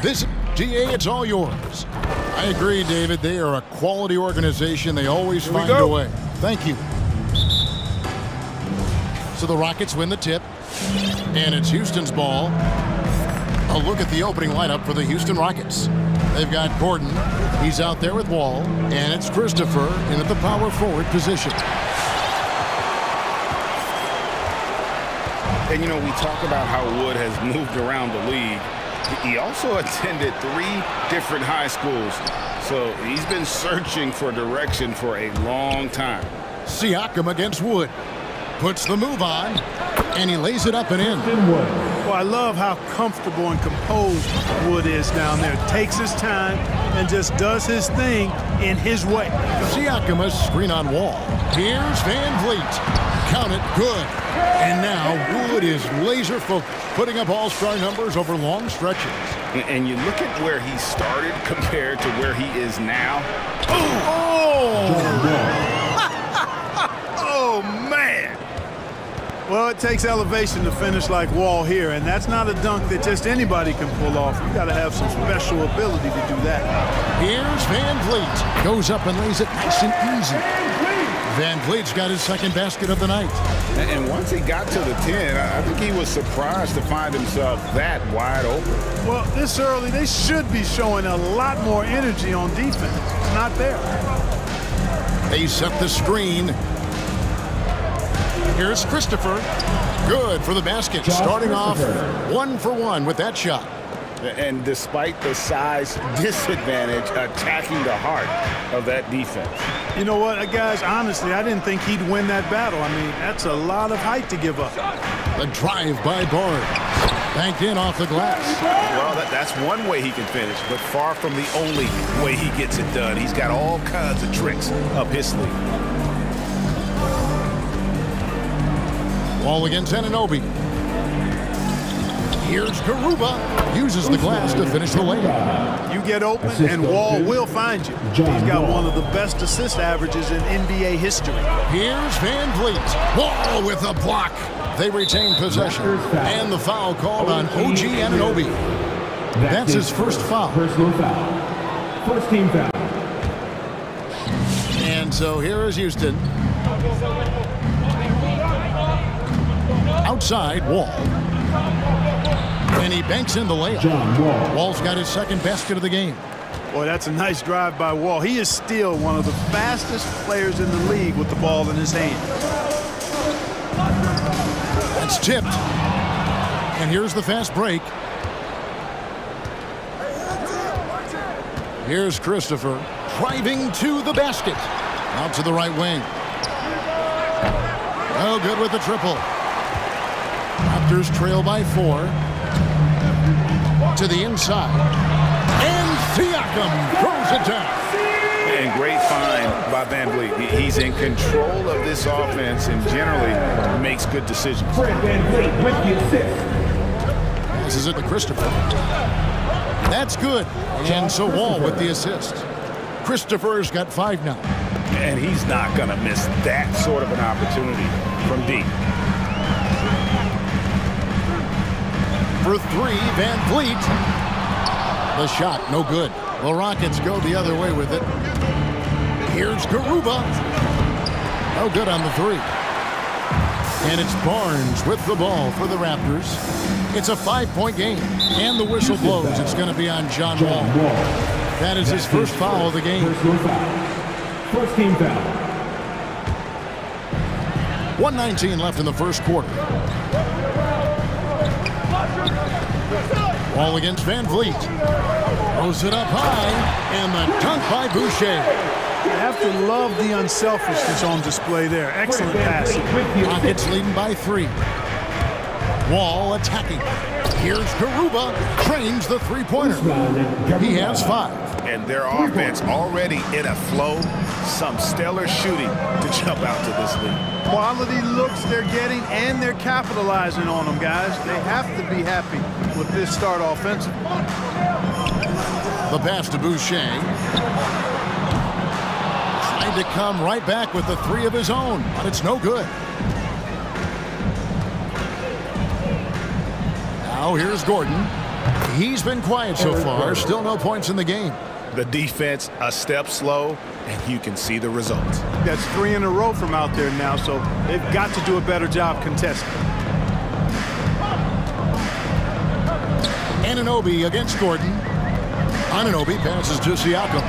This GA, it's all yours. I agree, David. They are a quality organization. They always find a way. Thank you. So the Rockets win the tip, and it's Houston's ball. A look at the opening lineup for the Houston Rockets. They've got Gordon. He's out there with Wall, and it's Christopher in at the power forward position. And, you know, we talk about how Wood has moved around the league. He also attended 3 different high schools, so he's been searching for direction for a long time. Siakam against Wood. Puts the move on, and he lays it up and in. Well, I love how comfortable and composed Wood is down there. Takes his time and just does his thing in his way. Siakam, a screen on Wall. Here's Van Vliet. Count it, good. And now Wood is laser focused, putting up all-star numbers over long stretches. And you look at where he started compared to where he is now. Oh! Oh, man! Well, it takes elevation to finish like Wall here, and that's not a dunk that just anybody can pull off. You got to have some special ability to do that. Here's Van Vliet. Goes up and lays it nice and easy. Van Vliet's got his second basket of the night. And once he got to the 10, I think he was surprised to find himself that wide open. Well, this early, they should be showing a lot more energy on defense. It's not there. They set the screen. Here's Christopher. Good for the basket. Starting off 1 for 1 with that shot. And despite the size disadvantage, attacking the heart of that defense. You know what, guys, honestly, I didn't think he'd win that battle. I mean, that's a lot of height to give up. The drive by Barnes. Banked in off the glass. Well, that's one way he can finish, but far from the only way he gets it done. He's got all kinds of tricks up his sleeve. Wall against Anunoby. Here's Garuba. Uses the glass to finish the layup. You get open, and Wall will find you. He's got one of the best assist averages in NBA history. Here's Van Vliet. Wall with a block. They retain possession. And the foul called on OG Anunoby. That's his first foul. Personal foul. First team foul. And so here is Houston. Outside, Wall. And he banks in the layup. Wall's got his second basket of the game. Boy, that's a nice drive by Wall. He is still one of the fastest players in the league with the ball in his hand. That's tipped. And here's the fast break. Here's Christopher driving to the basket. Out to the right wing. Oh, good with the triple. Raptors trail by 4. To the inside. And Siakam throws it down. And great find by Van Vliet. He's in control of this offense and generally makes good decisions. Fred Van Vliet with the assist. Passes it to Christopher. That's good. And so Wall with the assist. Christopher's got 5 now. And he's not going to miss that sort of an opportunity from deep. For 3, Van Vliet. The shot, no good. The Rockets go the other way with it. Here's Garuba. No good on the 3. And it's Barnes with the ball for the Raptors. It's a 5-point game. And the whistle blows. It's going to be on John Wall. That is his first foul of the game. First team foul. 1:19 left in the first quarter. Wall against Van Vliet. Throws it up high. And the dunk by Boucher. You have to love the unselfishness on display there. Excellent passing. Rockets leading by 3. Wall attacking. Here's Garuba. Trains the 3-pointer. He has 5. And their offense already in a flow. Some stellar shooting to jump out to this lead. Quality looks they're getting, and they're capitalizing on them, guys. They have to be happy with this start offensively. The pass to Boucher. Trying to come right back with the 3 of his own, but it's no good. Now here's Gordon. He's been quiet so far. Still no points in the game. The defense a step slow, and you can see the results. That's 3 in a row from out there now, so they've got to do a better job contesting. Anunoby against Gordon. Anunoby passes to Siakam.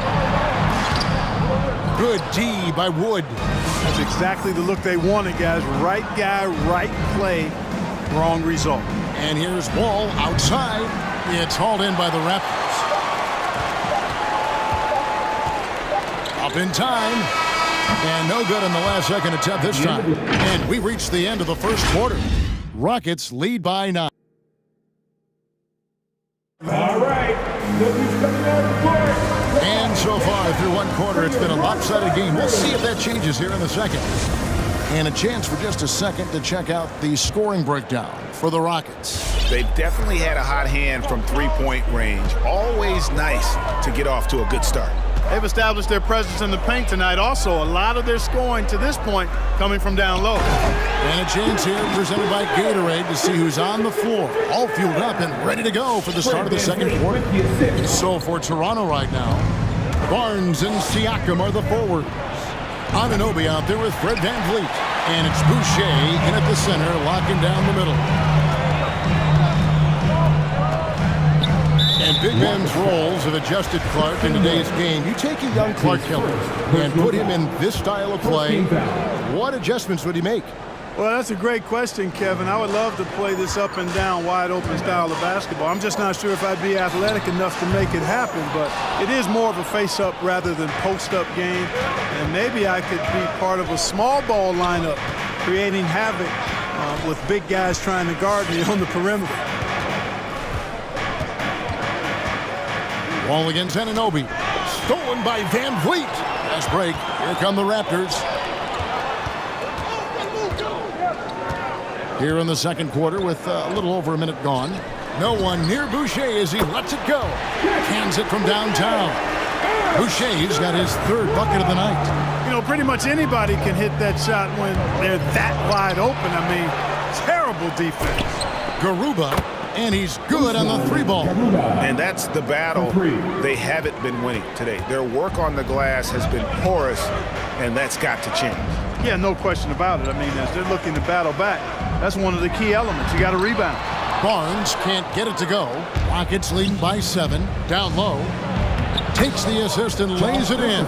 Good D by Wood. That's exactly the look they wanted, guys. Right guy, right play, wrong result. And here's Wall outside. It's hauled in by the Raptors. Up in time. And no good in the last second attempt this time. And we reached the end of the first quarter. Rockets lead by 9. All right. Nobody's coming out of the court. And so far through one quarter, it's been a lopsided game. We'll see if that changes here in the second. And a chance for just a second to check out the scoring breakdown for the Rockets. They've definitely had a hot hand from three-point range. Always nice to get off to a good start. They've established their presence in the paint tonight. Also, a lot of their scoring to this point coming from down low. And a chance here presented by Gatorade to see who's on the floor. All fueled up and ready to go for the start of the second quarter. So for Toronto right now, Barnes and Siakam are the forwards. Anunoby out there with Fred VanVleet. And it's Boucher in at the center, locking down the middle. And Big Ben's roles have adjusted Clark in today's game. You take a young Clark Keller and put him in this style of play. What adjustments would he make? Well, that's a great question, Kevin. I would love to play this up and down, wide open style of basketball. I'm just not sure if I'd be athletic enough to make it happen, but it is more of a face-up rather than post-up game. And maybe I could be part of a small ball lineup, creating havoc with big guys trying to guard me on the perimeter. Wall against Anunoby. Stolen by VanVleet. Fast break. Here come the Raptors. Here in the second quarter with a little over a minute gone. No one near Boucher as he lets it go. Hands it from downtown. Boucher's got his third bucket of the night. You know, pretty much anybody can hit that shot when they're that wide open. I mean, terrible defense. Garuba, and he's good on the three ball. And that's the battle they haven't been winning today. Their work on the glass has been porous, and that's got to change. Yeah, no question about it. I mean, as they're looking to battle back, that's one of the key elements. You got to rebound. Barnes can't get it to go. Rockets leading by 7. Down low. Takes the assist and lays it in.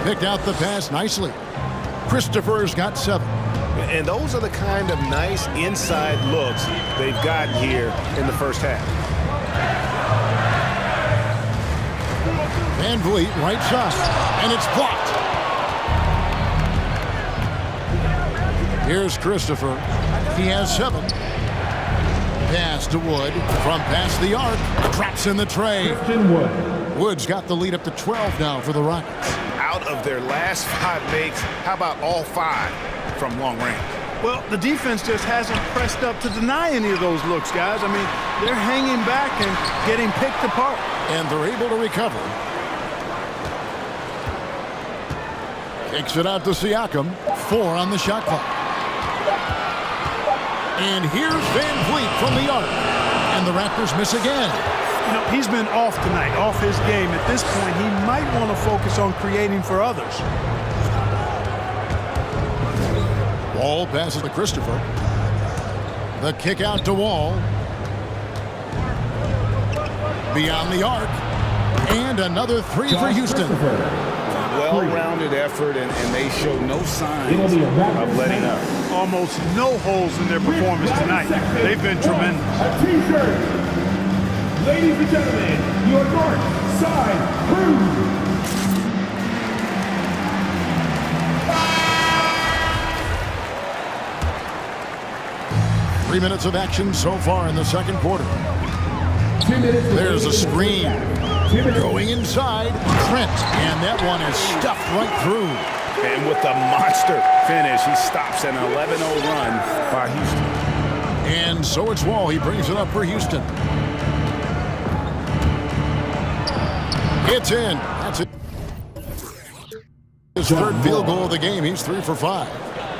Picked out the pass nicely. Christopher's got 7. And those are the kind of nice inside looks they've gotten here in the first half. VanVleet right side. And it's blocked. Here's Christopher. He has 7. Pass to Wood from past the arc. Drops in the tray. Wood's got the lead up to 12 now for the Rockets. Out of their last 5 makes, how about all 5 from long range? Well, the defense just hasn't pressed up to deny any of those looks, guys. I mean, they're hanging back and getting picked apart. And they're able to recover. Kicks it out to Siakam. 4 on the shot clock. And here's VanVleet from the arc. And the Raptors miss again. You know, he's been off tonight, off his game. At this point, he might want to focus on creating for others. Wall passes to Christopher. The kick out to Wall. Beyond the arc. And another 3 for Houston. Well-rounded effort, and they show no signs of letting up. Almost no holes in their performance tonight. They've been tremendous. A t-shirt. Ladies and gentlemen, your North Side Crew. Three minutes of action so far in the second quarter. There's a screen. Going inside, Trent, and that one is stuffed right through. And with the monster finish, he stops an 11-0 run by Houston. And so it's Wall. He brings it up for Houston. It's in. That's it. His third field goal of the game. He's 3 for 5.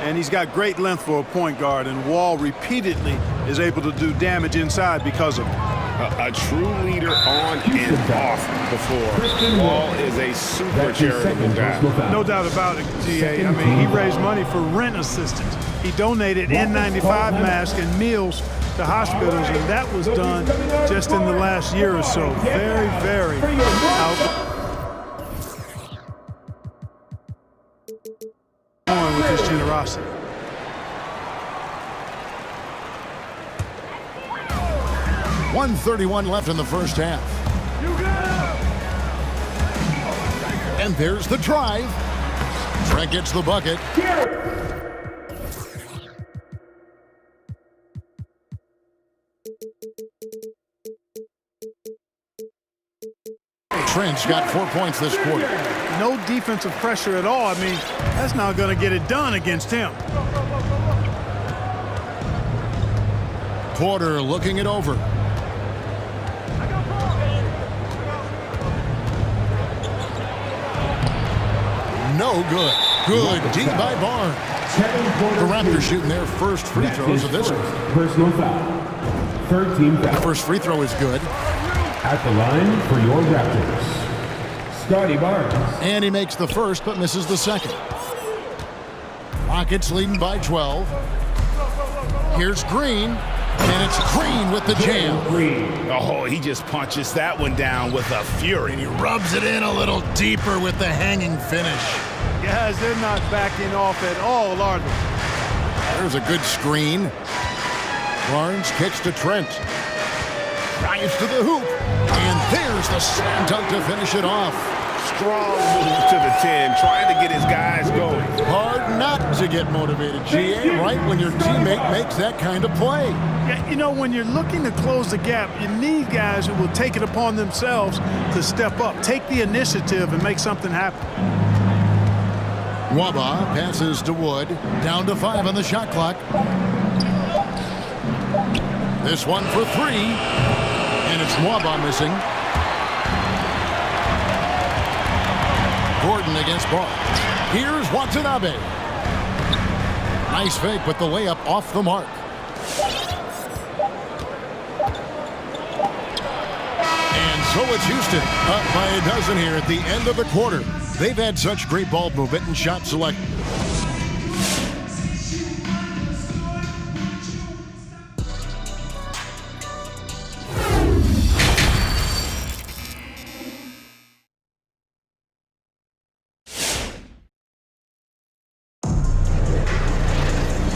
And he's got great length for a point guard, and Wall repeatedly is able to do damage inside because of it. A true leader on and off the floor. Wall is a super charitable guy. No doubt about it, GA. I mean, he raised money for rent assistance. He donated N95 masks and meals to hospitals, and that was done just in the last year or so. Very, very outgoing with his generosity. .131 left in the first half. And there's the drive. Trent gets the bucket. Trent's got 4 points this quarter. No defensive pressure at all. I mean, that's not going to get it done against him. Porter looking it over. No good. Good D by Barnes. The Raptors shooting their first free throws of this one. Personal foul. Third team foul. The first free throw is good. At the line for your Raptors, Scotty Barnes. And he makes the first but misses the second. Rockets leading by 12. Here's Green. And it's Green with the jam. Oh, he just punches that one down with a fury. And he rubs it in a little deeper with the hanging finish. Guys, they're not backing off at all, are they? There's a good screen. Barnes kicks to Trent. Drives to the hoop. And there's the slam dunk to finish it off. Strong move to the 10, trying to get his guys going. Hard not to get motivated, GA, right when your teammate makes that kind of play. Yeah, you know, when you're looking to close the gap, you need guys who will take it upon themselves to step up, take the initiative, and make something happen. Waba passes to Wood. Down to 5 on the shot clock. This one for 3. And it's Waba missing. Gordon against Barnes. Here's Watanabe. Nice fake, but the layup off the mark. And so it's Houston up by a dozen here at the end of the quarter. They've had such great ball movement and shot selection.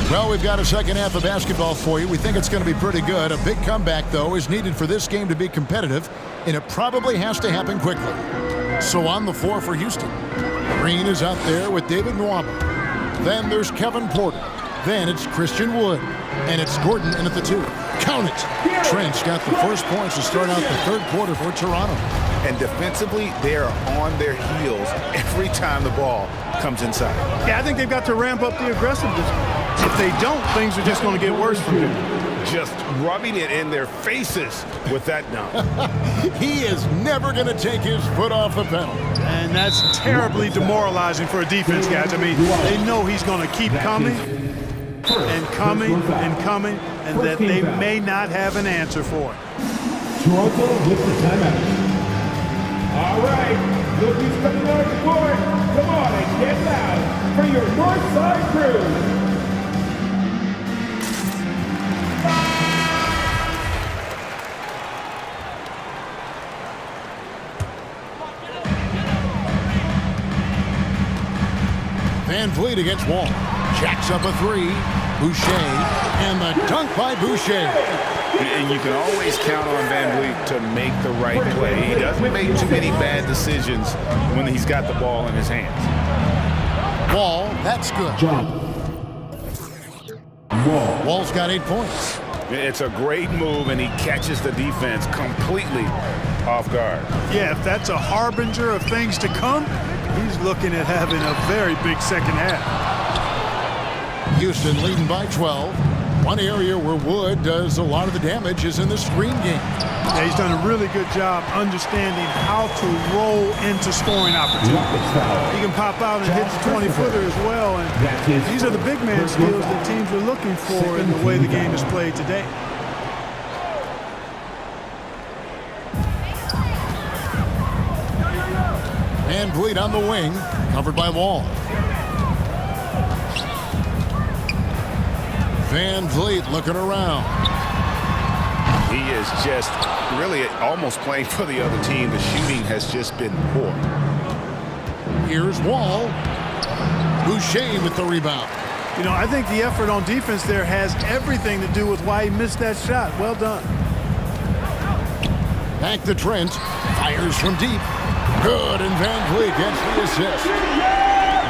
Well, we've got a second half of basketball for you. We think it's going to be pretty good. A big comeback, though, is needed for this game to be competitive, and it probably has to happen quickly. So on the floor for Houston, Green is out there with David Nwaba. Then there's Kevin Porter. Then it's Christian Wood. And it's Gordon in at the 2. Count it. Trent's got the first points to start out the third quarter for Toronto. And defensively, they are on their heels every time the ball comes inside. Yeah, I think they've got to ramp up the aggressiveness. If they don't, things are just going to get worse for them. Just rubbing it in their faces with that dunk. He is never going to take his foot off the pedal. And that's terribly demoralizing for a defense, guys. I mean, they know he's going to keep coming and coming and coming, and that they may not have an answer for it. Toronto with the timeout. All right, look who's coming on the court. Come on and get loud for your North Side crew. Van Vliet against Wall. Jacks up a 3. Boucher. And the dunk by Boucher. And you can always count on Van Vliet to make the right play. He doesn't make too many bad decisions when he's got the ball in his hands. Wall, that's good. Wall's got 8 points. It's a great move, and he catches the defense completely off guard. Yeah, if that's a harbinger of things to come, he's looking at having a very big second half. Houston leading by 12. One area where Wood does a lot of the damage is in the screen game. Yeah, he's done a really good job understanding how to roll into scoring opportunities. He can pop out and hit the 20-footer as well. And these are the big man skills that teams are looking for in the way the game is played today. Van Vliet on the wing, covered by Wall. Van Vliet looking around. He is just really almost playing for the other team. The shooting has just been poor. Here's Wall. Boucher with the rebound. You know, I think the effort on defense there has everything to do with why he missed that shot. Well done. Back to Trent. Fires from deep. Good, and Van Vliet gets the assist.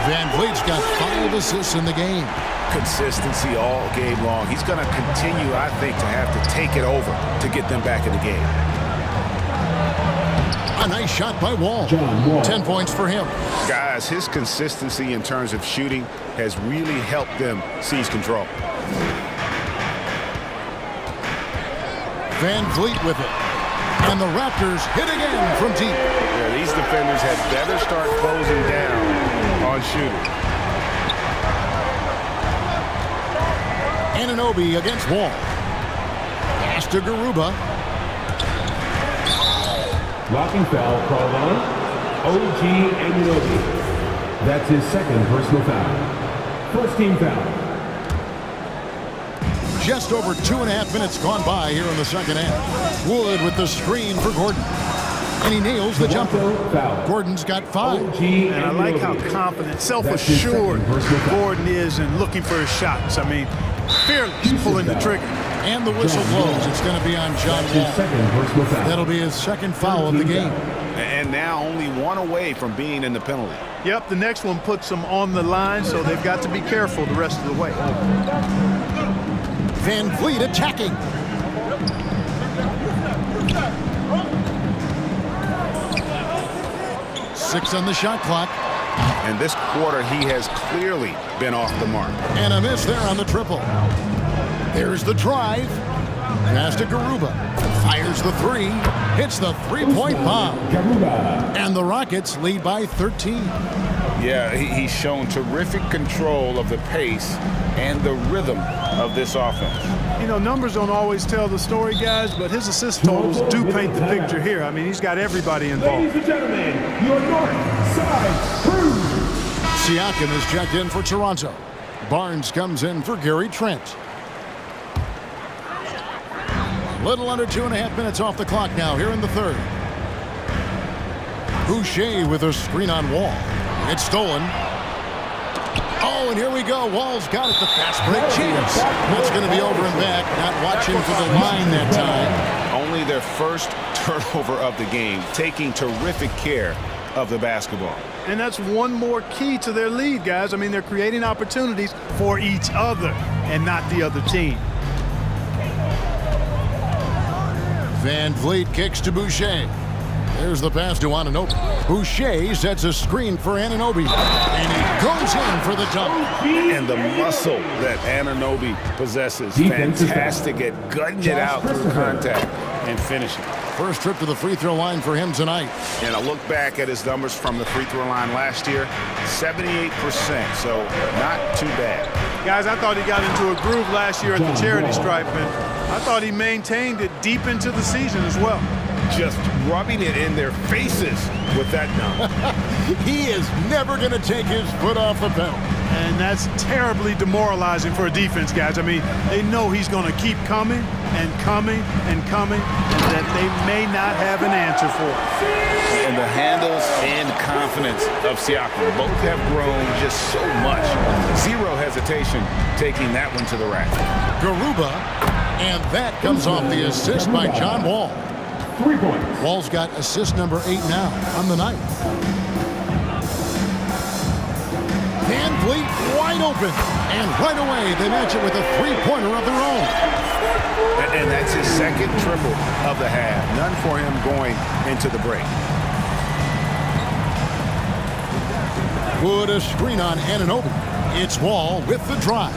Van Vliet's got 5 assists in the game. Consistency all game long. He's going to continue, I think, to have to take it over to get them back in the game. A nice shot by Wall. 10 points for him. Guys, his consistency in terms of shooting has really helped them seize control. Van Vliet with it. And the Raptors hit again from deep. Yeah, these defenders had better start closing down on shooting. Anunoby against Wall. Pass to Garuba. Blocking foul called on OG Anunoby. That's his second personal foul. First team foul. Just over 2.5 minutes gone by here in the second half. Wood with the screen for Gordon. And he nails the jumper. Gordon's got 5. And I like how confident, self-assured Gordon is in looking for his shots. I mean, fearless pulling the trigger. And the whistle blows. It's going to be on John Wall. That'll be his second foul of the game. And now only 1 away from being in the penalty. Yep, the next one puts them on the line, so they've got to be careful the rest of the way. Van Vliet attacking. Six on the shot clock. And this quarter, he has clearly been off the mark. And a miss there on the triple. There's the drive. Pass to Garuba. Fires the 3. Hits the 3-point bomb. And the Rockets lead by 13. Yeah, he's shown terrific control of the pace and the rhythm of this offense. You know, numbers don't always tell the story, guys, but his assist totals do paint the picture here. I mean, he's got everybody involved. Ladies and gentlemen, your north side crew. Siakam is checked in for Toronto. Barnes comes in for Gary Trent. Little under 2.5 minutes off the clock now here in the third. Boucher with a screen on Wall. It's stolen. Oh, and here we go. Wall's got it. The fast break chance. That's going to be over and back. Not watching for the line that time. Only their first turnover of the game, taking terrific care of the basketball. And that's one more key to their lead, guys. I mean, they're creating opportunities for each other and not the other team. Van Vliet kicks to Boucher. There's the pass to Anunoby. Boucher sets a screen for Anunoby. And he goes in for the dunk. And the muscle that Anunoby possesses, fantastic at gutting it out through contact and finishing. First trip to the free throw line for him tonight. And a look back at his numbers from the free throw line last year, 78%, so not too bad. Guys, I thought he got into a groove last year at the charity stripe, and I thought he maintained it deep into the season as well. Just rubbing it in their faces with that dunk. He is never going to take his foot off the pedal. And that's terribly demoralizing for a defense, guys. I mean, they know he's going to keep coming and coming and coming, and that they may not have an answer for it. And the handles and confidence of Siakam both have grown just so much. Zero hesitation taking that one to the rack. Garuba, and that comes off the assist by John Wall. 3 points. Wall's got assist number 8 now on the night. Van Vliet wide open, and right away they match it with a 3-pointer of their own. And that's his second triple of the half. None for him going into the break. Wood a screen on Anunoby. It's Wall with the drive.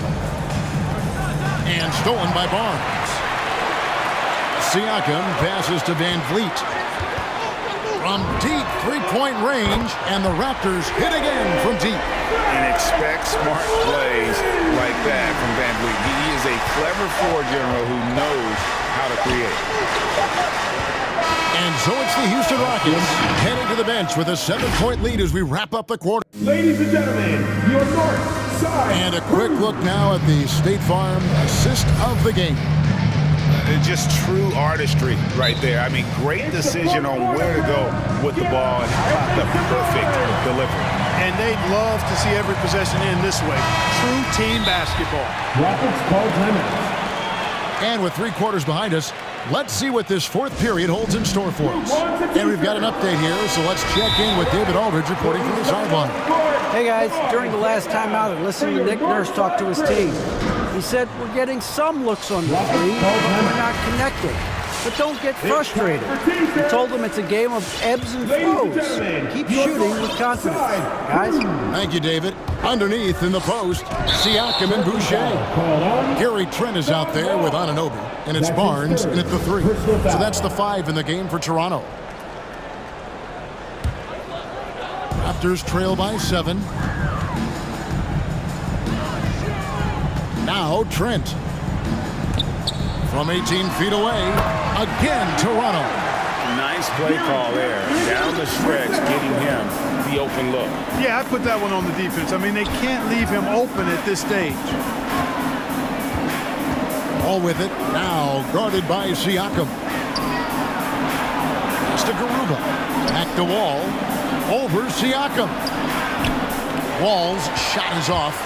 And stolen by Barnes. Siakam passes to Van Vliet. From deep 3-point range, and the Raptors hit again from deep. And expect smart plays like that from Van Vliet. He is a clever floor general who knows how to create. And so it's the Houston Rockets heading to the bench with a 7-point lead as we wrap up the quarter. Ladies and gentlemen, your north side. And a quick look now at the State Farm assist of the game. Just true artistry right there. I mean, great decision on where to go with the ball and how about the perfect delivery. And they'd love to see every possession end this way. True team basketball. Rockets call timeout. And with 3 quarters behind us, let's see what this 4th period holds in store for us. And we've got an update here, so let's check in with David Aldridge reporting from the sideline. Hey guys, during the last timeout, I listened to Nick Nurse talk to his team. He said, we're getting some looks on the three, but we're not connecting. But don't get frustrated. He told them it's a game of ebbs and flows. Keep shooting with confidence, guys. Thank you, David. Underneath in the post, Siakam and Boucher. Gary Trent is out there with Anunoby, and it's Barnes in at the 3. So that's the 5 in the game for Toronto. Raptors trail by 7. Now Trent. From 18 feet away, again Toronto. Nice play call there. Down the stretch, getting him the open look. Yeah, I put that one on the defense. I mean, they can't leave him open at this stage. All with it, now guarded by Siakam. Pass to Garuba. Back to Wall. Over Siakam. Wall's shot is off.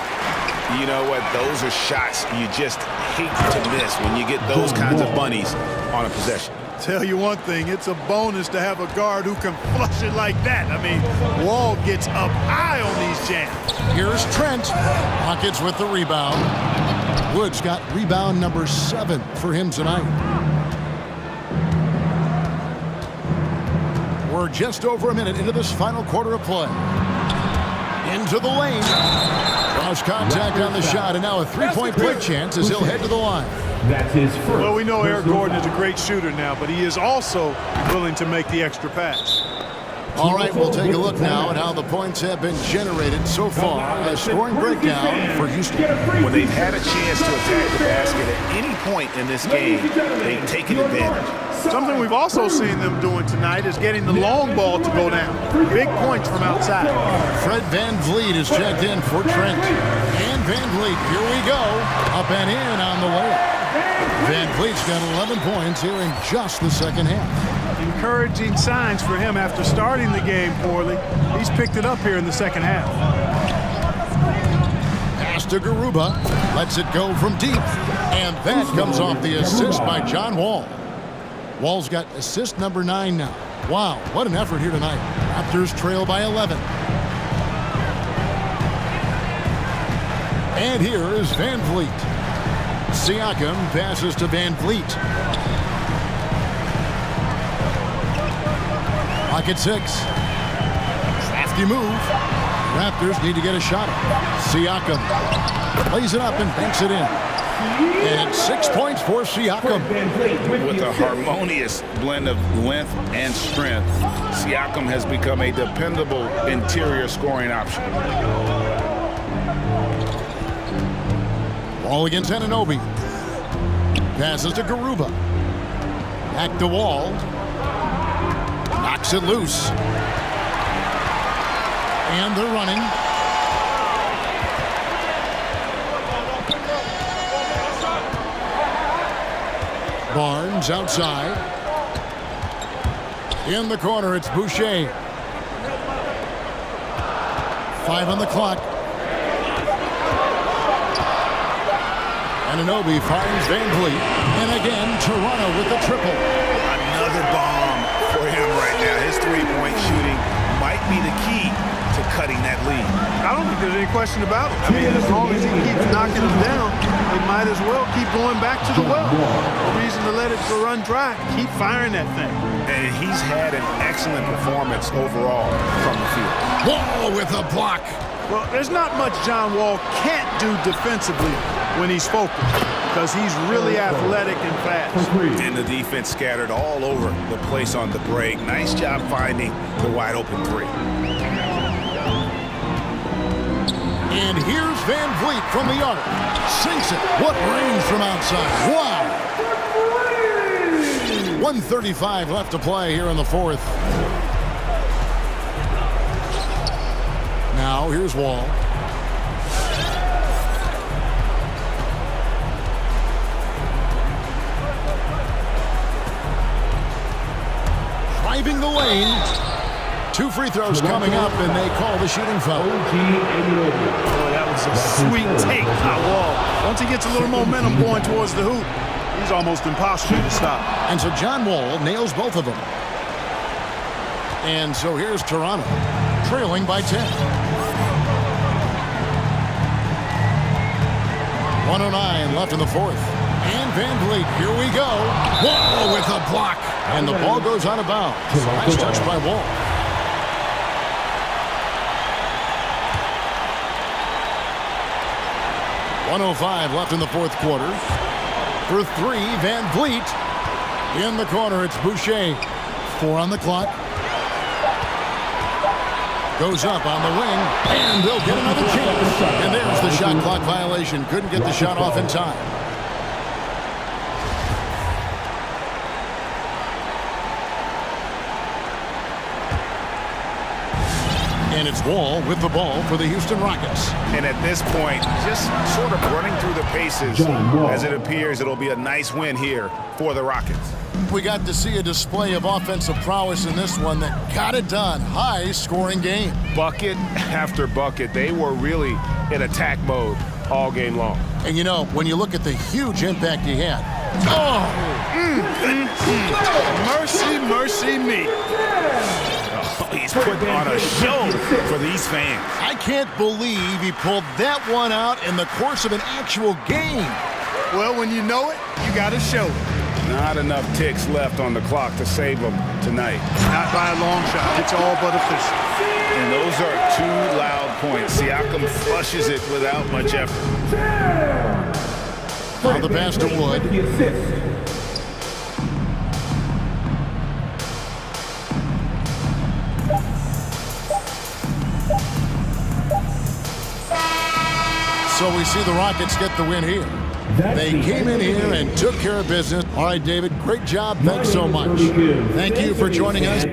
You know what? Those are shots you just hate to miss when you get those kinds of bunnies on a possession. Tell you one thing, it's a bonus to have a guard who can flush it like that. I mean, Wall gets up high on these jams. Here's Trent. Rockets with the rebound. Woods got rebound number 7 for him tonight. We're just over a minute into this final quarter of play. Into the lane. Cross contact on the shot, and now a 3-point play chance as he'll head to the line. That's his first. Well, we know Eric Gordon is a great shooter now, but he is also willing to make the extra pass. All right, we'll take a look now at how the points have been generated so far. A scoring breakdown for Houston. When they've had a chance to attack the basket at any point in this game, they've taken advantage. Something we've also seen them doing tonight is getting the long ball to go down. Big points from outside. Fred VanVleet is checked in for Trent. And VanVleet, here we go. Up and in on the way. VanVleet's got 11 points here in just the second half. Encouraging signs for him after starting the game poorly. He's picked it up here in the second half. Pass to Garuba. Lets it go from deep. And that comes off the assist by John Wall. Wall's got assist number 9 now. Wow, what an effort here tonight. Raptors trail by 11. And here is VanVleet. Siakam passes to VanVleet. Pocket 6. Crafty move. Raptors need to get a shot up. Siakam lays it up and banks it in. And it's 6 points for Siakam. With a harmonious blend of length and strength, Siakam has become a dependable interior scoring option. Ball against Anunoby. Passes to Garuba. Back to Wall. Knocks it loose. And they're running. Barnes outside. In the corner, it's Boucher. 5 on the clock. Anunoby finds VanVleet. And again, Toronto with the triple. Another bomb for him right now. His three-point shooting might be the key to cutting that lead. I don't think there's any question about it. I mean, as long as he keeps knocking them down, they might as well keep going back to the well. No reason to let it run dry. Keep firing that thing. And he's had an excellent performance overall from the field. Wall with a block. Well, there's not much John Wall can't do defensively when he's focused, because he's really athletic and fast. And the defense scattered all over the place on the break. Nice job finding the wide open 3. And here's VanVleet from the arc. Sinks it. What range from outside. Wow. 1:35 left to play here in the fourth. Now here's Wall. Driving the lane. 2 free throws coming up, and they call the shooting foul. Boy, that was a sweet take by Wall. Once he gets a little momentum going towards the hoop, he's almost impossible to stop. And so John Wall nails both of them. And so here's Toronto, trailing by 10. 1:09 left in the fourth. And Van Vliet, here we go. Wall with a block. And the ball goes out of bounds. Nice touch by Wall. .105 left in the fourth quarter. For 3, Van Vliet. In the corner, it's Boucher. 4 on the clock. Goes up on the wing, and they'll get another chance. And there's the shot clock violation. Couldn't get the shot off in time. And it's Wall with the ball for the Houston Rockets. And at this point, just sort of running through the paces. As it appears, it'll be a nice win here for the Rockets. We got to see a display of offensive prowess in this one that got it done. High-scoring game. Bucket after bucket. They were really in attack mode all game long. And, you know, when you look at the huge impact he had. Oh! Mercy, mercy me. Oh, he's putting on a show for these fans. I can't believe he pulled that one out in the course of an actual game. Well, when you know it, you got to show it. Not enough ticks left on the clock to save them tonight. Not by a long shot. It's all but official. And those are 2 loud points. Siakam flushes it without much effort. Now the pass to Wood. So we see the Rockets get the win here. They came in here and took care of business. All right, David, great job. Thanks so much. Thank you for joining us.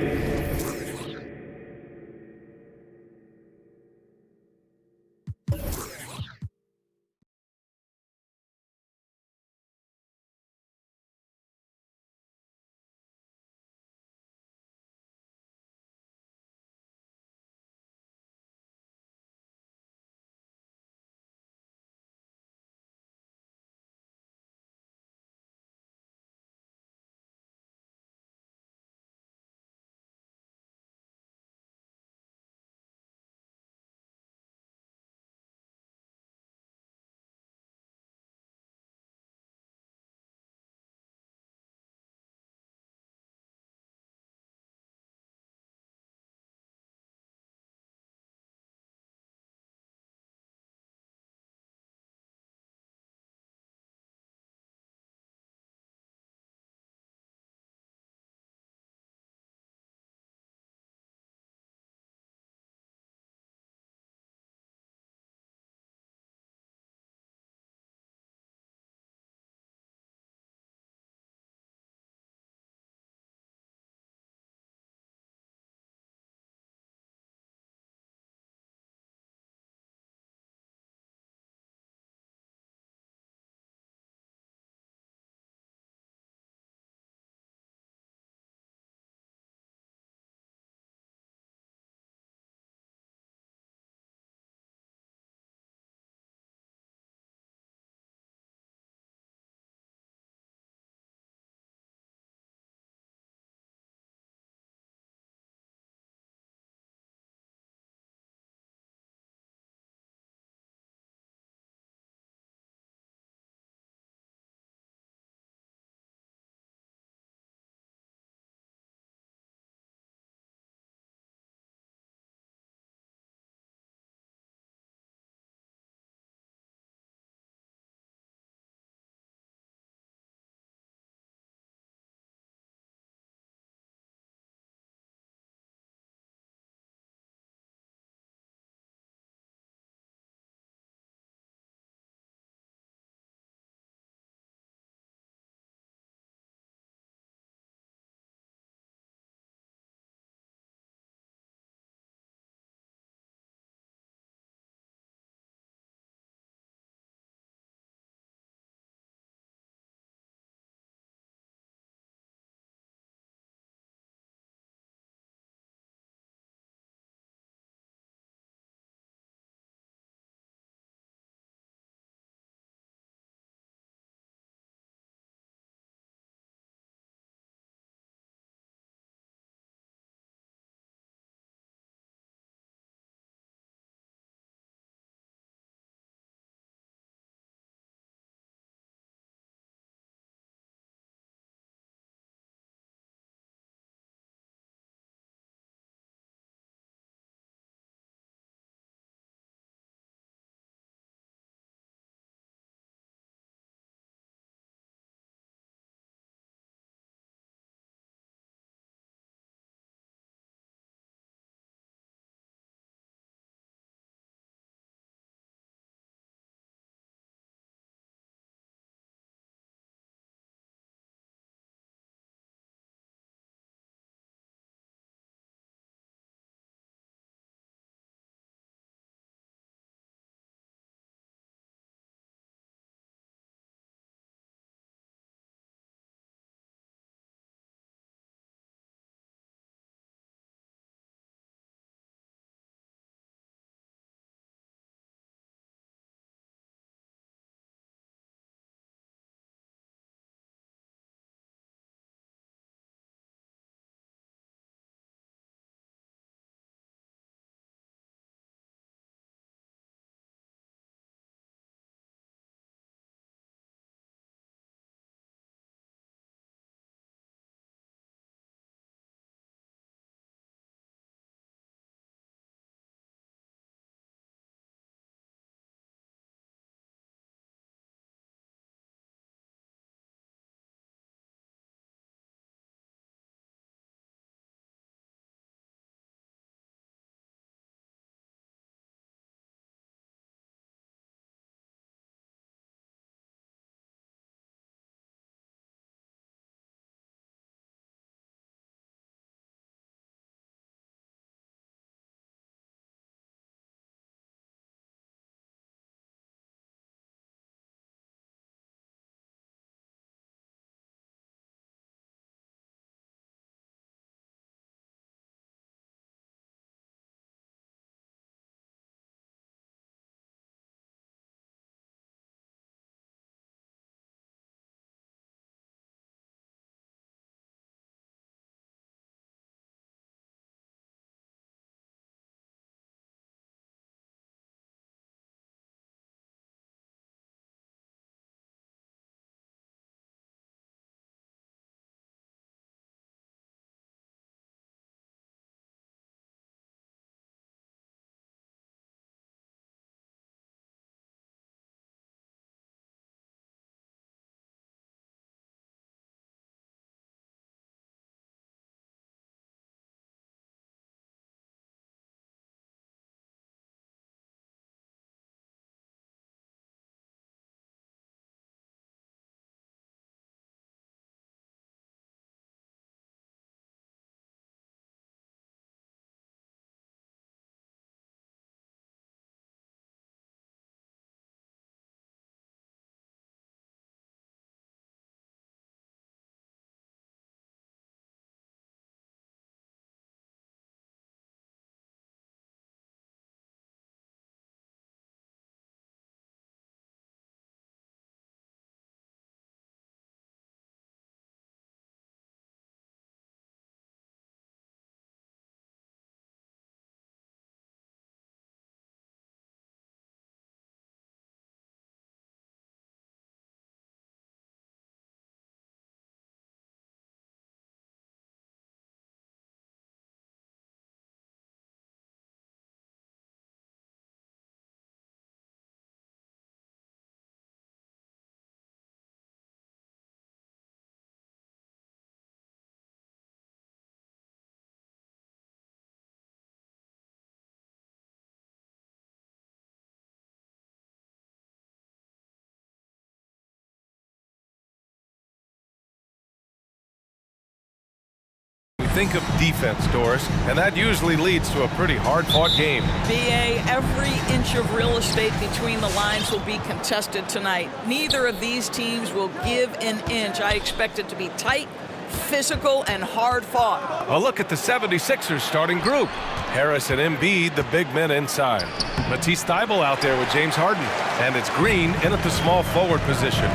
think of defense, Doris, and that usually leads to a pretty hard-fought game. BA, every inch of real estate between the lines will be contested tonight. Neither of these teams will give an inch. I expect it to be tight, physical, and hard-fought. A look at the 76ers starting group. Harris and Embiid, the big men inside. Matisse Thybulle out there with James Harden. And it's Green in at the small forward position.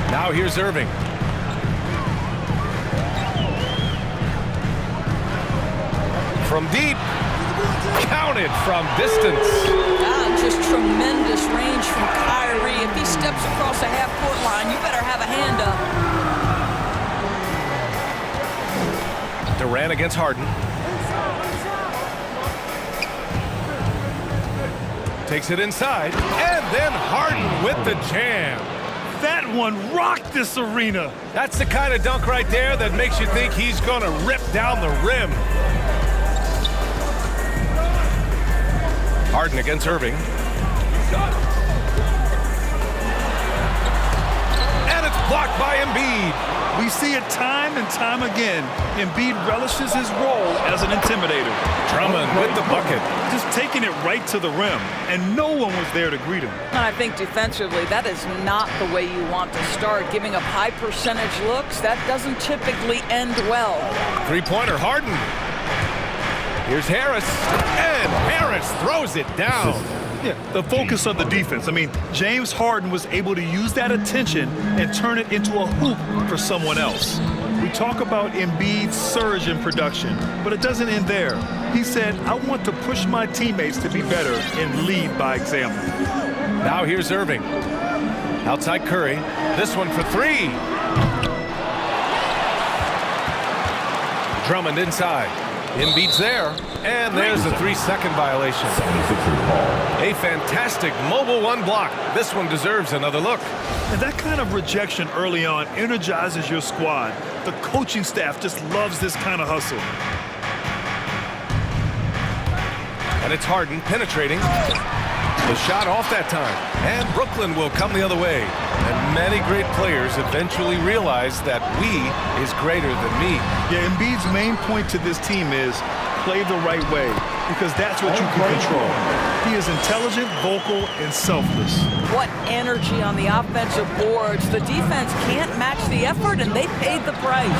Now here's Irving. From deep. Counted from distance. Just tremendous range from Kyrie. If he steps across the half-court line, you better have a hand up. Durant against Harden. Takes it inside, and then Harden with the jam. That one rocked this arena. That's the kind of dunk right there that makes you think he's going to rip down the rim. Harden against Irving. And it's blocked by Embiid. We see it time and time again. Embiid relishes his role as an intimidator. Drummond with the bucket. Just taking it right to the rim, and no one was there to greet him. And I think defensively, that is not the way you want to start. Giving up high percentage looks, that doesn't typically end well. Three-pointer, Harden. Here's Harris, and Harris throws it down. Yeah, the focus of the defense. I mean, James Harden was able to use that attention and turn it into a hoop for someone else. We talk about Embiid's surge in production, but it doesn't end there. He said, I want to push my teammates to be better and lead by example. Now here's Irving. Outside Curry. This one for three. Drummond inside. Embiid's there, and there's a 3-second violation. A fantastic mobile one block. This one deserves another look. And that kind of rejection early on energizes your squad. The coaching staff just loves this kind of hustle. And it's Harden penetrating. The shot off that time. And Brooklyn will come the other way. And many great players eventually realize that we is greater than me. Yeah, Embiid's main point to this team is play the right way, because that's what you can control. He is intelligent, vocal, and selfless. What energy on the offensive boards. The defense can't match the effort, and they paid the price.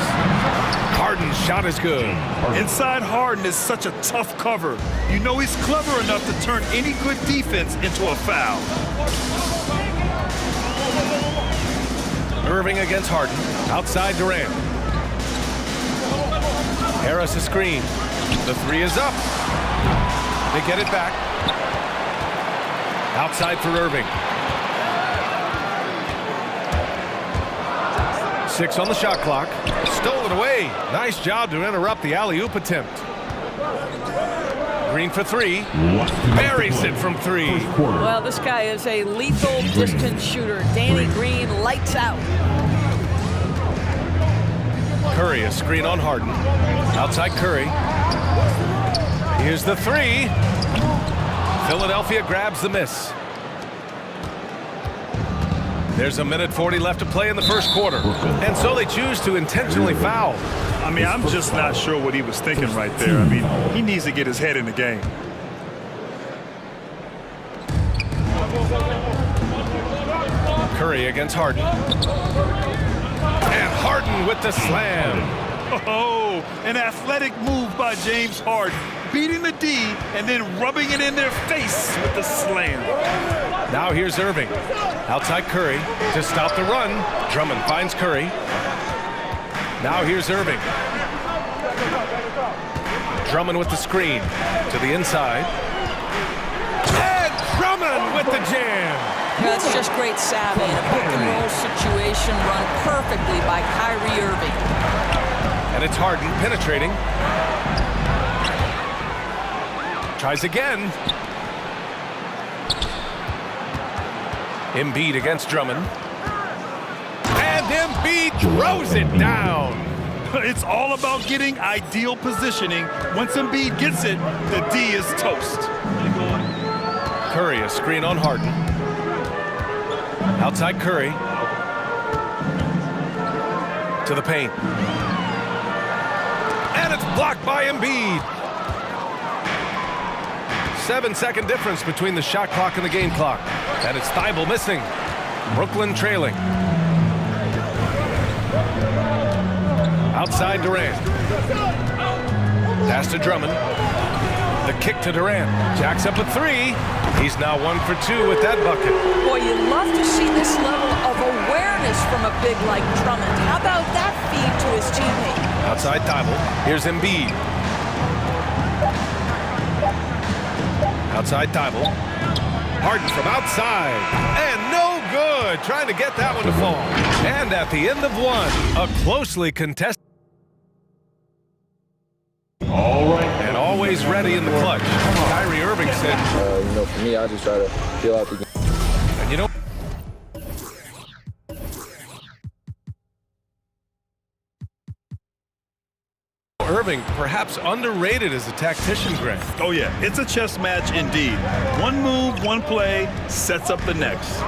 Harden's shot is good. Inside Harden is such a tough cover. You know he's clever enough to turn any good defense into a foul. Irving against Harden. Outside Durant. Harris a screen. The three is up. They get it back. Outside for Irving. 6 on the shot clock. Stole it away. Nice job to interrupt the alley-oop attempt. Green for three. Buries it from three. Well, this guy is a lethal distance shooter. Danny Green lights out. Curry, a screen on Harden. Outside Curry. Here's the three. Philadelphia grabs the miss. There's 1:40 left to play in the first quarter. And so they choose to intentionally foul. I mean, I'm just not sure what he was thinking right there. I mean, he needs to get his head in the game. Curry against Harden. And Harden with the slam. Oh, an athletic move by James Harden, beating the D and then rubbing it in their face with the slam. Now here's Irving. Outside Curry to stop the run. Drummond finds Curry. Now here's Irving. Drummond with the screen to the inside. And Drummond with the jam. That's just great savvy. In a pick-and-roll situation run perfectly by Kyrie Irving. And it's Harden penetrating. Tries again. Embiid against Drummond. And Embiid throws it down. It's all about getting ideal positioning. Once Embiid gets it, the D is toast. Curry, a screen on Harden. Outside Curry. To the paint. And it's blocked by Embiid. 7-second difference between the shot clock and the game clock. And it's Thibault missing. Brooklyn trailing. Outside Durant. Pass to Drummond. The kick to Durant. Jacks up a three. He's now 1 for 2 with that bucket. Boy, you love to see this level of awareness from a big like Drummond. How about that feed to his teammate? Outside Thibault. Here's Embiid. Outside Thibault. Harden from outside. And no good. Trying to get that one to fall. And at the end of one, a closely contested. All right. And always ready in the clutch. Kyrie Irving said, for me, I just try to feel out the game. and you know, Irving, perhaps underrated as a tactician, Greg. Oh, yeah. It's a chess match indeed. One move, one play sets up the next.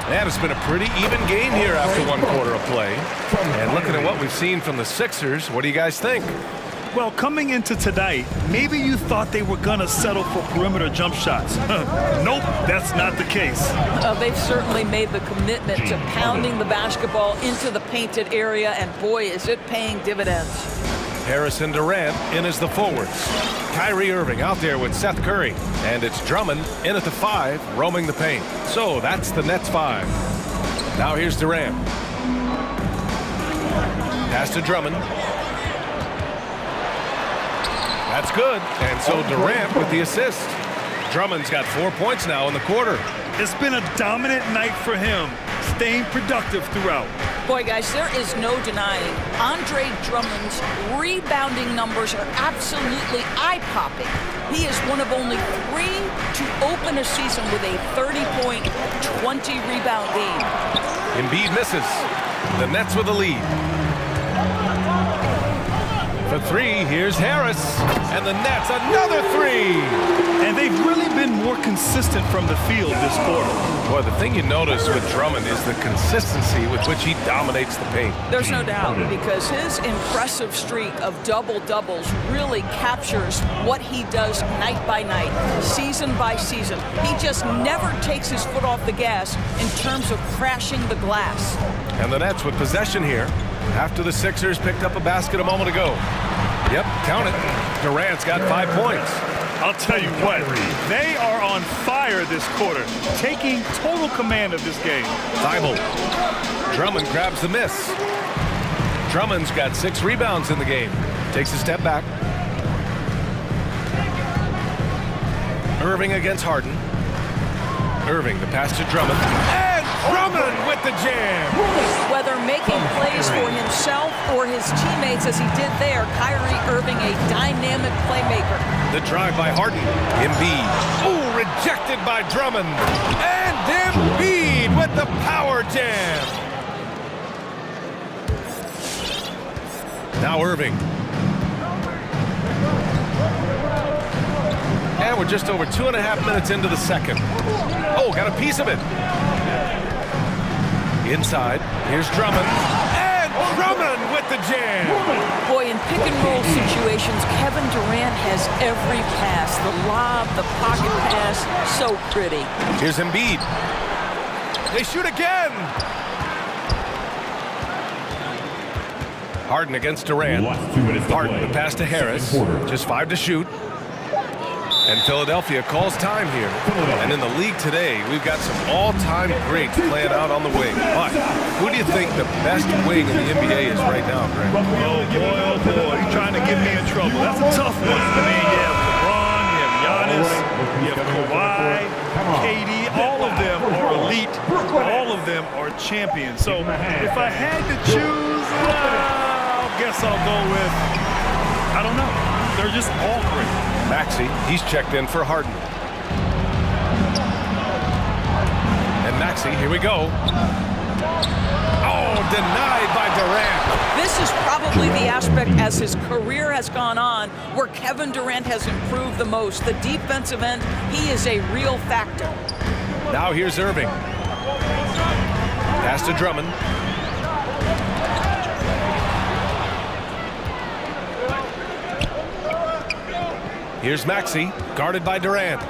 And it's been a pretty even game here after 1 quarter of play. And looking at what we've seen from the Sixers, what do you guys think? Well, coming into tonight, maybe you thought they were going to settle for perimeter jump shots. Nope, that's not the case. They've certainly made the commitment to pounding the basketball into the painted area, and boy, is it paying dividends. Harris and Durant in as the forwards. Kyrie Irving out there with Seth Curry. And it's Drummond in at the 5, roaming the paint. So that's the Nets 5. Now here's Durant. Pass to Drummond. That's good. And so Durant with the assist. Drummond's got 4 points now in the quarter. It's been a dominant night for him, staying productive throughout. Boy, guys, there is no denying Andre Drummond's rebounding numbers are absolutely eye-popping. He is one of only 3 to open a season with a 30-point, 20-rebound game. Embiid misses. The Nets with the lead. For 3, here's Harris. And the Nets, another 3. And they've really been more consistent from the field this quarter. Boy, the thing you notice with Drummond is the consistency with which he dominates the paint. There's no doubt, because his impressive streak of double-doubles really captures what he does night by night, season by season. He just never takes his foot off the gas in terms of crashing the glass. And the Nets with possession here after the Sixers picked up a basket a moment ago. Yep, count it. Durant's got 5 points. I'll tell you what, they are on fire this quarter, taking total command of this game. Thibault. Drummond grabs the miss. Drummond's got 6 rebounds in the game. Takes a step back. Irving against Harden. Irving, the pass to Drummond. And Drummond with the jam. Whether making plays for himself or his teammates as he did there, Kyrie Irving, a dynamic playmaker. The drive by Harden. Embiid. Ooh, rejected by Drummond. And Embiid with the power jam. Now Irving. And we're just over 2.5 minutes into the second. Oh, got a piece of it. Inside, here's Drummond. And Drummond with the jam. Boy, in pick-and-roll situations, Kevin Durant has every pass. The lob, the pocket pass, so pretty. Here's Embiid. They shoot again. Harden against Durant. Harden, the pass to Harris. Just 5 to shoot. And Philadelphia calls time here. And in the league today, we've got some all-time greats playing out on the wing. But who do you think the best wing in the NBA is right now, Greg? Oh, boy, you're trying to get me in trouble. That's a tough one. I mean, you have LeBron, you have Giannis, you have Kawhi, KD. All of them are elite. All of them are champions. So if I had to choose, I guess I'll go with, I don't know. They're just all great. Maxey, he's checked in for Harden. And Maxey, here we go. Oh, denied by Durant. This is probably the aspect as his career has gone on where Kevin Durant has improved the most. The defensive end, he is a real factor. Now here's Irving. Pass to Drummond. Here's Maxey, guarded by Durant.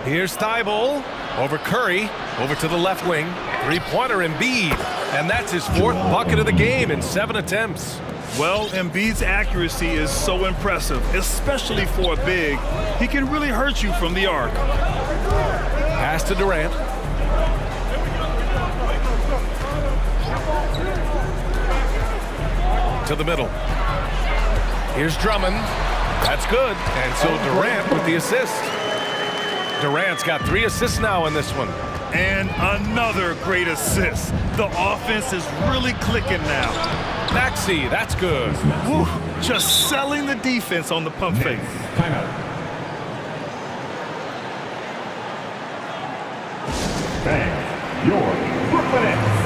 Here's Thibault, over Curry, over to the left wing. Three-pointer Embiid, and that's his 4th bucket of the game in 7 attempts. Well, Embiid's accuracy is so impressive, especially for a big. He can really hurt you from the arc. Pass to Durant. To the middle. Here's Drummond. That's good. And so Durant with the assist. Durant's got 3 assists now in this one. And another great assist. The offense is really clicking now. Maxey, that's good. Whew, just selling the defense on the pump fake. Timeout. Thanks. Your Brooklyn Nets.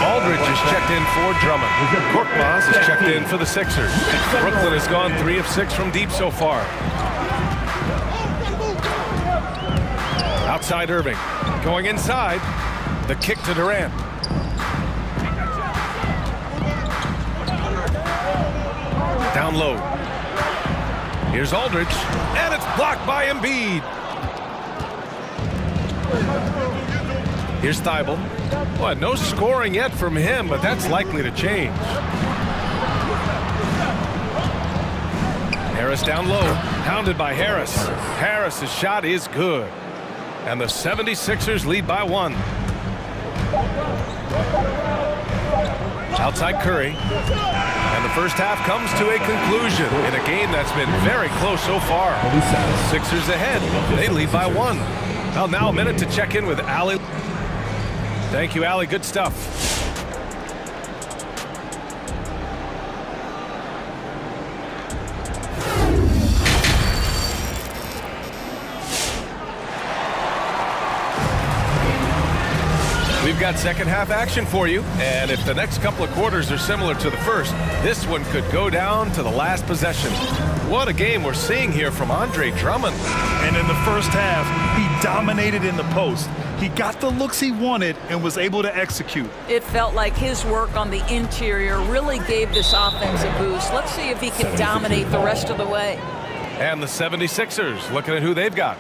Aldridge is checked in for Drummond. Korkmaz is checked in for the Sixers. Brooklyn has gone 3 of 6 from deep so far. Outside Irving. Going inside. The kick to Durant. Down low. Here's Aldridge. And it's blocked by Embiid. Here's Thibault. Boy, no scoring yet from him, but that's likely to change. Harris down low, pounded by Harris. Harris's shot is good. And the 76ers lead by 1. Outside Curry. And the first half comes to a conclusion in a game that's been very close so far. Sixers ahead. They lead by 1. Well, now a minute to check in with Ali. Thank you, Ali. Good stuff. We've got second half action for you, and if the next couple of quarters are similar to the first, this one could go down to the last possession. What a game we're seeing here from Andre Drummond. And in the first half, he dominated in the post. He got the looks he wanted and was able to execute. It felt like his work on the interior really gave this offense a boost. Let's see if he can dominate the rest of the way. And the 76ers, looking at who they've got.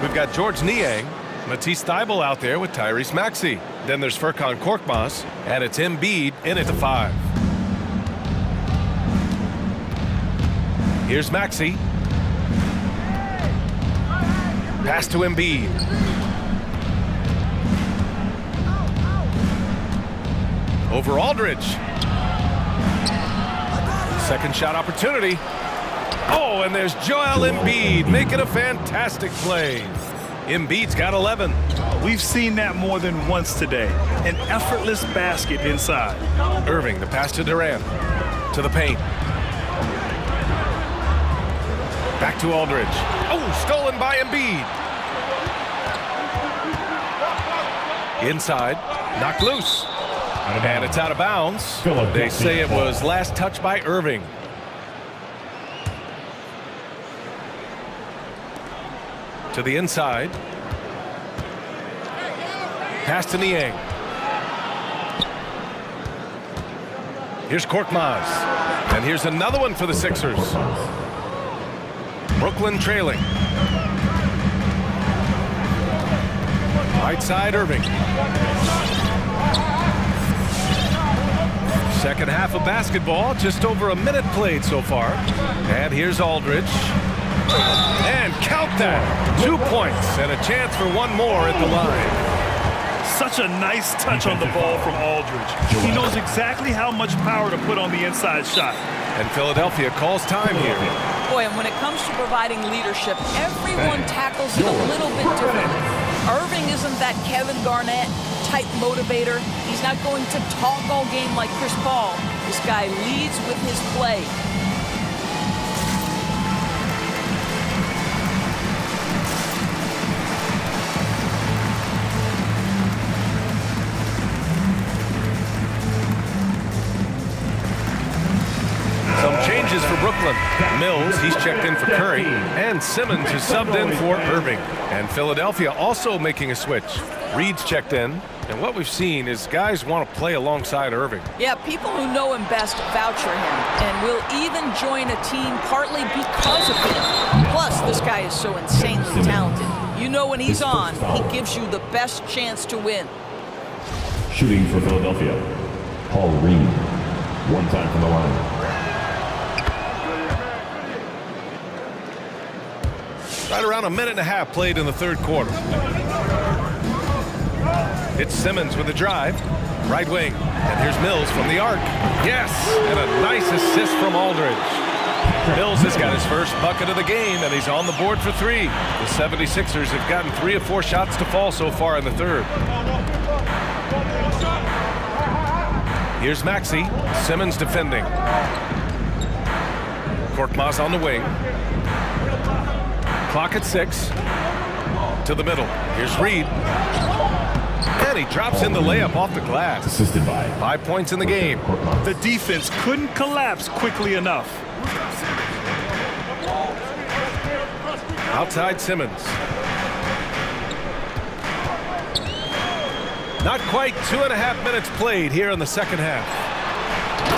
We've got George Niang, Matisse Thybulle out there with Tyrese Maxey. Then there's Furkan Korkmaz, and it's Embiid in at the 5. Here's Maxey. Pass to Embiid. Over Aldridge. Second shot opportunity. Oh, and there's Joel Embiid making a fantastic play. Embiid's got 11. We've seen that more than once today. An effortless basket inside. Irving, the pass to Durant. To the paint. Back to Aldridge. Oh, stolen by Embiid. Inside. Knocked loose. And it's out of bounds. They say it was last touched by Irving. To the inside. Pass to Niang. Here's Korkmaz. And here's another one for the Sixers. Brooklyn trailing. Right side Irving. Second half of basketball, just over a minute played so far. And here's Aldridge. And count that. 2 points and a chance for one more at the line. Such a nice touch on the ball from Aldridge. He knows exactly how much power to put on the inside shot. And Philadelphia calls time here. Boy, and when it comes to providing leadership, everyone tackles it a little bit differently. Irving isn't that Kevin Garnett type motivator. He's not going to talk all game like Chris Paul. This guy leads with his play. Some Mills, he's checked in for Curry, and Simmons is subbed in for Irving. And Philadelphia also making a switch. Reed's checked in, and what we've seen is guys want to play alongside Irving. Yeah, people who know him best vouch for him and will even join a team partly because of him. Plus, this guy is so insanely talented. You know when he's on, he gives you the best chance to win. Shooting for Philadelphia, Paul Reed. One time from the line. Right around a minute and a half played in the third quarter. It's Simmons with a drive. Right wing. And here's Mills from the arc. Yes! And a nice assist from Aldridge. Mills has got his first bucket of the game, and he's on the board for three. The 76ers have gotten 3 of 4 shots to fall so far in the third. Here's Maxey. Simmons defending. Korkmaz on the wing. Clock at 6. To the middle. Here's Reed. And he drops in the layup off the glass. Assisted by 5 points in the game. The defense couldn't collapse quickly enough. Outside Simmons. Not quite 2.5 minutes played here in the second half.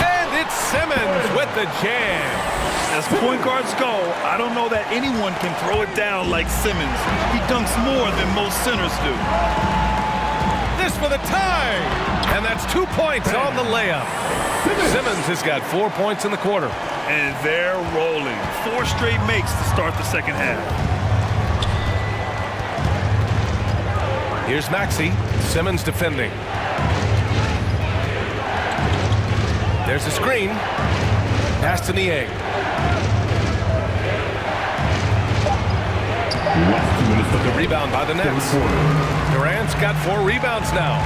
And it's Simmons with the jam. As point guards go, I don't know that anyone can throw it down like Simmons. He dunks more than most centers do. This for the tie. And that's 2 points on the layup. Simmons has got 4 points in the quarter. And they're rolling. 4 straight makes to start the second half. Here's Maxey. Simmons defending. There's a screen. Pass to Niang. The rebound by the Nets. Durant's got 4 rebounds now.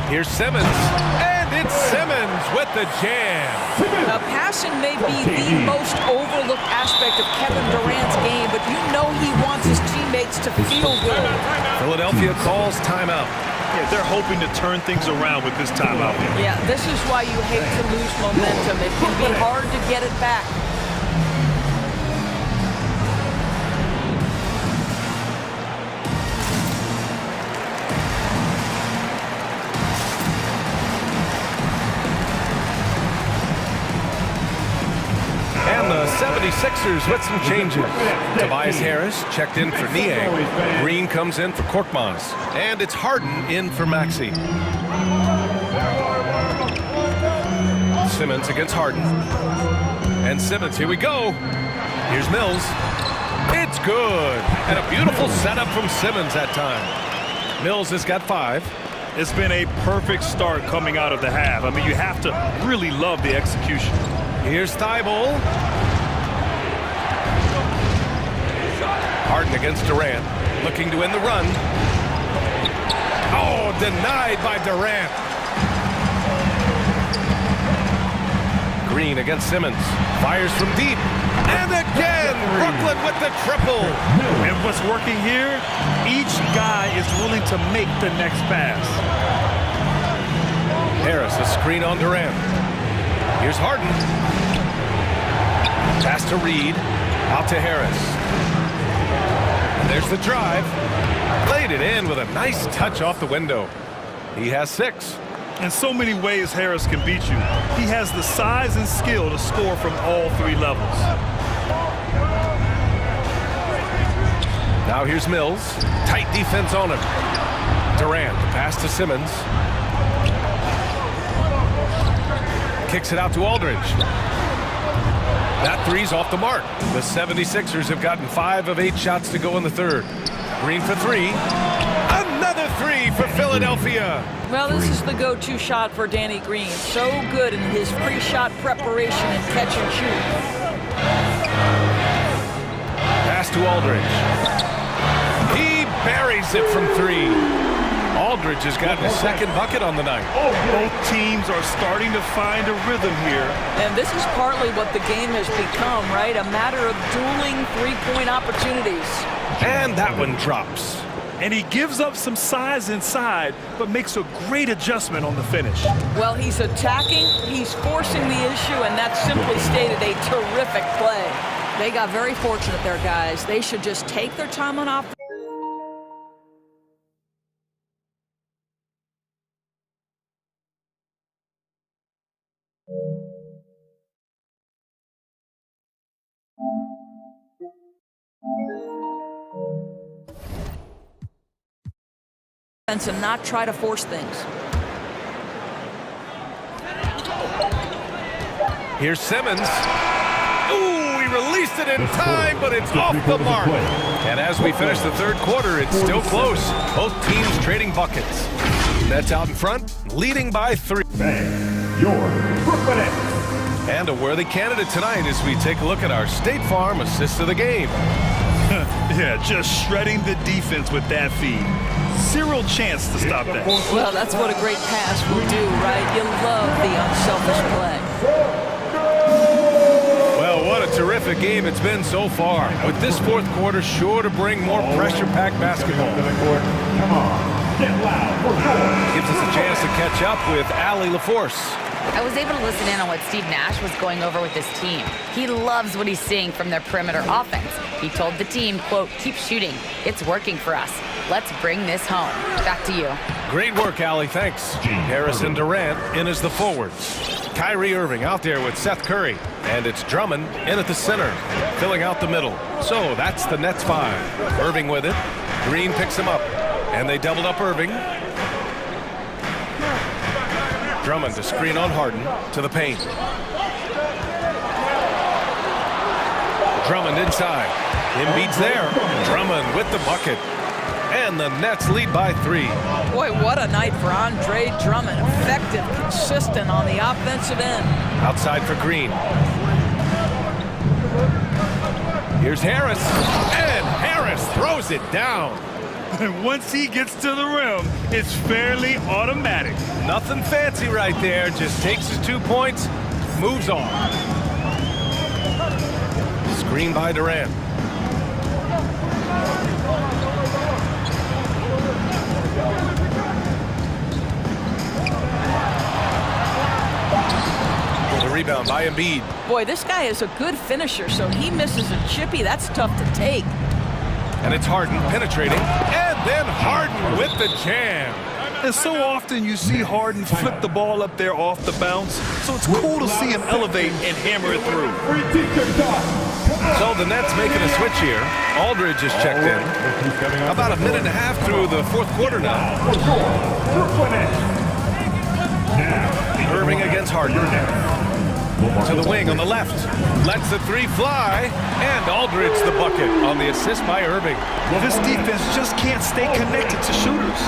Here's Simmons. And it's Simmons with the jam. Now, passing may be the most overlooked aspect of Kevin Durant's game, but you know he wants his teammates to feel good. Philadelphia calls timeout. Yeah, they're hoping to turn things around with this timeout. Yeah, this is why you hate to lose momentum. It can be hard to get it back. And the 76ers with some changes. Tobias Harris checked in for Niang. Green comes in for Korkmaz. And it's Harden in for Maxey. Simmons against Harden. And Simmons, here we go. Here's Mills. It's good. And a beautiful setup from Simmons that time. Mills has got 5. It's been a perfect start coming out of the half. I mean, you have to really love the execution. Here's Thibault. Harden against Durant. Looking to end the run. Oh, denied by Durant. Green against Simmons. Fires from deep. And again, Brooklyn with the triple. And what's working here, each guy is willing to make the next pass. Harris, a screen on Durant. Here's Harden. Pass to Reed. Out to Harris. And there's the drive. Played it in with a nice touch off the window. He has 6. In so many ways, Harris can beat you. He has the size and skill to score from all 3 levels. Now here's Mills. Tight defense on him. Durant, pass to Simmons. Kicks it out to Aldridge. That 3's off the mark. The 76ers have gotten 5 of 8 shots to go in the third. Green for 3. Another 3 for Philadelphia. Well, this is the go-to shot for Danny Green. So good in his pre-shot preparation and catch and shoot. Pass to Aldridge. He buries it from 3. Aldridge has gotten a second bucket on the night. Both teams are starting to find a rhythm here. And this is partly what the game has become, right? A matter of dueling 3-point opportunities. And that one drops. And he gives up some size inside, but makes a great adjustment on the finish. Well, he's attacking, he's forcing the issue, and that's simply stated a terrific play. They got very fortunate there, guys. They should just take their time on offense. And not try to force things. Here's Simmons. Ooh, he released it in time, but it's off the mark. And as we finish the third quarter, it's still close. Both teams trading buckets. Nets out in front, leading by 3. And a worthy candidate tonight as we take a look at our State Farm assist of the game. Yeah, just shredding the defense with that feed. Zero chance to stop that. Well, that's what a great pass will do, right? You love the unselfish play. Well, what a terrific game it's been so far. With this fourth quarter sure to bring more pressure-packed basketball. Gives us a chance to catch up with Allie LaForce. I was able to listen in on what Steve Nash was going over with his team. He loves what he's seeing from their perimeter offense. He told the team, quote, keep shooting. It's working for us. Let's bring this home. Back to you. Great work, Allie. Thanks. Harris and Durant in as the forwards. Kyrie Irving out there with Seth Curry. And it's Drummond in at the center, filling out the middle. So that's the Nets 5. Irving with it. Green picks him up. And they doubled up Irving. Drummond to screen on Harden to the paint. Drummond inside. Embiid's there. Drummond with the bucket. And the Nets lead by 3. Boy, what a night for Andre Drummond. Effective, consistent on the offensive end. Outside for Green. Here's Harris. And Harris throws it down. And once he gets to the rim, it's fairly automatic. Nothing fancy right there. Just takes his 2 points, moves on. Screen by Durant. The rebound by Embiid. Boy, this guy is a good finisher, so he misses a chippy. That's tough to take. And it's Harden penetrating. And then Harden with the jam. And so often you see Harden flip the ball up there off the bounce. So it's cool to see him elevate and hammer it through. So the Nets making a switch here. Aldridge is checked in. About a minute and a half through the fourth quarter now. Irving against Harden. To the wing on the left. Lets the 3 fly. And Aldridge the bucket on the assist by Irving. Well, this defense just can't stay connected to shooters.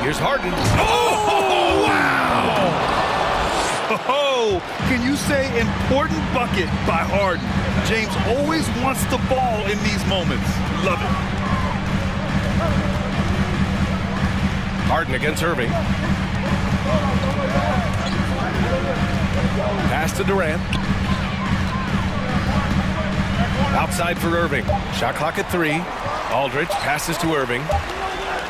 Here's Harden. Oh, wow! Oh, can you say important bucket by Harden? James always wants the ball in these moments. Love it. Harden against Irving. Pass to Durant. Outside for Irving. Shot clock at 3. Aldridge passes to Irving.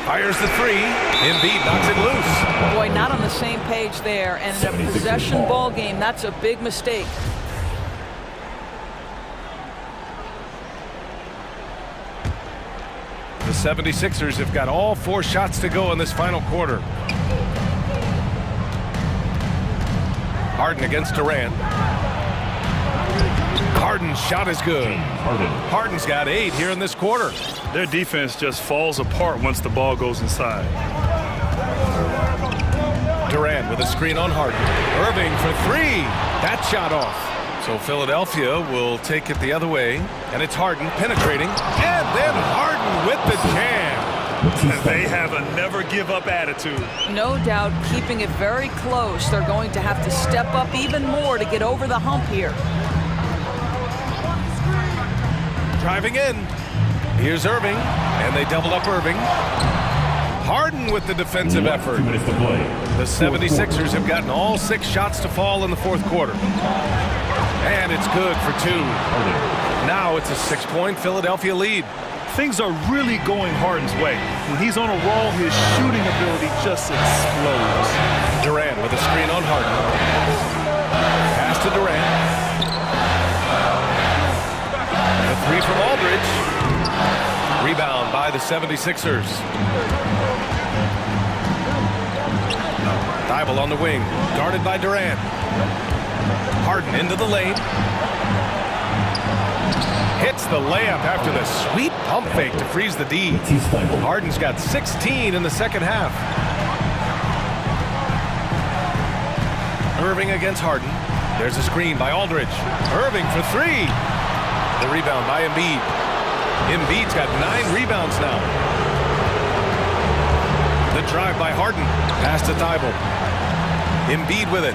Fires the 3. Embiid knocks it loose. Boy, not on the same page there. And in a possession ball game, that's a big mistake. The 76ers have got all 4 shots to go in this final quarter. Harden against Durant. Harden's shot is good. Harden's got 8 here in this quarter. Their defense just falls apart once the ball goes inside. Durant with a screen on Harden. Irving for 3. That shot off. So Philadelphia will take it the other way. And it's Harden penetrating. And then Harden with the jam. They have a never-give-up attitude. No doubt, keeping it very close. They're going to have to step up even more to get over the hump here. Driving in. Here's Irving. And they double up Irving. Harden with the defensive effort. The 76ers have gotten all 6 shots to fall in the fourth quarter. And it's good for 2. Now it's a 6-point Philadelphia lead. things are really going Harden's way. When he's on a roll, his shooting ability just explodes. Durant with a screen on Harden. Pass to Durant. A three from Aldridge. Rebound by the 76ers. Thibault on the wing, guarded by Durant. Harden into the lane. Hits the layup after the sweet pump fake to freeze the D. Harden's got 16 in the second half. Irving against Harden. There's a screen by Aldridge. Irving for three. The rebound by Embiid. Embiid's got 9 rebounds now. The drive by Harden. Pass to Thibault. Embiid with it.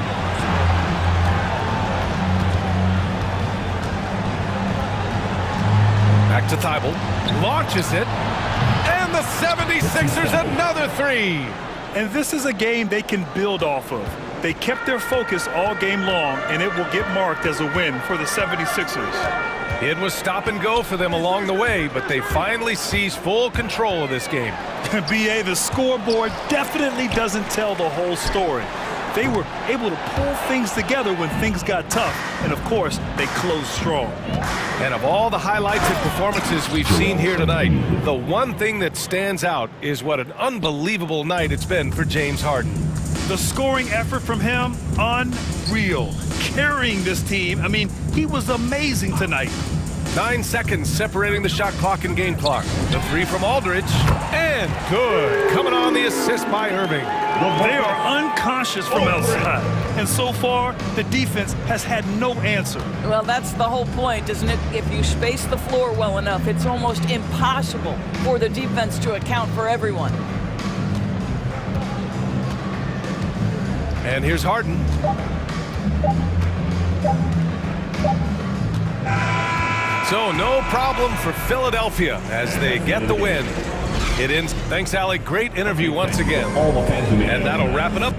Back to Thibault. Launches it. And the 76ers another three. And this is a game they can build off of. They kept their focus all game long, and it will get marked as a win for the 76ers. It was stop and go for them along the way, but they finally seized full control of this game. BA, the scoreboard definitely doesn't tell the whole story. They were able to pull things together when things got tough, and of course, they closed strong. And of all the highlights and performances we've seen here tonight, the one thing that stands out is what an unbelievable night it's been for James Harden. The scoring effort from him, unreal. Carrying this team, I mean, he was amazing tonight. 9 seconds separating the shot clock and game clock. The three from Aldridge, and good. Coming on the assist by Irving. They are unconscious from outside, and so far, the defense has had no answer. Well, that's the whole point, isn't it? If you space the floor well enough, it's almost impossible for the defense to account for everyone. And here's Harden. So no problem for Philadelphia as they get the win. It ends. Thanks, Allie. Great interview once again. And that'll wrap it up.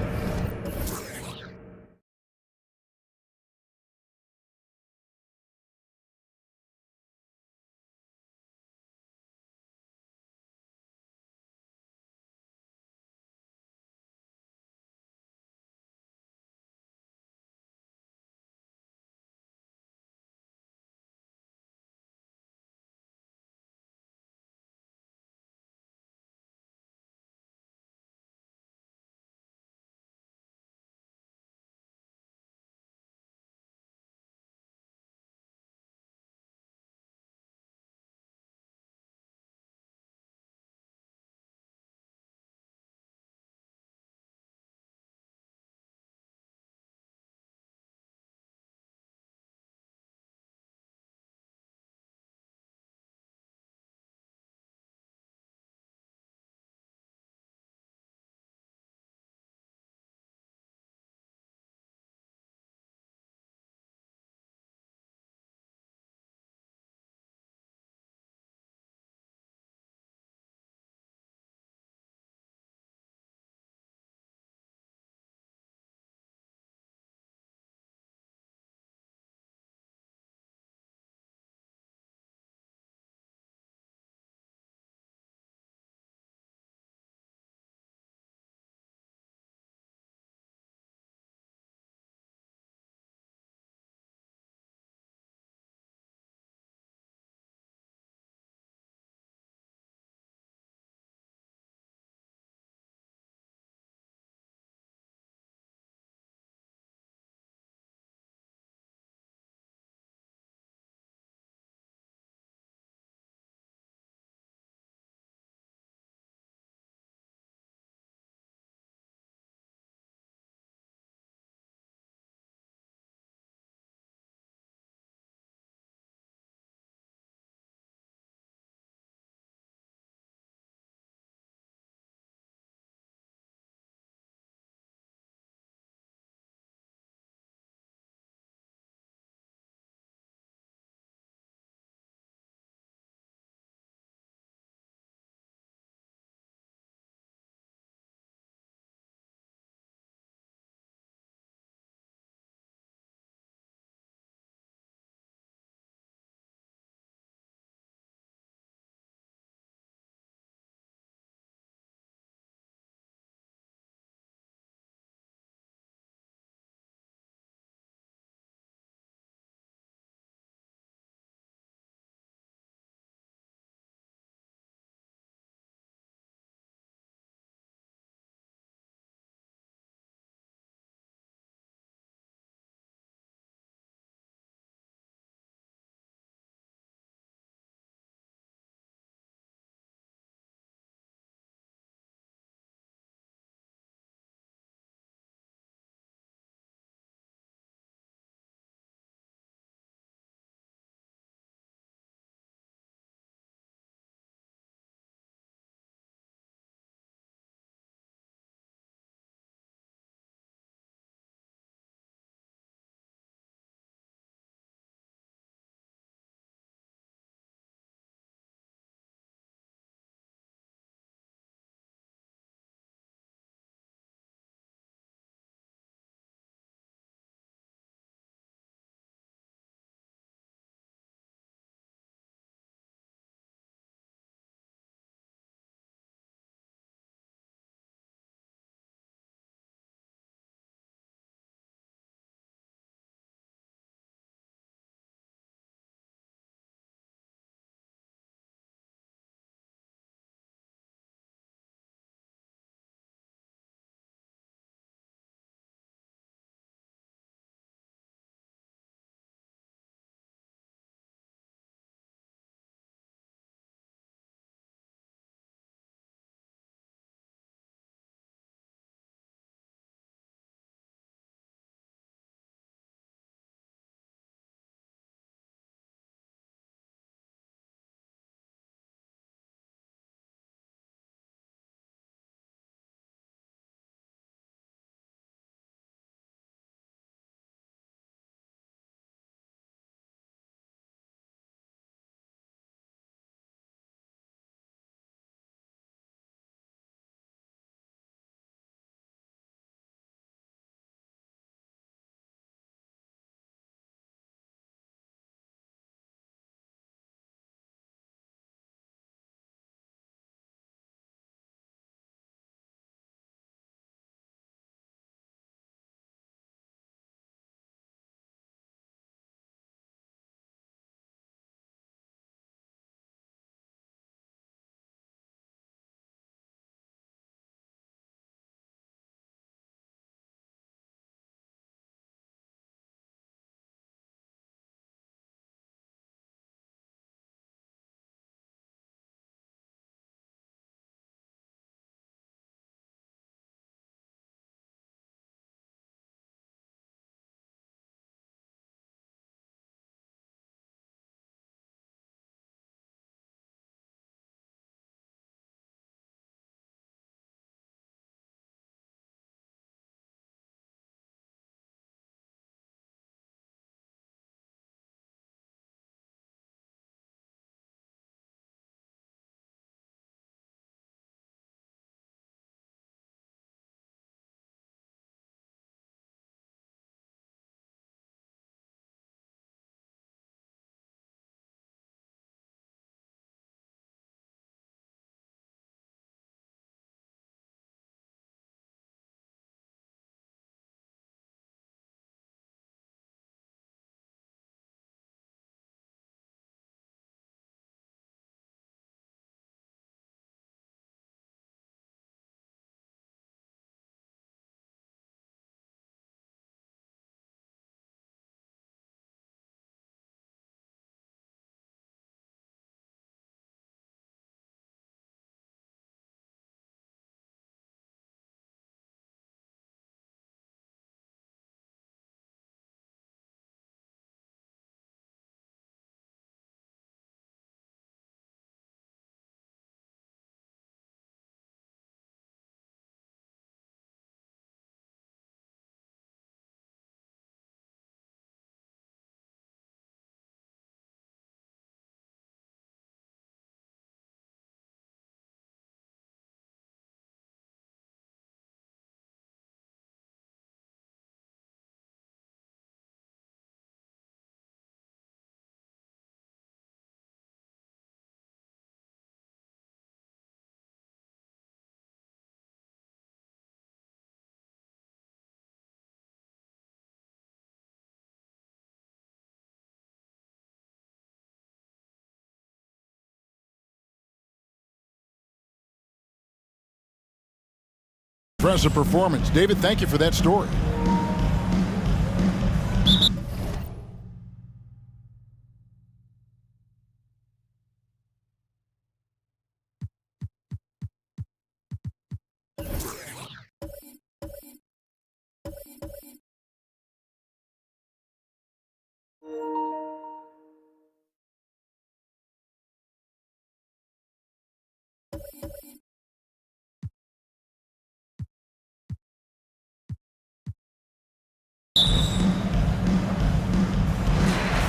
impressive performance. David, thank you for that story.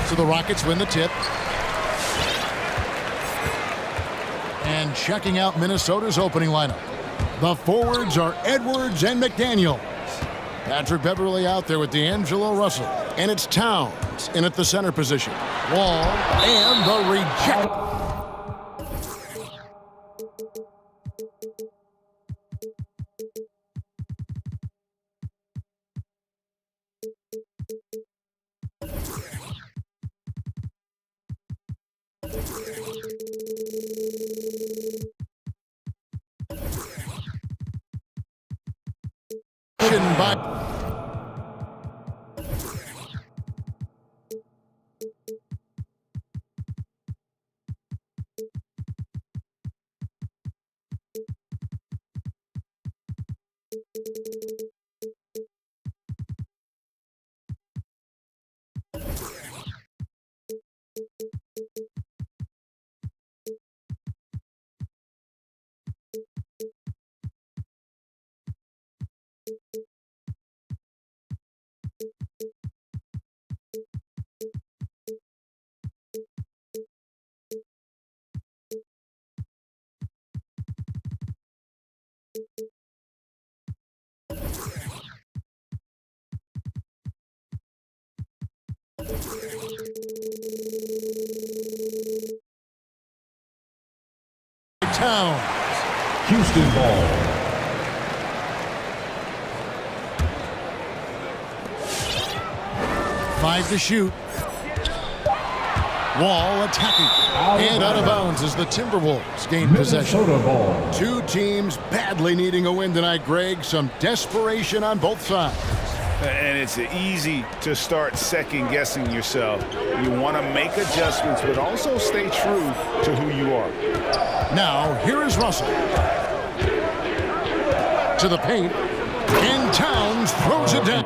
So the Rockets win the tip. And checking out Minnesota's opening lineup. The forwards are Edwards and McDaniels. Patrick Beverley out there with D'Angelo Russell. And it's Towns in at the center position. Wall and the reject. Towns. Houston ball. 5 to shoot. Wall attacking. And out of bounds as the Timberwolves gain possession. Ball. Two teams badly needing a win tonight, Greg. Some desperation on both sides. And it's easy to start second-guessing yourself. You want to make adjustments, but also stay true to who you are. Now, here is Russell. To the paint. And Towns throws it down.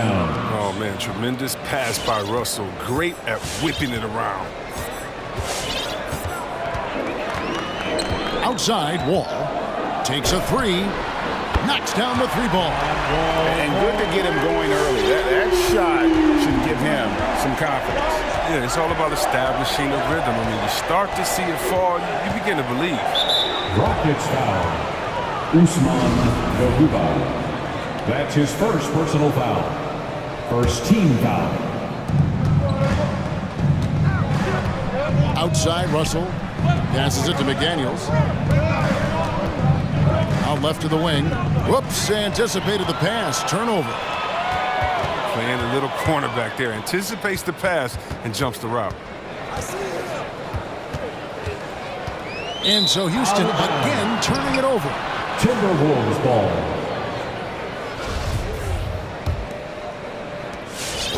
Oh, man, tremendous pass by Russell. Great at whipping it around. Outside, Wall takes a three, knocks down the three ball. And good to get him going early. That shot should give him some confidence. Yeah, it's all about establishing a rhythm. I mean, you start to see it fall, you begin to believe. Rockets foul. Usman Garuba. That's his first personal foul. First team foul. Outside, Russell passes it to McDaniels. Out left to the wing. Whoops, anticipated the pass. Turnover. Playing a little cornerback there. Anticipates the pass and jumps the route. And so Houston again turning it over. Timberwolves ball.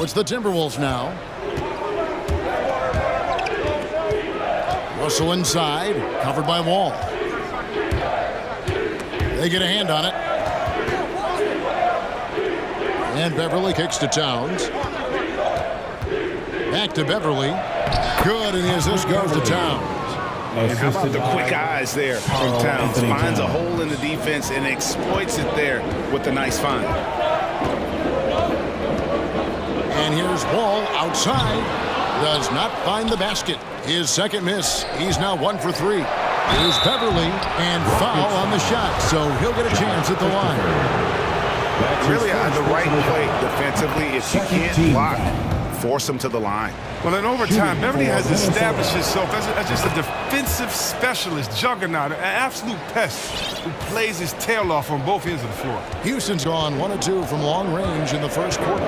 It's the Timberwolves now. Russell inside, covered by Wall. They get a hand on it. And Beverley kicks to Towns. Back to Beverley. Good, and the assist goes to Towns. And how about the quick eyes there from Towns? Finds a hole in the defense and exploits it there with a nice find. And here's Wall outside. Does not find the basket. His second miss. He's now 1 for 3. Here's Beverley, and foul on the shot, so he'll get a chance at the line. Really on the right play defensively. If you can't block, force him to the line. Well, in overtime, Beverly has established himself as just a defensive specialist, juggernaut, an absolute pest who plays his tail off on both ends of the floor. Houston's gone 1 of 2 from long range in the first quarter.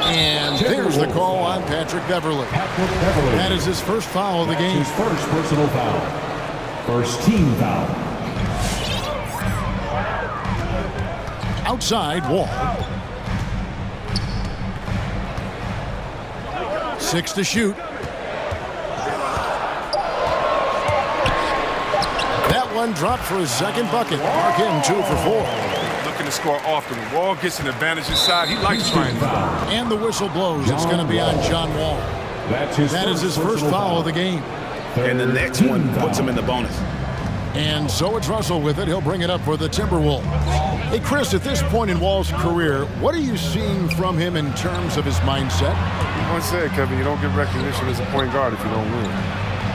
And there's the call on Patrick Beverly. That is his first foul of the game. His first personal foul. First team foul. Outside Wall. 6 to shoot. That one dropped for his second bucket. Mark him 2 for 4. Looking to score often. Wall gets an advantage inside. He likes trying to. And the whistle blows. It's going to be on John Wall. That is his first foul of the game. And the next one puts him in the bonus. And so it's Russell with it. He'll bring it up for the Timberwolves. Hey, Chris, at this point in Wall's career, what are you seeing from him in terms of his mindset? I said, Kevin, you don't get recognition as a point guard if you don't win.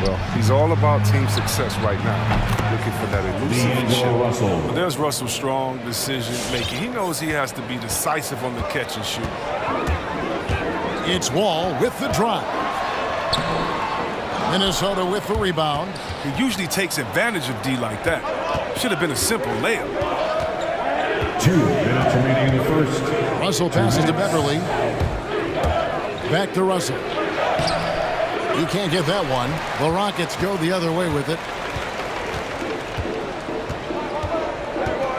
Well, he's all about team success right now, looking for that elusive. But there's Russell's strong decision-making. He knows he has to be decisive on the catch and shoot. It's Wall with the drive. Minnesota with the rebound. He usually takes advantage of D like that. Should have been a simple layup. 2 minutes remaining in the first. Russell passes to Beverly. Back to Russell. He can't get that one. The Rockets go the other way with it.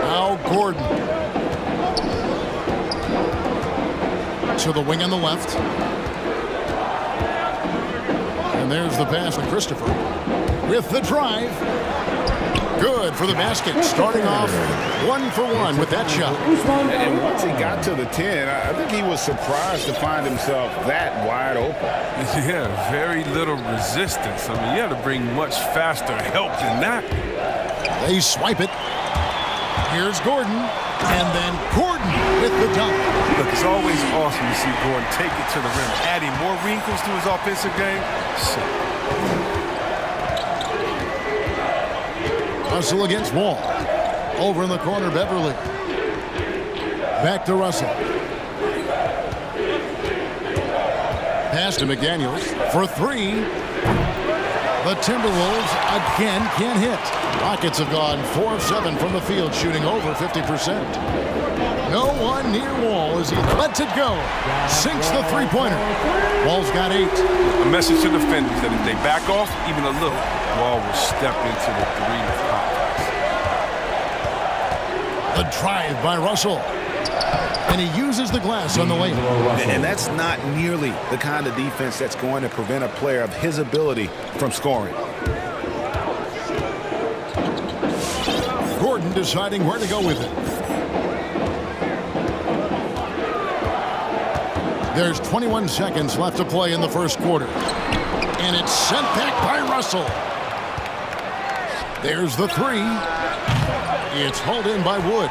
Now Gordon. To the wing on the left. And there's the pass from Christopher. With the drive. Good for the basket. Starting off 1 for 1 with that shot. And once he got to the 10, I think he was surprised to find himself that wide open. Yeah, very little resistance. I mean, you had to bring much faster help than that. They swipe it. Here's Gordon. And then Gordon with the dunk. Look, it's always awesome to see Gordon take it to the rim, adding more wrinkles to his offensive game. Russell against Wall. Over in the corner, Beverly. Back to Russell. Pass to McDaniels for 3. The Timberwolves again can't hit. Rockets have gone 4 of 7 from the field, shooting over 50%. No one near Wall as he lets it go. Sinks the three-pointer. Wall's got 8. A message to defenders that if they back off even a little, Wall will step into the 3 of confidence. The drive by Russell. And he uses the glass on the layup. And that's not nearly the kind of defense that's going to prevent a player of his ability from scoring. Gordon deciding where to go with it. There's 21 seconds left to play in the first quarter. And it's sent back by Russell. There's the 3. It's hauled in by Wood.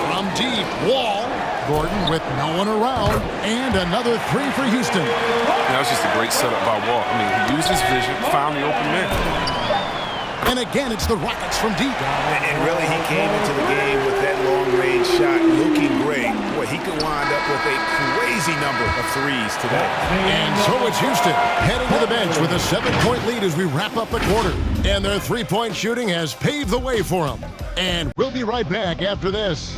From deep, Wall. Gordon with no one around. And another 3 for Houston. That was just a great setup by Wall. I mean, he used his vision, found the open man. And again, it's the Rockets from deep. And really, he came into the game with that long-range shot looking great. Boy, he could wind up with a crazy number of threes today. And so it's Houston heading to the bench with a 7-point lead as we wrap up the quarter. And their three-point shooting has paved the way for them. And we'll be right back after this.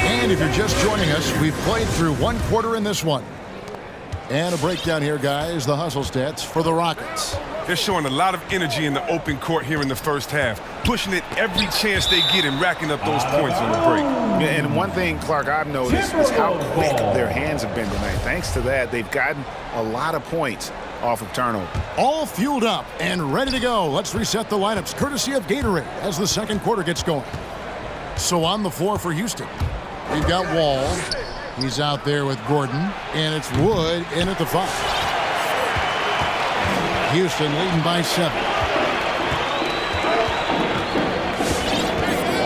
And if you're just joining us, we've played through 1 quarter in this one. And a breakdown here, guys, the hustle stats for the Rockets. They're showing a lot of energy in the open court here in the first half, pushing it every chance they get and racking up those points on the break. And one thing, Clark, I've noticed is how quick their hands have been tonight. Thanks to that, they've gotten a lot of points off of turnover. All fueled up and ready to go. Let's reset the lineups, courtesy of Gatorade, as the second quarter gets going. So on the floor for Houston, we've got Wall. He's out there with Gordon, and it's Wood in at the 5. Houston leading by 7.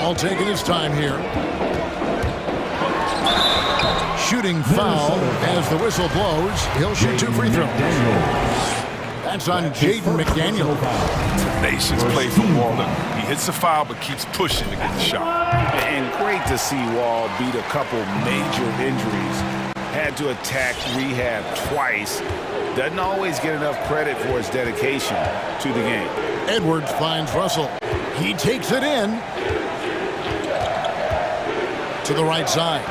Ball taking his time here. Shooting foul as the whistle blows. He'll shoot 2 free throws. That's on Jaden McDaniel. Tenacious play from Wall. He hits the foul but keeps pushing to get the shot. And great to see Wall beat a couple major injuries. Had to attack rehab twice. Doesn't always get enough credit for his dedication to the game. Edwards finds Russell. He takes it in to the right side.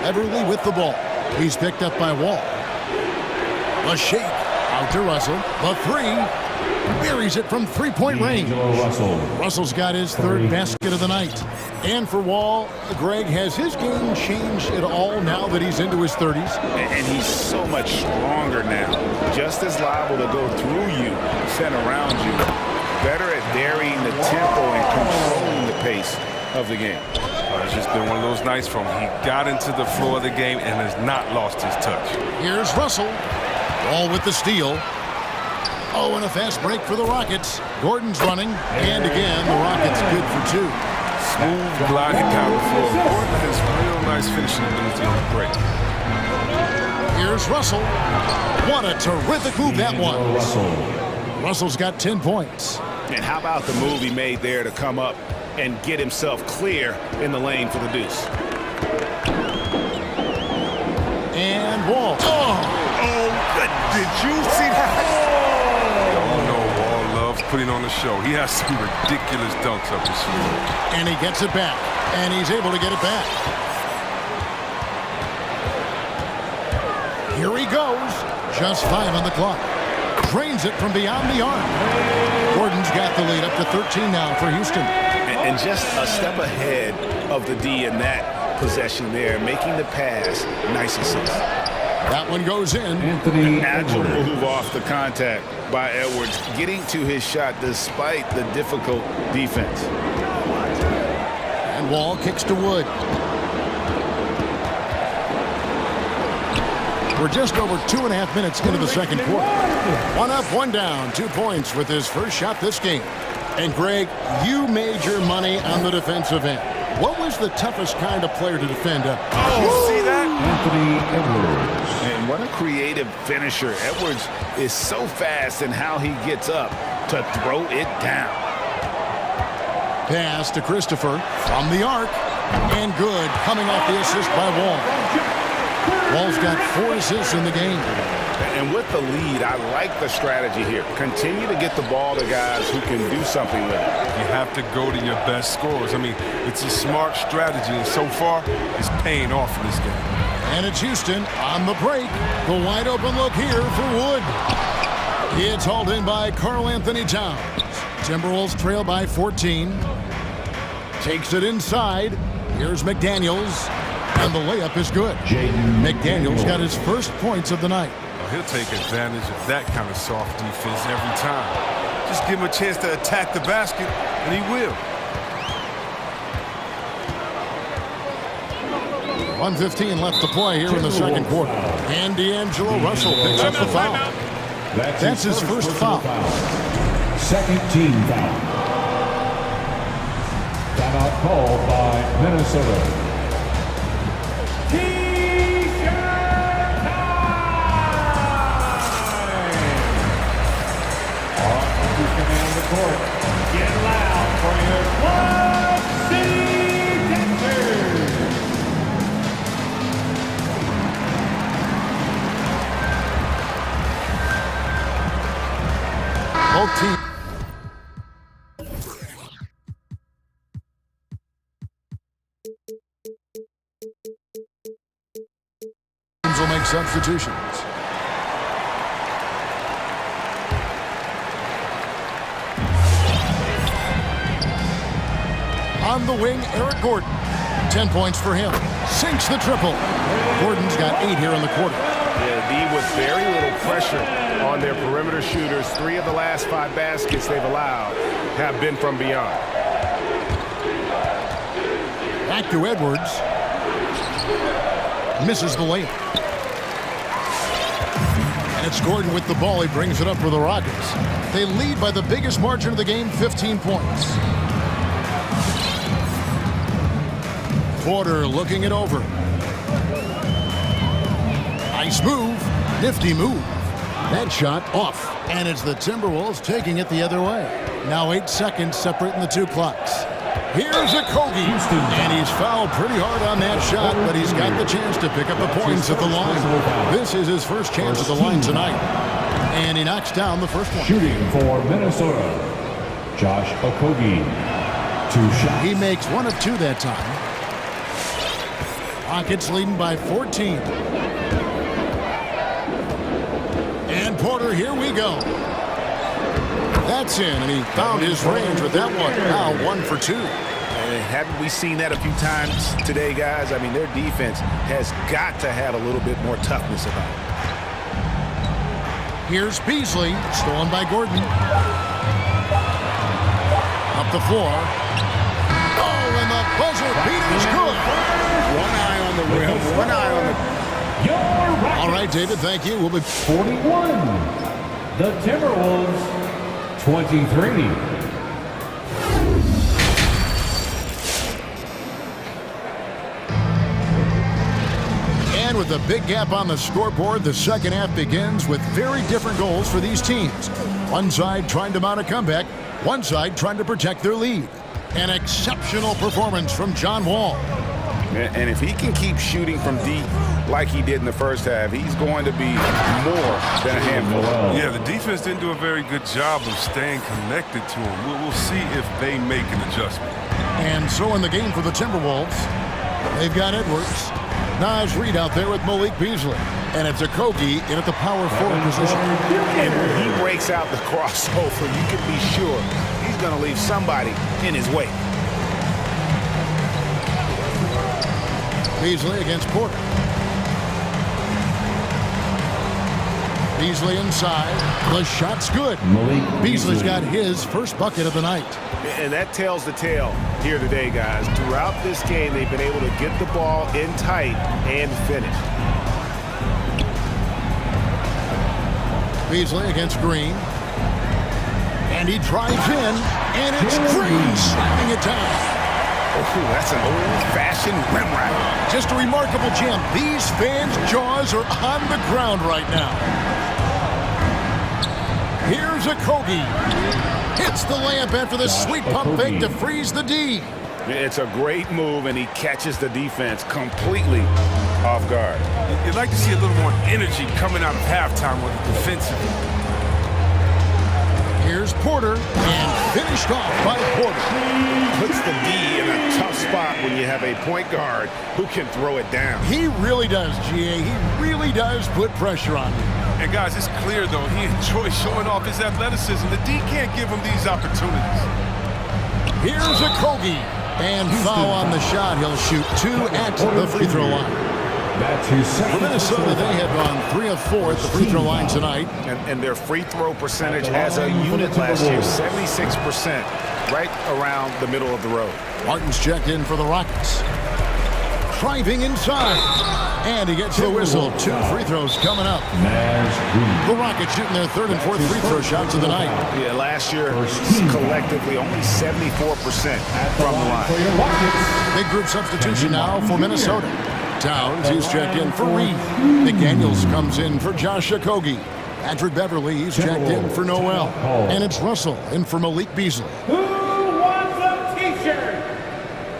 Everly with the ball. He's picked up by Wall. A shake out to Russell. The 3. Buries it from 3-point range. Russell's got his 3rd basket of the night. And for Wall, Greg, has his game changed at all now that he's into his 30s? And he's so much stronger now. Just as liable to go through you, send around you. Better at varying the tempo and controlling the pace of the game. It's just been one of those nights from he got into the floor of the game and has not lost his touch. Here's Russell. Wall with the steal. Oh, and a fast break for the Rockets. Gordon's running. And again, the Rockets good for 2. Smooth gliding down the floor. Gordon has real nice finishing ability on the break. Here's Russell. What a terrific move that was. Russell's got 10 points. And how about the move he made there to come up and get himself clear in the lane for the deuce. And Wall. Did you see that? Putting on the show. He has some ridiculous dunks up his sleeve. And he gets it back. And he's able to get it back. Here he goes. Just 5 on the clock. Drains it from beyond the arc. Gordon's got the lead up to 13 now for Houston. And just a step ahead of the D in that possession there, making the pass. Nice assist. That one goes in. An agile move off the contact by Edwards, getting to his shot despite the difficult defense. And Wall kicks to Wood. We're just over 2.5 minutes into the second quarter. 1 up, 1 down, 2 points with his first shot this game. And Greg, you made your money on the defensive end. What was the toughest kind of player to defend? You see that? Anthony Edwards. And what a creative finisher. Edwards is so fast in how he gets up to throw it down. Pass to Christopher from the arc. And good, coming off the assist by Wall. Wall's got 4 assists in the game. And with the lead, I like the strategy here. Continue to get the ball to guys who can do something with it. You have to go to your best scorers. I mean, it's a smart strategy, and so far, it's paying off in this game. And it's Houston on the break. The wide open look here for Wood. It's hauled in by Karl Anthony Towns. Timberwolves trail by 14. Takes it inside. Here's McDaniels. And the layup is good. McDaniels got his first points of the night. He'll take advantage of that kind of soft defense every time. Just give him a chance to attack the basket, and he will. 1:15 left to play here in the second quarter. And D'Angelo Russell picks up the foul. That's his first foul. Second team foul. Timeout called by Minnesota. Get loud for your Club City Dancers. Both teams will make substitutions. On the wing, Eric Gordon. 10 points for him. Sinks the triple. Gordon's got 8 here in the quarter. Yeah, D with very little pressure on their perimeter shooters. 3 of the last 5 baskets they've allowed have been from beyond. Back to Edwards. Misses the layup. And it's Gordon with the ball. He brings it up for the Rockets. They lead by the biggest margin of the game, 15 points. Porter looking it over. Nice move. Nifty move. That shot off. And it's the Timberwolves taking it the other way. Now 8 seconds separating the two clocks. Here's a Kogi. And he's fouled pretty hard on that shot, but he's got the chance to pick up the points at the line. This is his first chance at the line tonight. And he knocks down the first one. Shooting for Minnesota, Josh Okogie. 2 shots. He makes 1 of 2 that time. Rockets leading by 14. And Porter, here we go. That's in, and he found his range with that one. Now 1 for 2. And haven't we seen that a few times today, guys? I mean, their defense has got to have a little bit more toughness about it. Here's Beasley, stolen by Gordon. Up the floor. Oh, and the buzzer beater's good. One eye on the rim, one eye on the... All right, David, thank you. We'll be 41. The Timberwolves, 23. And with a big gap on the scoreboard, the second half begins with very different goals for these teams. One side trying to mount a comeback, one side trying to protect their lead. An exceptional performance from John Wall. And if he can keep shooting from deep like he did in the first half, he's going to be more than a handful. Yeah, the defense didn't do a very good job of staying connected to him. We'll see if they make an adjustment. And so in the game for the Timberwolves, they've got Edwards. Naz Reid out there with Malik Beasley. And it's a Kogi in at the power forward position. And when he breaks out the crossover, you can be sure he's going to leave somebody in his way. Beasley against Porter. Beasley inside. The shot's good. Beasley's got his first bucket of the night. And that tells the tale here today, guys. Throughout this game, they've been able to get the ball in tight and finish. Beasley against Green. And he drives in, and it's Green slamming it down. Oh, that's an old-fashioned rim ride. Just a remarkable jam. These fans' jaws are on the ground right now. Here's a Kogi. Hits the layup after the sweet pump fake to freeze the D. It's a great move, and he catches the defense completely off guard. You'd like to see a little more energy coming out of halftime with the defensive. Here's Porter, and finished off by Porter. Puts the D in a tough spot when you have a point guard who can throw it down. He really does, GA. He really does put pressure on you. And guys, it's clear, though, he enjoys showing off his athleticism. The D can't give him these opportunities. Here's a Kogi. And foul on the shot. He'll shoot 2 at the free throw line. For Minnesota, they have gone 3 of 4 at the free throw line tonight. And their free throw percentage as a unit last year, 76%, right around the middle of the road. Martin's checked in for the Rockets. Driving inside. And he gets the whistle. 2 free throws coming up. The Rockets shooting their 3rd and 4th free throw shots of the night. Yeah, last year, collectively, only 74% from the line. Big group substitution now for Minnesota. Towns, he's checked in for Reed. McDaniels comes in for Josh Okogie. Patrick Beverly, he's checked in for Noel. And it's Russell in for Malik Beasley. Who wants a t-shirt?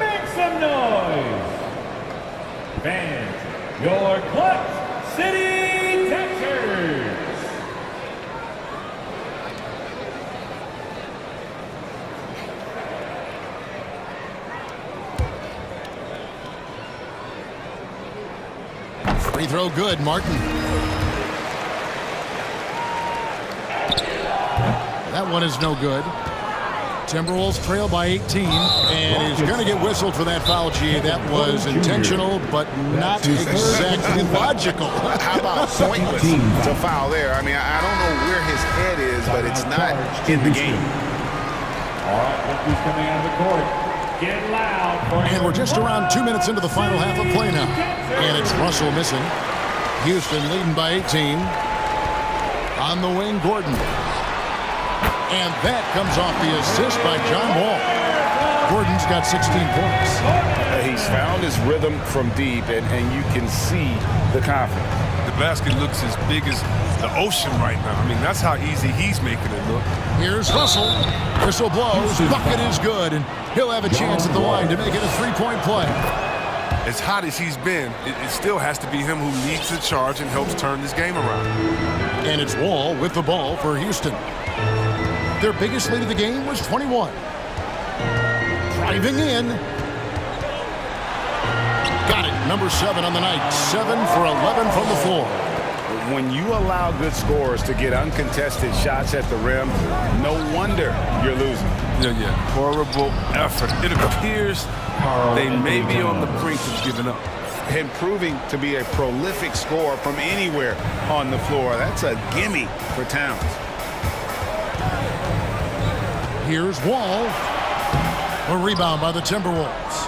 Make some noise. Fans, your Clutch City Texans. Free throw good, Martin. That one is no good. Timberwolves trail by 18, and he's going to get whistled for that foul, G. That was intentional, but not exactly logical. How about pointless to foul there? I mean, I don't know where his head is, but it's not in the game. All right, look who's coming out of the court. Get loud. And we're just around 2 minutes into the final half of play now. And it's Russell missing. Houston leading by 18. On the wing, Gordon. And that comes off the assist by John Wall. Gordon's got 16 points. He's found his rhythm from deep, and you can see the confidence. The basket looks as big as the ocean right now. I mean, that's how easy he's making it look. Here's Russell. Whistle blows. Bucket is good, and he'll have a chance at the line to make it a three-point play. As hot as he's been, it still has to be him who leads the charge and helps turn this game around. And it's Wall with the ball for Houston. Their biggest lead of the game was 21. Driving in. Got it. Number 7 on the night. 7 for 11 from the floor. When you allow good scorers to get uncontested shots at the rim, no wonder you're losing. Yeah. Horrible effort. It appears they may be on the brink of giving up. And proving to be a prolific scorer from anywhere on the floor. That's a gimme for Towns. Here's Wall. A rebound by the Timberwolves.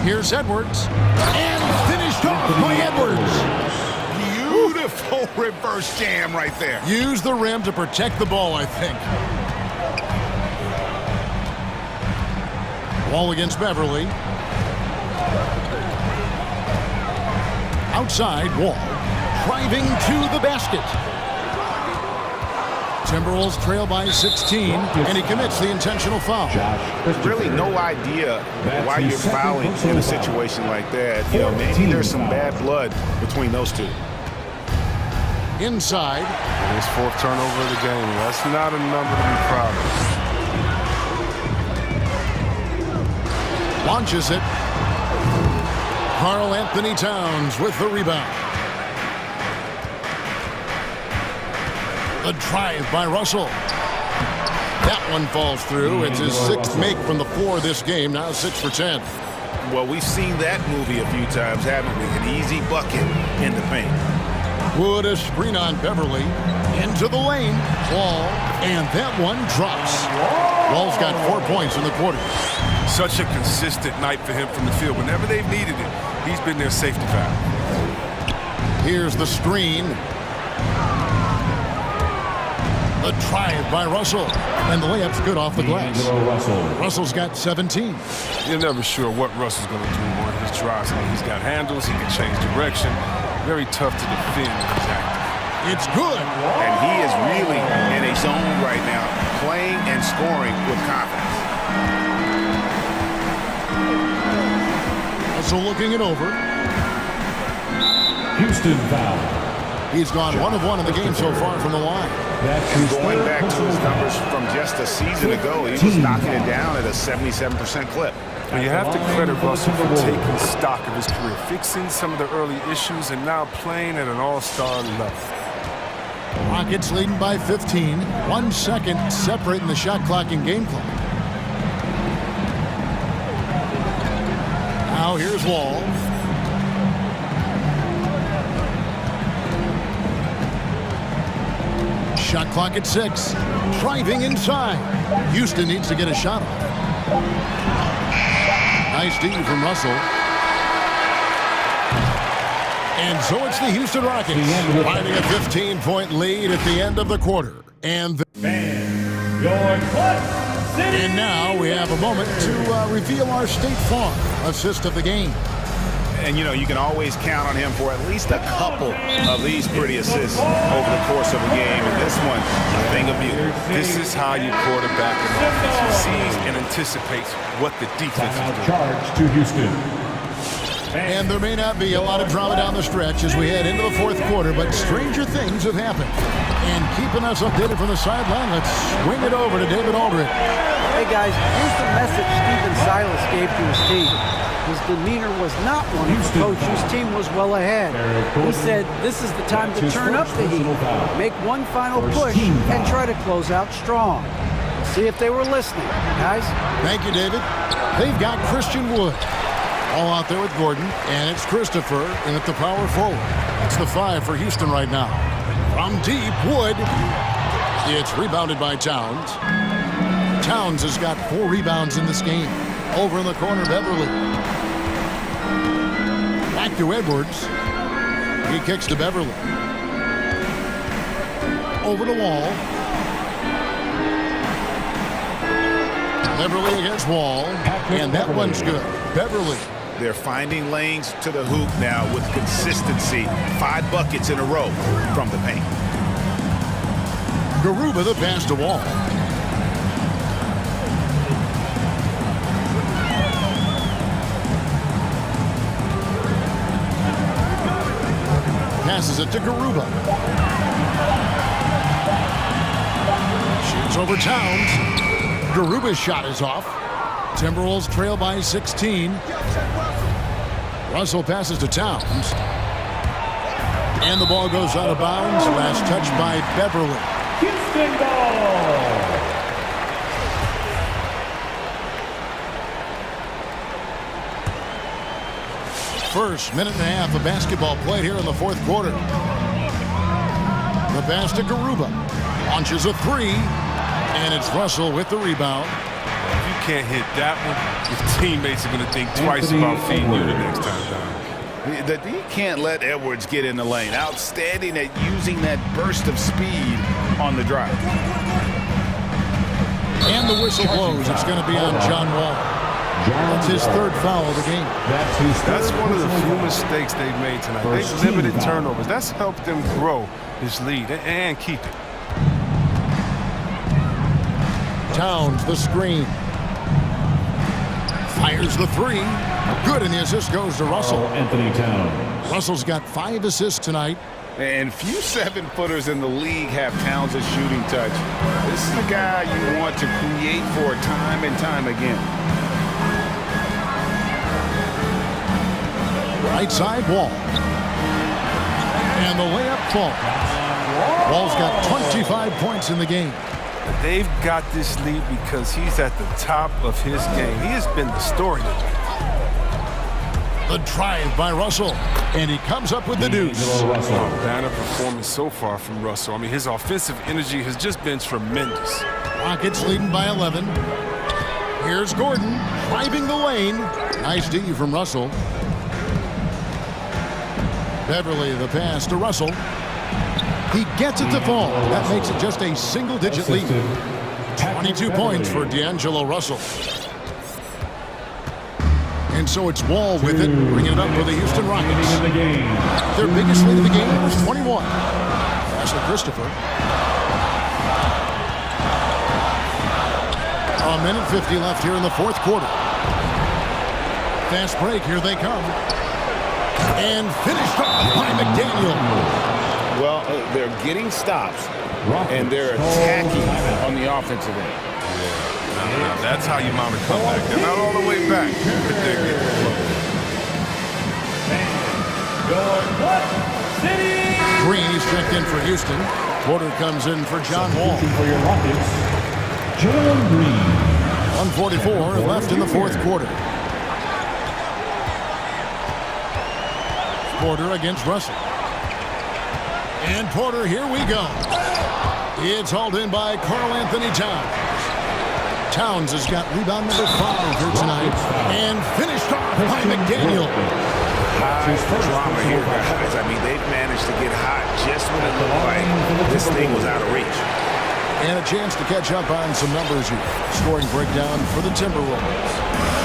Here's Edwards. And finished off by Edwards. Beautiful reverse jam right there. Use the rim to protect the ball, I think. Wall against Beverly. Outside, Wall. Driving to the basket. Timberwolves trail by 16, and he commits the intentional foul. Really no idea why you're fouling in a situation like that. You know, maybe there's some bad blood between those two. Inside. His 4th turnover of the game. That's not a number to be proud of. Launches it. Karl Anthony Towns with the rebound. The drive by Russell. That one falls through. It's his 6th make from the floor this game. Now 6 for 10. Well, we've seen that movie a few times, haven't we? An easy bucket in the paint. Wood a screen on Beverly. Into the lane. Wall. And that one drops. Wall's got 4 points in the quarter. Such a consistent night for him from the field. Whenever they've needed it, he's been their safety valve. Here's the screen. The drive by Russell. And the layup's good off the glass. Russell's got 17. You're never sure what Russell's going to do on his drives. I mean, he's got handles. He can change direction. Very tough to defend when he's active. It's good. And he is really in a zone right now, playing and scoring with confidence. Russell looking it over. Houston foul. He's gone 1 of 1 in the game so far from the line. Going back to his numbers from just a season ago, he was knocking it down at a 77% clip. And you have to credit Russell for taking stock of his career, fixing some of the early issues, and now playing at an all-star level. Rockets leading by 15. 1 second separating the shot clock and game clock. Now here's Wall. Shot clock at 6. Driving inside. Houston needs to get a shot off. Nice D from Russell. And so it's the Houston Rockets finding a 15-point lead at the end of the quarter. And now we have a moment to reveal our State Farm assist of the game. And, you know, you can always count on him for at least a couple of these pretty assists over the course of a game. And this one, a thing of beauty. This is how you quarterback an offense. He sees and anticipates what the defense is doing. Charge to Houston. And there may not be a lot of drama down the stretch as we head into the 4th quarter, but stranger things have happened. And keeping us updated from the sideline, let's swing it over to David Aldridge. Hey guys, here's the message Stephen Silas gave to his team. His demeanor was not one of the coach whose team was well ahead. He said, this is the time to turn up the heat, make one final push, and try to close out strong. See if they were listening, guys. Thank you, David. They've got Christian Wood all out there with Gordon, and it's Christopher in at the power forward. It's the 5 for Houston right now. From deep, Wood. It's rebounded by Towns. Towns has got 4 rebounds in this game. Over in the corner, Beverly. Back to Edwards. He kicks to Beverly. Over to Wall. Beverly against Wall, and that one's good. Beverly. They're finding lanes to the hoop now with consistency. 5 buckets in a row from the paint. Garuba the pass to Wall. Passes it to Garuba. Shoots over Towns. Garuba's shot is off. Timberwolves trail by 16. Russell passes to Towns. And the ball goes out of bounds. Last touch by Beverly. Houston ball. First minute and a half of basketball played here in the fourth quarter. The pass to Garuba. Launches a 3. And it's Russell with the rebound. If you can't hit that one, your teammates are going to think twice about feeding you the next time down. You can't let Edwards get in the lane. Outstanding at using that burst of speed on the drive. And the whistle blows. It's going to be on John Wall. That's his 3rd foul of the game. That's one of the few mistakes they've made tonight. They've limited turnovers. That's helped them grow this lead and keep it. Towns the screen. Fires the 3. Good, and the assist goes to Russell. Anthony Towns. Russell's got 5 assists tonight. And few 7-footers in the league have Towns' shooting touch. This is the guy you want to create for time and time again. Right side Wall. And the layup falls. Wall's got 25 points in the game. They've got this lead because he's at the top of his game. He has been the story tonight. The drive by Russell. And he comes up with the deuce. Banner performance so far from Russell. I mean, his offensive energy has just been tremendous. Rockets leading by 11. Here's Gordon driving the lane. Nice D from Russell. Beverly the pass to Russell. He gets it to fall. That makes it just a single-digit lead. 22 points for D'Angelo Russell. And so it's Wall with it, bringing it up for the Houston Rockets. Their biggest lead of the game was 21. Pass to Christopher. A minute 50 left here in the fourth quarter. Fast break, here they come. And finished off by McDaniel. Well, they're getting stops, and they're attacking on the offensive end. Now, that's how you mount a comeback. They're not all the way back, but they're getting close. Green is checked in for Houston. Porter comes in for John Wall. For your Rockets, John Green. 1:44 left in the fourth quarter. Porter against Russell. And Porter, here we go. It's hauled in by Karl Anthony Towns. Towns has got rebound number 5 here tonight. And finished off by McDaniel. High drama here, guys. I mean, they've managed to get hot just when it looked like this thing was out of reach. And a chance to catch up on some numbers here. Scoring breakdown for the Timberwolves.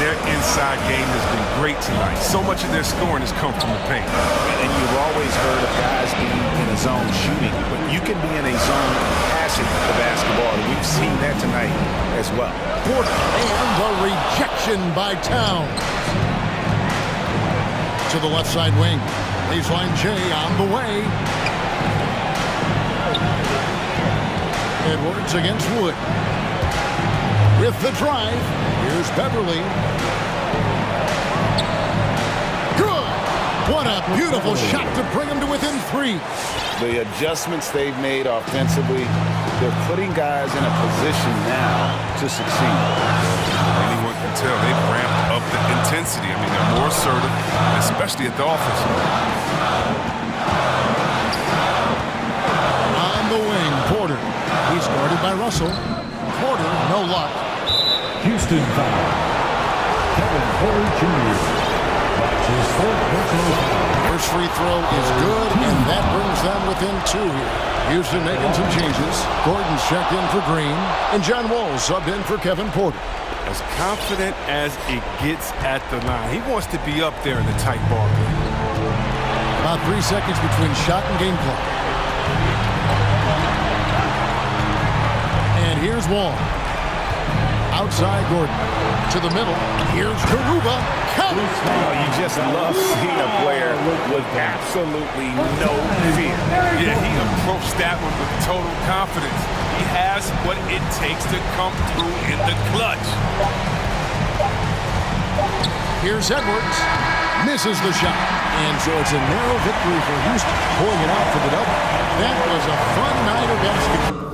Their inside game has been great tonight. So much of their scoring has come from the paint. And you've always heard of guys being in a zone shooting, but you can be in a zone passing the basketball, and we've seen that tonight as well. Porter, and the rejection by Towns. To the left side wing. Baseline J on the way. Edwards against Wood. With the drive, here's Beverly. Good! What a beautiful shot to bring him to within 3. The adjustments they've made offensively, they're putting guys in a position now to succeed. Anyone can tell they've ramped up the intensity. I mean, they're more assertive, especially at the offensive line. On the wing, Porter. He's guarded by Russell. Porter, no luck. Houston foul. Kevin Porter Jr. That's his 4th personal foul. First free throw is good, and that brings them within 2 here. Houston making some changes. Gordon's checked in for Green, and John Wall subbed in for Kevin Porter. As confident as it gets at the line. He wants to be up there in the tight ball game. About 3 seconds between shot and game clock. And here's Wall. Outside Gordon. To the middle. Here's Garuba. Count! Oh, you just love seeing a player with absolutely no fear. Yeah, he approached that one with total confidence. He has what it takes to come through in the clutch. Here's Edwards. Misses the shot. And so it's a narrow victory for Houston, pulling it out for the double. That was a fun night of basketball.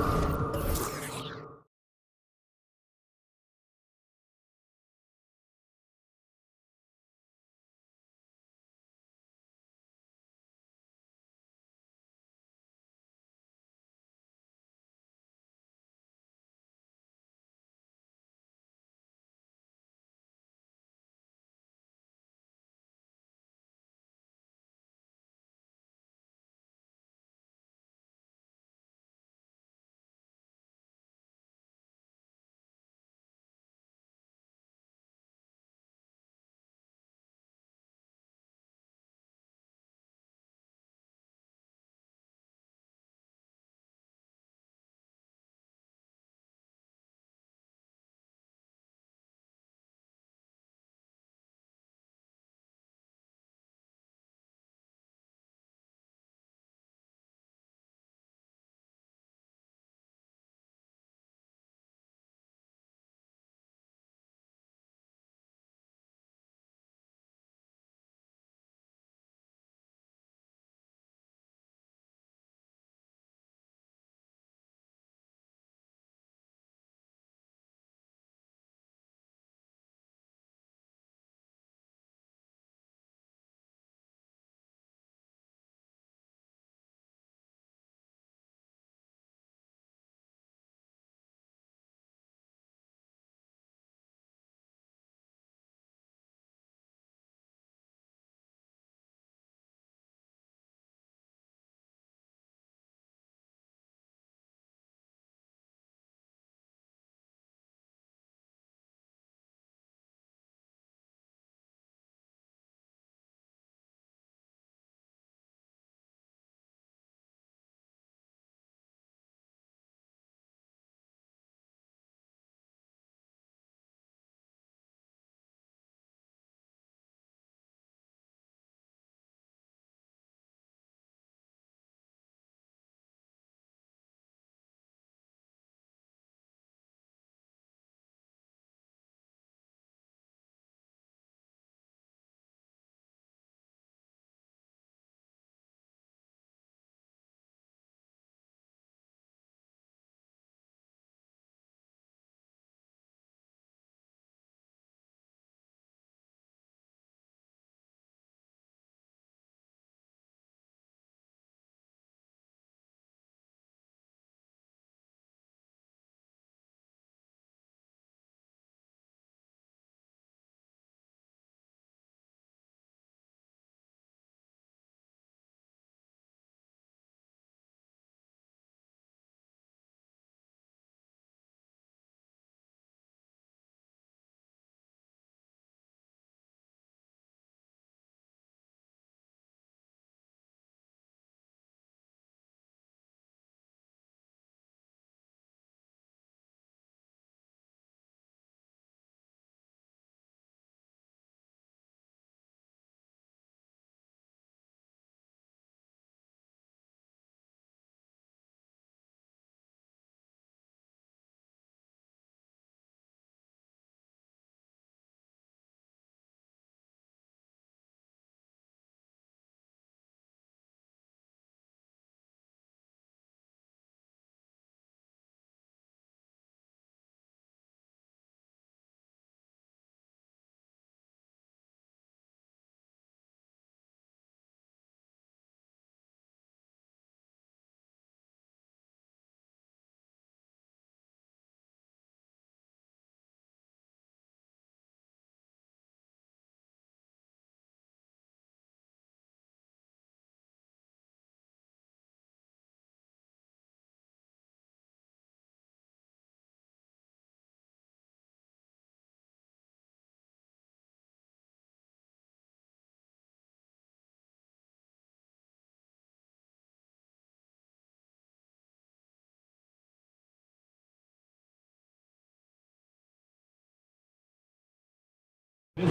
And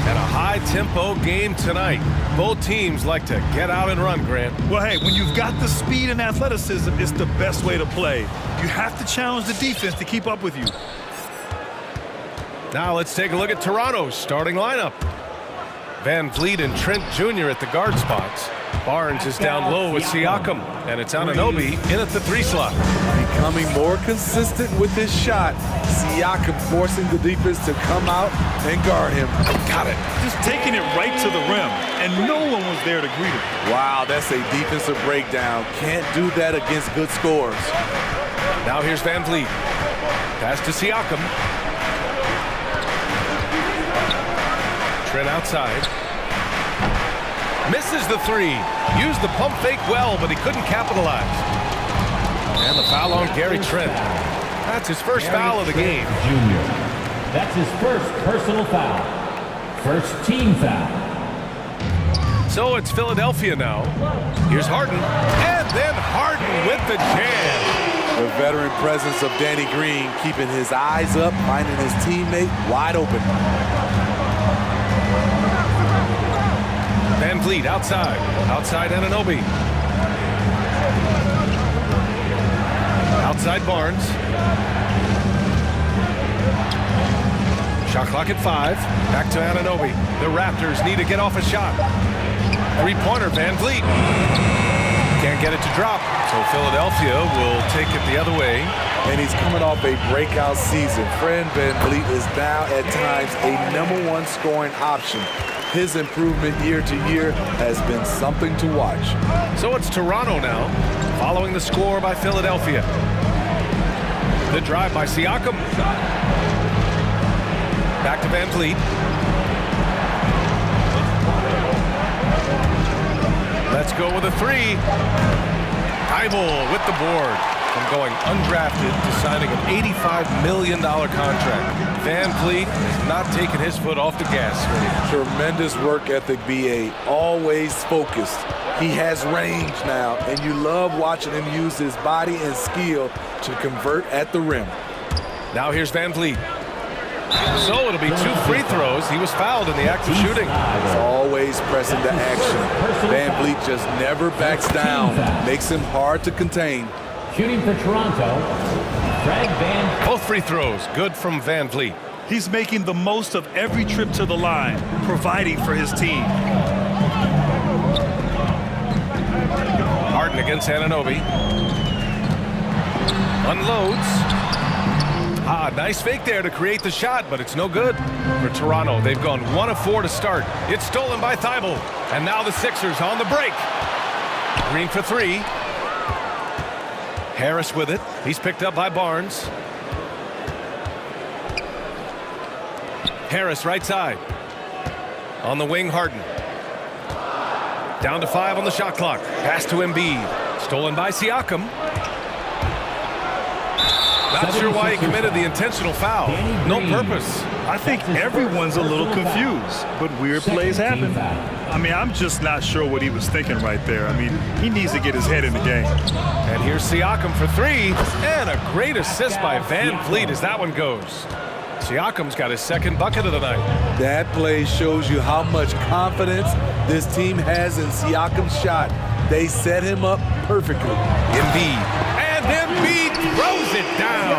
a high-tempo game tonight. Both teams like to get out and run, Grant. Well, hey, when you've got the speed and athleticism, it's the best way to play. You have to challenge the defense to keep up with you. Now let's take a look at Toronto's starting lineup. Van Vliet and Trent Jr. at the guard spots. Barnes is down low with Siakam, and it's Anunoby in at the 3 slot. Becoming more consistent with his shot. Siakam forcing the defense to come out and guard him. Got it. Just taking it right to the rim, and no one was there to greet him. Wow, that's a defensive breakdown. Can't do that against good scores. Now here's Van Vliet. Pass to Siakam. Trent outside. Misses the 3. Used the pump fake well, but he couldn't capitalize. And the foul on Gary Trent. That's his first foul of the game. Junior. That's his first personal foul. First team foul. So it's Philadelphia now. Here's Harden. And then Harden with the jam. The veteran presence of Danny Green keeping his eyes up, finding his teammate wide open. Van Vliet outside. Outside Anunoby. Outside Barnes. Shot clock at 5. Back to Anunoby. The Raptors need to get off a shot. 3-pointer, Van Vliet. Can't get it to drop. So Philadelphia will take it the other way. And he's coming off a breakout season. Fred Van Vliet is now at times a #1 scoring option. His improvement year to year has been something to watch. So it's Toronto now, following the score by Philadelphia. The drive by Siakam. Back to Van Vliet. Let's go with a 3. Thibault with the board. From going undrafted to signing an $85 million contract. Van Vliet is not taking his foot off the gas. Tremendous work ethic, BA. Always focused. He has range now, and you love watching him use his body and skill to convert at the rim. Now here's Van Vliet. So it'll be 2 free throws. He was fouled in the act of shooting. He's always pressing to action. Van Vliet just never backs down. Makes him hard to contain. Shooting for Toronto, Fred Van. Both free throws, good from Van Vliet. He's making the most of every trip to the line, providing for his team. Harden against Anunoby. Unloads. Nice fake there to create the shot, but it's no good. For Toronto, they've gone 1 of 4 to start. It's stolen by Thibault. And now the Sixers on the break. Green for 3. Harris with it. He's picked up by Barnes. Harris right side. On the wing, Harden. Down to 5 on the shot clock. Pass to Embiid. Stolen by Siakam. Not sure why he committed the intentional foul. No purpose. I think everyone's a little confused, but weird plays happen. I mean, I'm just not sure what he was thinking right there. I mean, he needs to get his head in the game. And here's Siakam for 3. And a great assist by Van Vliet as that one goes. Siakam's got his 2nd bucket of the night. That play shows you how much confidence this team has in Siakam's shot. They set him up perfectly. Embiid. And Embiid throws it down.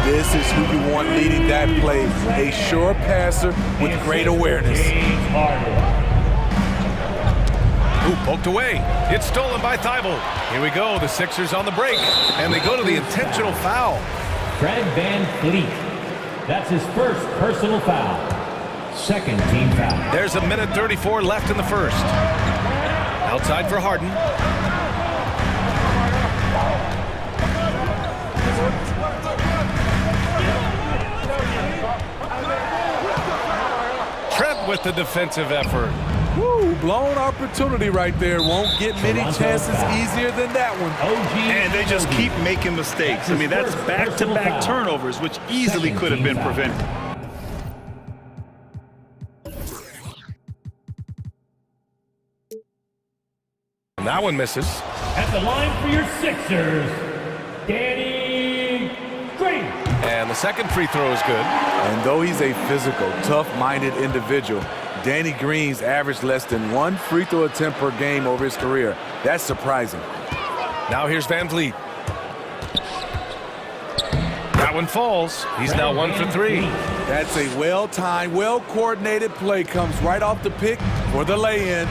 This is who you want leading that play. A sure passer with great awareness. Ooh, poked away. It's stolen by Thibault. Here we go. The Sixers on the break. And they go to the intentional foul. Fred Van Vliet. That's his first personal foul. 2nd team foul. There's 1:34 left in the first. Outside for Harden. Trent with the defensive effort. Woo, blown opportunity right there. Won't get many chances easier than that one. And they just keep making mistakes. I mean, that's back-to-back turnovers, which easily could have been prevented. And that one misses. At the line for your Sixers, Danny Green. And the second free throw is good. And though he's a physical, tough-minded individual, Danny Green's averaged less than 1 free throw attempt per game over his career. That's surprising. Now here's Van Vliet. That one falls. He's now 1 for 3. That's a well-timed, well-coordinated play. Comes right off the pick for the lay-in.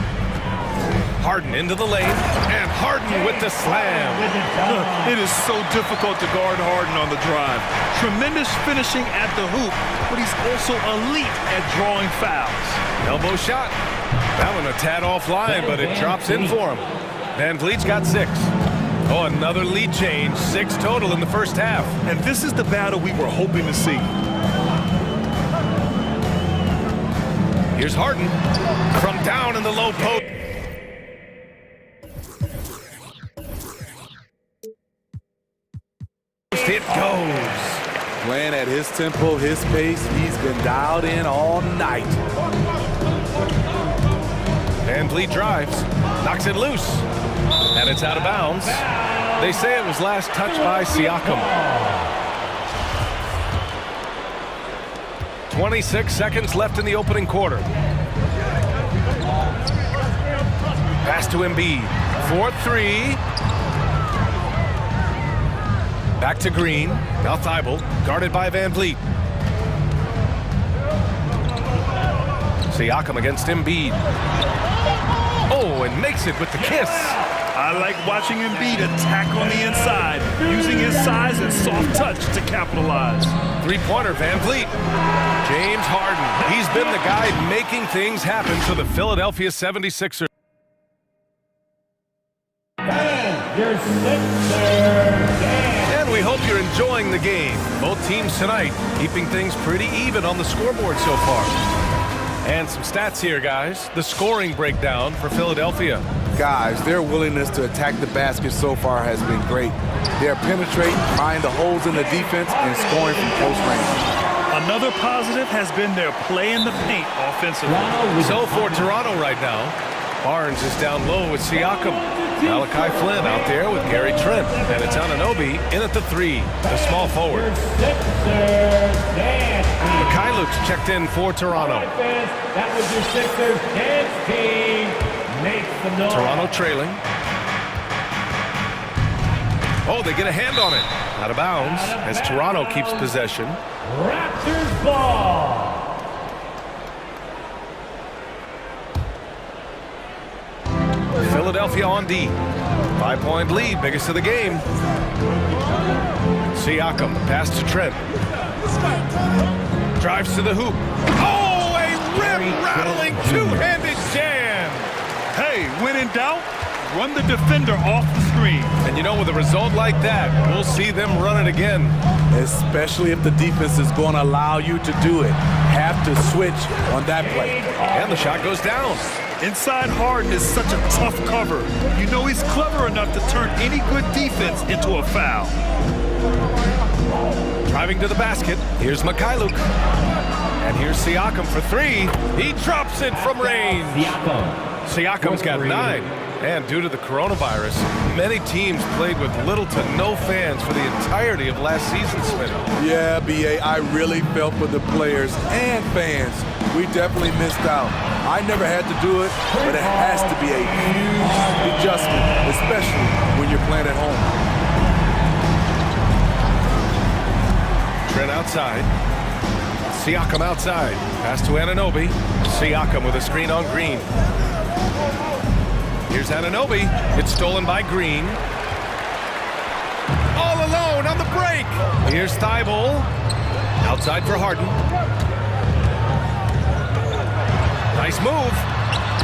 Harden into the lane, and Harden with the slam. It is so difficult to guard Harden on the drive. Tremendous finishing at the hoop, but he's also elite at drawing fouls. Elbow shot. That one a tad offline, but it drops in for him. Van Vliet's got 6. Oh, another lead change. 6 total in the first half. And this is the battle we were hoping to see. Here's Harden from down in the low post. It goes. Playing at his tempo, his pace. He's been dialed in all night. Van Vliet drives, knocks it loose, and it's out of bounds. They say it was last touched by Siakam. 26 seconds left in the opening quarter. Pass to Embiid. 4-3. Back to Green. Now Thibault, guarded by Van Vliet. Siakam against Embiid. Oh, and makes it with the kiss. I like watching Embiid attack on the inside, using his size and soft touch to capitalize. Three-pointer, Van Vliet. James Harden. He's been the guy making things happen for the Philadelphia 76ers. And we hope you're enjoying the game. Both teams tonight keeping things pretty even on the scoreboard so far. And some stats here, guys. The scoring breakdown for Philadelphia. Guys, their willingness to attack the basket so far has been great. They're penetrating, finding the holes in the defense, and scoring from close range. Another positive has been their play in the paint offensively. So for Toronto right now, Barnes is down low with Siakam. Malachi Flynn out there with Gary Trent. And it's Anunoby in at the 3, the small forward. Mikhailuk's checked in for Toronto. That was your Sixers dance team. Make some noise. Toronto trailing. Oh, they get a hand on it. Out of bounds as Toronto keeps possession. Raptors ball. Philadelphia on D. 5-point lead, biggest of the game. Siakam, pass to Trent. Drives to the hoop. Oh, a rim-rattling two-handed jam. Hey, when in doubt, run the defender off the screen. And you know, with a result like that, we'll see them run it again. Especially if the defense is going to allow you to do it. Have to switch on that play. And the shot goes down. Inside Harden is such a tough cover. You know he's clever enough to turn any good defense into a foul. Driving to the basket, here's Mikhailuk. And here's Siakam for 3. He drops it from range. Siakam's got 9. And due to the coronavirus, many teams played with little to no fans for the entirety of last season, Smitty. Yeah, B.A., I really felt for the players and fans. We definitely missed out. I never had to do it, but it has to be a huge adjustment, especially when you're playing at home. Trent outside. Siakam outside. Pass to Anunoby. Siakam with a screen on Green. Here's Anunoby. It's stolen by Green. All alone on the break. Here's Thibault. Outside for Harden. Nice move.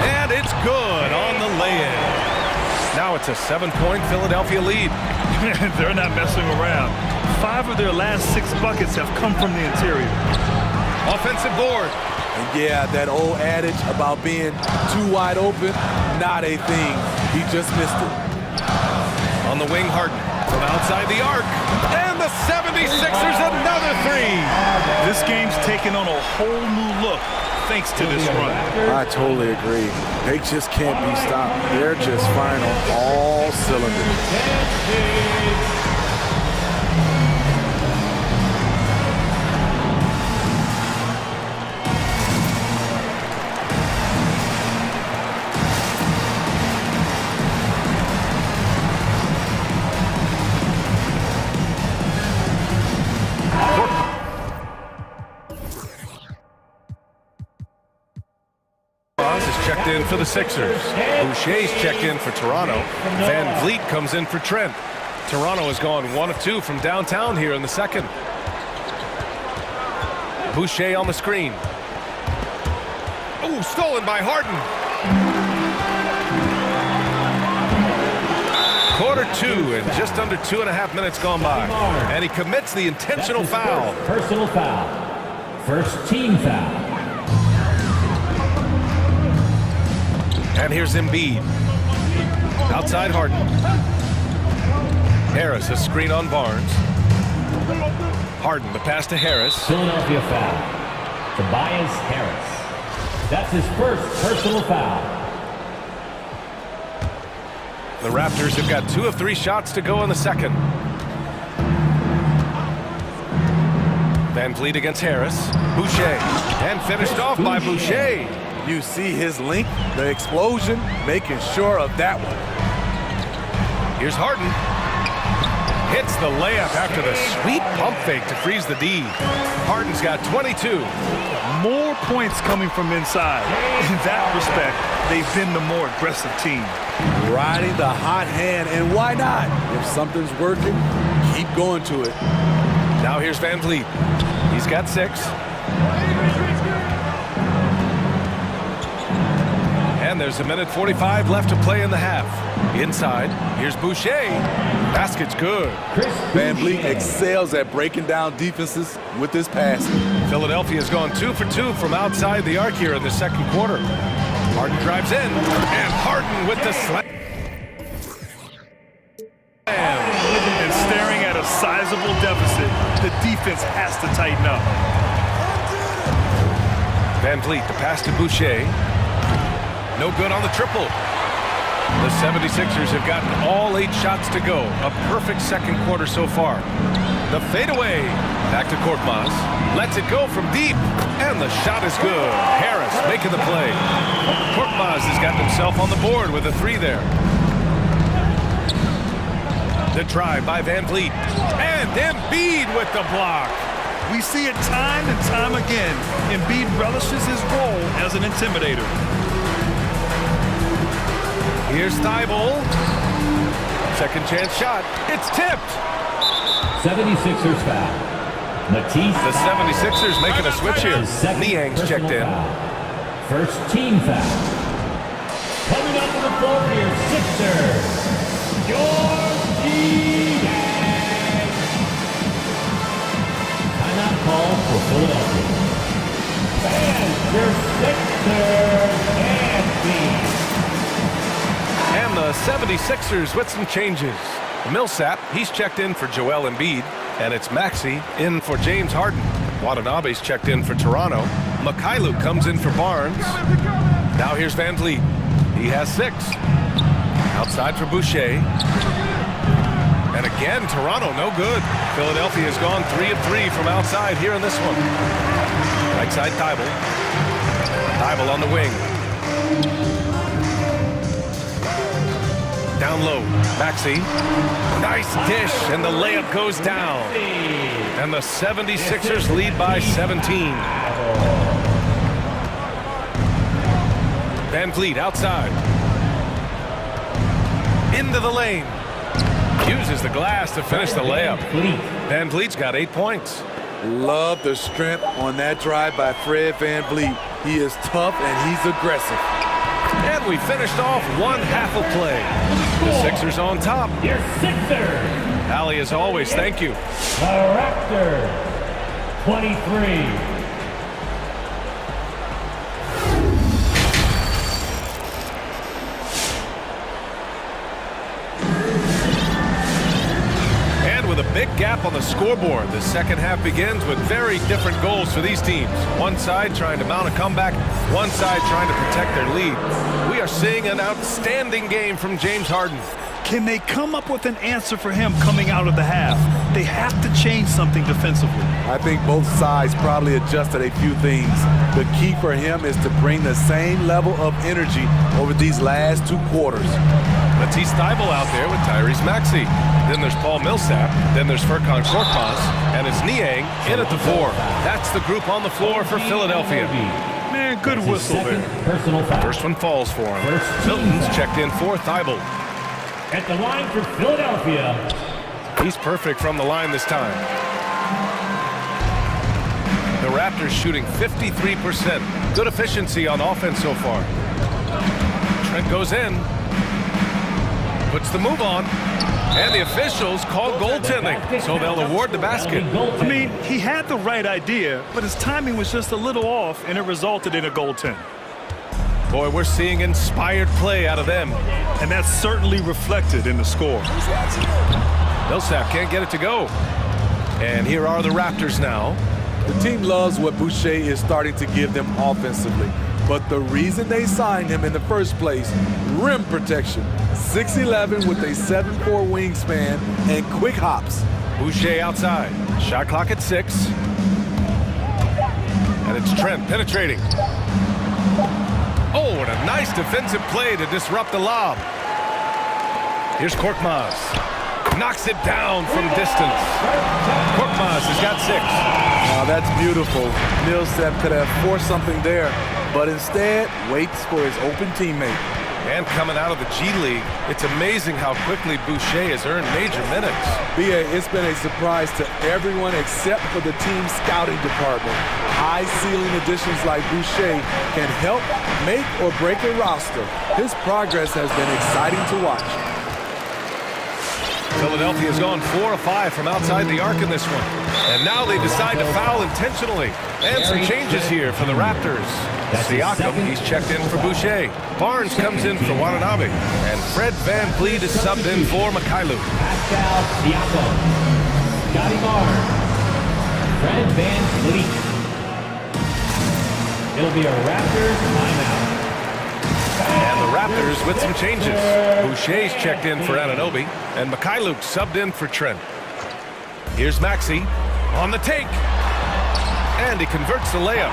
And it's good on the lay-in. Now it's a 7-point Philadelphia lead. They're not messing around. 5 of their last 6 buckets have come from the interior. Offensive board. And yeah, that old adage about being too wide open, not a thing. He just missed it. On the wing, Harden from outside the arc. And the 76ers another 3. This game's taken on a whole new look thanks to this run. I totally agree. They just can't be stopped. They're just firing on all cylinders. checked in for the Sixers. Boucher's checked in for Toronto. Van Vliet comes in for Trent. Toronto has gone 1 of 2 from downtown here in the second. Boucher on the screen. Oh, stolen by Harden. Quarter 2 and just under 2.5 minutes gone by. And he commits the intentional foul. Personal foul. First team foul. And here's Embiid. Outside Harden. Harris, a screen on Barnes. Harden, the pass to Harris. Philadelphia foul. Tobias Harris. That's his first personal foul. The Raptors have got 2 of 3 shots to go in the second. Van Vliet against Harris. Boucher. And finished off by Boucher. You see his length, the explosion, making sure of that one. Here's Harden. Hits the layup after the sweet pump fake to freeze the D. Harden's got 22. More points coming from inside. In that respect, they've been the more aggressive team. Riding the hot hand, and why not? If something's working, keep going to it. Now here's Van Vliet. He's got 6. And there's 1:45 left to play in the half. Inside, here's Boucher. Basket's good. Van Vliet excels at breaking down defenses with his passing. Philadelphia's gone 2 for 2 from outside the arc here in the second quarter. Harden drives in, and Harden with the slam. And staring at a sizable deficit, the defense has to tighten up. Van Vliet, the pass to Boucher. No good on the triple. The 76ers have gotten all 8 shots to go. A perfect second quarter so far. The fadeaway. Back to Korkmaz. Lets it go from deep. And the shot is good. Harris making the play. Korkmaz has got himself on the board with a 3 there. The drive by Van Vliet. And Embiid with the block. We see it time and time again. Embiid relishes his role as an intimidator. Here's Thibault. Second chance shot. It's tipped. 76ers foul. Matisse. The 76ers making a switch here. Niang's checked in. First team foul. Coming up to the floor for your Sixers, Georgie. Timeout call for Philadelphia. And your Sixers and Embiid. And the 76ers with some changes. Millsap, he's checked in for Joel Embiid. And it's Maxey in for James Harden. Watanabe's checked in for Toronto. Mikhailuk comes in for Barnes. Now here's Van Vliet. He has 6. Outside for Boucher. And again, Toronto, no good. Philadelphia has gone 3 of 3 from outside here in this one. Right side, Thibault. Thibault on the wing. Down low, Maxey. Nice dish, and the layup goes down. And the 76ers lead by 17. Van Vliet outside. Into the lane. Uses the glass to finish the layup. Van Vliet's got 8 points. Love the strength on that drive by Fred Van Vliet. He is tough and he's aggressive. And we finished off one half of play. The Sixers on top. Your Sixers. Allie, as always, thank you. The Raptors, 23. With a big gap on the scoreboard, the second half begins with very different goals for these teams. One side trying to mount a comeback, one side trying to protect their lead. We are seeing an outstanding game from James Harden. Can they come up with an answer for him coming out of the half? They have to change something defensively. I think both sides probably adjusted a few things. The key for him is to bring the same level of energy over these last 2 quarters. Matisse Thibault out there with Tyrese Maxey. Then there's Paul Millsap. Then there's Furkan Korkmaz. And it's Niang in at the 4. That's the group on the floor for Philadelphia. Man, Good whistle there. First one falls for him. Milton's checked in for Thibault. At the line for Philadelphia. He's perfect from the line this time. The Raptors shooting 53%. Good efficiency on offense so far. Trent goes in. Puts the move on. And the officials call goaltending, so they'll award the basket. I mean, he had the right idea, but his timing was just a little off, and it resulted in a goaltend. Boy, we're seeing inspired play out of them. And that's certainly reflected in the score. Millsap can't get it to go. And here are the Raptors now. The team loves what Boucher is starting to give them offensively. But the reason they signed him in the first place, rim protection. 6'11" with a 7'4" wingspan and quick hops. Boucher outside. Shot clock at 6. And it's Trent penetrating. Oh, and a nice defensive play to disrupt the lob. Here's Korkmaz. Knocks it down from distance. Korkmaz has got 6. Now that's beautiful. Millsap could have forced something there, but instead waits for his open teammate. And coming out of the G League, it's amazing how quickly Boucher has earned major minutes. B.A., it's been a surprise to everyone except for the team scouting department. High-ceiling additions like Boucher can help make or break a roster. His progress has been exciting to watch. Philadelphia has gone 4 of 5 from outside the arc in this one. And now they decide to foul intentionally. And some changes here for the Raptors. Siakam, he's checked in for Boucher. Barnes comes in for Watanabe. And Fred VanVleet is subbed in for Mikhailuk. Pascal Siakam. Scotty Barnes. Fred VanVleet. It'll be a Raptors timeout. And the Raptors with some changes. Boucher's checked in for Anunoby, and Mikhailuk subbed in for Trent. Here's Maxey on the take. And he converts the layup.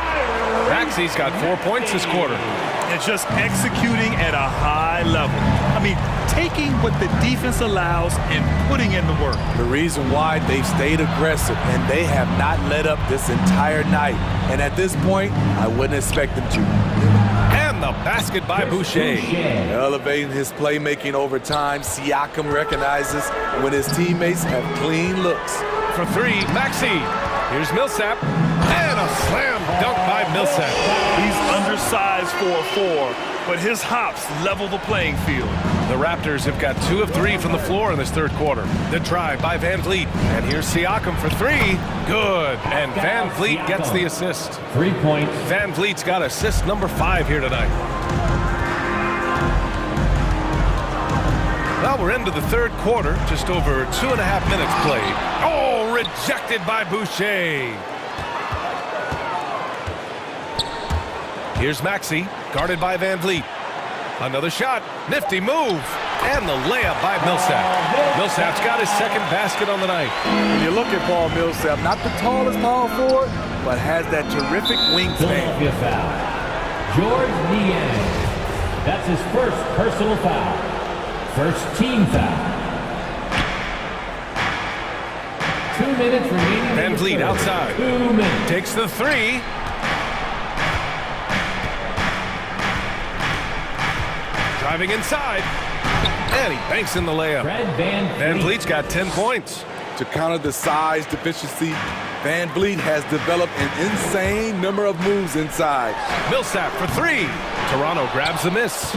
Maxey's got 4 points this quarter. And just executing at a high level. I mean, taking what the defense allows and putting in the work. The reason why they've stayed aggressive and they have not let up this entire night. And at this point, I wouldn't expect them to. And the basket by Boucher. Elevating his playmaking over time, Siakam recognizes when his teammates have clean looks. For 3, Maxey. Here's Millsap. And a slam dunk by Millsap. He's undersized for a 4, but his hops level the playing field. The Raptors have got 2 of 3 from the floor in this third quarter. The drive by VanVleet. And here's Siakam for 3. Good. And VanVleet gets the assist. 3 points. VanVleet's got assist number 5 here tonight. Well, we're into the third quarter. Just over 2.5 minutes played. Oh, rejected by Boucher. Here's Maxey, guarded by VanVleet. Another shot, nifty move, and the layup by Millsap. Millsap's got his second basket on the night. When you look at Paul Millsap, not the tallest power forward, but has that terrific wingspan. Philadelphia foul. George Niang. That's his first personal foul. First team foul. 2 minutes remaining. VanVleet outside. 2 minutes. Takes the 3. Driving inside, and he banks in the layup. VanVleet's got 10 points. To counter the size deficiency, VanVleet has developed an insane number of moves inside. Millsap for 3. Toronto grabs the miss.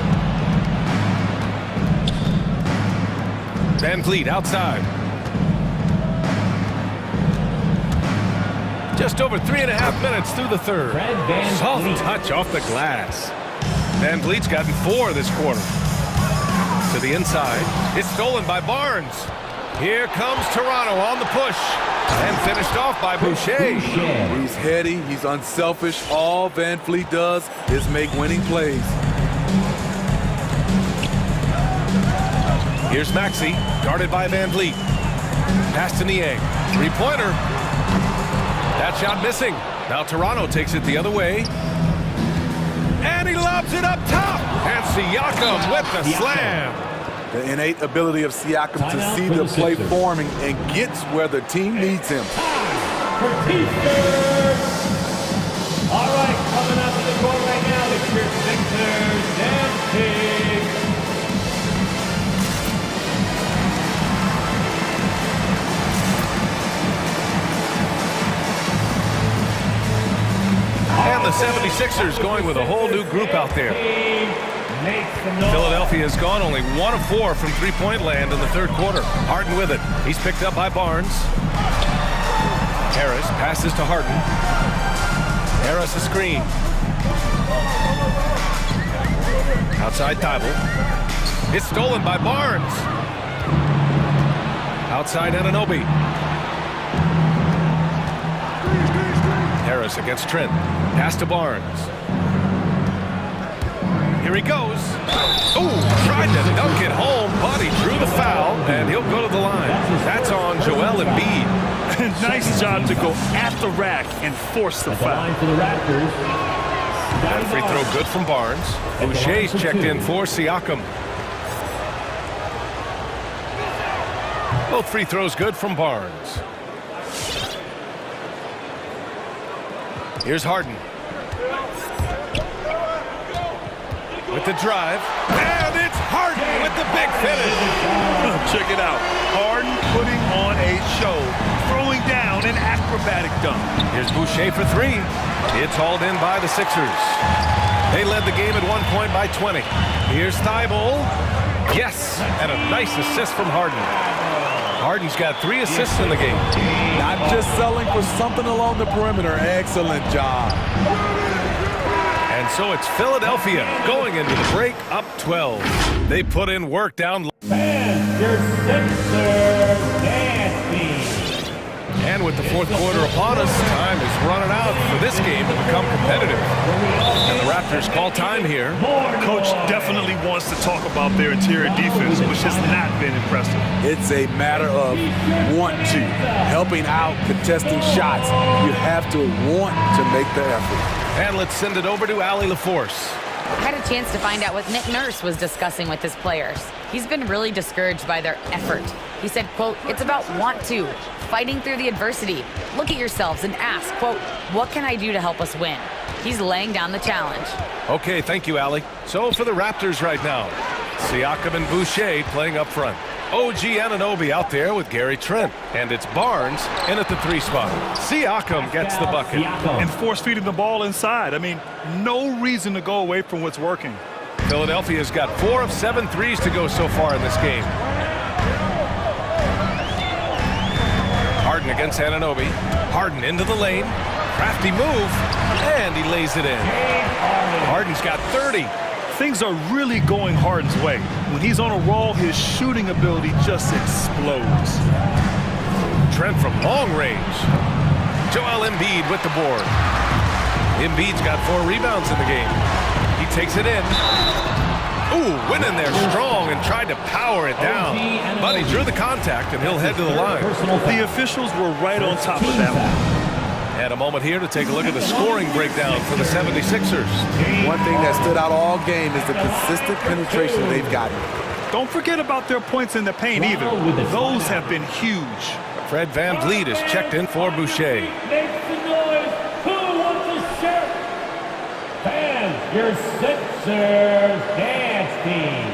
VanVleet outside. Just over 3.5 minutes through the third. Soft touch off the glass. VanVleet's gotten 4 this quarter. To the inside. It's stolen by Barnes. Here comes Toronto on the push. And finished off by Boucher. He's heady. He's unselfish. All VanVleet does is make winning plays. Here's Maxey, guarded by VanVleet. Pass to Niang. 3-pointer. That shot missing. Now Toronto takes it the other way. And he lobs it up top. And Siakam with the slam. The innate ability of Siakam to see the play forming and gets where the team needs him. All right, coming up to the court right now. 76ers going with a whole new group out there. Philadelphia has gone only 1 of 4 from three-point land in the third quarter. Harden with it. He's picked up by Barnes. Harris passes to Harden. Harris a screen. Outside Thibault. It's stolen by Barnes. Outside Anunoby. Harris against Trent. Pass to Barnes. Here he goes. Ooh, tried to dunk it home, but he drew the foul, and he'll go to the line. That's on Joel Embiid. Nice job to go at the rack and force the foul. For the Raptors. That free throw good from Barnes. Boucher's checked in for Siakam. Both free throws good from Barnes. Here's Harden. With the drive. And it's Harden with the big finish. Check it out. Harden putting on a show. Throwing down an acrobatic dunk. Here's Boucher for 3. It's hauled in by the Sixers. They led the game at one point by 20. Here's Thibault. Yes, and a nice assist from Harden. Harden's got 3 assists in the game. Not just selling for something along the perimeter. Excellent job. And so it's Philadelphia going into the break up 12. They put in work down. And your Sixers nasty. And with the fourth quarter upon us, time is running out for this game to become competitive. And the Raptors call time here. Coach definitely wants to talk about their interior defense, which has not been impressive. It's a matter of want to. Helping out, contesting shots. You have to want to make the effort. And let's send it over to Allie LaForce. I had a chance to find out what Nick Nurse was discussing with his players. He's been really discouraged by their effort. He said, quote, it's about want to, fighting through the adversity. Look at yourselves and ask, quote, what can I do to help us win? He's laying down the challenge. Okay, thank you, Allie. So for the Raptors right now, Siakam and Boucher playing up front. OG Anunoby out there with Gary Trent. And it's Barnes in at the 3 spot. Siakam gets the bucket. And force-feeding the ball inside. I mean, no reason to go away from what's working. Philadelphia's got 4 of 7 threes to go so far in this game. Harden against Anunoby. Harden into the lane. Crafty move. And he lays it in. Harden's got 30. Things are really going Harden's way. When he's on a roll, his shooting ability just explodes. Trent from long range. Joel Embiid with the board. Embiid's got 4 rebounds in the game. He takes it in. Ooh, went in there strong and tried to power it down. But he drew the contact, and he'll head to the line. The officials were right on top of that one. And a moment here to take a look at the scoring breakdown for the 76ers. One thing that stood out all game is the consistent penetration they've gotten. Don't forget about their points in the paint either. Those have been huge. Fred VanVleet is checked in for Boucher. Make some noise. Who wants a shirt? And your Sixers nasty.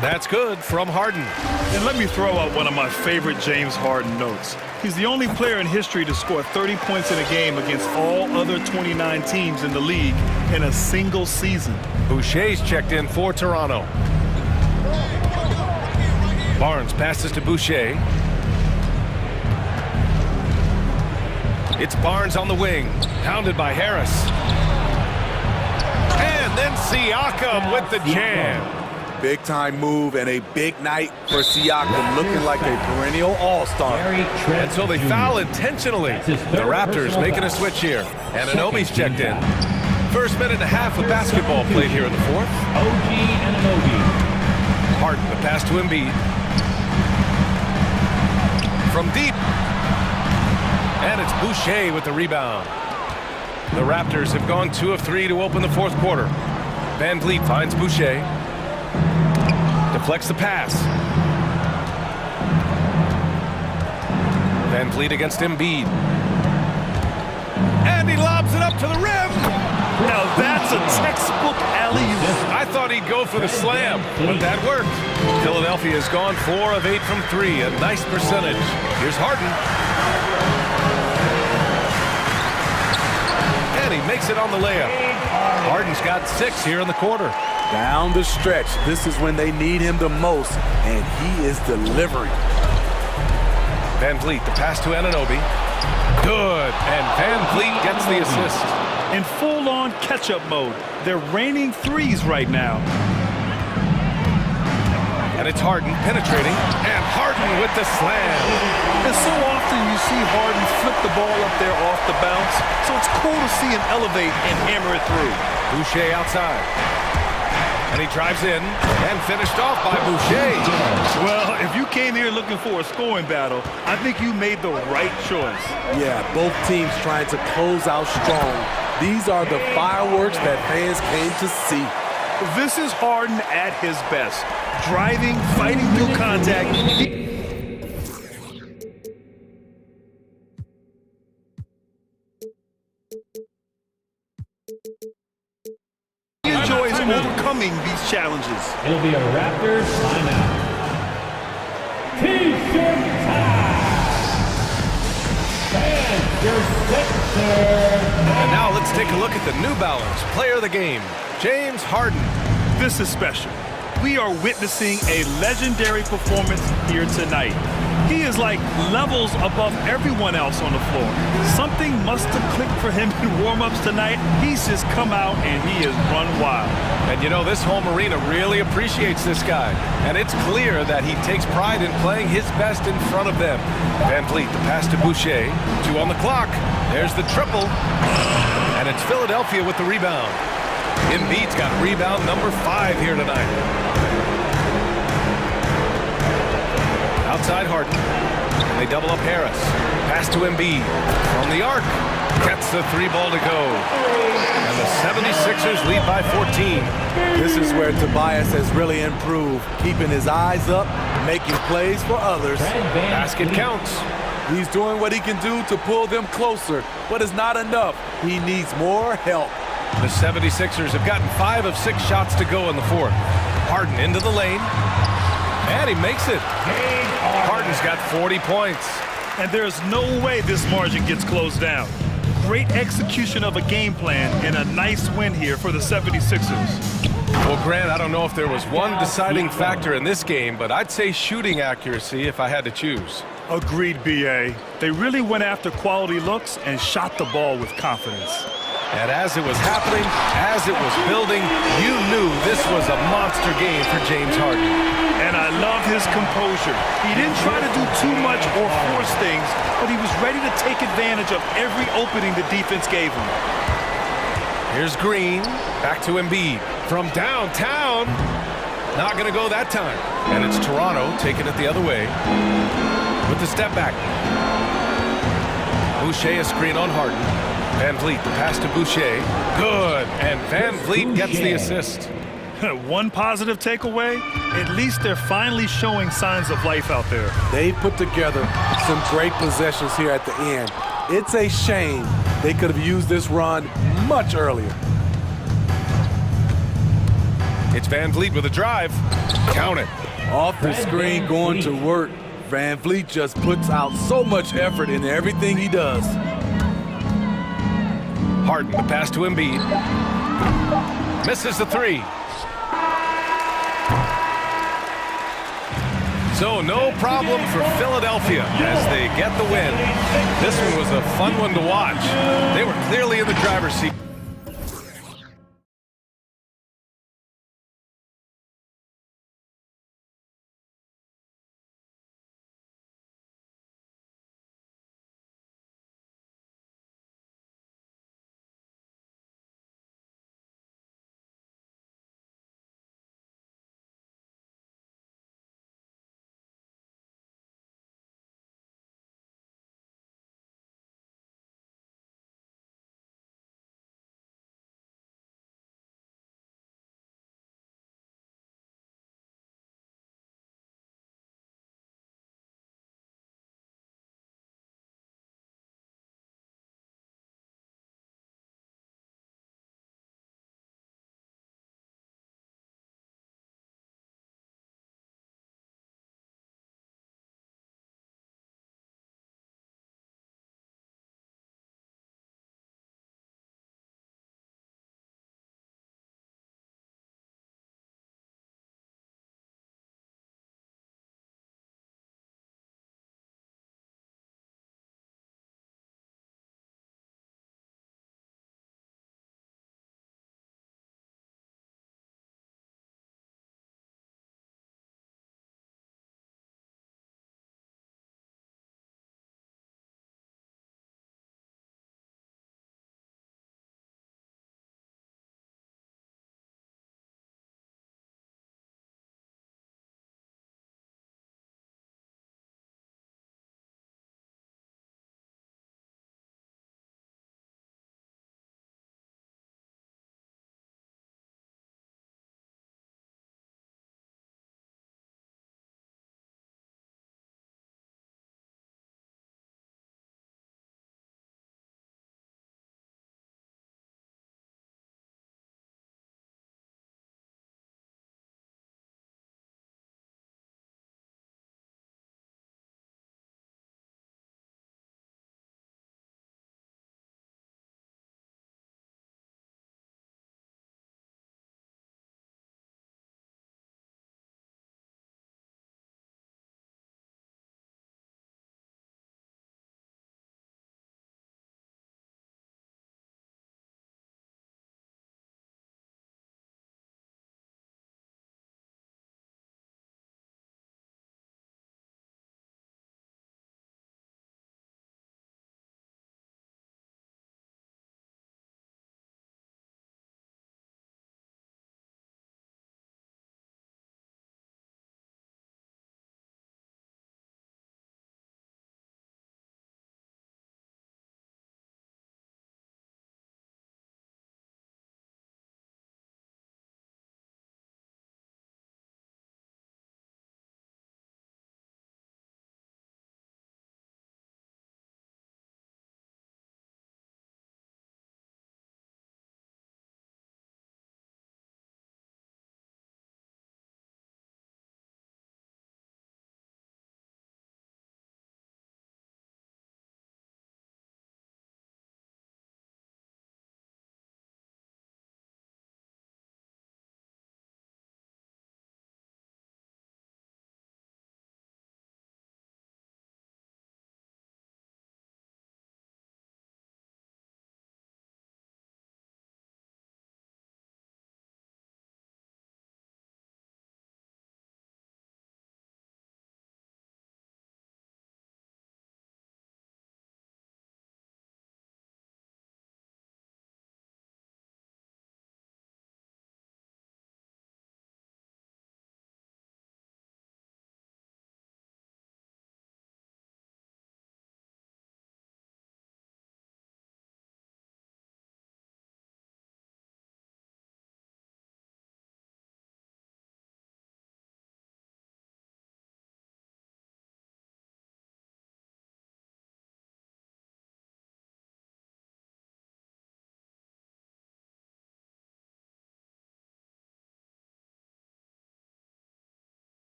That's good from Harden. And let me throw out one of my favorite James Harden notes. He's the only player in history to score 30 points in a game against all other 29 teams in the league in a single season. Boucher's checked in for Toronto. Barnes passes to Boucher. It's Barnes on the wing, hounded by Harris. And then Siakam with the jam. Big-time move and a big night for Siakam, looking like a perennial all-star. And so they foul intentionally. The Raptors making a switch here. Anunoby's checked in. First minute and a half of basketball played here in the fourth. OG Anunoby. Harden, the pass to Embiid. From deep. And it's Boucher with the rebound. The Raptors have gone 2 of 3 to open the fourth quarter. VanVleet finds Boucher. Deflects the pass. VanVleet against Embiid. And he lobs it up to the rim. Now that's a textbook alley-oop. I thought he'd go for the slam, but that worked. Philadelphia has gone 4 of 8 from 3, a nice percentage. Here's Harden. And he makes it on the layup. Harden's got 6 here in the quarter. Down the stretch, this is when they need him the most, and he is delivering. Van Vliet, the pass to Anunoby. Good, and Van Vliet gets the assist. In full-on catch-up mode, they're raining threes right now. And it's Harden penetrating, and Harden with the slam. And so often you see Harden flip the ball up there off the bounce, so it's cool to see him elevate and hammer it through. Boucher outside. And he drives in and finished off by Boucher. Well, if you came here looking for a scoring battle, I think you made the right choice. Yeah, both teams trying to close out strong. These are the fireworks that fans came to see. This is Harden at his best. Driving, fighting through contact. He enjoys overcoming these challenges. It'll be a Raptors timeout. T-shirt time. And your sixer. And now let's take a look at the New Balance player of the game, James Harden. This is special. We are witnessing a legendary performance here tonight. He is like levels above everyone else on the floor. Something must have clicked for him in warm-ups tonight. He's just come out and he has run wild. And you know, this home arena really appreciates this guy. And it's clear that he takes pride in playing his best in front of them. Van Vliet, the pass to Boucher. 2 on the clock. There's the triple. And it's Philadelphia with the rebound. Embiid's got rebound number 5 here tonight. Outside Harden. And they double up Harris. Pass to Embiid. From the arc. Gets the 3 ball to go. And the 76ers lead by 14. This is where Tobias has really improved. Keeping his eyes up, making plays for others. Basket counts. He's doing what he can do to pull them closer, but it's not enough. He needs more help. The 76ers have gotten 5 of 6 shots to go in the 4th. Harden into the lane. And he makes it. Harden's got 40 points. And there's no way this margin gets closed down. Great execution of a game plan and a nice win here for the 76ers. Well, Grant, I don't know if there was one deciding factor in this game, but I'd say shooting accuracy if I had to choose. Agreed, B.A. They really went after quality looks and shot the ball with confidence. And as it was happening, as it was building, you knew this was a monster game for James Harden. And I love his composure. He didn't try to do too much or force things, but he was ready to take advantage of every opening the defense gave him. Here's Green, back to Embiid. From downtown, not going to go that time. And it's Toronto taking it the other way with the step back. Boucher a screen on Harden. Van Vliet, the pass to Boucher. Good, and Van Vliet gets the assist. One positive takeaway, at least they're finally showing signs of life out there. They put together some great possessions here at the end. It's a shame they could have used this run much earlier. It's Van Vliet with a drive. Count it. Off the screen, going to work. Van Vliet just puts out so much effort in everything he does. Harden, the pass to Embiid. Misses the 3. So no problem for Philadelphia as they get the win. This one was a fun one to watch. They were clearly in the driver's seat.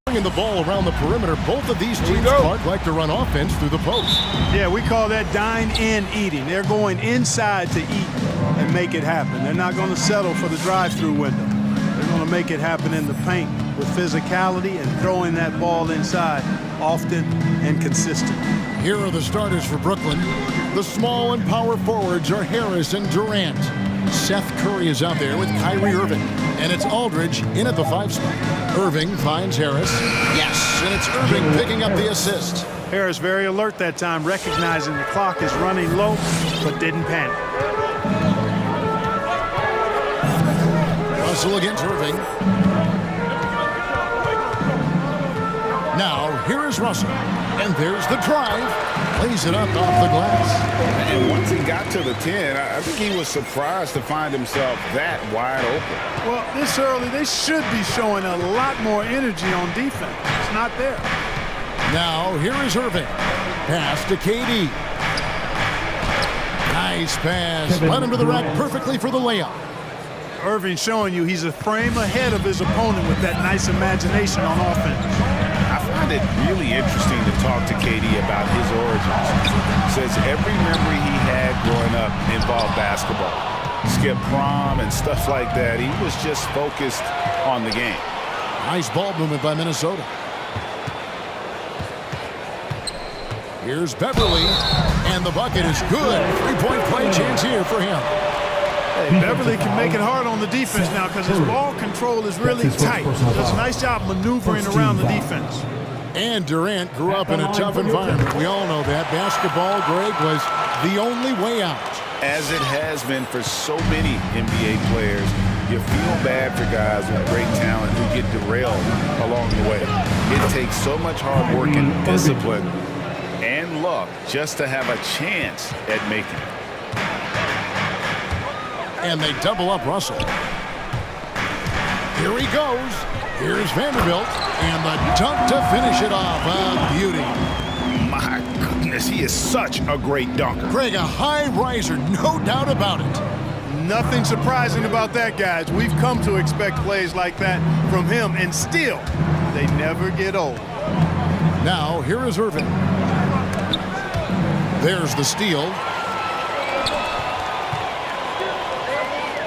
Bringing the ball around the perimeter, both of these teams, Clark, like to run offense through the post. Yeah, we call that dine-in eating. They're going inside to eat and make it happen. They're not going to settle for the drive-through window. They're going to make it happen in the paint with physicality and throwing that ball inside often and consistent. Here are the starters for Brooklyn. The small and power forwards are Harris and Durant. Seth Curry is out there with Kyrie Irving. And it's Aldridge in at the 5 spot. Irving finds Harris. Yes, and it's Irving picking up the assist. Harris very alert that time, recognizing the clock is running low, but didn't panic. Russell against Irving. Now, here is Russell. And there's the drive. Plays it up off the glass. And once he got to the 10, I think he was surprised to find himself that wide open. Well, this early, they should be showing a lot more energy on defense. It's not there. Now, here is Irving. Pass to KD. Nice pass. Led him to the rack perfectly for the layup. Irving showing you he's a frame ahead of his opponent with that nice imagination on offense. I find it really interesting to talk to KD about his origins. Says every memory he had growing up involved basketball. Skip prom and stuff like that. He was just focused on the game. Nice ball movement by Minnesota. Here's Beverly, and the bucket is good. 3-point play chance here for him. Hey, Beverly can make it hard on the defense now because his ball control is really tight. Does a nice job maneuvering around the defense. And Durant grew up in a tough environment. We all know that. Basketball, Greg, was the only way out. As it has been for so many NBA players, you feel bad for guys with great talent who get derailed along the way. It takes so much hard work and discipline and luck just to have a chance at making it. And they double up Russell. Here he goes. Here's Vanderbilt. And the dunk to finish it off. A beauty. My goodness, he is such a great dunker. Greg, a high riser, no doubt about it. Nothing surprising about that, guys. We've come to expect plays like that from him, and still, they never get old. Now, here is Irving. There's the steal.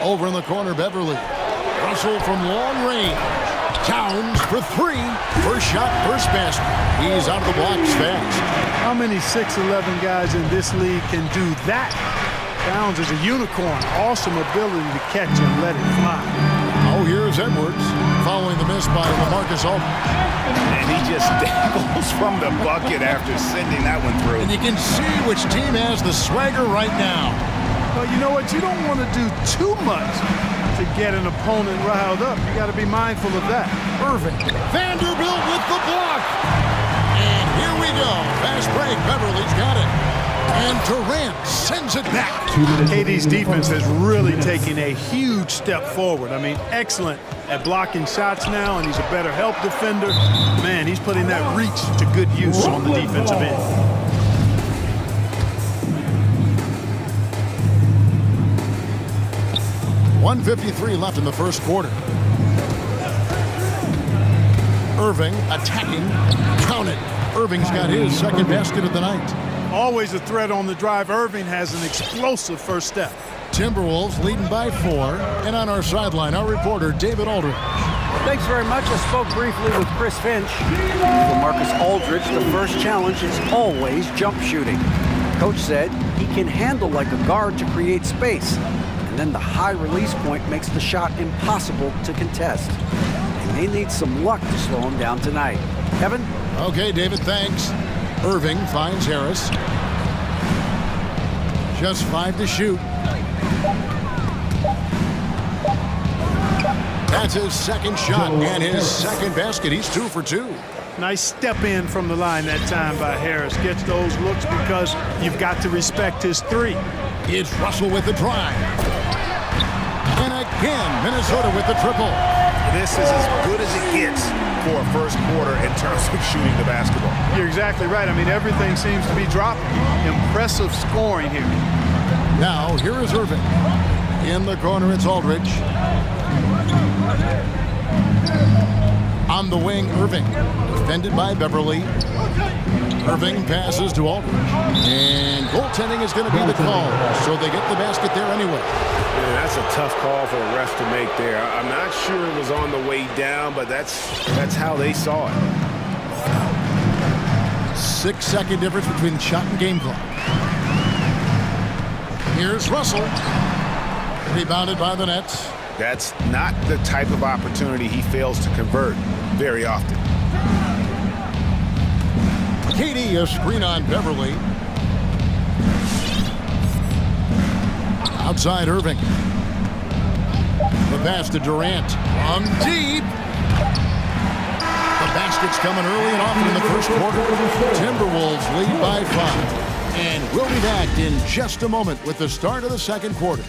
Over in the corner, Beverly. Russell from long range. Towns for 3. First shot, first basket. He's out of the blocks fast. How many 6'11" guys in this league can do that? Towns is a unicorn. Awesome ability to catch and let it fly. Oh, here's Edwards following the miss by LaMarcus Aldridge. And he just dangles from the bucket after sending that one through. And you can see which team has the swagger right now. Well, you know what? You don't want to do too much to get an opponent riled up. You got to be mindful of that. Irving. Vanderbilt with the block. And here we go. Fast break. Beverly's got it. And Durant sends it back. KD's defense has really taken a huge step forward. I mean, excellent at blocking shots now, and he's a better help defender. Man, he's putting that reach to good use on the defensive end. .153 left in the first quarter. Irving attacking. Count it. Irving's got his second basket of the night. Always a threat on the drive. Irving has an explosive first step. Timberwolves leading by 4. And on our sideline, our reporter, David Aldridge. Thanks very much. I spoke briefly with Chris Finch. For Marcus Aldridge, the first challenge is always jump shooting. Coach said he can handle like a guard to create space. And then the high release point makes the shot impossible to contest. And they need some luck to slow him down tonight. Kevin? Okay, David, thanks. Irving finds Harris. Just 5 to shoot. That's his second shot and his second basket. He's 2 for 2. Nice step in from the line that time by Harris. Gets those looks because you've got to respect his 3. It's Russell with the drive. And again, Minnesota with the triple. This is as good as it gets for a first quarter in terms of shooting the basketball. You're exactly right. I mean, everything seems to be dropping. Impressive scoring here. Now, here is Irving. In the corner, it's Aldridge. On the wing, Irving. Defended by Beverly. Irving passes to Aldridge. And goaltending is going to be the call. So they get the basket there anyway. Yeah, that's a tough call for the refs to make there. I'm not sure it was on the way down, but that's how they saw it. 6-second difference between shot and game clock. Here's Russell. Rebounded by the Nets. That's not the type of opportunity he fails to convert very often. Katie, a screen on Beverly. Outside Irving. The pass to Durant. From deep. The basket's coming early and often in the first quarter. Timberwolves lead by 5. And we'll be back in just a moment with the start of the second quarter.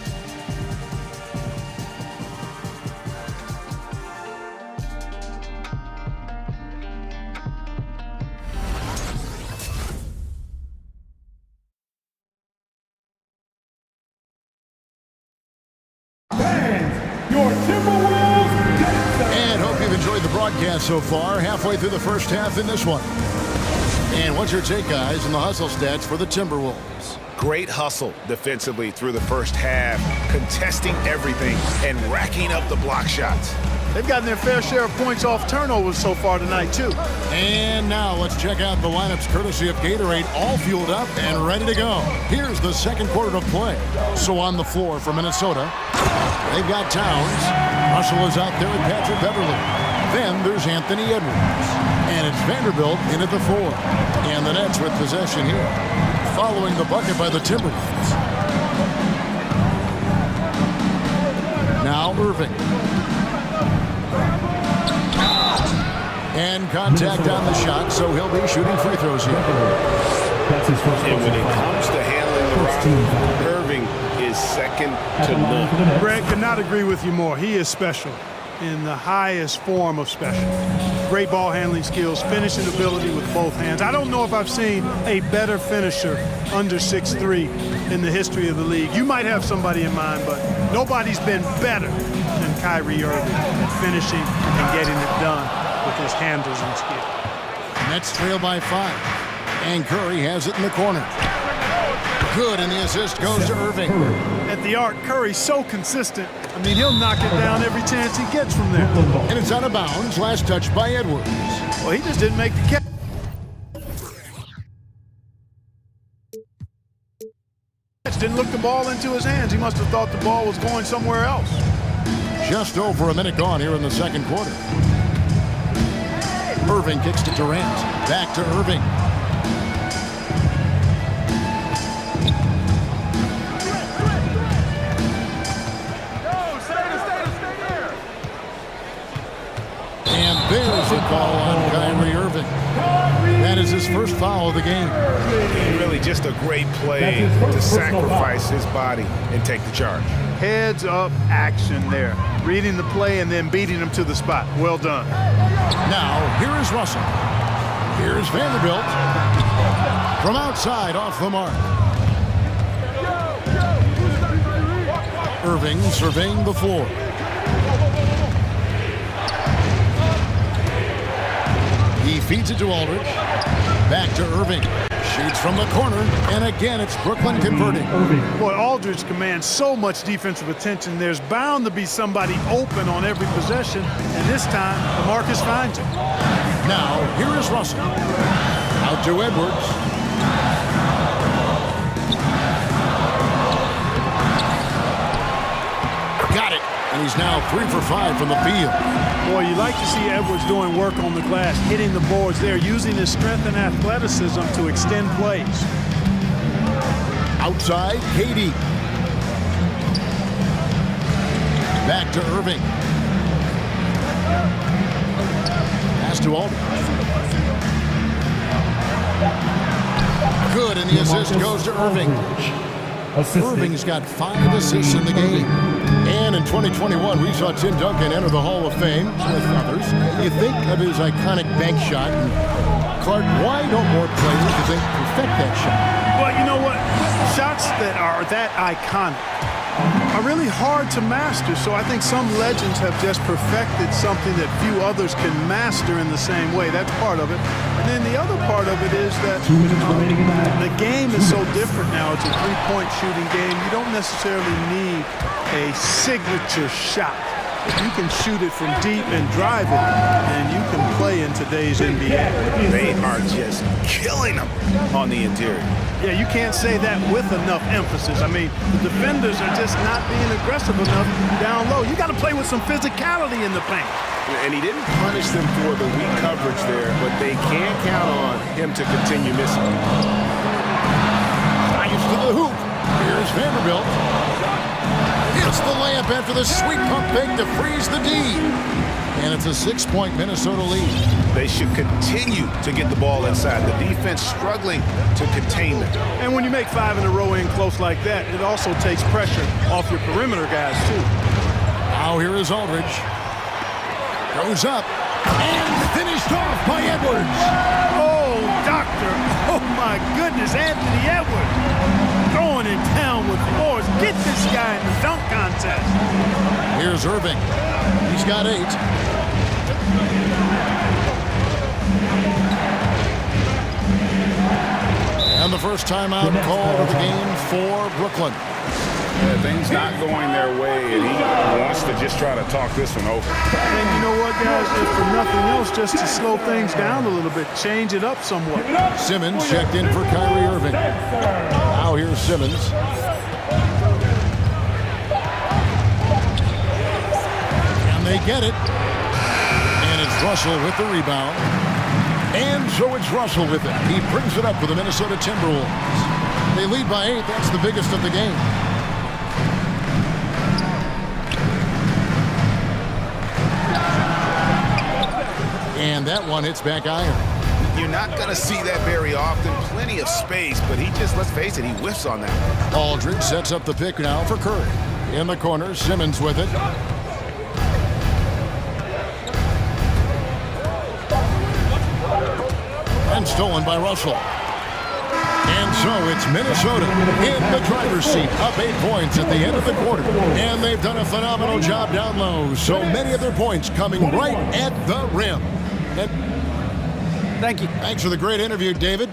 So far, halfway through the first half in this one. And what's your take, guys, on the hustle stats for the Timberwolves? Great hustle defensively through the first half, contesting everything and racking up the block shots. They've gotten their fair share of points off turnovers so far tonight, too. And now let's check out the lineups courtesy of Gatorade, all fueled up and ready to go. Here's the second quarter of play. So on the floor for Minnesota, they've got Towns. Russell is out there with Patrick Beverly. Then there's Anthony Edwards. And it's Vanderbilt in at the 4. And the Nets with possession here, following the bucket by the Timberwolves. Now Irving. And contact on the shot, so he'll be shooting free throws here. And when it comes to handling the rock, Irving is second to none. Greg, could not agree with you more. He is special in the highest form of special. Great ball handling skills, finishing ability with both hands. I don't know if I've seen a better finisher under 6'3" in the history of the league. You might have somebody in mind, but nobody's been better than Kyrie Irving at finishing and getting it done with his handles and skill. Nets trail by 5. And Curry has it in the corner. Good, and the assist goes to Irving. At the arc, Curry's so consistent. I mean, he'll knock it down every chance he gets from there. And it's out of bounds. Last touch by Edwards. Well, he just didn't make the catch. Didn't look the ball into his hands. He must have thought the ball was going somewhere else. Just over a minute gone here in the second quarter. Irving kicks to Durant. Back to Irving. And there's a call on Kyrie Irving. That is his first foul of the game. Really just a great play to sacrifice his body and take the charge. Heads up action there. Reading the play and then beating him to the spot. Well done. Now, here is Russell. Here's Vanderbilt. From outside, off the mark. Irving surveying the floor. He feeds it to Aldridge. Back to Irving. Shoots from the corner, and again it's Brooklyn converting. Boy, Aldridge commands so much defensive attention. There's bound to be somebody open on every possession, and this time, DeMarcus finds him. Now, here is Russell. Out to Edwards. Got it, and he's now 3 for 5 from the field. Boy, you like to see Edwards doing work on the glass, hitting the boards there, using his strength and athleticism to extend plays. Outside, KD. Back to Irving. Pass to Aldridge. Good, and the assist goes to Irving. Irving's got 5 assists in the game. And in 2021, we saw Tim Duncan enter the Hall of Fame with others. You think of his iconic bank shot. And Clark, why don't more players, do they perfect that shot? Well, you know what? Shots that are that iconic are really hard to master. So I think some legends have just perfected something that few others can master in the same way. That's part of it. And then the other part of it is that the game is so different now. It's a three-point shooting game. You don't necessarily need a signature shot. You can shoot it from deep and drive it, and you can play in today's NBA. They are just killing them on the interior. Yeah, you can't say that with enough emphasis. I mean, the defenders are just not being aggressive enough down low. You got to play with some physicality in the paint. And he didn't punish them for the weak coverage there, but they can't count on him to continue missing. Nice to the hoop. Here's Vanderbilt. Hits the layup after the sweet pump fake to freeze the D. And it's a 6-point Minnesota lead. They should continue to get the ball inside. The defense struggling to contain them. And when you make 5 in a row in close like that, it also takes pressure off your perimeter guys, too. Now here is Aldridge. Goes up and finished off by Edwards. Oh, doctor. Oh, my goodness, Anthony Edwards. Throwing it down with force. Get this guy in the dunk contest. Here's Irving. He's got 8. And the first timeout called of the game for Brooklyn. Yeah, things not going their way, and he wants to just try to talk this one over. And you know what, guys? If for nothing else, just to slow things down a little bit, change it up somewhat. Simmons checked in for Kyrie Irving. Now here's Simmons. And they get it. And it's Russell with the rebound. And so it's Russell with it. He brings it up for the Minnesota Timberwolves. They lead by 8. That's the biggest of the game. And that one hits back iron. You're not going to see that very often. Plenty of space, but he just, let's face it, he whiffs on that. Aldridge sets up the pick now for Curry. In the corner, Simmons with it. And stolen by Russell. And so it's Minnesota in the driver's seat, up 8 points at the end of the quarter. And they've done a phenomenal job down low. So many of their points coming right at the rim. And thank you. Thanks for the great interview, David.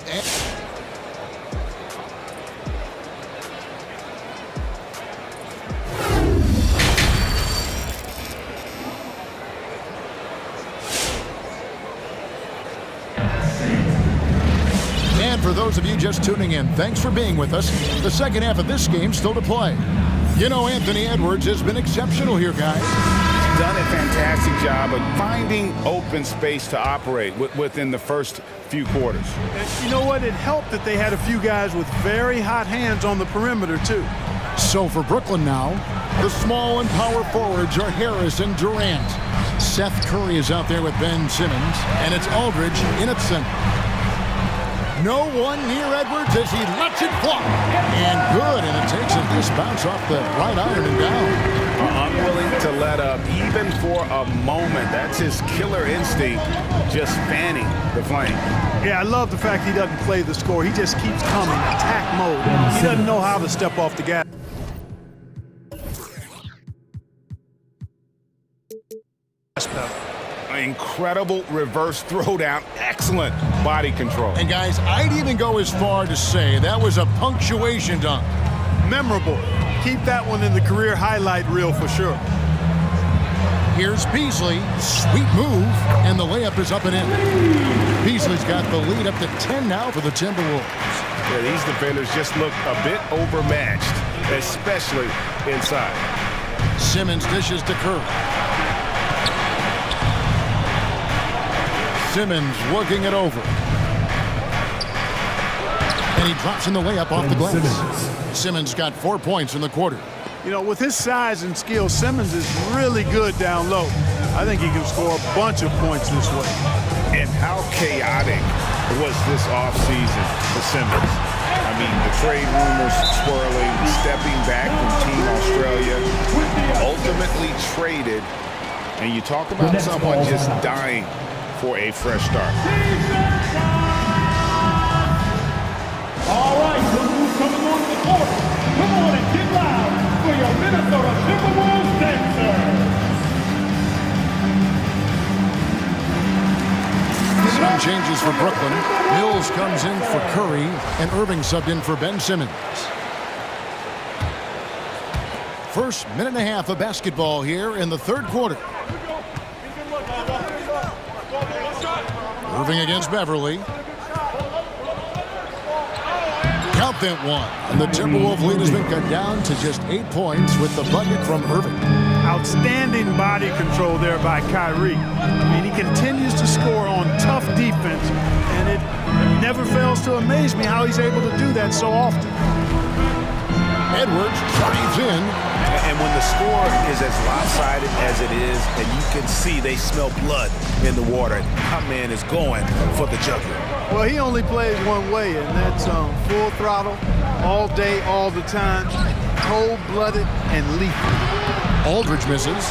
And for those of you just tuning in, thanks for being with us. The second half of this game still to play. You know, Anthony Edwards has been exceptional here, guys. Done a fantastic job of finding open space to operate within the first few quarters. And you know what? It helped that they had a few guys with very hot hands on the perimeter, too. So for Brooklyn now, the small and power forwards are Harris and Durant. Seth Curry is out there with Ben Simmons, and it's Aldridge in at center. No one near Edwards as he lets it fly. And good, and it takes a nice bounce off the right iron and down. Unwilling to let up, even for a moment. That's his killer instinct, just fanning the flame. Yeah, I love the fact he doesn't play the score. He just keeps coming, attack mode. He doesn't know how to step off the gas pedal. Incredible reverse throwdown. Excellent body control. And guys, I'd even go as far to say that was a punctuation dunk. Memorable. Keep that one in the career highlight reel for sure. Here's Beasley. Sweet move. And the layup is up and in. Beasley's got the lead up to 10 now for the Timberwolves. Yeah, these defenders just look a bit overmatched, especially inside. Simmons dishes to Curry. Simmons working it over. And he drops in the layup off the glass. Simmons got 4 points in the quarter. You know, with his size and skill, Simmons is really good down low. I think he can score a bunch of points this way. And how chaotic was this offseason for Simmons? I mean, the trade rumors swirling, stepping back from Team Australia, ultimately traded. And you talk about someone just dying for a fresh start. All right, look who's coming on the court. Come on and get loud for your Minnesota Timberwolves dancers. Some changes for Brooklyn. Mills comes in for Curry, and Irving subbed in for Ben Simmons. First minute and a half of basketball here in the third quarter. Irving against Beverly. Count that one. And the Timberwolves lead has been cut down to just 8 points with the bucket from Irving. Outstanding body control there by Kyrie. I mean, he continues to score on tough defense, and it never fails to amaze me how he's able to do that so often. Edwards drives in. And when the score is as lopsided as it is, and you can see they smell blood in the water, my man is going for the jugular. Well, he only plays one way, and that's full throttle, all day, all the time, cold-blooded and lethal. Aldridge misses.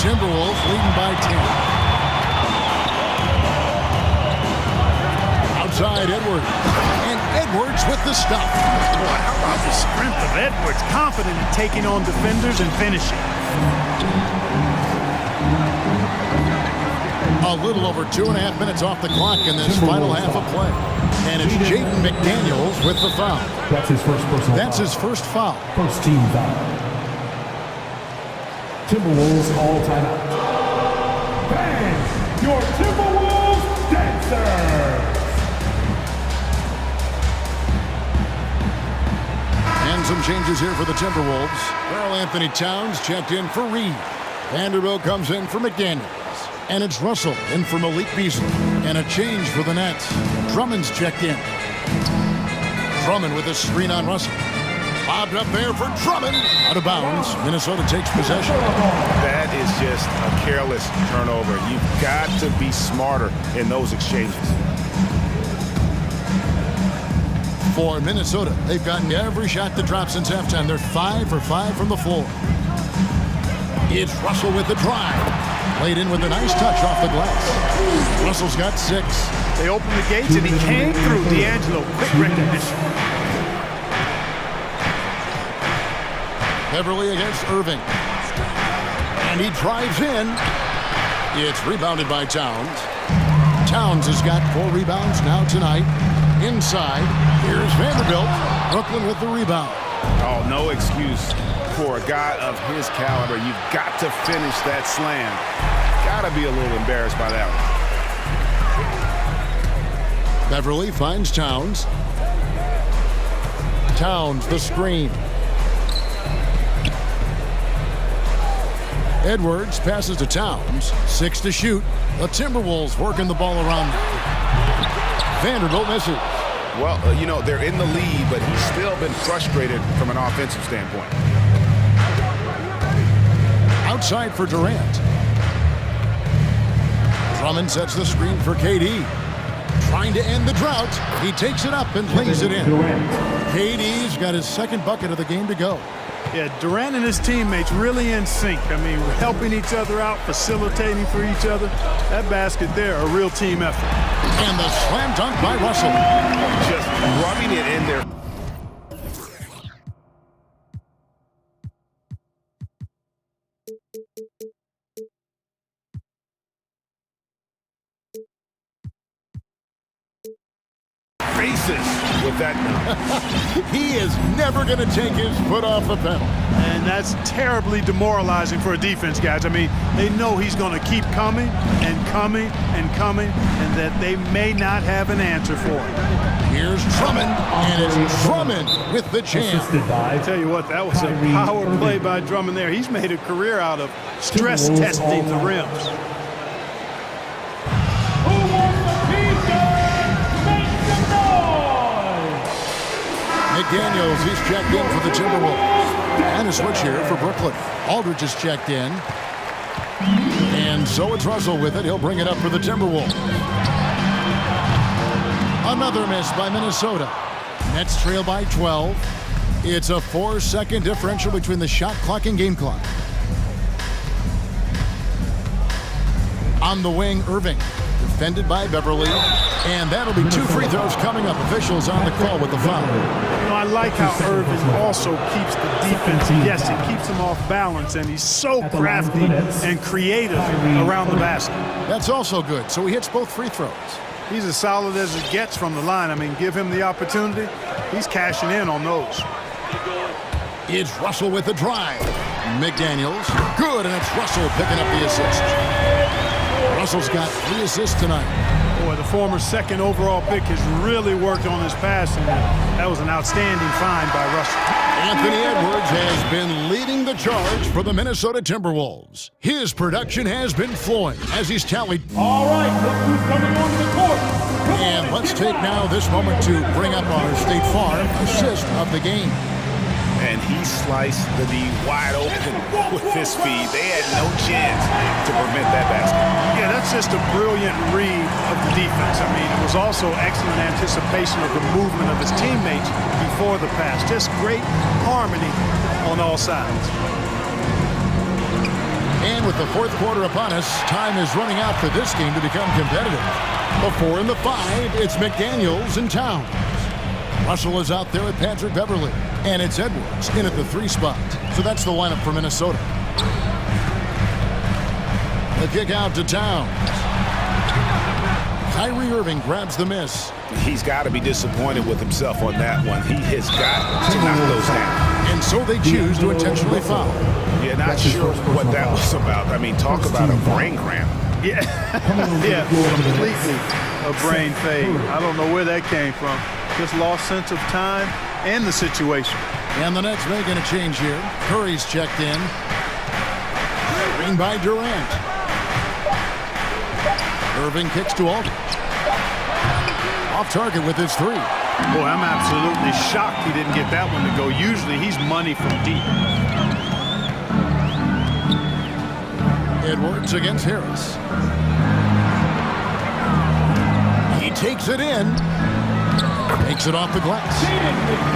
Timberwolves leading by 10. Outside Edwards. And Edwards with the stop. Boy, how about the strength of Edwards? Confident in taking on defenders and finishing. A little over 2.5 minutes off the clock in this final half of play. And it's Jaden McDaniels with the foul. That's his first personal That's his first foul. First team foul. Timberwolves all timeout. Fans, your Timberwolves dancers. And some changes here for the Timberwolves. Karl Anthony Towns checked in for Reed. Vanderbilt comes in for McDaniels. And it's Russell in for Malik Beasley. And a change for the Nets. Drummond's checked in. Drummond with a screen on Russell. Bobbed up there for Drummond. Out of bounds. Minnesota takes possession. That is just a careless turnover. You've got to be smarter in those exchanges. For Minnesota, they've gotten every shot that dropped since halftime. They're 5 for 5 from the floor. It's Russell with the drive. Laid in with a nice touch off the glass. Russell's got 6. They opened the gates and he came through. D'Angelo, quick recognition. Beverly against Irving. And he drives in. It's rebounded by Towns. Towns has got 4 rebounds now tonight. Inside, here's Vanderbilt. Brooklyn with the rebound. Oh, no excuse for a guy of his caliber. You've got to finish that slam. Got to be a little embarrassed by that one. Beverly finds Towns. Towns, the screen. Edwards passes to Towns. 6 to shoot. The Timberwolves working the ball around. Vanderbilt misses. Well, you know, they're in the lead, but he's still been frustrated from an offensive standpoint. Outside for Durant. Drummond sets the screen for KD. Trying to end the drought. He takes it up and lays it in. KD's got his second bucket of the game to go. Yeah, Durant and his teammates really in sync. I mean, helping each other out, facilitating for each other. That basket there, a real team effort. And the slam dunk by Russell. Just rubbing it in there. Faces with that. He is never going to take his foot off the pedal. And that's terribly demoralizing for a defense, guys. I mean, they know he's going to keep coming and coming and coming, and that they may not have an answer for it. Here's Drummond, and it's Drummond with the jam. I tell you what, that was a power play by Drummond there. He's made a career out of stress testing the rims. McDaniels, he's checked in for the Timberwolves. And a switch here for Brooklyn. Aldridge is checked in. And so it's Russell with it. He'll bring it up for the Timberwolves. Another miss by Minnesota. Nets trail by 12. It's a 4-second differential between the shot clock and game clock. On the wing, Irving. defended by Beverly. And that'll be 2 free throws coming up. Officials on the call with the foul. You know, I like how Irving also keeps the defense guessing, keeps them off balance, and he's so crafty and creative around the basket. That's also good. So he hits both free throws. He's as solid as it gets from the line. I mean, give him the opportunity. He's cashing in on those. It's Russell with the drive. McDaniels, good, and it's Russell picking up the assist. Russell's got 3 assists tonight. Boy, the former second overall pick has really worked on his passing. That was an outstanding find by Russell. Anthony Edwards has been leading the charge for the Minnesota Timberwolves. His production has been flowing as he's tallied. All right, look who's coming onto the court. And let's take now this moment to bring up our State Farm assist of the game. And he sliced the D wide open with his speed. They had no chance to prevent that basket. Yeah, that's just a brilliant read of the defense. I mean, it was also excellent anticipation of the movement of his teammates before the pass. Just great harmony on all sides. And with the 4th quarter upon us, time is running out for this game to become competitive. The 4 and the 5, it's McDaniels and Towns. Russell is out there with Patrick Beverly. And it's Edwards in at the 3 spot. So that's the lineup for Minnesota. The kick out to Towns. Kyrie Irving grabs the miss. He's got to be disappointed with himself on that one. He has got to knock those down. And so they choose to intentionally foul. Yeah, not sure what that was about. I mean, talk about a brain cramp. Yeah, yeah, completely a brain fade. I don't know where that came from. Just lost sense of time and the situation. And the Nets making a change here. Curry's checked in. Screen by Durant. Irving kicks to Aldridge. Off target with his 3. Boy, I'm absolutely shocked he didn't get that one to go. Usually he's money from deep. Edwards against Harris. He takes it in. Takes it off the glass.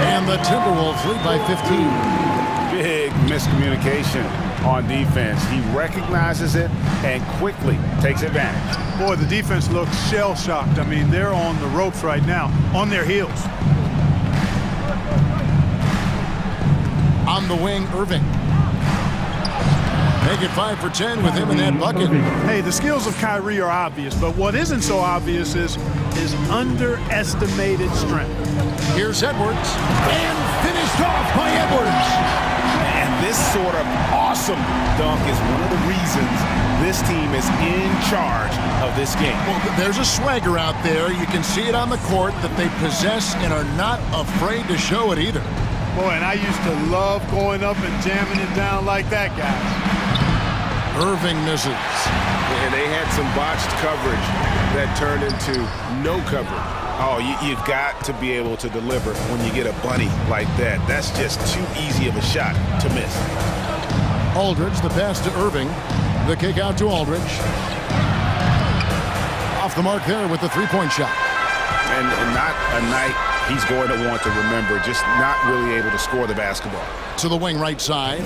And the Timberwolves lead by 15. Big miscommunication on defense. He recognizes it and quickly takes advantage. Boy, the defense looks shell-shocked. I mean, they're on the ropes right now, on their heels. On the wing, Irving. Make it 5 for 10 with him in that bucket. Hey, the skills of Kyrie are obvious, but what isn't so obvious is his underestimated strength. Here's Edwards, and finished off by Edwards. And this sort of awesome dunk is one of the reasons this team is in charge of this game. Well, there's a swagger out there. You can see it on the court that they possess and are not afraid to show it either. Boy, and I used to love going up and jamming it down like that, guys. Irving misses. And they had some botched coverage that turned into no coverage. Oh, you've got to be able to deliver when you get a bunny like that. That's just too easy of a shot to miss. Aldridge, the pass to Irving. The kick out to Aldridge. Off the mark there with the 3-point shot. And not a night he's going to want to remember, just not really able to score the basketball. To the wing right side.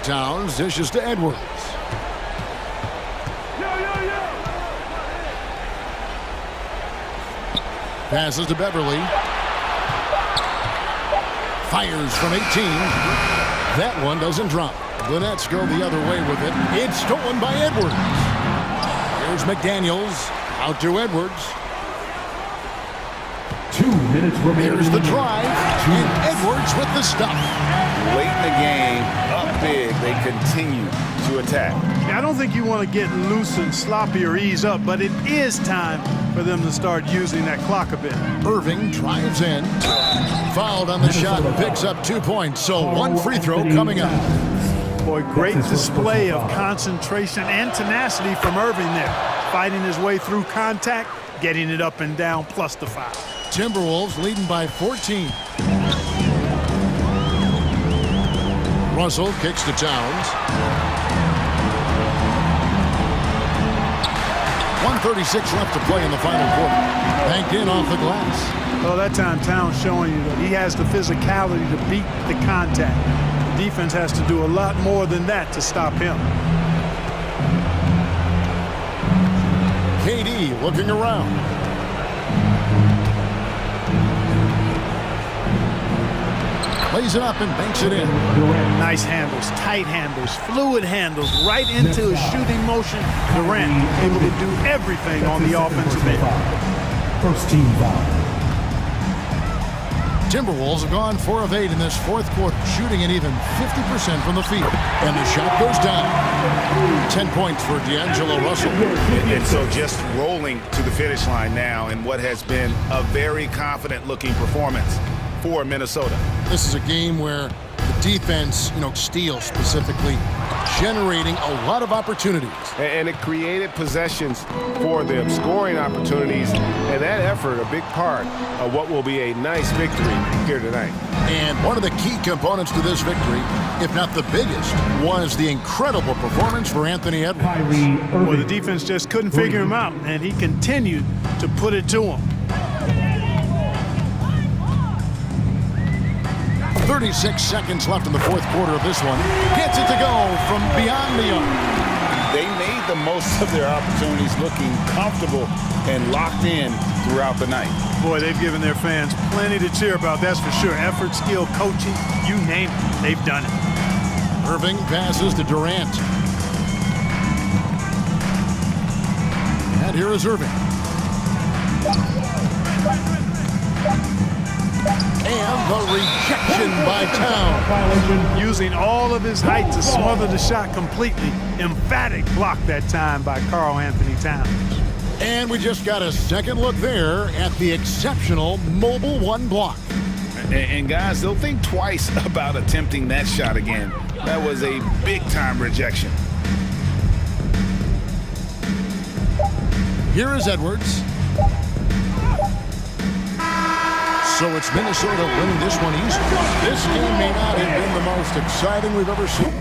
Towns dishes to Edwards. Passes to Beverly. Fires from 18. That one doesn't drop. The Nets go the other way with it. It's stolen by Edwards. Here's McDaniels. Out to Edwards. 2 minutes remaining. Here's the drive. And Edwards with the stop. Late in the game, up big, they continue to attack. I don't think you want to get loose and sloppy or ease up, but it is time for them to start using that clock a bit. Irving drives in. Fouled on the shot, picks up 2 points. So 1 free throw coming up. Boy, great display of concentration and tenacity from Irving there. Fighting his way through contact, getting it up and down, plus the foul. Timberwolves leading by 14. Russell kicks to Towns. 1:36 left to play in the final quarter. Banked in off the glass. Well, that time Towns showing you that he has the physicality to beat the contact. The defense has to do a lot more than that to stop him. KD looking around. Lays it up and banks it in. Nice handles, tight handles, fluid handles, right into his shooting motion. Durant able to do everything on the offensive end. First team foul. Timberwolves have gone 4 of 8 in this fourth quarter, shooting an even 50% from the field. And the shot goes down. 10 points for D'Angelo Russell. And so just rolling to the finish line now in what has been a very confident-looking performance for Minnesota. This is a game where the defense, steals specifically, generating a lot of opportunities. And it created possessions for them, scoring opportunities, and that effort, a big part of what will be a nice victory here tonight. And one of the key components to this victory, if not the biggest, was the incredible performance for Anthony Edwards. Well, the defense just couldn't figure him out, and he continued to put it to him. 36 seconds left in the fourth quarter of this one. Gets it to go from beyond the arc. They made the most of their opportunities, looking comfortable and locked in throughout the night. Boy, they've given their fans plenty to cheer about, that's for sure. Effort, skill, coaching, you name it, they've done it. Irving passes to Durant. And here is Irving. And the rejection by Town. Using all of his height to smother the shot completely. Emphatic block that time by Karl Anthony Towns. And we just got a second look there at the exceptional mobile one block. And guys, they'll think twice about attempting that shot again. That was a big-time rejection. Here is Edwards. So it's Minnesota winning this one easily. This game may not have been the most exciting we've ever seen.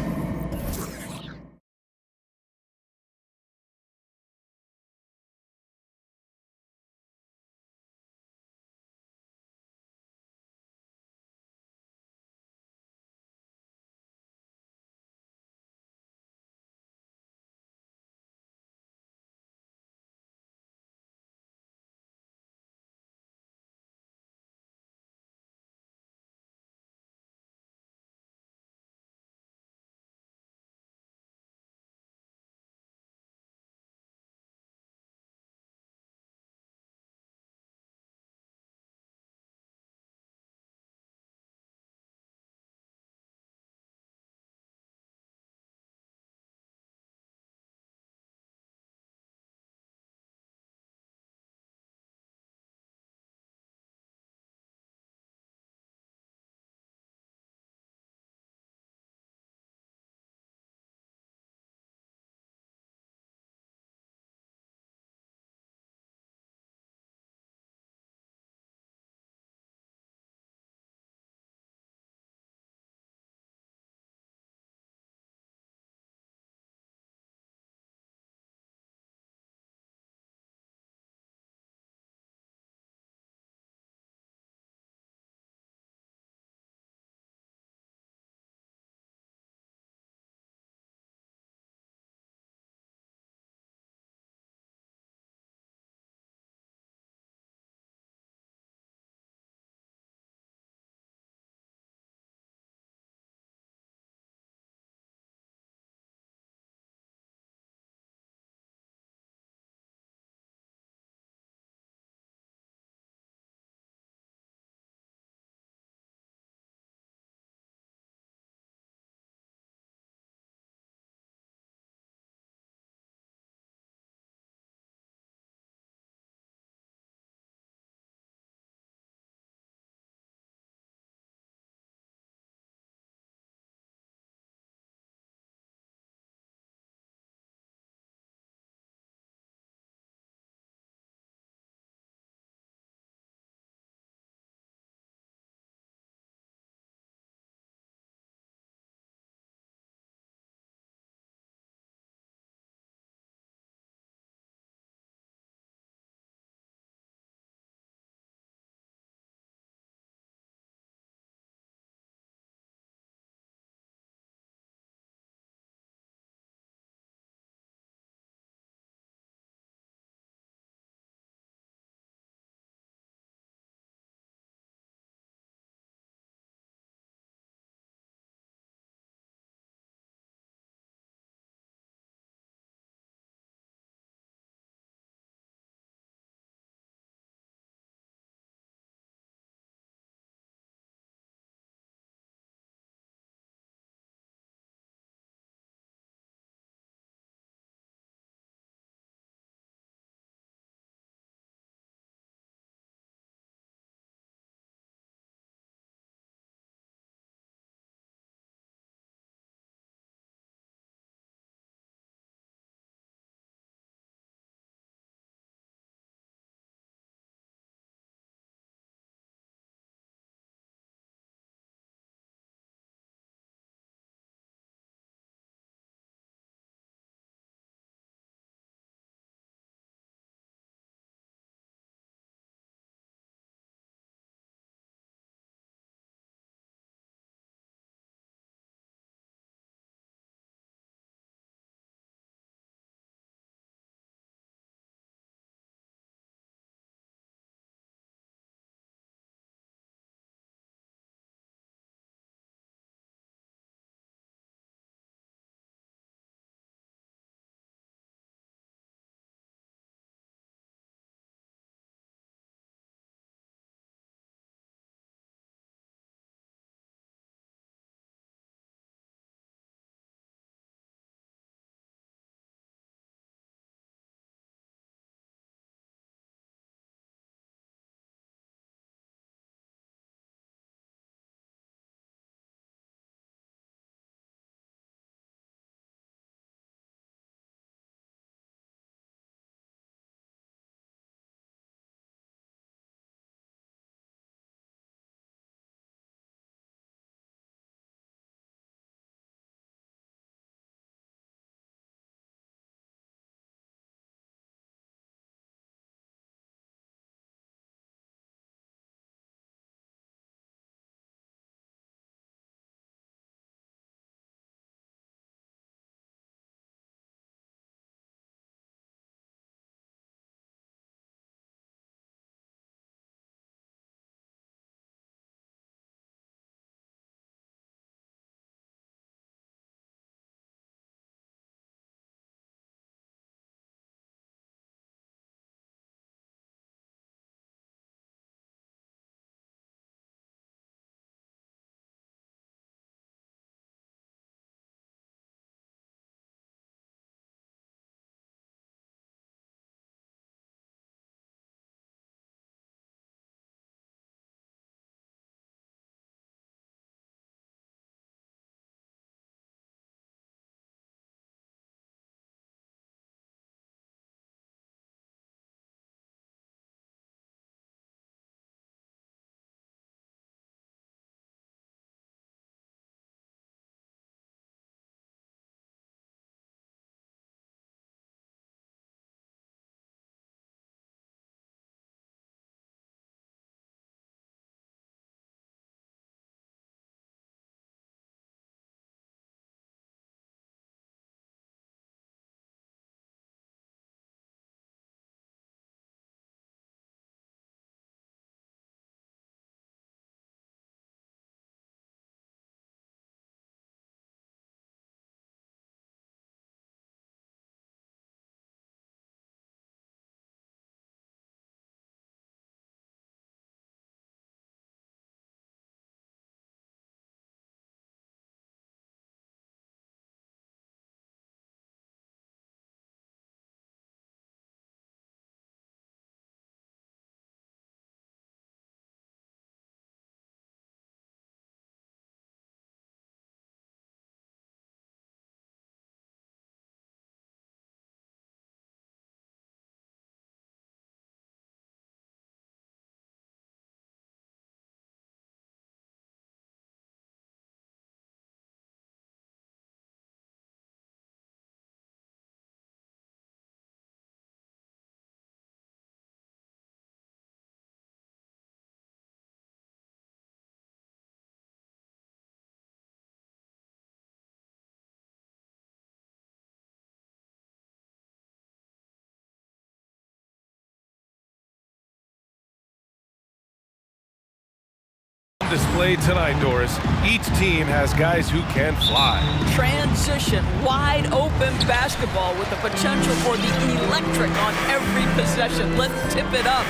Display tonight, Doris. Each team has guys who can fly. Transition, wide open basketball with the potential for the electric on every possession. Let's tip it up.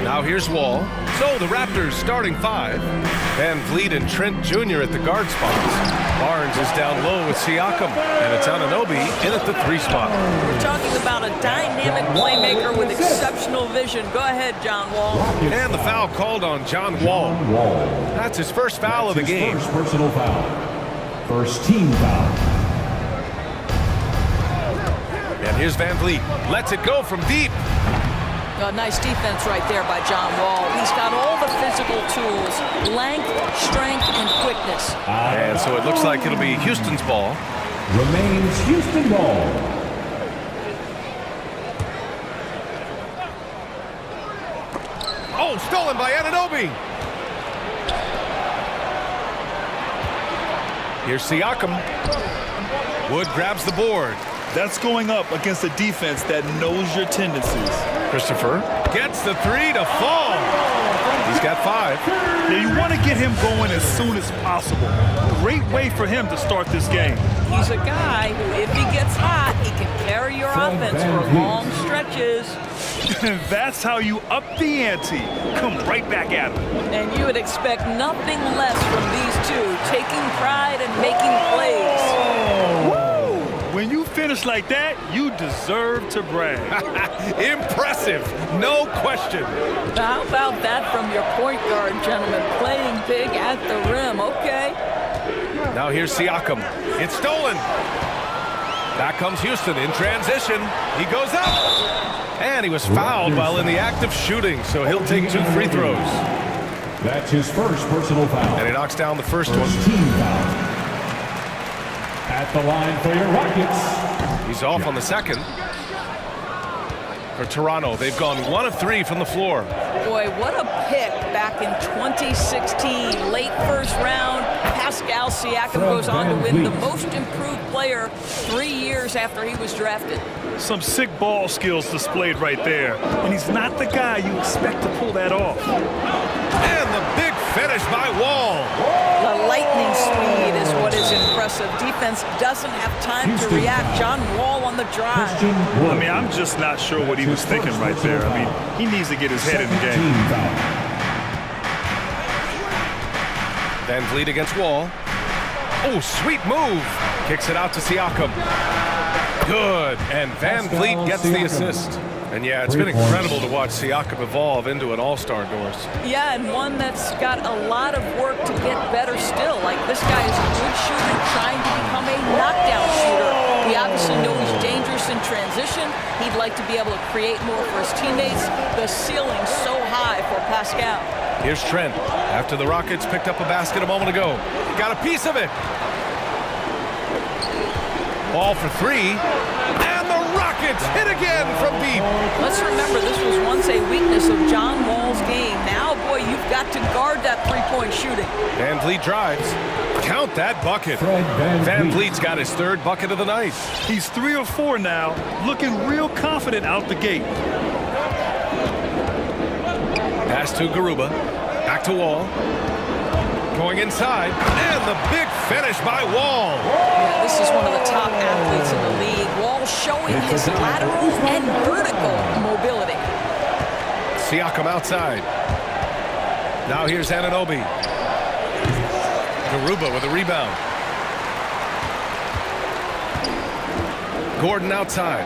Now here's Wall. So the Raptors starting 5. Van Vliet and Trent Jr. at the guard spots. Barnes is down low with Siakam, and it's Anunoby in at the 3 spot. We're talking about a dynamic playmaker with exceptional vision. Go ahead, John Wall. And the foul called on John Wall. That's his first foul of the game. First personal foul. First team foul. And here's Van Vliet. Lets it go from deep. Nice defense right there by John Wall. He's got all the physical tools, length, strength, and quickness. And so it looks like it'll be Houston's ball. Remains Houston ball. Oh, stolen by Anunoby. Here's Siakam. Wood grabs the board. That's going up against a defense that knows your tendencies. Christopher gets the 3 to fall. He's got 5. Yeah, you want to get him going as soon as possible. Great way for him to start this game. He's a guy who, if he gets hot, he can carry your offense for long stretches. That's how you up the ante. Come right back at him. And you would expect nothing less from these two, taking pride and making plays. When you finish like that, you deserve to brag. Impressive, no question. How about that from your point guard, gentlemen? Playing big at the rim, okay. Now here's Siakam. It's stolen. Back comes Houston in transition. He goes up. And he was fouled while in the act of shooting, so he'll take 2 free throws. That's his first personal foul. And he knocks down the first one. Team foul. At the line for your Rockets. He's off on the second. For Toronto, they've gone 1 of 3 from the floor. Boy, what a pick back in 2016. Late first round, Pascal Siakam goes on to win the most improved player 3 years after he was drafted. Some sick ball skills displayed right there. And he's not the guy you expect to pull that off. And the big finish by Wall. The lightning speed is what is impressive. Defense doesn't have time to react. John Wall on the drive. I mean, I'm just not sure what he was thinking right there. I mean, he needs to get his head in the game. Van Vliet against Wall. Oh, sweet move. Kicks it out to Siakam. Good. And Van Vliet gets the assist. And yeah, it's been incredible to watch Siakam evolve into an all-star, Doris. Yeah, and one that's got a lot of work to get better still. Like, this guy is a good shooter trying to become a knockdown shooter. We obviously know he's dangerous in transition. He'd like to be able to create more for his teammates. The ceiling's so high for Pascal. Here's Trent. After the Rockets picked up a basket a moment ago. He got a piece of it. Ball for 3. Rockets hit again from deep. Let's remember, this was once a weakness of John Wall's game. Now, boy, you've got to guard that three-point shooting. Van Vliet drives. Count that bucket. Van Vliet's got his 3rd bucket of the night. He's 3 or 4 now, looking real confident out the gate. Pass to Garuba. Back to Wall. Going inside. And the big finish by Wall. Yeah, this is one of the top athletes in the league. Wall showing his lateral and vertical mobility. Siakam outside. Now here's Anunoby. Garuba with a rebound. Gordon outside.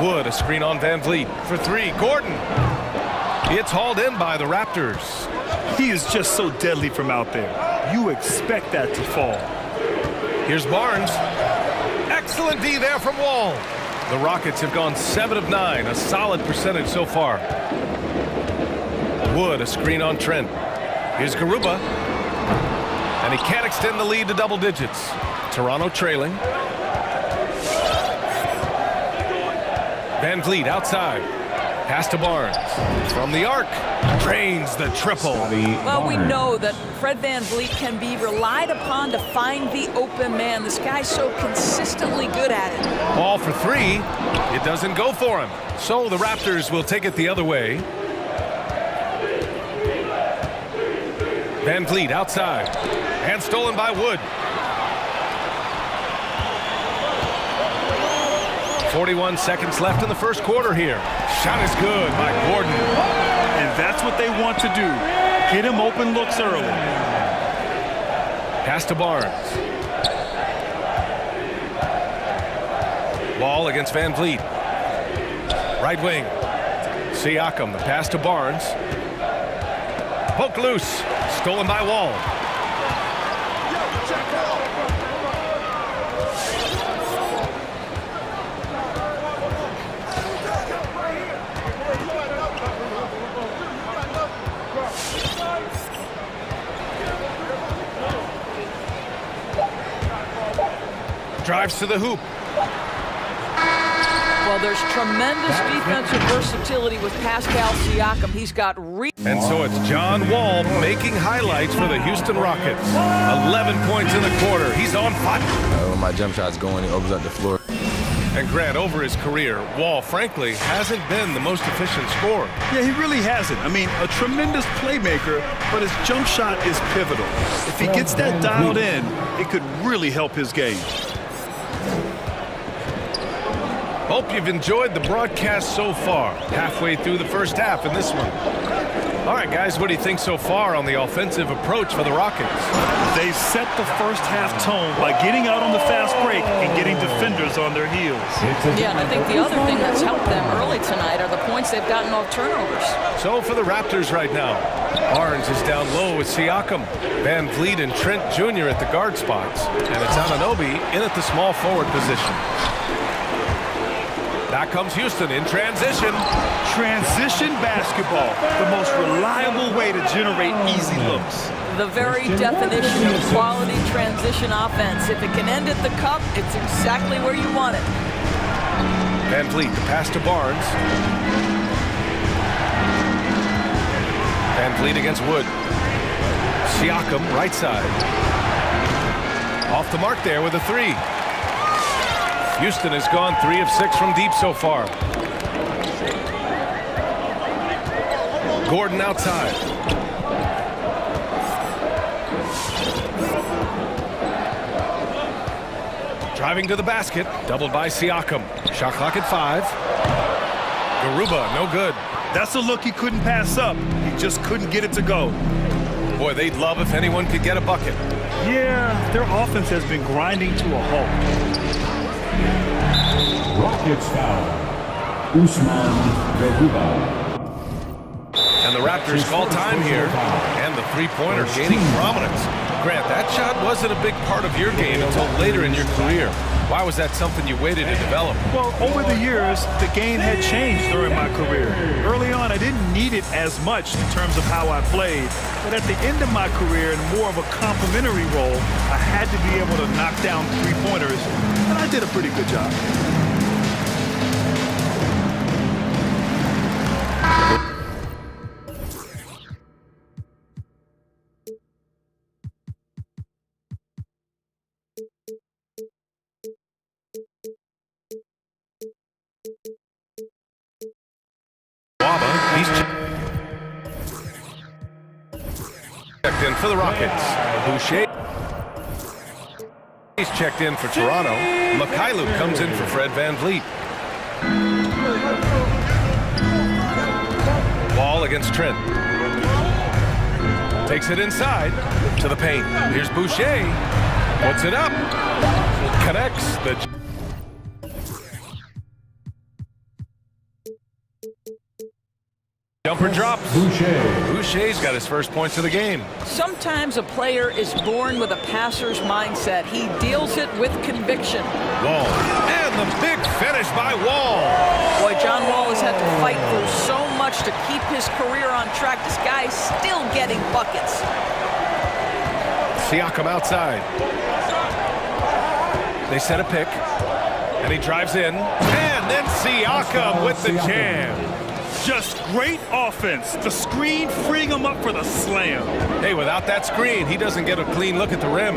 Wood, a screen on Van Vliet for 3. Gordon. It's hauled in by the Raptors. He is just so deadly from out there. You expect that to fall. Here's Barnes. Excellent D there from Wall. The Rockets have gone 7 of 9, a solid percentage so far. Wood, a screen on Trent. Here's Garuba. And he can't extend the lead to double digits. Toronto trailing. Van Vliet outside. Pass to Barnes. From the arc. Drains the triple. Well, we know that Fred Van Vliet can be relied upon to find the open man. This guy's so consistently good at it. Ball for 3. It doesn't go for him. So the Raptors will take it the other way. Van Vliet outside. And stolen by Wood. 41 seconds left in the first quarter here. Shot is good by Gordon. And that's what they want to do. Get him open looks early. Pass to Barnes. Wall against Van Vliet. Right wing. Siakam, the pass to Barnes. Poked loose. Stolen by Wall. Drives to the hoop. Well, there's tremendous defensive versatility with Pascal Siakam. He's got and so it's John Wall making highlights for the Houston Rockets. 11 points in the quarter. He's on fire. When my jump shot's going, it opens up the floor. And Grant, over his career, Wall, frankly, hasn't been the most efficient scorer. Yeah, he really hasn't. I mean, a tremendous playmaker, but his jump shot is pivotal. If he gets that dialed in, it could really help his game. Hope you've enjoyed the broadcast so far. Halfway through the first half in this one. All right, guys, what do you think so far on the offensive approach for the Rockets? They set the first half tone by getting out on the fast break and getting defenders on their heels. Yeah, and I think the other thing that's helped them early tonight are the points they've gotten off turnovers. So for the Raptors right now, Barnes is down low with Siakam. Van Vliet and Trent Jr. at the guard spots. And it's Anunoby in at the small forward position. Back comes Houston in transition. Transition basketball, the most reliable way to generate easy looks. The very definition of quality transition offense. If it can end at the cup, it's exactly where you want it. Van Vliet, the pass to Barnes. Van Vliet against Wood. Siakam, right side. Off the mark there with a three. Houston has gone 3 of 6 from deep so far. Gordon outside. Driving to the basket, doubled by Siakam. Shot clock at 5. Garuba, no good. That's a look he couldn't pass up. He just couldn't get it to go. Boy, they'd love if anyone could get a bucket. Yeah, their offense has been grinding to a halt. Rockets foul. Usman Garuba. And the Raptors call time here. And the three-pointer gaining prominence. Grant, that shot wasn't a big part of your game until later in your career. Why was that something you waited to develop? Well, over the years, the game had changed during my career. Early on, I didn't need it as much in terms of how I played. But at the end of my career, in more of a complementary role, I had to be able to knock down three-pointers, and I did a pretty good job. He's checked in for the Rockets. Boucher. He's checked in for Toronto. Mikhailuk comes in for Fred Van Vliet. Wall against Trent. Takes it inside to the paint. Here's Boucher. Puts it up. Connects the... Jumper drops. Boucher's got his first points of the game. Sometimes a player is born with a passer's mindset. He deals it with conviction. Wall. And the big finish by Wall. Boy, John Wall has had to fight through so much to keep his career on track. This guy is still getting buckets. Siakam outside. They set a pick. And he drives in. And then Siakam with the jam. Just great offense. The screen freeing him up for the slam. Hey, without that screen, he doesn't get a clean look at the rim.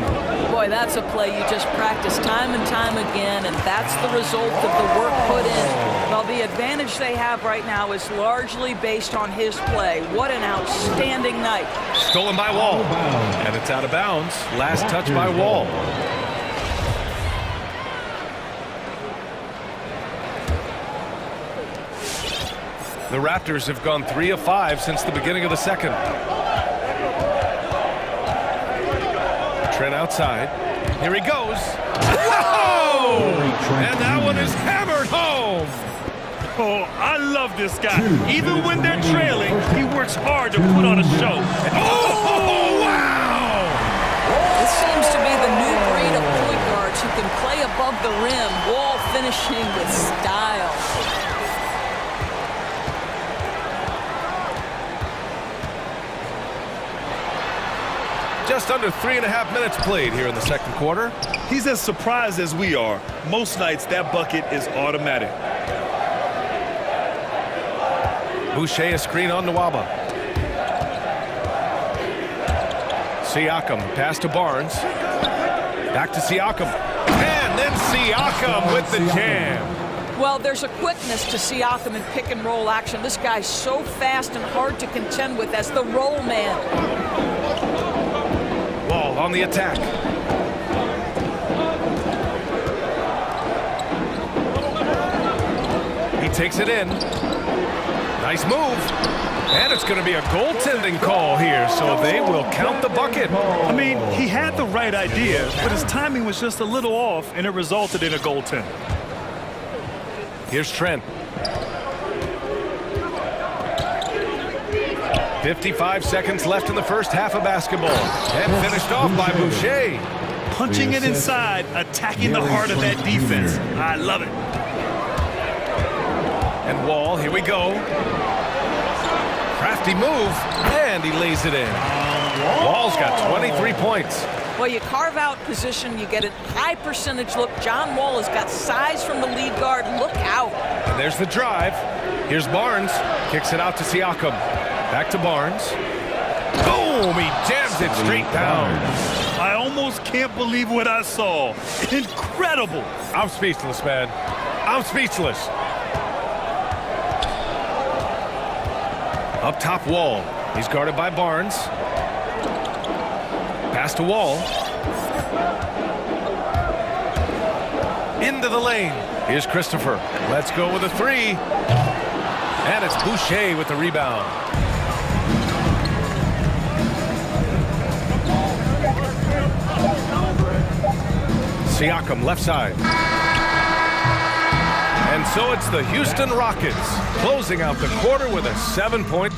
Boy, that's a play you just practice time and time again, and that's the result of the work put in. Well, the advantage they have right now is largely based on his play. What an outstanding night. Stolen by Wall, and it's out of bounds. Last touch by Wall. The Raptors have gone 3 of 5 since the beginning of the second. Trent outside. Here he goes. Whoa! And that one is hammered home. Oh, I love this guy. Even when they're trailing, he works hard to put on a show. Oh, wow! This seems to be the new breed of point guards who can play above the rim. Wall finishing with style. Just under 3.5 minutes played here in the second quarter. He's as surprised as we are. Most nights, that bucket is automatic. Boucher a screen on Nwaba. Siakam, pass to Barnes. Back to Siakam. And then Siakam with the jam. Well, there's a quickness to Siakam in pick and roll action. This guy's so fast and hard to contend with as the roll man. Wall on the attack. He takes it in. Nice move. And it's going to be a goaltending call here, so they will count the bucket. I mean, he had the right idea, but his timing was just a little off, and it resulted in a goaltend. Here's Trent. 55 seconds left in the first half of basketball. And finished off by Boucher. Punching it inside, attacking the heart of that defense. I love it. And Wall, here we go. Crafty move, and he lays it in. Wall's got 23 points. Well, you carve out position, you get a high percentage look. John Wall has got size from the lead guard. Look out. And there's the drive. Here's Barnes. Kicks it out to Siakam. Back to Barnes. Boom! He jams it straight down. I almost can't believe what I saw. Incredible. I'm speechless, man. I'm speechless. Up top, Wall. He's guarded by Barnes. Pass to Wall. Into the lane. Here's Christopher. Let's go with a three. And it's Boucher with the rebound. Siakam, left side. And so it's the Houston Rockets closing out the quarter with a 7-point.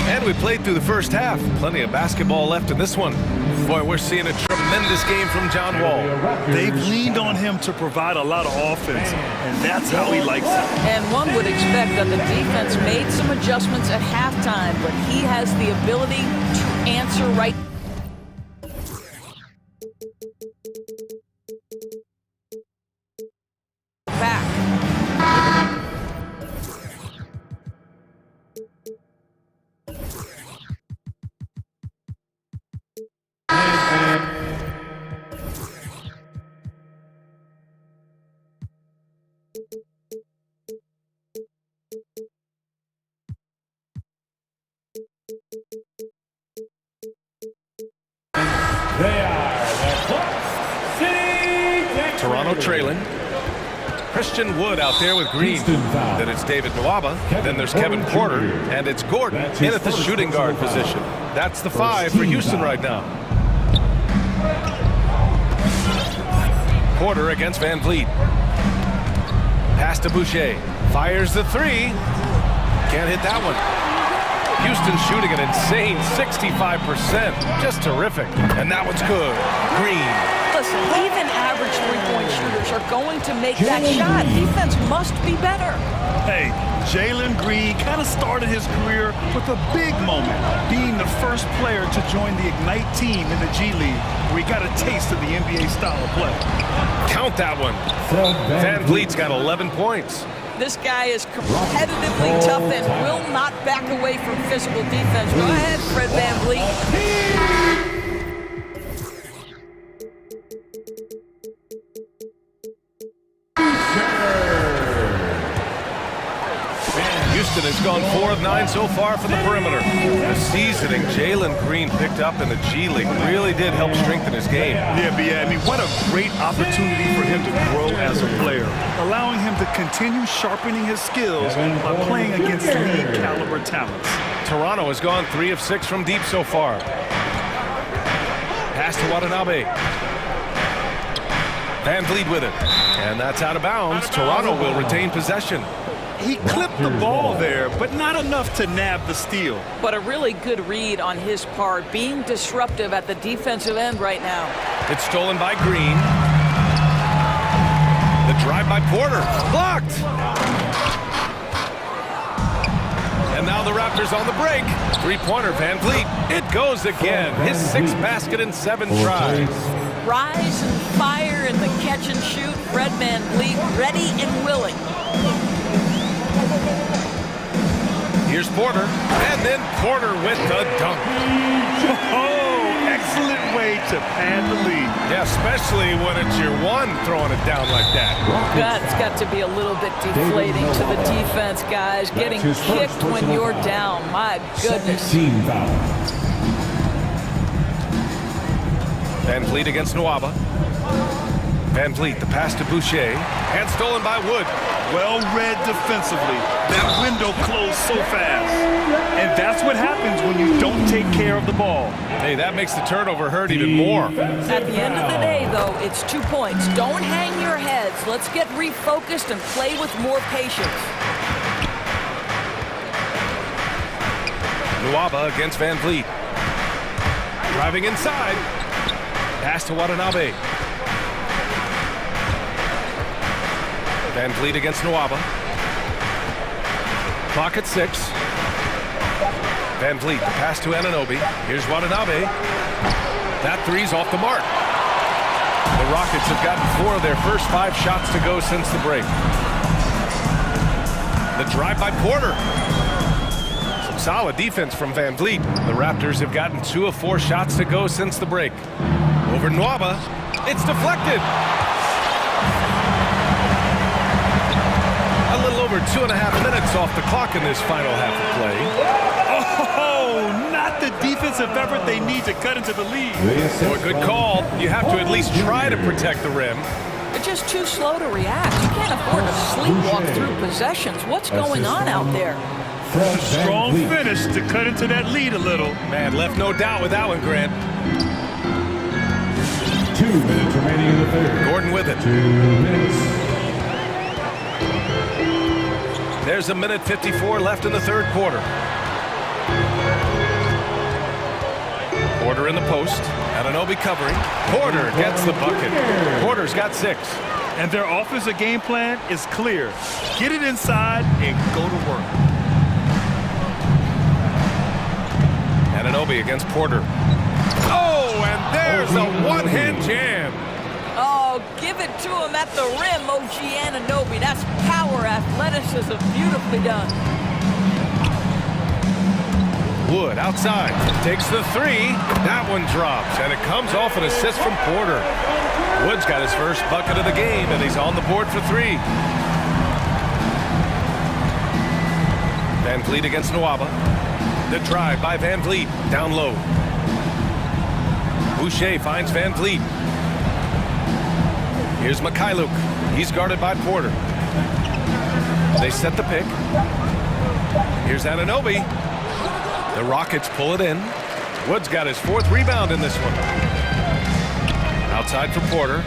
And we played through the first half. Plenty of basketball left in this one. Boy, we're seeing a tremendous game from John Wall. They've leaned on him to provide a lot of offense, and that's how he likes it. And one would expect that the defense made some adjustments at halftime, but he has the ability to answer right. Back. Toronto trailing. Christian Wood out there with Green. Then it's David Nwaba. Then there's Kevin Porter. And it's Gordon in at the shooting guard position. That's the 5 for Houston right now. Porter against Van Vliet. Pass to Boucher. Fires the 3. Can't hit that one. Houston shooting an insane 65%. Just terrific. And that one's good. Green. Listen, even average three-point shooters are going to make that shot. Defense must be better. Hey, Jalen Green kind of started his career with a big moment, being the first player to join the Ignite team in the G League, where he got a taste of the NBA style of play. Count that one. Van Vliet's got 11 points. This guy is competitively tough and will not back away from physical defense. Go ahead, Fred Van Vliet. Houston has gone 4 of 9 so far from the perimeter. The seasoning Jalen Green picked up in the G League really did help strengthen his game. Yeah, I mean, what a great opportunity for him to grow as a player, allowing him to continue sharpening his skills by playing against league caliber talents. Toronto has gone 3 of 6 from deep so far. Pass to Watanabe. Van Vliet with it. And that's out of bounds. Toronto will retain possession. He clipped the ball there, but not enough to nab the steal. But a really good read on his part, being disruptive at the defensive end right now. It's stolen by Green. The drive by Porter. Blocked. And now the Raptors on the break. Three-pointer, Van Vliet. It goes again. His 6th basket in 7 tries. Rise and fire in the catch and shoot. Fred Van Vliet ready and willing. Here's Porter, and then Porter with the dunk. Oh, excellent way to pad the lead. Yeah, especially when it's your one throwing it down like that. That's got to be a little bit deflating to the defense, guys. Getting kicked when you're down. My goodness. Van Vliet against Nwaba. Van Vliet, the pass to Boucher, and stolen by Wood. Well read defensively. That window closed so fast. And that's what happens when you don't take care of the ball. Hey, that makes the turnover hurt even more. At the end of the day, though, it's 2 points. Don't hang your heads. Let's get refocused and play with more patience. Nwaba against Van Vliet. Driving inside. Pass to Watanabe. Van Vliet against Nwaba. Clock at 6. Van Vliet, the pass to Anunoby. Here's Watanabe. That three's off the mark. The Rockets have gotten 4 of their first 5 shots to go since the break. The drive by Porter. Some solid defense from Van Vliet. The Raptors have gotten 2 of 4 shots to go since the break. Over Nwaba. It's deflected. A little over 2.5 minutes off the clock in this final half of play. Oh, not the defensive effort they need to cut into the lead. Oh, a good call. You have to at least try to protect the rim. They're just too slow to react. You can't afford to sleepwalk through possessions. What's going on out there? Strong finish to cut into that lead a little. Man, left no doubt with that one, Grant. 2 minutes remaining in the third. Gordon with it. 2 minutes. There's a minute 54 left in the third quarter. Porter in the post. Anunoby covering. Porter gets the bucket. Porter's got 6. And their offensive game plan is clear. Get it inside and go to work. Anunoby against Porter. Oh, and there's a one-hand jam. Oh, give it to him at the rim, OG Anunoby. That's power, athleticism, beautifully done. Wood outside, takes the 3. That one drops, and it comes off an assist from Porter. Wood's got his first bucket of the game, and he's on the board for 3. Van Vliet against Nwaba. The drive by Van Vliet, down low. Boucher finds Van Vliet. Here's Mikhailuk. He's guarded by Porter. They set the pick. Here's Anunoby. The Rockets pull it in. Wood's got his 4th rebound in this one. Outside for Porter.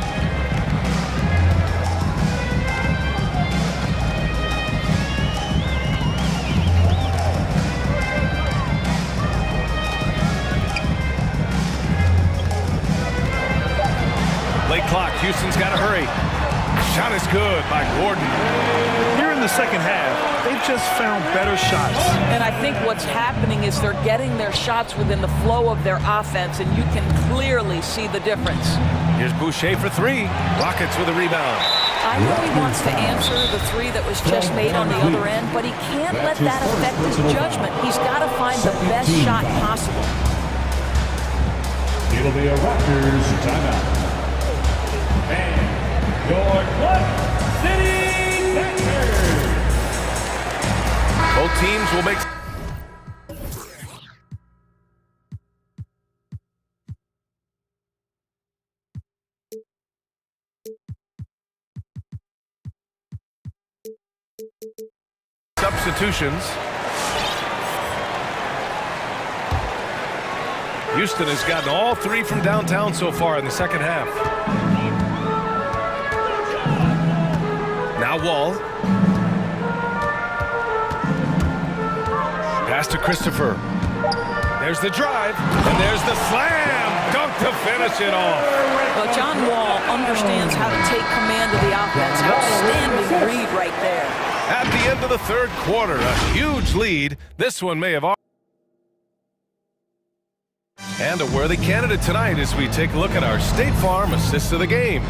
Late clock. Houston's got to hurry. Shot is good by Gordon. Here during the second half, they've just found better shots. And I think what's happening is they're getting their shots within the flow of their offense, and you can clearly see the difference. Here's Boucher for three. Rockets with a rebound. I know he wants to answer the three that was just made on the other end, but he can't let that affect his judgment. He's got to find the best shot possible. It'll be a Raptors timeout. And your Club City Raptors. Both teams will make... substitutions. Houston has gotten all three from downtown so far in the second half. Now Wall. Pass to Christopher. There's the drive, and there's the slam dunk to finish it off. Well, John Wall understands how to take command of the offense. Outstanding read right there. At the end of the third quarter, a huge lead. This one may have... And a worthy candidate tonight as we take a look at our State Farm assist of the game.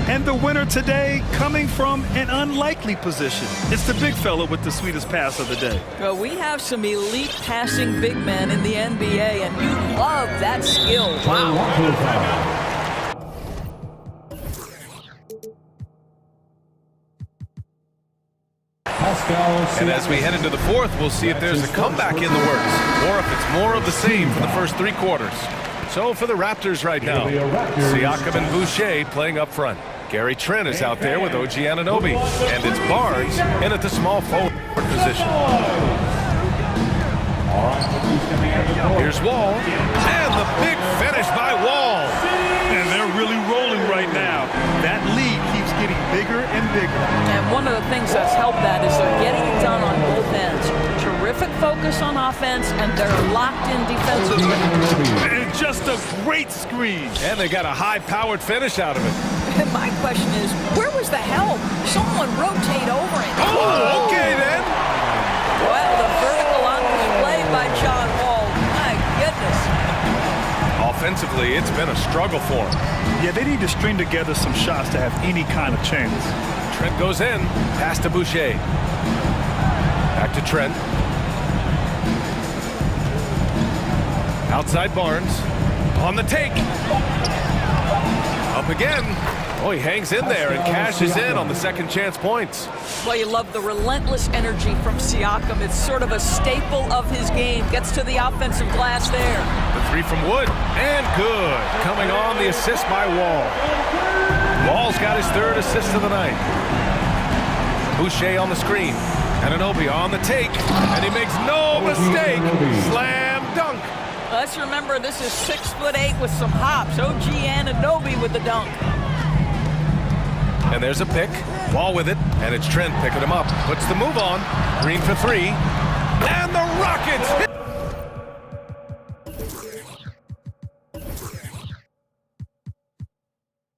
And the winner today coming from an unlikely position. It's the big fella with the sweetest pass of the day. Well, we have some elite passing big men in the NBA, and you love that skill. Wow. And as we head into the fourth, we'll see if there's a comeback in the works or if it's more of the same for the first three quarters. So for the Raptors right now, Siakam and Boucher playing up front. Gary Trent is out there with OG Anunoby, and it's Barnes in at the small forward position. Here's Wall, and the big finish by Wall. And they're really rolling right now. That lead keeps getting bigger and bigger. And one of the things that's helped that is they're getting it done on both ends. Terrific focus on offense, and they're locked in defensively. And just a great screen. And they got a high-powered finish out of it. And my question is, where was the help? Someone rotate over it. Oh, okay then. Well, the vertical on display by John Wall. My goodness. Offensively, it's been a struggle for him. Yeah, they need to string together some shots to have any kind of chance. Trent goes in. Pass to Boucher. Back to Trent. Outside Barnes. On the take. Up again. Oh, he hangs in there and cashes in on the second chance points. Well, you love the relentless energy from Siakam. It's sort of a staple of his game. Gets to the offensive glass there. The three from Wood. And good. Coming on the assist by Wall. Wall's got his third assist of the night. Boucher on the screen. Anunoby on the take. And he makes no mistake. Slam dunk. Let's remember this is 6'8" with some hops. OG Anunoby with the dunk. And there's a pick. Wall with it. And it's Trent picking him up. Puts the move on. Green for three. And the Rockets hit.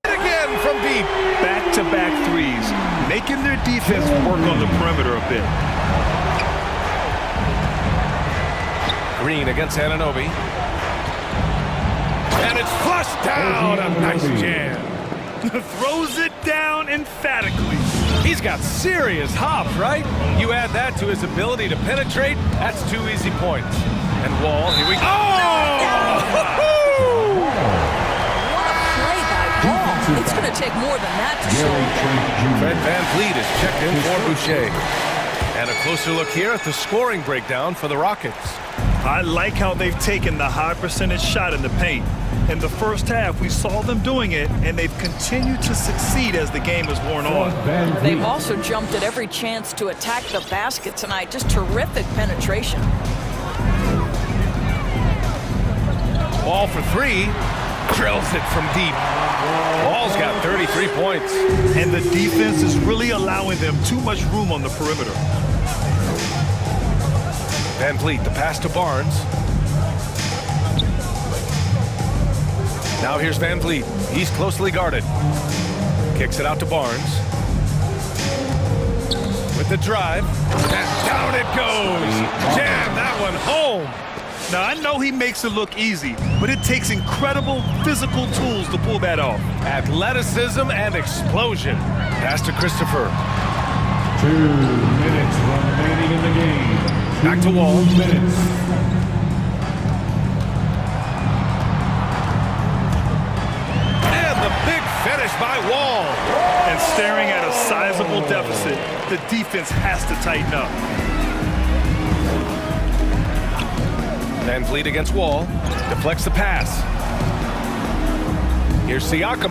Again from deep. Back-to-back threes. Making their defense work on the perimeter a bit. Green against Anunoby. And it's flushed down. A nice jam. Throws it down emphatically. He's got serious hops, right? You add that to his ability to penetrate, that's 2 easy points. And Wall, here we go. Oh! What a play by Wall. It's going to take more than that to show. Fred VanVleet is checked in for Boucher. And a closer look here at the scoring breakdown for the Rockets. I like how they've taken the high percentage shot in the paint. In the first half, we saw them doing it, and they've continued to succeed as the game has worn on. They've also jumped at every chance to attack the basket tonight. Just terrific penetration. Wall for three. Drills it from deep. Wall's got 33 points. And the defense is really allowing them too much room on the perimeter. VanVleet, the pass to Barnes. Now here's VanVleet. He's closely guarded. Kicks it out to Barnes. with the drive, and down it goes. Jam that one home. Now, I know he makes it look easy, but it takes incredible physical tools to pull that off. Athleticism and explosion. Pass to Christopher. 2 minutes remaining in the game. Back to Wall. 2 minutes. And the big finish by Wall. And staring at a sizable deficit, the defense has to tighten up. Van Vliet against Wall. Deflects the pass. Here's Siakam.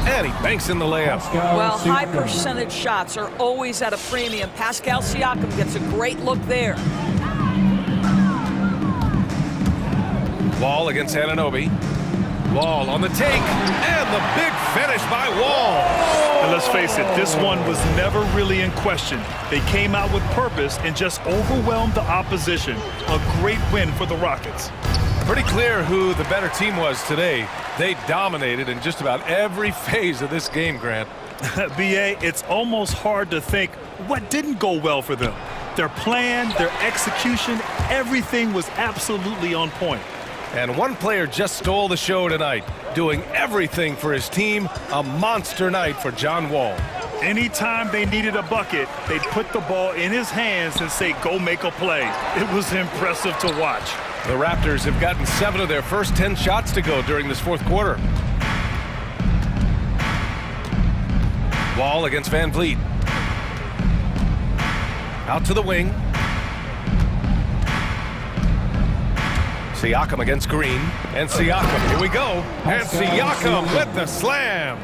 And he banks in the layup. Well, high percentage shots are always at a premium. Pascal Siakam gets a great look there. Wall against Anunoby. Wall on the take. And the big finish by Wall. And let's face it, this one was never really in question. They came out with purpose and just overwhelmed the opposition. A great win for the Rockets. Pretty clear who the better team was today. They dominated in just about every phase of this game, Grant. B.A., it's almost hard to think what didn't go well for them. Their plan, their execution, everything was absolutely on point. And one player just stole the show tonight, doing everything for his team. A monster night for John Wall. Anytime they needed a bucket, they'd put the ball in his hands and say, go make a play. It was impressive to watch. The Raptors have gotten 7 of their first 10 shots to go during this fourth quarter. Wall against Van Vliet. Out to the wing. Siakam against Green. And Siakam, here we go. And Siakam with the slam.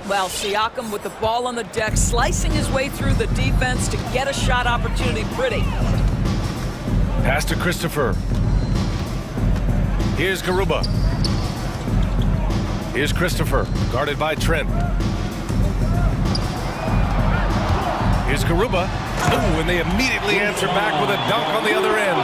Well, Siakam with the ball on the deck, slicing his way through the defense to get a shot opportunity pretty. Pass to Christopher. Here's Garuba. Here's Christopher, guarded by Trent. Here's Garuba. Ooh, and they immediately answer back with a dunk on the other end.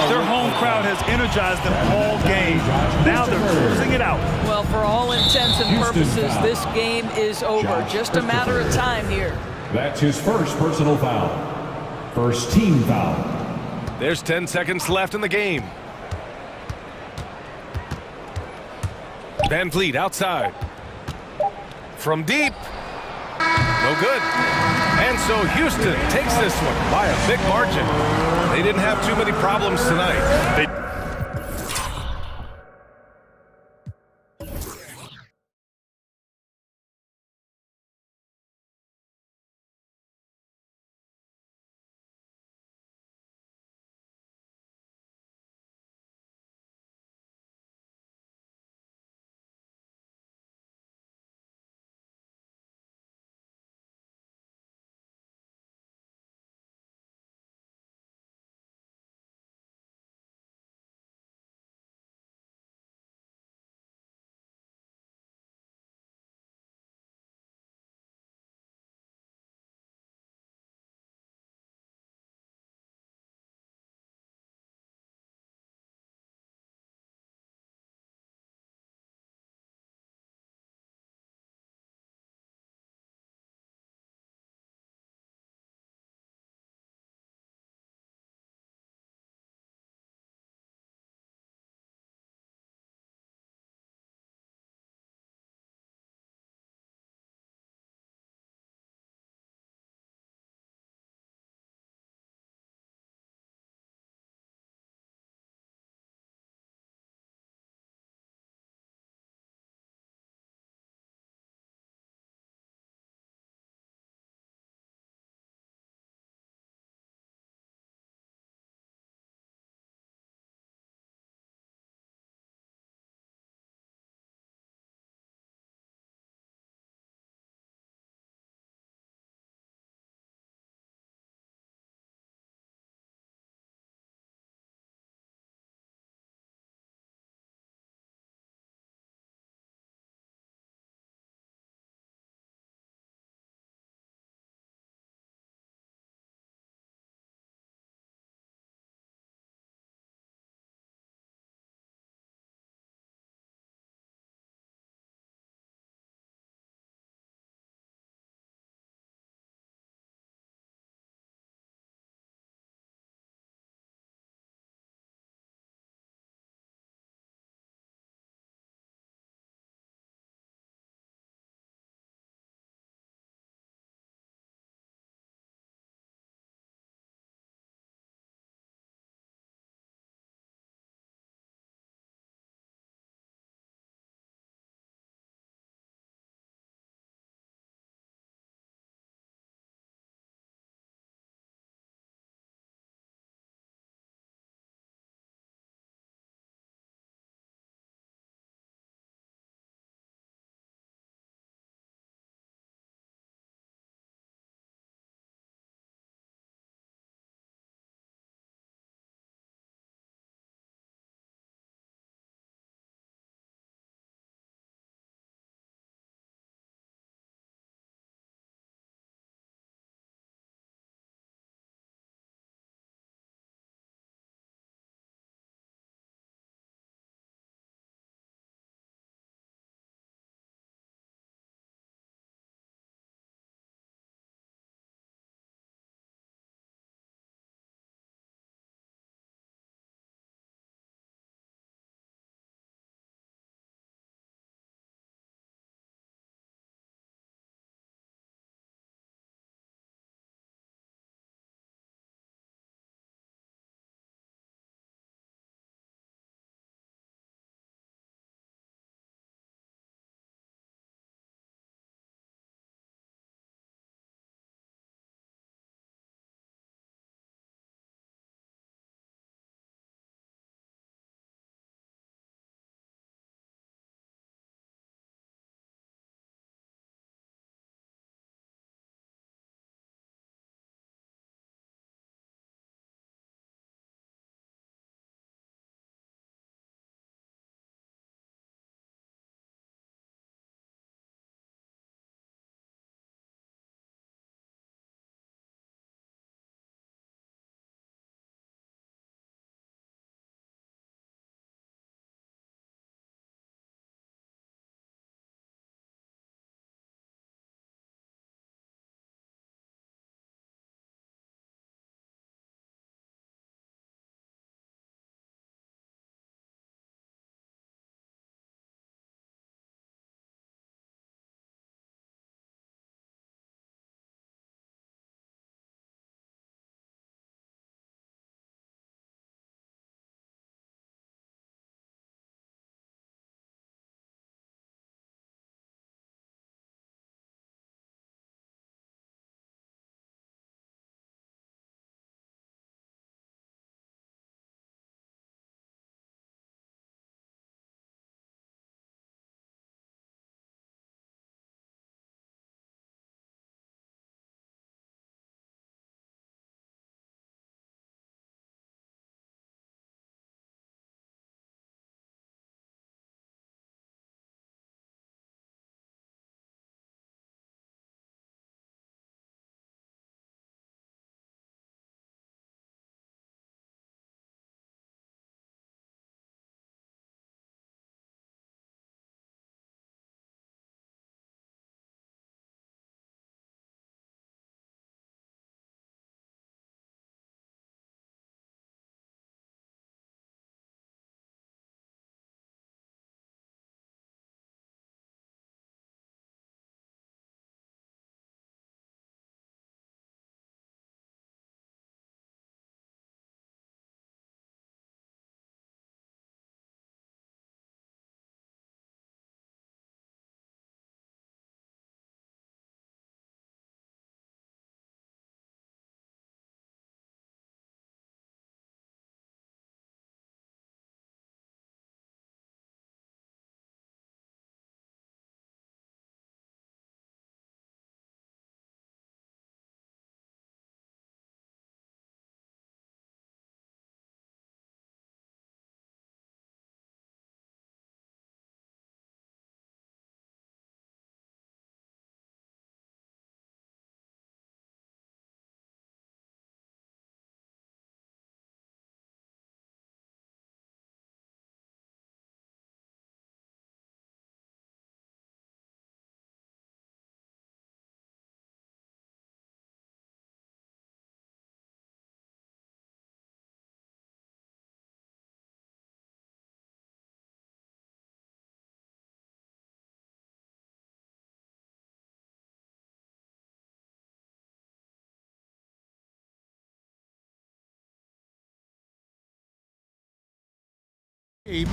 Their home crowd has energized them all game. Now they're closing it out. Well, for all intents and purposes, this game is over. Just a matter of time here. That's his first personal foul. First team foul. There's 10 seconds left in the game. Van Vliet outside. From deep. No good. And so Houston takes this one by a big margin. They didn't have too many problems tonight.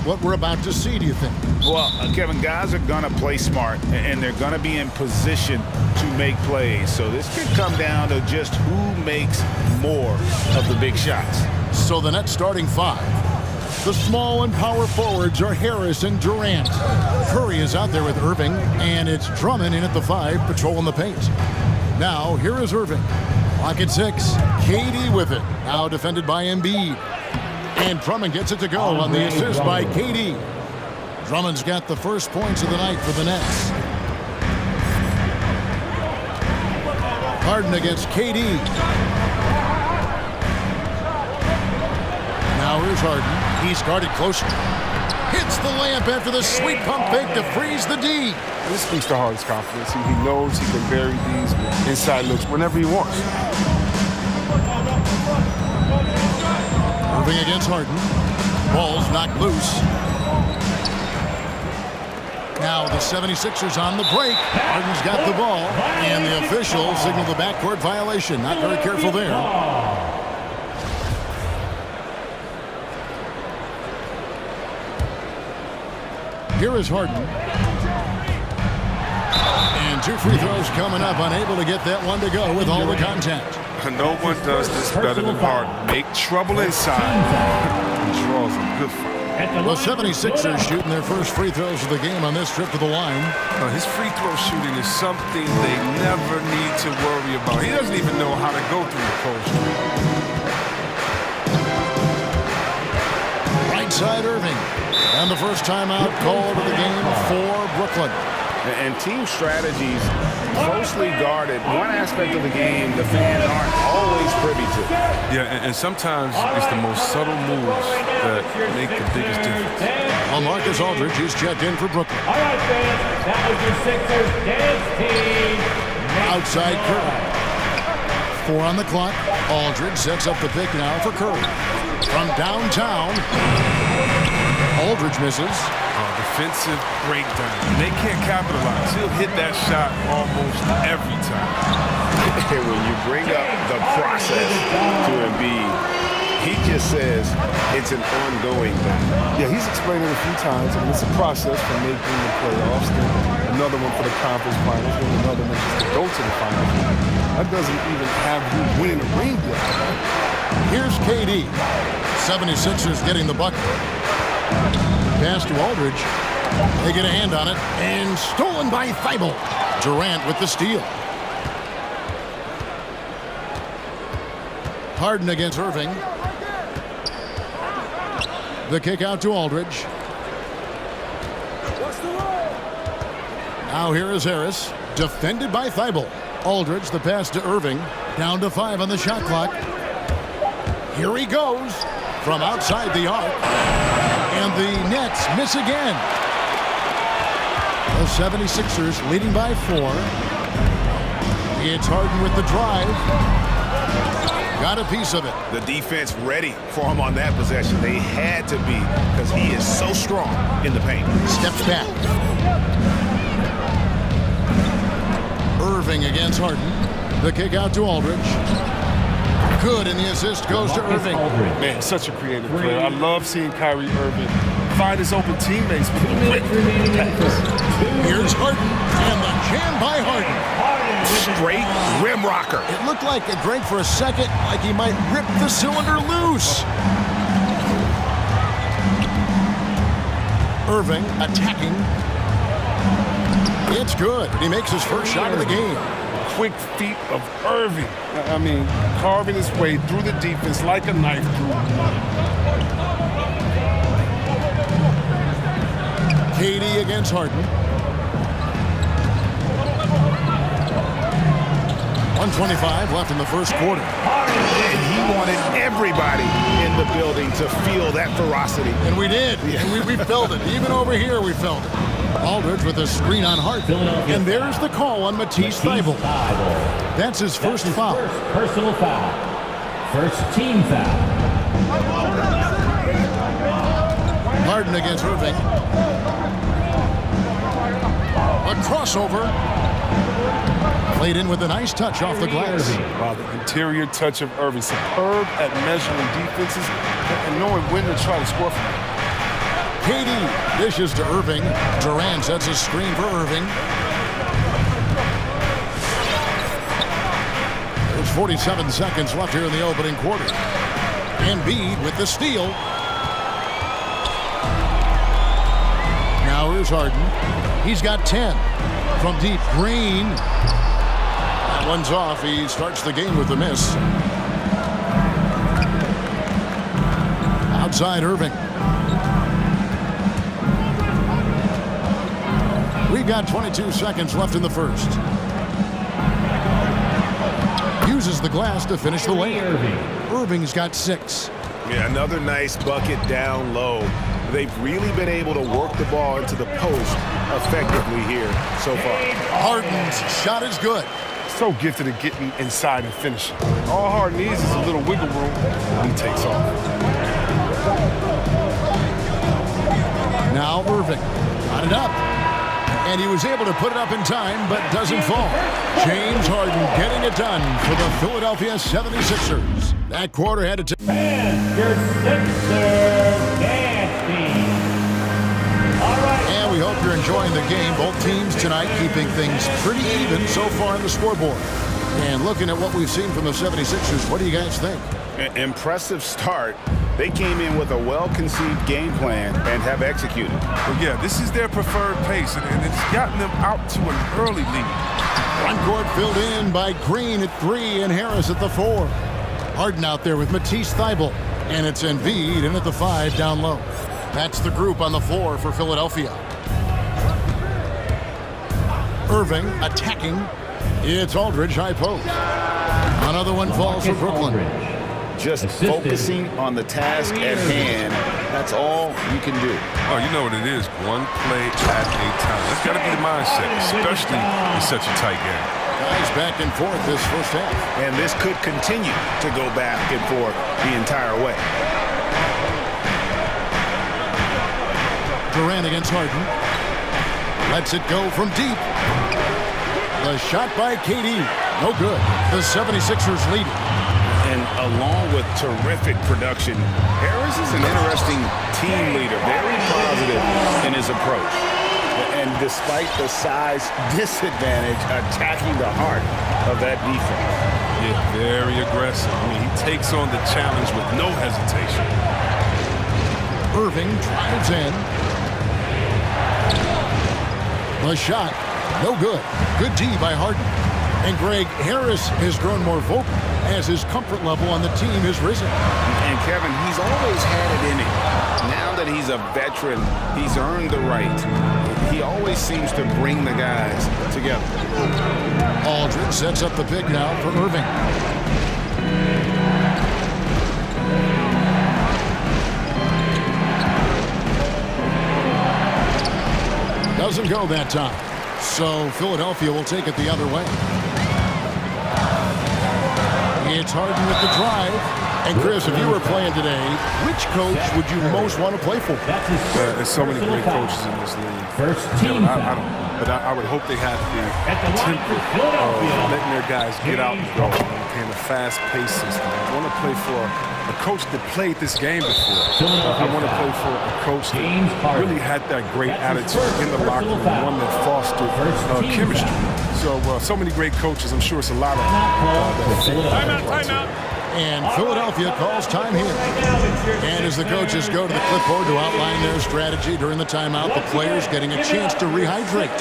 What we're about to see, do you think? Well, Kevin, guys are going to play smart, and they're going to be in position to make plays. So this could come down to just who makes more of the big shots. So the net starting five. The small and power forwards are Harris and Durant. Curry is out there with Irving, and it's Drummond in at the 5, patrolling the paint. Now, here is Irving. Clock at 6. KD with it. Now defended by Embiid. And Drummond gets it to go on the assist by KD. Drummond's got the first points of the night for the Nets. Harden against KD. Now here's Harden. He's guarded closer. Hits the layup after the sweet pump fake to freeze the D. This speaks to Harden's confidence. He knows he can vary these inside looks whenever he wants. Moving against Harden. Ball's knocked loose. Now the 76ers on the break. Harden's got the ball. And the official signaled the backcourt violation. Not very careful there. Here is Harden. And 2 free throws coming up. Unable to get that one to go with all the contact. No one does this better than Harden. Make trouble inside. He draws a good foul. The 76ers shooting their first free throws of the game on this trip to the line. His free throw shooting is something they never need to worry about. He doesn't even know how to go through the post. Right side Irving. And the first timeout called of the game for Brooklyn. And team strategies closely guarded. One aspect of the game the fans aren't always privy to. Yeah, and sometimes it's the most subtle moves that make the biggest difference. Well, Marcus Aldridge is checked in for Brooklyn. All right, fans, that was your Sixers dance team. Outside Curry. 4 on the clock. Aldridge sets up the pick now for Curry. From downtown, Aldridge misses. Defensive breakdown. They can't capitalize. He'll hit that shot almost every time. When you bring up the process to Embiid, he just says it's an ongoing thing. Yeah, he's explained it a few times. I mean, it's a process for making the playoffs. Then another one for the conference finals. Then another one just to go to the finals. That doesn't even have you winning a ring yet. Here's KD. 76ers getting the bucket. Pass to Aldridge. They get a hand on it. And stolen by Thibault. Durant with the steal. Harden against Irving. The kick out to Aldridge. Now here is Harris. Defended by Thibault. Aldridge, the pass to Irving. Down to 5 on the shot clock. Here he goes. From outside the arc. And the Nets miss again. The 76ers leading by 4. It's Harden with the drive. Got a piece of it. The defense ready for him on that possession. They had to be because he is so strong in the paint. Steps back. Irving against Harden. The kick out to Aldridge. Good, and the assist goes to Irving. Man, such a creative player. I love seeing Kyrie Irving find his open teammates. Here's Harden, and the jam by Harden. Straight rim rocker. It looked like a Greg for a second, like he might rip the cylinder loose. Irving attacking. It's good. He makes his first shot of the game. Quick feet of Irving. I mean, carving his way through the defense like a knife through. KD against Harden. 1:25 left in the first quarter. And he wanted everybody in the building to feel that ferocity. And we did. And we felt it. Even over here, we felt it. Aldridge with a screen on Harden. And there's the call on Matisse Thybulle. That's his first foul. First personal foul. First team foul. Harden against Irving. A crossover. Played in with a nice touch off the glass. Wow, the interior touch of Irving. Superb at measuring defenses and knowing when to try to score from them. KD dishes to Irving. Durant sets a screen for Irving. There's 47 seconds left here in the opening quarter. Embiid with the steal. Now here's Harden. He's got 10. From deep, Green. That one's off. He starts the game with a miss. Outside Irving. We've got 22 seconds left in the first. Uses the glass to finish the layup. Irving's got 6. Yeah, another nice bucket down low. They've really been able to work the ball into the post effectively here so far. Harden's shot is good. So gifted at getting inside and finishing. All Harden needs is a little wiggle room, and he takes off. Now Irving got it up. And he was able to put it up in time, but doesn't fall. James Harden getting it done for the Philadelphia 76ers. That quarter had to And we hope you're enjoying the game. Both teams tonight keeping things pretty even so far on the scoreboard. And looking at what we've seen from the 76ers, what do you guys think? Impressive start. They came in with a well-conceived game plan and have executed. Well, yeah, this is their preferred pace, and it's gotten them out to an early lead. Front court filled in by Green at 3 and Harris at the 4. Harden out there with Matisse Thybulle. And it's Embiid in at the 5 down low. That's the group on the floor for Philadelphia. Irving attacking. It's Aldridge high post. Another one falls for Brooklyn. Just focusing on the task at hand. That's all you can do. Oh, you know what it is. One play at a time. That's got to be the mindset, especially in such a tight game. Guys back and forth this first half. And this could continue to go back and forth the entire way. Durant against Harden. Lets it go from deep. The shot by KD. No good. The 76ers lead it. And along with terrific production, Harris is an interesting team leader, very positive in his approach. And despite the size disadvantage, attacking the heart of that defense. Yeah, very aggressive. I mean, he takes on the challenge with no hesitation. Irving drives in. The shot, no good. Good D by Harden. And Greg, Harris has grown more vocal as his comfort level on the team has risen. And Kevin, he's always had it in him. Now that he's a veteran, he's earned the right. He always seems to bring the guys together. Aldridge sets up the pick now for Irving. Doesn't go that time. So Philadelphia will take it the other way. It's Harden with the drive. And Chris, if you were playing today, which coach would you most want to play for? There's so many great coaches in this league. I would hope they have the temper of letting their guys get out and go in a fast-paced system. I want to play for a coach that played this game before. I want to play for a coach that really had that great attitude in the locker room, one that fostered chemistry. So many great coaches. I'm sure it's a lot of Timeout. And Philadelphia calls time here. And as the coaches go to the clipboard to outline their strategy during the timeout, the players getting a chance to rehydrate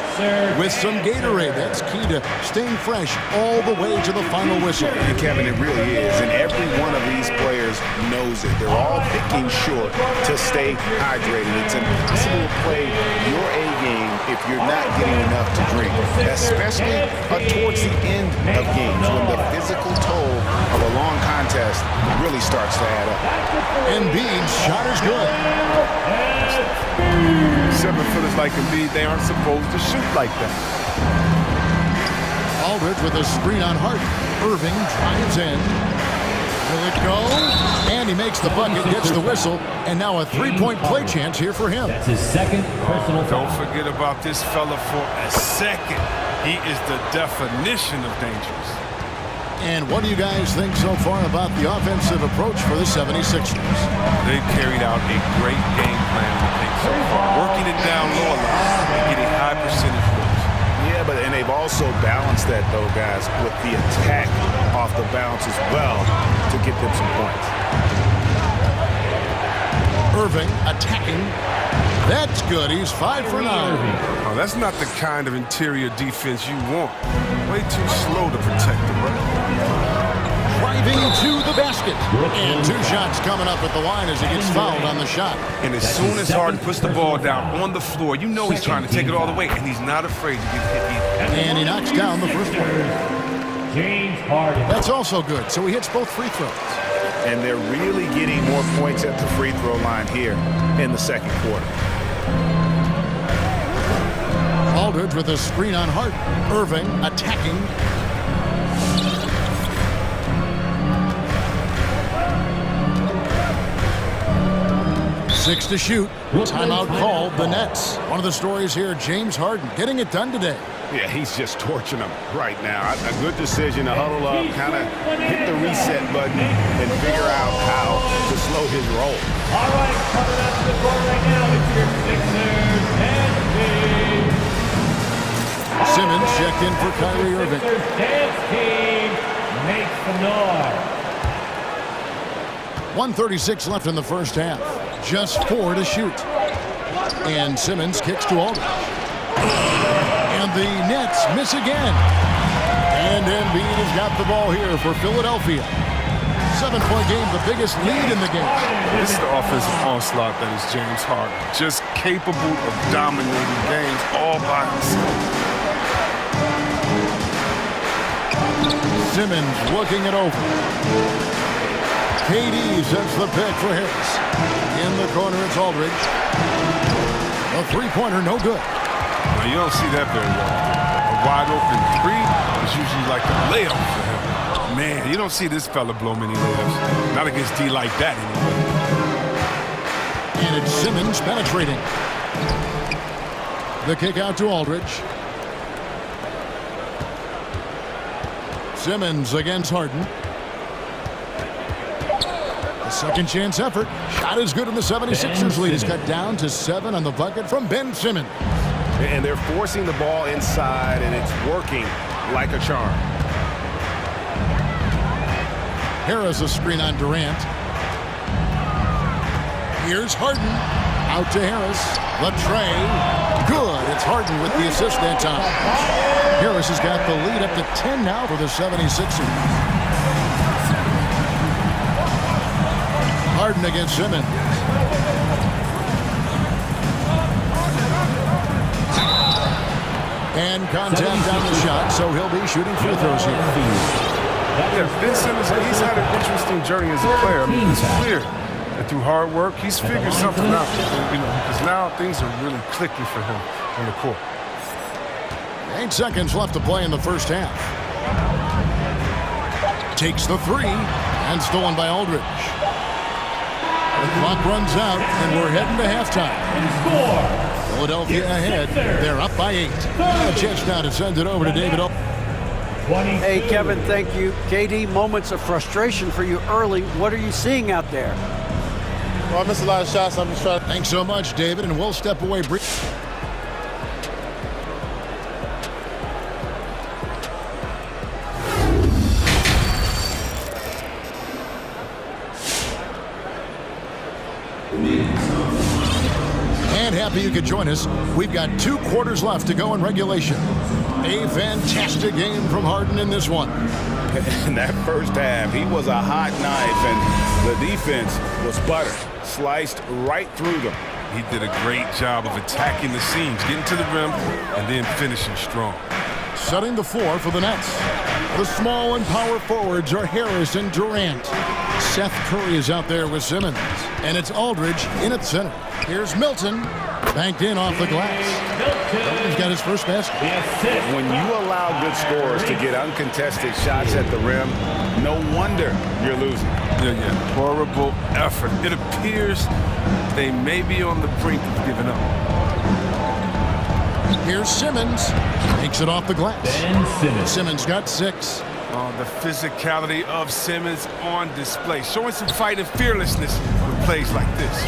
with some Gatorade. That's key to staying fresh all the way to the final whistle. And Kevin, it really is. And every one of these players knows it. They're all picking short to stay hydrated. It's impossible to play your A game if you're not getting enough to drink, especially towards the end of games when the physical toll of a long contest really starts to add up. Embiid's shot is good. 7-footers like Embiid, they aren't supposed to shoot like that. Aldridge with a screen on Harden. Irving drives in. Will it go? And he makes the bucket, gets the whistle, and now a three-point play chance here for him. That's his second personal foul. Don't forget about this fella for a second. He is the definition of dangerous. And what do you guys think so far about the offensive approach for the 76ers? They've carried out a great game plan in the paint so far, working it down low a lot and getting high percentage looks. Yeah, and they've also balanced that, though, guys, with the attack off the bounce as well to get them some points. Irving attacking. That's good. He's 5 for 9. Oh, that's not the kind of interior defense you want. Way too slow to protect the rim. Driving to the basket. And 2 shots coming up at the line as he gets fouled on the shot. And as soon as Harden puts the ball down on the floor, you know he's trying to take it all the way, and he's not afraid to get hit either. And he knocks down the first one. James Harden. That's also good. So he hits both free throws. And they're really getting more points at the free throw line here in the second quarter. Aldridge with a screen on Harden. Irving attacking. Six to shoot. Timeout called. The Nets. One of the stories here, James Harden getting it done today. Yeah, he's just torching them right now. A good decision to huddle up, kind of hit the reset button and figure out how to slow his roll. All right, coming up to the court right now, it's your Sixers and team. Simmons checked in for Kyrie Irving. Sixers dance team makes the noise. 1:36 left in the first half. Just 4 to shoot. And Simmons kicks to Aldridge. And the Nets miss again. And Embiid has got the ball here for Philadelphia. 7-point game, the biggest lead in the game. This is the offensive onslaught that is James Harden. Just capable of dominating games all by himself. Simmons looking it over. KD sets the pick for Harris. In the corner, it's Aldridge. A three-pointer, no good. Well, you don't see that very often. A wide open three is usually like a layup for him. Man, you don't see this fella blow many layups. Not against D like that anymore. And it's Simmons penetrating. The kick out to Aldridge. Simmons against Harden. A second chance effort. Shot is good in the 76ers lead. Is cut down to 7 on the bucket from Ben Simmons. And they're forcing the ball inside, and it's working like a charm. Harris a screen on Durant. Here's Harden. Out to Harris. The tray. Good. It's Harden with the assist that time. Harris has got the lead up to 10 now for the 76ers. Harden against Simmons. And contact on the shot, so he'll be shooting free throws here. Yeah, Ben Simmons, he's had an interesting journey as a player. I mean, it's clear that through hard work, he's figured something out. Because now things are really clicking for him on the court. 8 seconds left to play in the first half. Takes the three, and stolen by Aldridge. The clock runs out, and we're heading to halftime. Philadelphia ahead. They're up by 8. A chance now to send it over to David. Hey, Kevin, thank you. KD, moments of frustration for you early. What are you seeing out there? Well, I missed a lot of shots. I'm just trying. Thanks so much, David, and we'll step away briefly. And happy you could join us. We've got 2 quarters left to go in regulation. A fantastic game from Harden in this one. In that first half, he was a hot knife, and the defense was butter. Sliced right through them. He did a great job of attacking the seams, getting to the rim, and then finishing strong. Setting the floor for the Nets. The small and power forwards are Harris and Durant. Seth Curry is out there with Simmons. And it's Aldridge in at center. Here's Milton. Banked in off the glass. He's got his first basket. When you allow good scorers to get uncontested shots at the rim, no wonder you're losing. Yeah. Horrible effort. It appears they may be on the brink of giving up. Here's Simmons. Takes it off the glass. Simmons got 6. The physicality of Simmons on display, showing some fight and fearlessness with plays like this.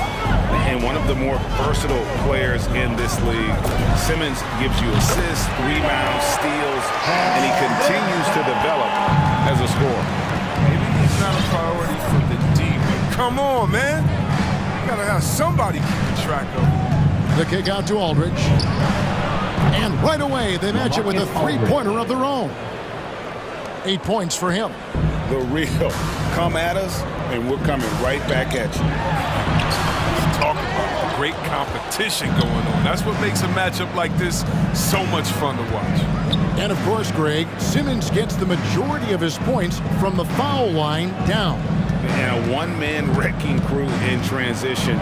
And one of the more versatile players in this league. Simmons gives you assists, rebounds, steals, and he continues to develop as a scorer. Maybe he's not a priority for the team. Come on, man. You gotta have somebody keeping track of him. The kick out to Aldridge. And right away, they match it with a three-pointer of their own. 8 points for him. The real. Come at us, and we're coming right back at you. Talk about great competition going on. That's what makes a matchup like this so much fun to watch. And of course, Greg, Simmons gets the majority of his points from the foul line down. And a one-man wrecking crew in transition.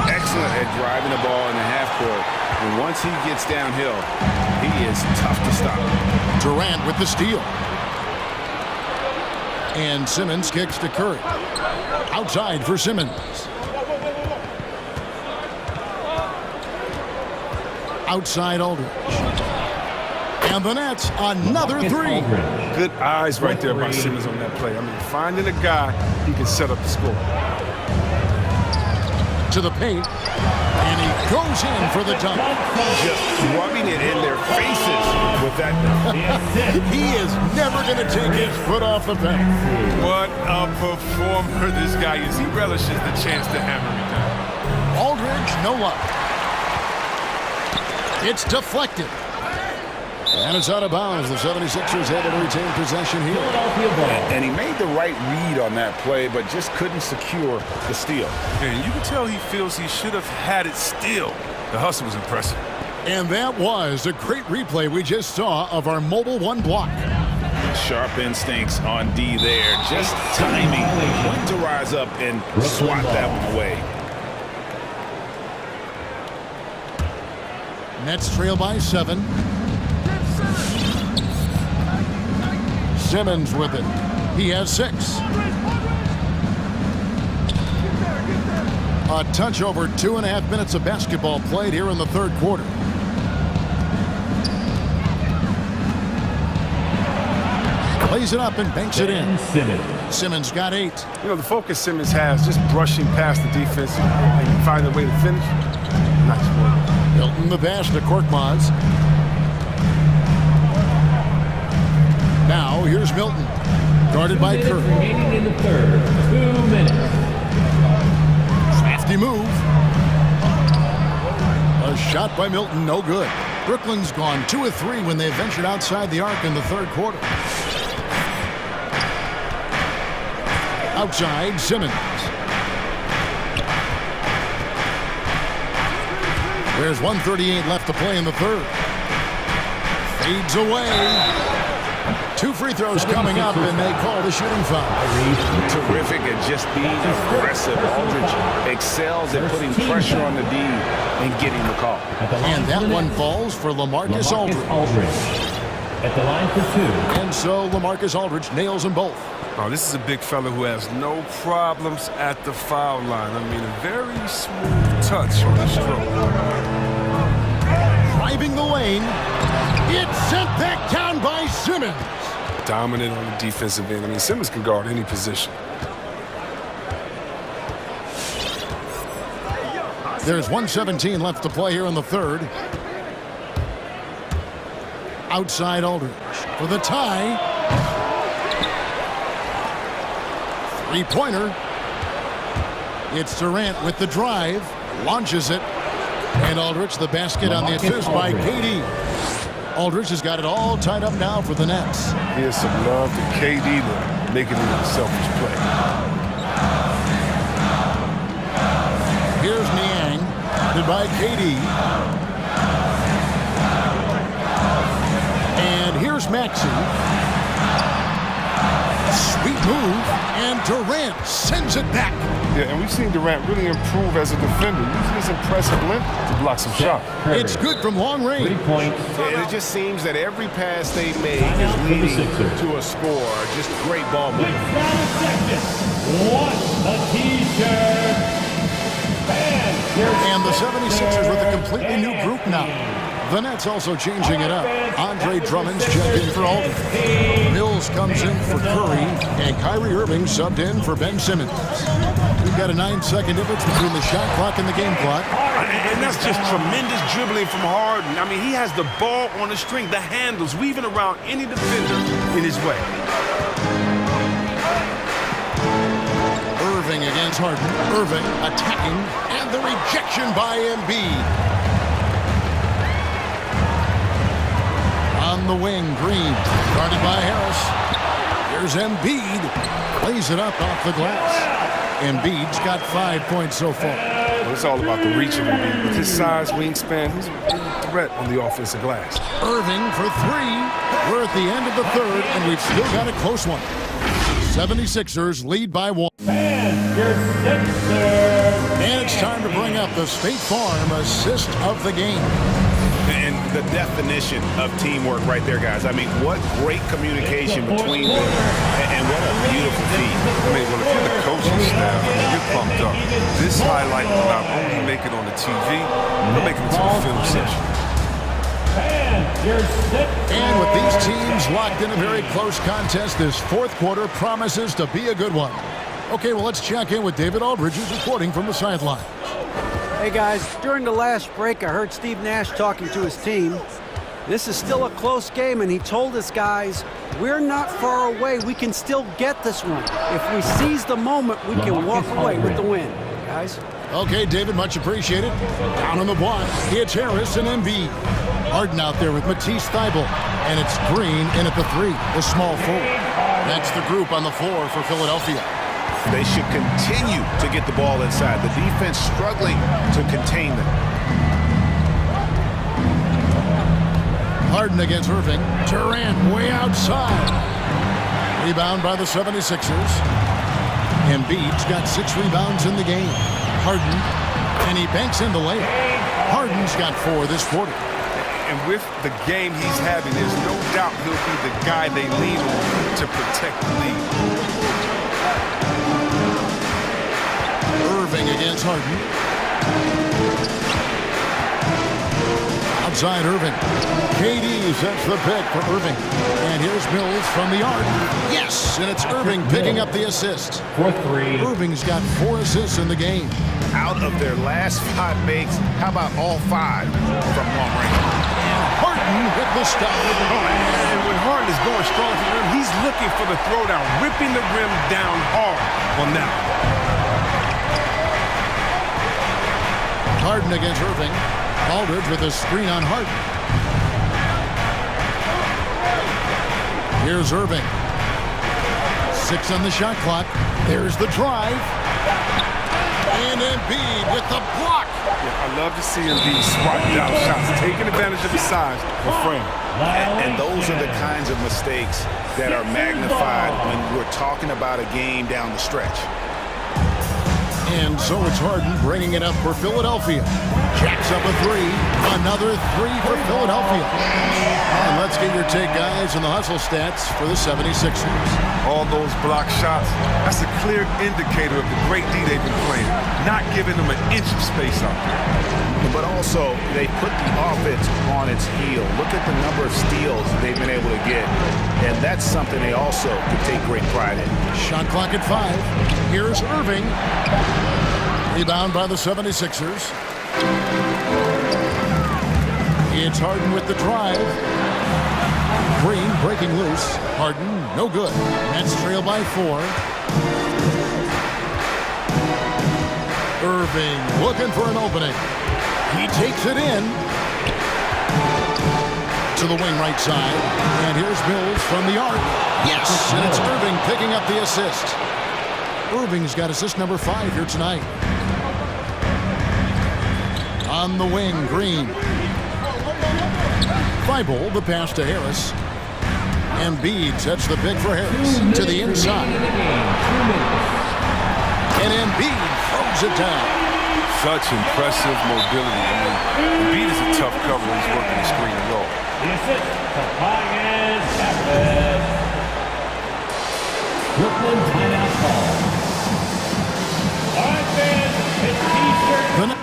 Excellent at driving the ball in the half court. And once he gets downhill, he is tough to stop. Durant with the steal. And Simmons kicks to Curry. Outside for Simmons. Outside Aldridge. And the Nets, another three. Good eyes right there by Simmons on that play. I mean, finding a guy he can set up the score. To the paint. And he goes in for the dunk. Just rubbing it in their faces with that. He is never going to take his foot off the pedal. What a performer this guy is. He relishes the chance to hammer it down. Aldridge, no luck. It's deflected. And it's out of bounds. The 76ers able to retain possession here. And he made the right read on that play, but just couldn't secure the steal. And you can tell he feels he should have had it still. The hustle was impressive. And that was a great replay we just saw of our mobile one block. Sharp instincts on D there. Just timing. When to rise up and swat that one away. Nets trail by 7. Simmons with it. He has 6. A touch over 2.5 minutes of basketball played here in the third quarter. Plays it up and banks it in. Simmons got 8. You know, the focus Simmons has, just brushing past the defense and finding a way to finish. Nice work. Milton the pass to Korkmaz. Now here's Milton, guarded by Curry. Remaining in the third, 2 minutes. Crafty move. A shot by Milton, no good. Brooklyn's gone 2 of 3 when they ventured outside the arc in the third quarter. Outside, Simmons. There's 1:38 left to play in the third. Fades away. 2 free throws coming up, and they call the shooting foul. Terrific at just being aggressive. Aldridge excels at putting pressure on the D and getting the call. And that one falls for LaMarcus Aldridge. At the line for 2. And so LaMarcus Aldridge nails them both. Oh, this is a big fella who has no problems at the foul line. I mean, a very smooth touch on the stroke. Driving the lane. It's sent back down by Simmons. Dominant on the defensive end. I mean, Simmons can guard any position. There's 1:17 left to play here in the third. Outside Aldridge for the tie. 3-pointer. It's Durant with the drive. Launches it. And Aldridge, the basket on the assist by KD. Aldridge has got it all tied up now for the Nets. Here's some love to KD to make it into a selfish play. Here's Niang, guarded by KD. And here's Maxey. Sweet move, and Durant sends it back. Yeah, and we've seen Durant really improve as a defender, using his impressive length to block some shots. It's good from long range. 3 points. And it just seems that every pass they make is leading to a score. Just great ball movement. What a T-shirt. And the 76ers with a completely new group now. The Nets also changing it up. Andre Drummond's checked in for Aldridge. Mills comes in for Curry, and Kyrie Irving subbed in for Ben Simmons. We've got a 9-second difference between the shot clock and the game clock. And that's just tremendous dribbling from Harden. I mean, he has the ball on the string, the handles, weaving around any defender in his way. Irving against Harden. Irving attacking, and the rejection by Embiid. On the wing, Green, guarded by Harris. Here's Embiid. Plays it up off the glass. Embiid's got 5 points so far. Well, it's all about the reach of Embiid. With his size, wingspan, he's a threat on the offensive glass. Irving for three. We're at the end of the third, and we've still got a close one. 76ers lead by 1. And it's time to bring up the State Farm assist of the game. And the definition of teamwork right there, guys. I mean, what great communication between them, and what a beautiful feat. I mean, well, if you're the coaching staff, I mean, you're pumped up. This highlight will not only make it on the TV, but make it into the film session. And with these teams locked in a very close contest, this fourth quarter promises to be a good one. Okay, well, let's check in with David Aldridge, who's reporting from the sideline. Hey guys, during the last break, I heard Steve Nash talking to his team. This is still a close game, and he told his guys, we're not far away. We can still get this one. If we seize the moment, we can walk away with the win. Guys? Okay, David, much appreciated. Down on the block, it's Harris and Embiid. Harden out there with Matisse Thybulle, and it's Green in at the three, the small forward. That's the group on the floor for Philadelphia. They should continue to get the ball inside. The defense struggling to contain them. Harden against Irving. Durant way outside. Rebound by the 76ers. Embiid's got 6 rebounds in the game. Harden, and he banks in the layup. Harden's got 4 this quarter. And with the game he's having, there's no doubt he'll be the guy they lean on to protect the lead. Irving against Harden. Outside Irving. KD sets the pick for Irving. And here's Mills from the arc. Yes, and it's Irving picking up the assist. For 3. Irving's got 4 assists in the game. Out of their last 5 makes, how about all 5 from long range? Harden with the stop. And when Harden is going strong to the rim, he's looking for the throwdown, ripping the rim down hard on that one. Harden against Irving. Aldridge with a screen on Harden. Here's Irving. 6 on the shot clock. There's the drive. And Embiid with the block. Yeah, I love to see Embiid swatting down shots, taking advantage of his size for frame. And those are the kinds of mistakes that are magnified when we're talking about a game down the stretch. And so it's Harden bringing it up for Philadelphia. Jacks up a 3. Another 3 for Philadelphia. And let's get your take, guys, on the hustle stats for the 76ers. All those block shots, that's a clear indicator of the great D they've been playing, not giving them an inch of space out there. But also, they put the offense on its heel. Look at the number of steals they've been able to get. And that's something they also could take great pride in. Shot clock at 5. Here's Irving. Rebound by the 76ers. It's Harden with the drive. Green breaking loose. Harden, no good. Nets trail by 4. Irving looking for an opening. He takes it in to the wing right side. And here's Mills from the arc. Yes, and it's Irving picking up the assist. Irving's got assist number 5 here tonight. On the wing, Green. Thybulle, the pass to Harris. Embiid sets the pick for Harris to the inside. And Embiid throws it down. Such impressive mobility. I mean, Embiid is a tough cover when he's working the screen and roll. The assist for Ryan Savage. Brooklyn timeout call. All right, fans, it's T-shirt.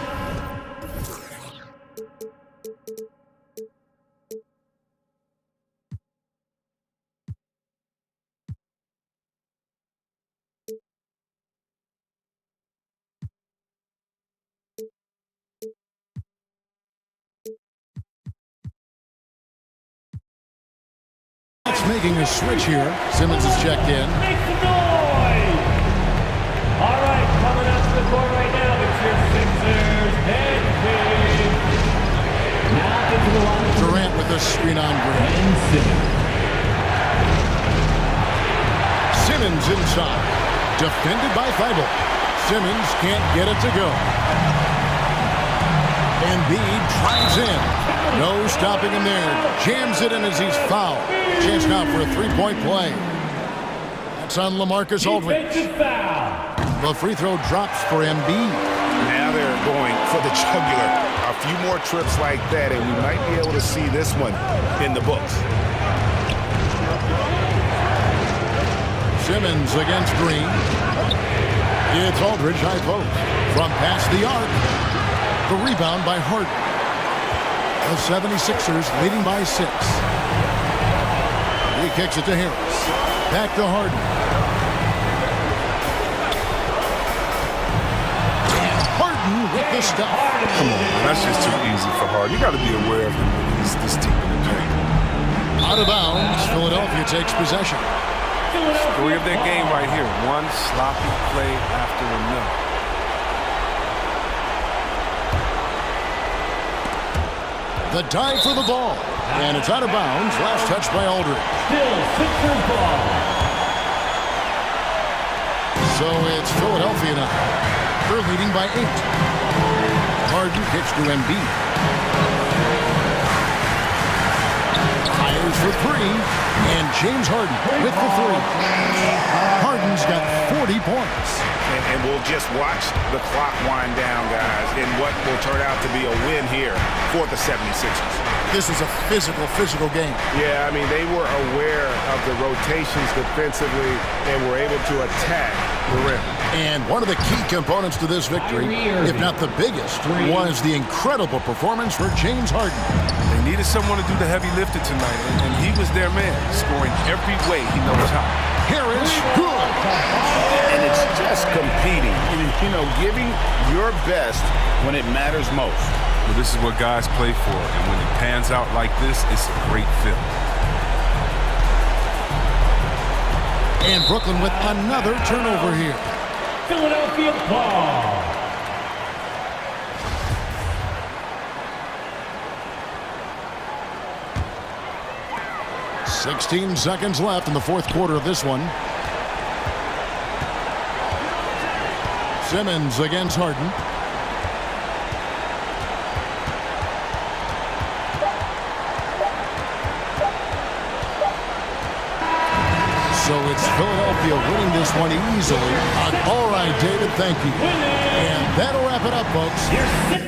making a switch here. Simmons is checked in. Make some noise! All right, coming up to the court right now, it's your Sixers head coach. Now into the line. Durant with a screen on Green. And Simmons inside. Defended by Thibault. Simmons can't get it to go. Embiid drives in. No stopping him there. Jams it in as he's fouled. Chance now for a three-point play. That's on LaMarcus Aldridge. The free throw drops for Embiid. Now they're going for the jugular. A few more trips like that, and we might be able to see this one in the books. Simmons against Green. It's Aldridge high post. From past the arc. The rebound by Harden. The 76ers leading by 6. He kicks it to Harris. Back to Harden. And Harden with the stuff. Come on, man. That's just too easy for Harden. You got to be aware of him when he's this deep in the paint. Out of bounds, Philadelphia takes possession. Story of their game right here. One sloppy play after another. The dive for the ball. And it's out of bounds. Last touch by Aldridge. still Sixers ball. So it's Philadelphia now. They're leading by 8. Harden kicks to Embiid. Fires for 3. And James Harden with the 3. Harden's got 40 points. And we'll just watch the clock wind down, guys, in what will turn out to be a win here for the 76ers. This is a physical game. Yeah, I mean, they were aware of the rotations defensively and were able to attack the rim. And one of the key components to this victory, if not the biggest, was the incredible performance for James Harden. They needed someone to do the heavy lifting tonight, and he was their man, scoring every way he knows how. Harris, good. And it's just competing, you know, giving your best when it matters most. Well, this is what guys play for, and when it pans out like this, it's a great feeling. And Brooklyn with another turnover here. Philadelphia ball. "16 seconds left in the fourth quarter of this one. Simmons against Harden. So it's Philadelphia winning this one easily. All right, David, thank you. And that'll wrap it up, folks.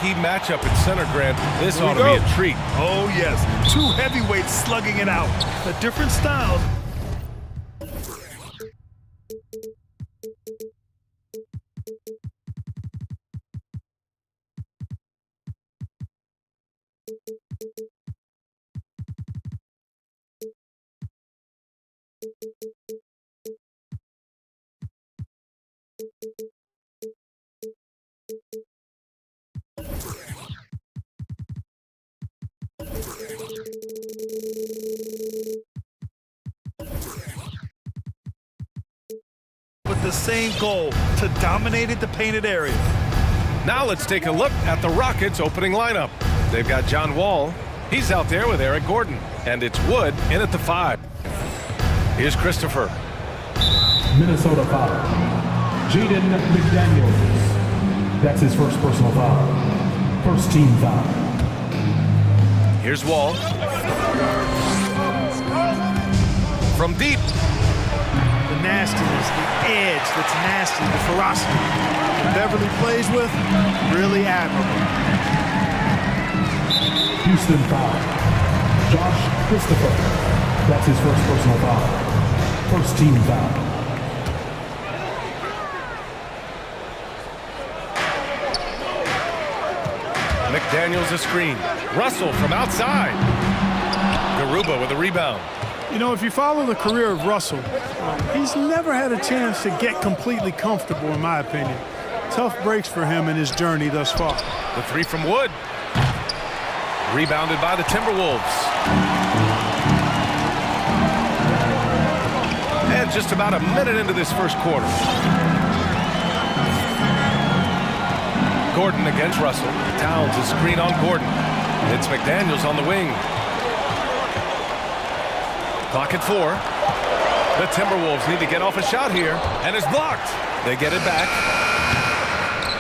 key matchup at center, Grant. This ought to be a treat. Oh, yes. Two heavyweights slugging it out. A different style. With the same goal, to dominate the painted area. Now let's take a look at the Rockets' opening lineup. They've got John Wall. He's out there with Eric Gordon. And it's Wood in at the 5. Here's Christopher. Minnesota foul. Jaden McDaniels. That's his first personal foul. First team foul. Here's Wall. From deep. The nastiness, the edge that's nasty, the ferocity that Beverly plays with, really admirable. Houston foul. Josh Christopher. That's his first personal foul. First team foul. McDaniels a screen. Russell from outside. Garuba with a rebound. You know, if you follow the career of Russell, he's never had a chance to get completely comfortable, in my opinion. Tough breaks for him in his journey thus far. The 3 from Wood. Rebounded by the Timberwolves. And just about a minute into this first quarter. Gordon against Russell. Towns a screen on Gordon. It's McDaniels on the wing. Clock at 4. The Timberwolves need to get off a shot here, and it's blocked. They get it back.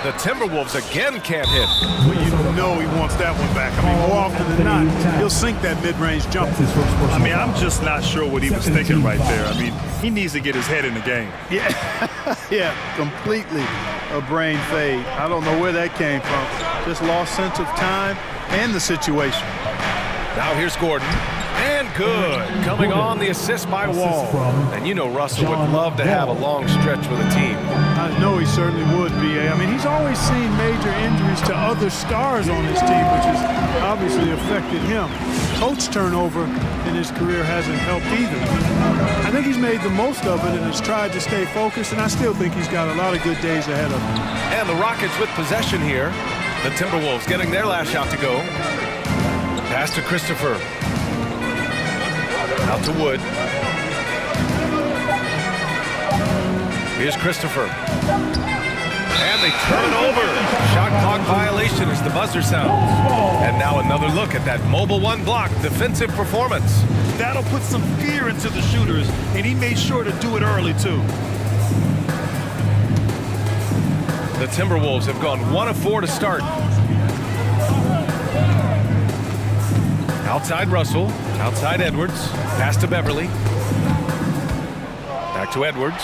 The Timberwolves again can't hit. Well, you know he wants that one back. I mean, more often than not, he'll sink that mid-range jumper. I mean, I'm just not sure what he was thinking right there. I mean, he needs to get his head in the game. Yeah, yeah, completely a brain fade. I don't know where that came from. Just lost sense of time and the situation. Now here's Gordon. And good. Coming on the assist by Wall. And you know Russell would love to have a long stretch with a team. I know he certainly would, B.A. I mean, he's always seen major injuries to other stars on his team, which has obviously affected him. Coach turnover in his career hasn't helped either. I think he's made the most of it and has tried to stay focused, and I still think he's got a lot of good days ahead of him. And the Rockets with possession here. The Timberwolves getting their last shot to go. Pass to Christopher. Out to Wood. Here's Christopher. And they turn it over. Shot clock violation as the buzzer sounds. And now another look at that mobile 1 block defensive performance. That'll put some fear into the shooters, and he made sure to do it early, too. The Timberwolves have gone 1 of 4 to start. Outside Russell, outside Edwards, pass to Beverly. Back to Edwards.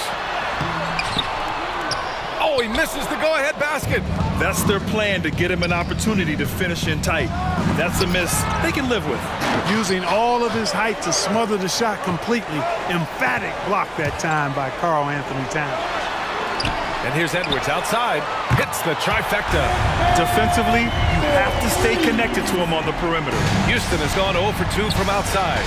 Oh, he misses the go-ahead basket. That's their plan, to get him an opportunity to finish in tight. That's a miss they can live with. Using all of his height to smother the shot completely. Emphatic block that time by Karl Anthony Towns. And here's Edwards outside. Hits the trifecta. Defensively, you have to stay connected to him on the perimeter. Houston has gone 0 for 2 from outside.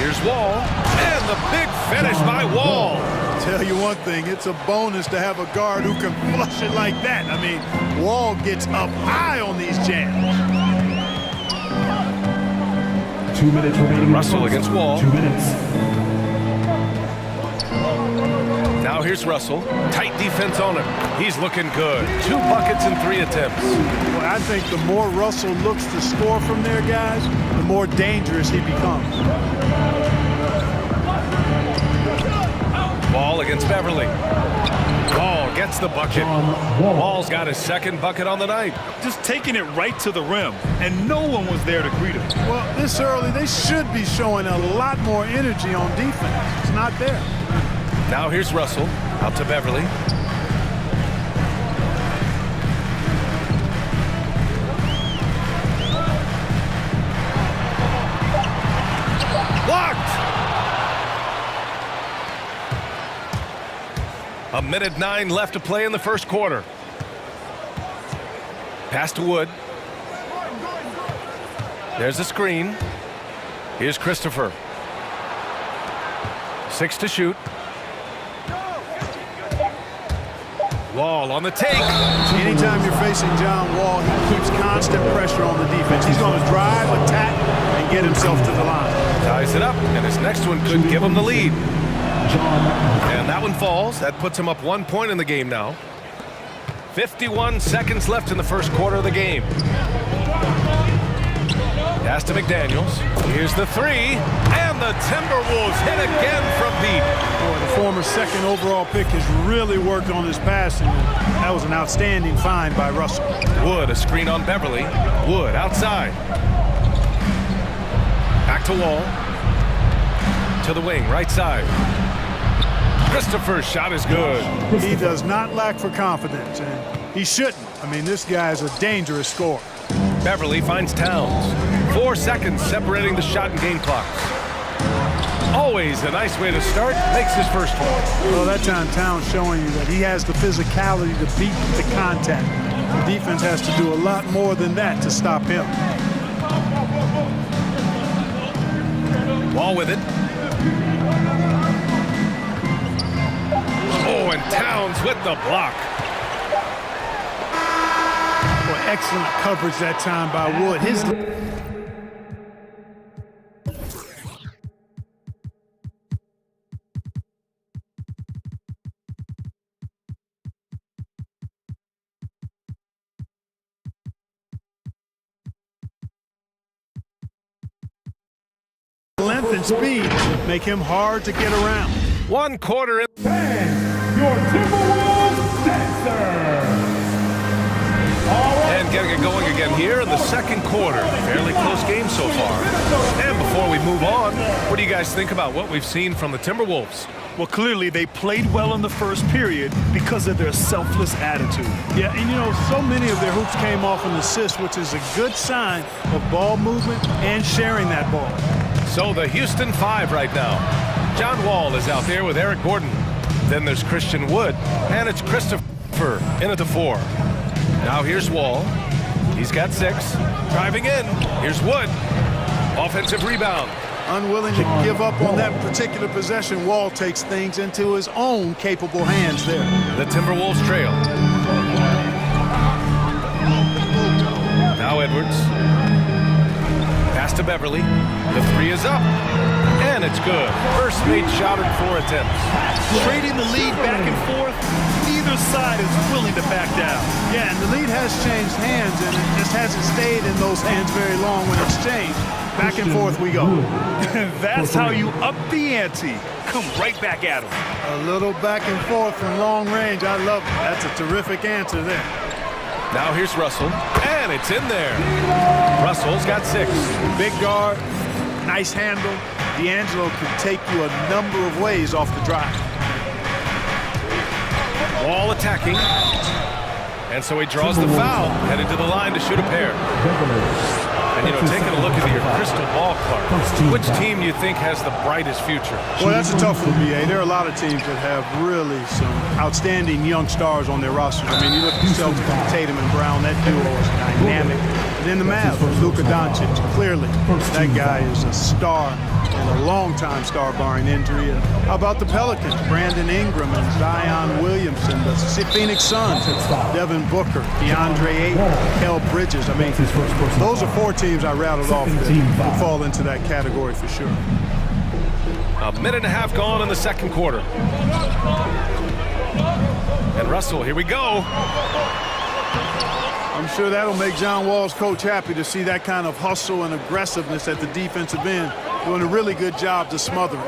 Here's Wall. And the big finish by Wall. Tell you one thing, it's a bonus to have a guard who can flush it like that. I mean, Wall gets up high on these jams. 2 minutes remaining. Russell against Wall. 2 minutes. Now here's Russell. Tight defense on him. He's looking good. 2 buckets in 3 attempts. Well, I think the more Russell looks to score from there, guys, the more dangerous he becomes. Ball against Beverly. Ball gets the bucket. Ball's got his 2nd bucket on the night. Just taking it right to the rim, and no one was there to greet him. Well, this early, they should be showing a lot more energy on defense. It's not there. Now here's Russell. Out to Beverly. blocked! A minute 9 left to play in the first quarter. Pass to Wood. There's a screen. Here's Christopher. 6 to shoot. Wall on the take. Anytime you're facing John Wall, he keeps constant pressure on the defense. He's going to drive, attack, and get himself to the line. Ties it up, and his next one could give him the lead. And that one falls. That puts him up 1 point in the game now. 51 seconds left in the first quarter of the game. Pass to McDaniels. Here's the three, and the Timberwolves hit again from deep. Boy, the former second overall pick has really worked on his passing. That was an outstanding find by Russell. Wood, a screen on Beverly. Wood outside. Back to Wall. To the wing, right side. Christopher's shot is good. He does not lack for confidence, and he shouldn't. I mean, this guy is a dangerous scorer. Beverly finds Towns. 4 seconds separating the shot and game clocks. Always a nice way to start. Makes his first one. Well, that time Towns showing you that he has the physicality to beat the contact. The defense has to do a lot more than that to stop him. Wall with it. Oh, and Towns with the block. Boy, excellent coverage that time by Wood. His length and speed make him hard to get around. 1 quarter in. Your Timberwolves dancer. And getting it going again here in the second quarter. Fairly close game so far. And before we move on, what do you guys think about what we've seen from the Timberwolves? Well, clearly they played well in the first period because of their selfless attitude. Yeah, and you know, so many of their hoops came off an assist, which is a good sign of ball movement and sharing that ball. So the Houston 5 right now. John Wall is out there with Eric Gordon. Then there's Christian Wood, and it's Christopher in at the 4. Now here's Wall. He's got 6. Driving in. Here's Wood. Offensive rebound. Unwilling to give up on that particular possession, Wall takes things into his own capable hands there. The Timberwolves trail. Now Edwards. Pass to Beverly. The 3 is up. And it's good. First made shot in 4 attempts. Trading the lead back and forth, neither side is willing to back down. Yeah, and the lead has changed hands, and it just hasn't stayed in those hands very long when it's changed. Back and forth we go. That's how you up the ante. Come right back at him. A little back and forth from long range. I love it. That's a terrific answer there. Now here's Russell, and it's in there. Russell's got 6. Big guard, nice handle. D'Angelo can take you a number of ways off the drive. Wall attacking. And so he draws the foul, headed to the line to shoot a pair. And, you know, taking a look at your crystal ball, Clark, which team do you think has the brightest future? Well, that's a tough one, BA. There are a lot of teams that have really some outstanding young stars on their roster. I mean, you look at the Celtics, Tatum and Brown, that duo is dynamic. And then the Mavs, Luka Doncic, clearly that guy is a star and a long-time star barring injury. And how about the Pelicans? Brandon Ingram and Zion Williamson, the Phoenix Suns, Devin Booker, DeAndre Ayton, Kel Bridges. I mean, those are 4 teams I rattled off that would fall into that category for sure. A minute and a half gone in the second quarter. And Russell, here we go. I'm sure that'll make John Wall's coach happy to see that kind of hustle and aggressiveness at the defensive end, doing a really good job to smother it.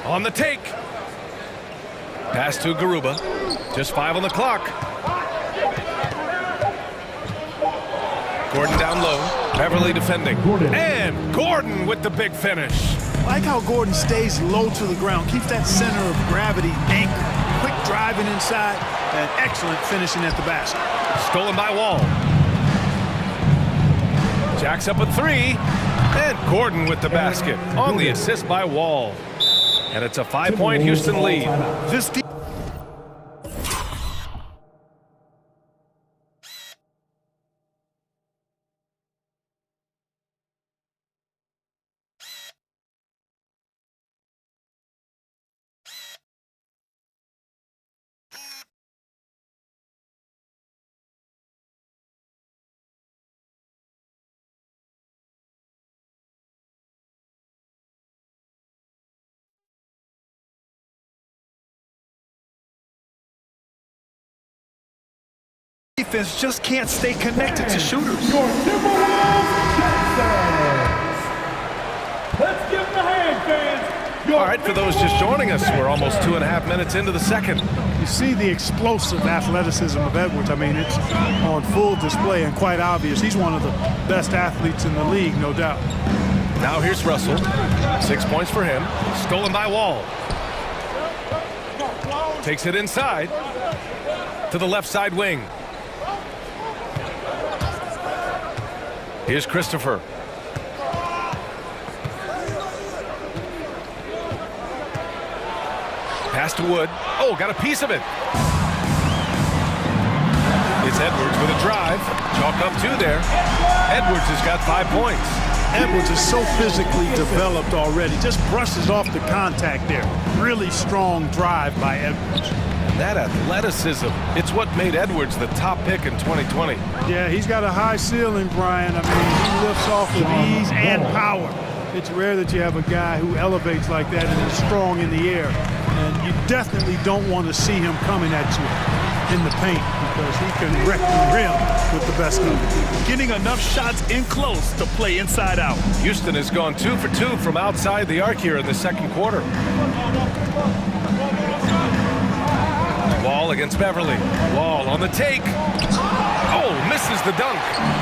On the take. Pass to Garuba. Just 5 on the clock. Gordon down low. Beverly defending. And Gordon with the big finish. I like how Gordon stays low to the ground, keeps that center of gravity anchored. Quick driving inside, and excellent finishing at the basket. Stolen by Wall. Jacks up a three. And Gordon with the basket on the assist by Wall. And it's a 5-point Houston lead. This defense just can't stay connected to shooters. Your Timberwolves Raptors. Let's give them a hand, fans. All right, for those just joining us, we're almost 2.5 minutes into the second. You see the explosive athleticism of Edwards. I mean, it's on full display and quite obvious. He's one of the best athletes in the league, no doubt. Now here's Russell. 6 points for him. Stolen by Wall. Takes it inside to the left side wing. Here's Christopher. Pass to Wood. Oh, got a piece of it. It's Edwards with a drive. Chalk up two there. Edwards has got 5 points. Edwards is so physically developed already. Just brushes off the contact there. Really strong drive by Edwards. That athleticism, it's what made Edwards the top pick in 2020. Yeah, he's got a high ceiling, Brian. I mean, he lifts off with ease and power. It's rare that you have a guy who elevates like that and is strong in the air. And you definitely don't want to see him coming at you in the paint because he can wreck the rim with the best of it. Getting enough shots in close to play inside out. Houston has gone 2 for 2 from outside the arc here in the second quarter. Wall against Beverly. Wall on the take. Oh, misses the dunk.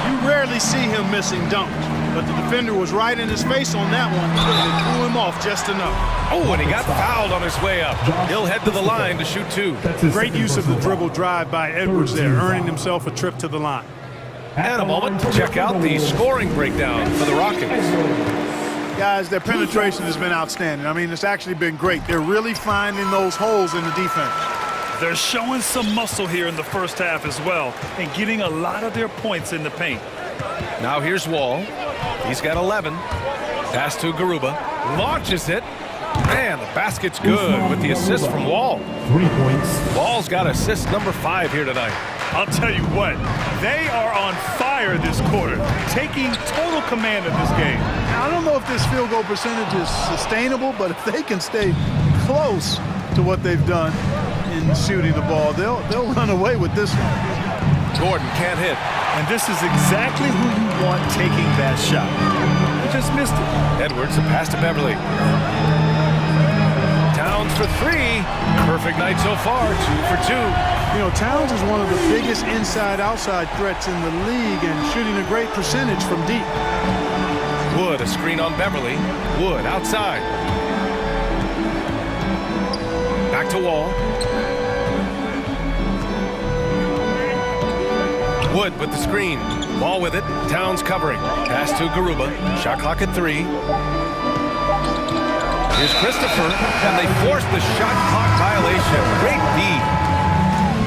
You rarely see him missing dunks, but the defender was right in his face on that one. It threw him off just enough. Oh, and he got fouled on his way up. He'll head to the line to shoot 2. Great use of the dribble drive by Edwards there, earning himself a trip to the line. And a moment to check out the scoring breakdown for the Rockets. Guys, their penetration has been outstanding. I mean, it's actually been great. They're really finding those holes in the defense. They're showing some muscle here in the first half as well and getting a lot of their points in the paint. Now here's Wall. He's got 11. Pass to Garuba. Launches it. Man, the basket's good with the assist from Wall. 3 points. Wall's got assist number 5 here tonight. I'll tell you what, they are on fire this quarter, taking total command of this game. Now, I don't know if this field goal percentage is sustainable, but if they can stay close to what they've done in shooting the ball, they'll run away with this one. Gordon can't hit. And this is exactly who you want taking that shot. He just missed it. Edwards, a pass to Beverly. Towns for 3. Perfect night so far, 2 for 2. You know, Towns is one of the biggest inside-outside threats in the league and shooting a great percentage from deep. Wood, a screen on Beverly. Wood outside. Back to Wall. Wood with the screen. Wall with it. Towns covering. Pass to Garuba. Shot clock at 3. Here's Christopher, and they force the shot clock violation. Great D.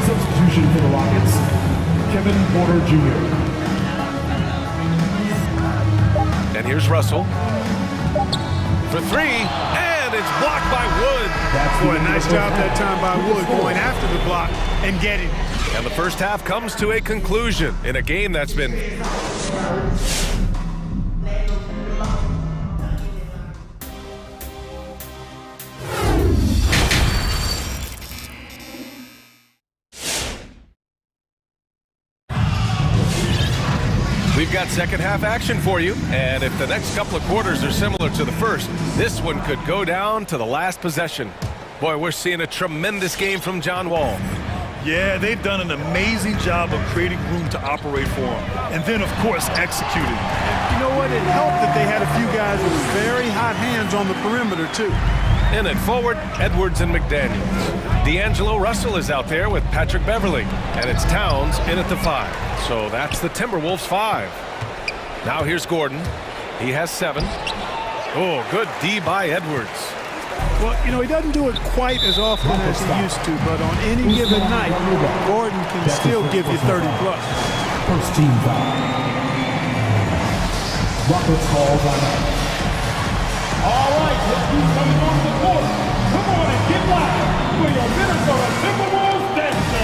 Substitution for the Rockets, Kevin Porter Jr. And here's Russell for 3, and it's blocked by Wood. Boy, nice job that time by Wood going after the block and getting it. And the first half comes to a conclusion in a game that's been... We've got second half action for you, and if the next couple of quarters are similar to the first, this one could go down to the last possession. Boy, we're seeing a tremendous game from John Wall. Yeah, they've done an amazing job of creating room to operate for him, and then, of course, executing. You know what? It helped that they had a few guys with very hot hands on the perimeter, too. In at forward, Edwards and McDaniels. D'Angelo Russell is out there with Patrick Beverly. And it's Towns in at the 5. So that's the Timberwolves 5. Now here's Gordon. He has 7. Oh, good D by Edwards. Well, you know, he doesn't do it quite as often as he used to, but on any given night, Gordon can still give you 30 plus. First team foul. Rockets call timeout. All right, let's do coming on the court. Come on and get live for your Minnesota Timberwolves dancer.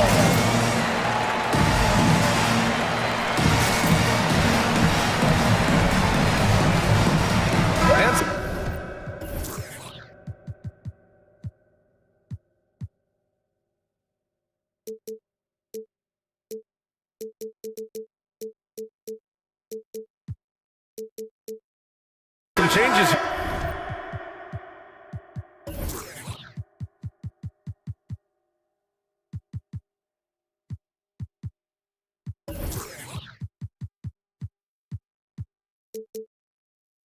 Some changes.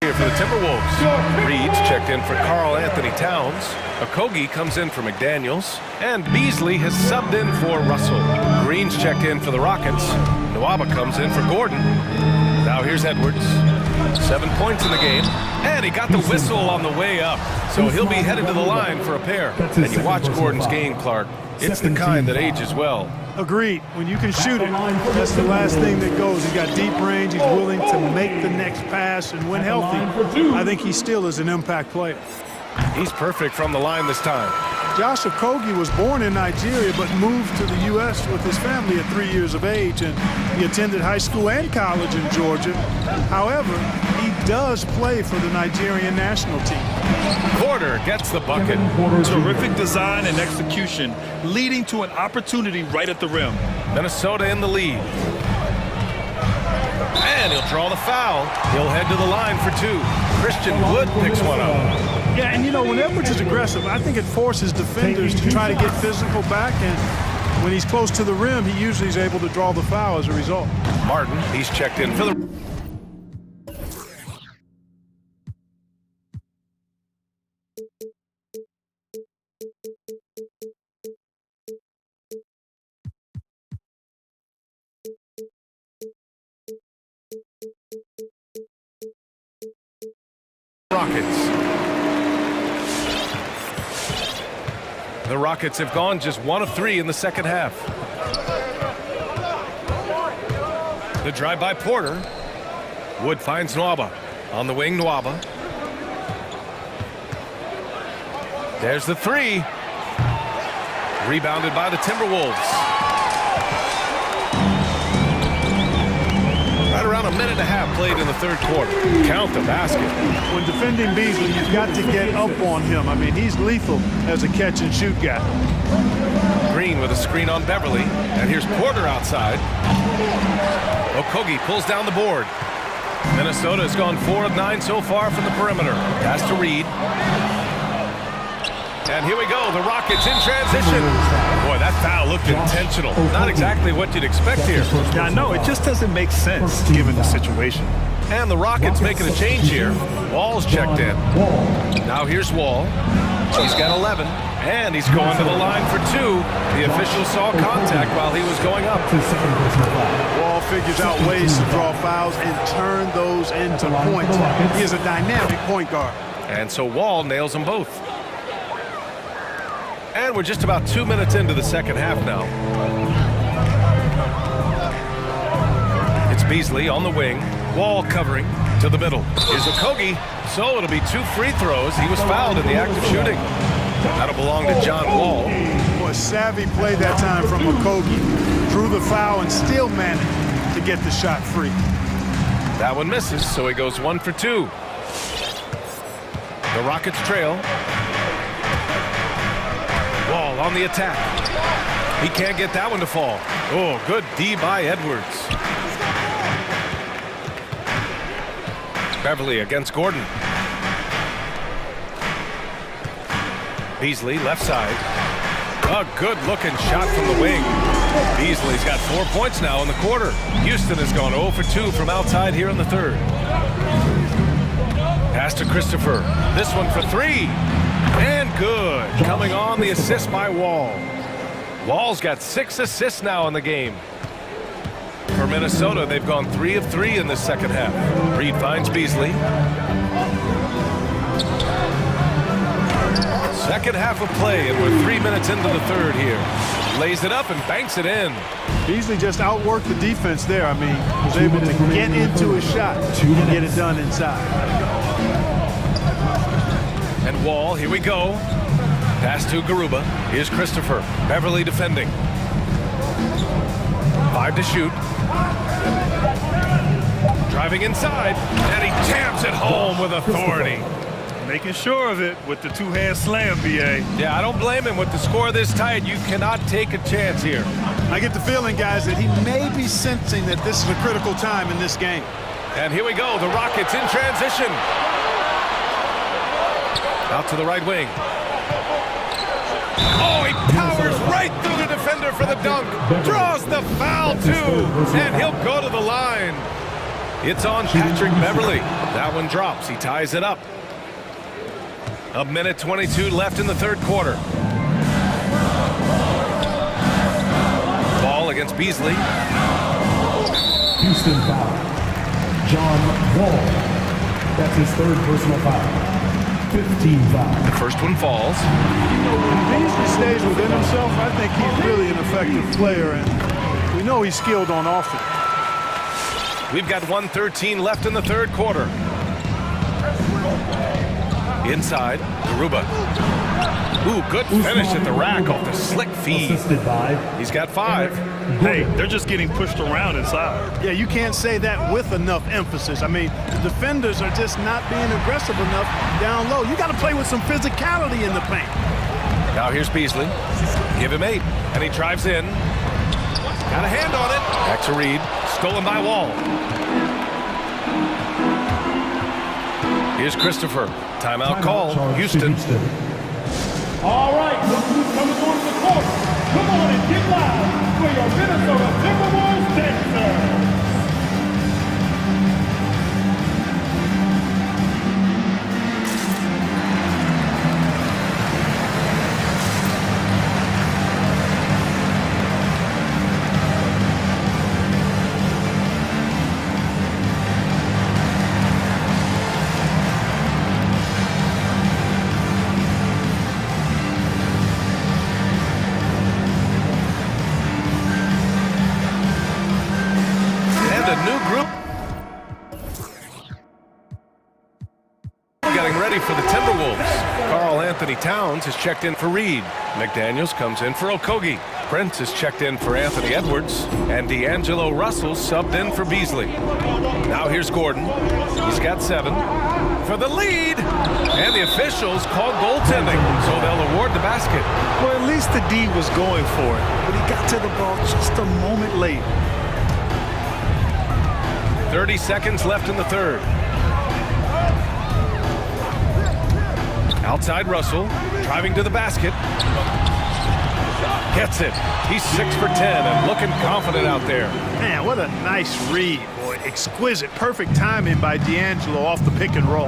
Here for the Timberwolves. Reed's checked in for Karl Anthony Towns. Okogie comes in for McDaniels. And Beasley has subbed in for Russell. Green's checked in for the Rockets. Nwaba comes in for Gordon. Now here's Edwards. 7 points in the game. And he got the whistle on the way up. So he'll be headed to the line for a pair. And you watch Gordon's game, Clark. It's the kind that ages well. Agreed. When you can shoot it, that's the last thing that goes. He's got deep range. He's willing to make the next pass. And when healthy, I think he still is an impact player. He's perfect from the line this time. Josh Okogie was born in Nigeria but moved to the U.S. with his family at 3 years of age, and he attended high school and college in Georgia. However, he does play for the Nigerian national team. Porter gets the bucket. Terrific design and execution, leading to an opportunity right at the rim. Minnesota in the lead. And he'll draw the foul. He'll head to the line for 2. Christian Wood picks one up. Yeah, and you know, when Edwards is aggressive, I think it forces defenders to try to get physical back, and when he's close to the rim, he usually is able to draw the foul as a result. Martin, he's checked in for the... Rockets. The Rockets have gone just 1 of 3 in the second half. The drive by Porter. Wood finds Nwaba. On the wing, Nwaba. There's the 3. Rebounded by the Timberwolves. Right around a minute and a half played in the third quarter. Count the basket. When defending Beasley, you've got to get up on him. I mean, he's lethal as a catch-and-shoot guy. Green with a screen on Beverly. And here's Porter outside. Okogie pulls down the board. Minnesota has gone 4 of 9 so far from the perimeter. Pass to Reed. And here we go, the Rockets in transition. Boy, that foul looked intentional. Not exactly what you'd expect here. Yeah, no, it just doesn't make sense given the situation. And the Rockets making a change here. Wall's checked in. Now here's Wall. He's got 11, and he's going to the line for 2. The official saw contact while he was going up. Wall figures out ways to draw fouls and turn those into points. He is a dynamic point guard. And so Wall nails them both. And we're just about 2 minutes into the second half now. It's Beasley on the wing. Wall covering to the middle. Here's Okogie. So it'll be 2 free throws. He was fouled in the act of shooting. That'll belong to John Wall. Boy, savvy play that time from Okogie. Drew the foul and still managed to get the shot free. That one misses, so he goes 1 for 2. The Rockets trail. Wall on the attack. He can't get that one to fall. Oh, good D by Edwards. Beverly against Gordon. Beasley, left side. A good-looking shot from the wing. Beasley's got 4 points now in the quarter. Houston has gone 0 for 2 from outside here in the third. Pass to Christopher. This one for 3. And good. Coming on the assist by Wall. Wall's got 6 assists now in the game. For Minnesota, they've gone 3 of 3 in the second half. Reed finds Beasley. Second half of play, and we're 3 minutes into the third here. Lays it up and banks it in. Beasley just outworked the defense there. I mean, was able to get into a shot and get it done inside. And Wall, here we go. Pass to Garuba. Here's Christopher. Beverly defending. 5 to shoot. Driving inside, and he jams it home with authority. Making sure of it with the two-hand slam, B.A. Yeah, I don't blame him. With the score this tight, you cannot take a chance here. I get the feeling, guys, that he may be sensing that this is a critical time in this game. And here we go, the Rockets in transition. Out to the right wing. Oh, he powers right through the defender for the dunk. Draws the foul, too. And he'll go to the line. It's on Patrick Beverly. That one drops. He ties it up. 1:22 left in the third quarter. Ball against Beasley. Houston foul. John Wall. That's his third personal foul. 15 foul. The first one falls. If Beasley stays within himself, I think he's really an effective player, and we know he's skilled on offense. We've got 1:13 left in the third quarter. Inside, Garuba. Ooh, good finish at the rack off the slick feed. He's got 5. Hey, they're just getting pushed around inside. Yeah, you can't say that with enough emphasis. I mean, the defenders are just not being aggressive enough down low. You got to play with some physicality in the paint. Now here's Beasley. Give him 8, and he drives in. Got a hand on it. Back to Reed. Stolen by Wall. Here's Christopher. Timeout call. Houston. All right, look who's coming onto the court. Come on and get loud for your Minnesota Timberwolves dancers. For the Timberwolves. Karl Anthony Towns is checked in for Reed. McDaniels comes in for Okogie. Prince is checked in for Anthony Edwards. And D'Angelo Russell subbed in for Beasley. Now here's Gordon. He's got 7. For the lead. And the officials call goaltending, so they'll award the basket. Well, at least the D was going for it, but he got to the ball just a moment late. 30 seconds left in the third. Outside Russell, driving to the basket. Gets it. He's 6 for 10 and looking confident out there. Man, what a nice read, boy. Exquisite, perfect timing by D'Angelo off the pick and roll.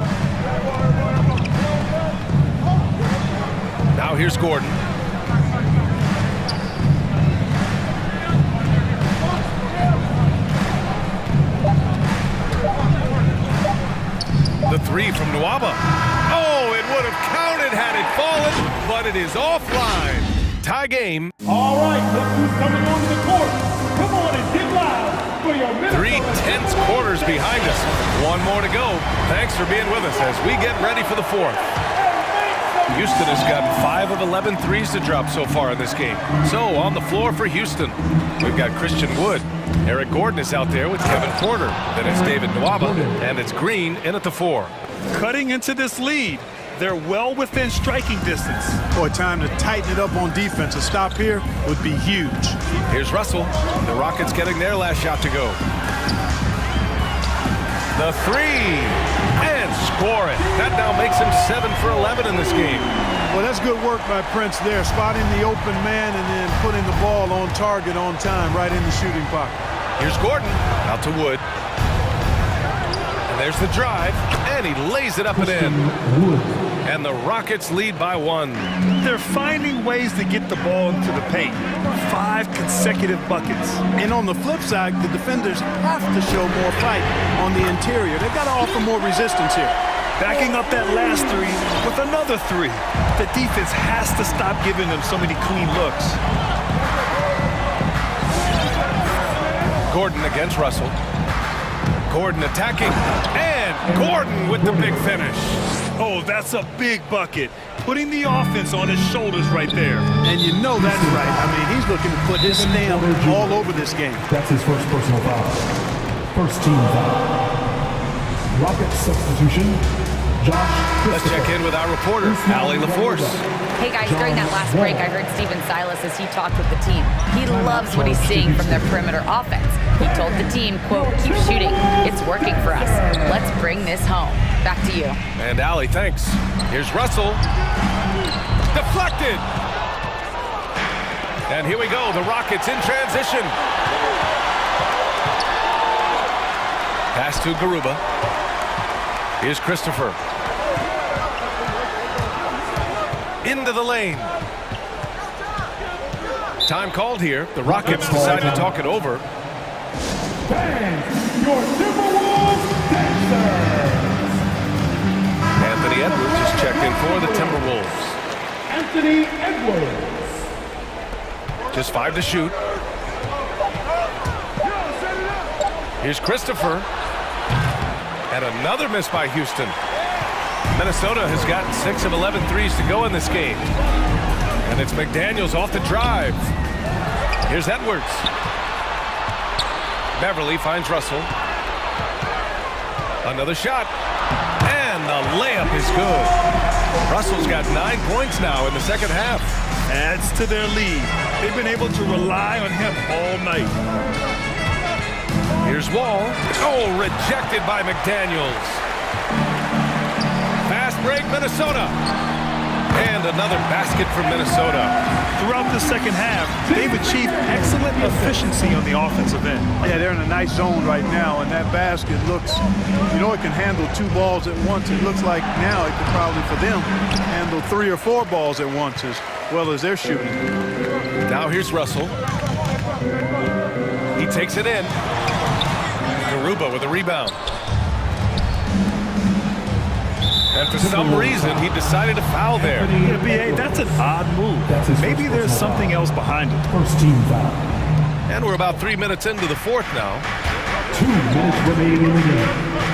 Now here's Gordon. The 3 from Nwaba. Oh, it would have counted had it fallen, but it is offline. Tie game. All right, look who's coming onto the court. Come on and get loud for your Minnesota. 3 tense quarters behind us. 1 more to go. Thanks for being with us as we get ready for the 4th. Houston has gotten 5 of 11 threes to drop so far in this game. So on the floor for Houston, we've got Christian Wood. Eric Gordon is out there with Kevin Porter. Then it's David Nwaba, and it's Green in at the 4. Cutting into this lead, they're well within striking distance. Boy, time to tighten it up on defense. A stop here would be huge. Here's Russell. The Rockets getting their last shot to go. The 3, and score it. That now makes him 7 for 11 in this game. Well, that's good work by Prince there, spotting the open man and then putting the ball on target on time right in the shooting pocket. Here's Gordon. Out to Wood. And there's the drive, and he lays it up and in. And the Rockets lead by 1. They're finding ways to get the ball into the paint. 5 consecutive buckets. And on the flip side, the defenders have to show more fight on the interior. They've got to offer more resistance here. Backing up that last 3 with another 3. The defense has to stop giving them so many clean looks. Gordon against Russell. Gordon attacking, and Gordon with the big finish. Oh, that's a big bucket. Putting the offense on his shoulders right there. And you know that's right. I mean, he's looking to put his stamp all over this game. That's his first personal foul. First team foul. Rocket substitution. Let's check in with our reporter, Allie LaForce. Hey guys, during that last break, I heard Steven Silas as he talked with the team. He loves what he's seeing from their perimeter offense. He told the team, quote, keep shooting. It's working for us. Let's bring this home. Back to you. And Allie, thanks. Here's Russell. Deflected. And here we go, the Rockets in transition. Pass to Garuba. Here's Christopher. Into the lane. Time called here. The Rockets decide to talk it over. Your Timberwolves dancers. Anthony Edwards is checked in for the Timberwolves. Anthony Edwards. Just 5 to shoot. Here's Christopher. And another miss by Houston. Minnesota has gotten 6 of 11 threes to go in this game. And it's McDaniels off the drive. Here's Edwards. Beverly finds Russell. Another shot. And the layup is good. Russell's got 9 points now in the second half. Adds to their lead. They've been able to rely on him all night. Here's Wall. Oh, rejected by McDaniels. Fast break, Minnesota. And another basket for Minnesota. Throughout the second half, they've achieved excellent efficiency on the offensive end. Yeah, they're in a nice zone right now, and that basket looks, you know, it can handle 2 balls at once. It looks like now it could probably, for them, handle 3 or 4 balls at once as well as they're shooting. Now here's Russell. He takes it in. Garuba with a rebound. And for some reason, he decided to foul there. Yeah, B.A., that's an odd move. Maybe there's something else behind it. First team foul. And we're about 3 minutes into the fourth now. 2 minutes remaining in the game.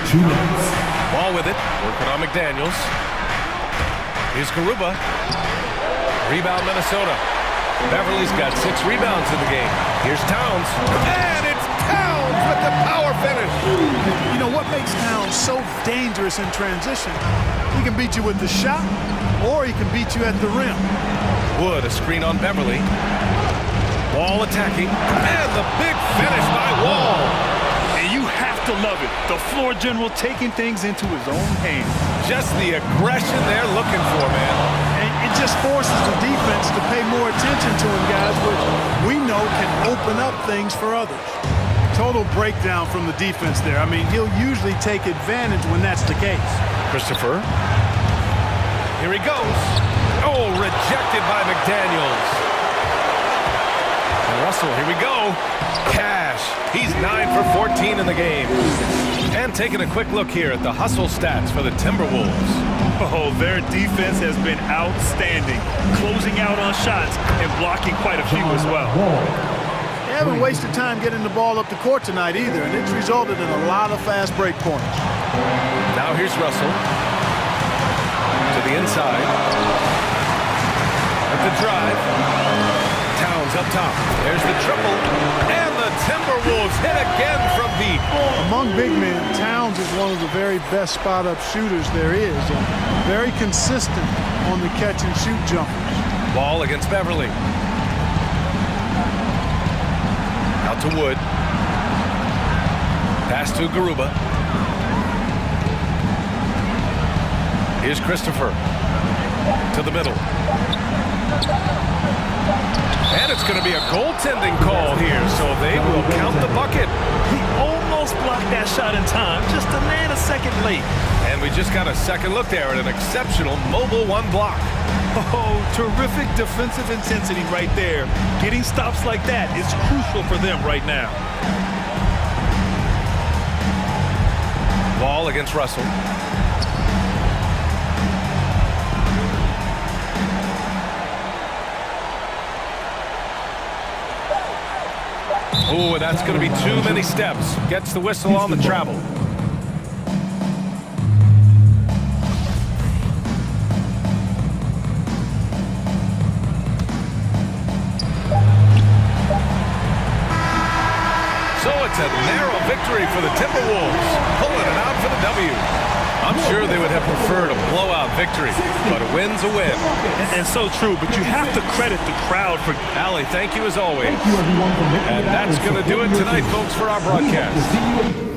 2 minutes. Ball with it. Working on McDaniels. Here's Garuba. Rebound, Minnesota. Beverly's got 6 rebounds in the game. Here's Towns. And it's Towns with the power finish. You know what makes Towns so dangerous in transition? He can beat you with the shot, or he can beat you at the rim. Wood, a screen on Beverly. Wall attacking. And the big finish by Wall. And you have to love it. The floor general taking things into his own hands. Just the aggression they're looking for, man. And it just forces the defense to pay more attention to him, guys, which we know can open up things for others. Total breakdown from the defense there. I mean, he'll usually take advantage when that's the case. Christopher. Here he goes. Oh, rejected by McDaniels. And Russell, here we go. Cash. He's 9 for 14 in the game. And taking a quick look here at the hustle stats for the Timberwolves. Oh, their defense has been outstanding, closing out on shots and blocking quite a few as well. They haven't wasted time getting the ball up the court tonight either, and it's resulted in a lot of fast break points. Now here's Russell. To the inside. At the drive. Towns up top. There's the triple. And the Timberwolves hit again from deep. Among big men, Towns is one of the very best spot-up shooters there is, and very consistent on the catch-and-shoot jumpers. Ball against Beverly. Out to Wood. Pass to Garuba. Here's Christopher. To the middle. And it's going to be a goaltending call here, so they will count the bucket. He almost blocked that shot in time. Just a nanosecond late. And we just got a second look there at an exceptional mobile one block. Oh, terrific defensive intensity right there. Getting stops like that is crucial for them right now. Ball against Russell. Oh, that's going to be too many steps. Gets the whistle on the travel. So it's a narrow victory for the Timberwolves, pulling it out for the W. I'm sure they would have preferred a blowout victory, but a win's a win. And so true, but you have to credit the crowd for... Allie, thank you as always. And that's going to do it tonight, folks, for our broadcast.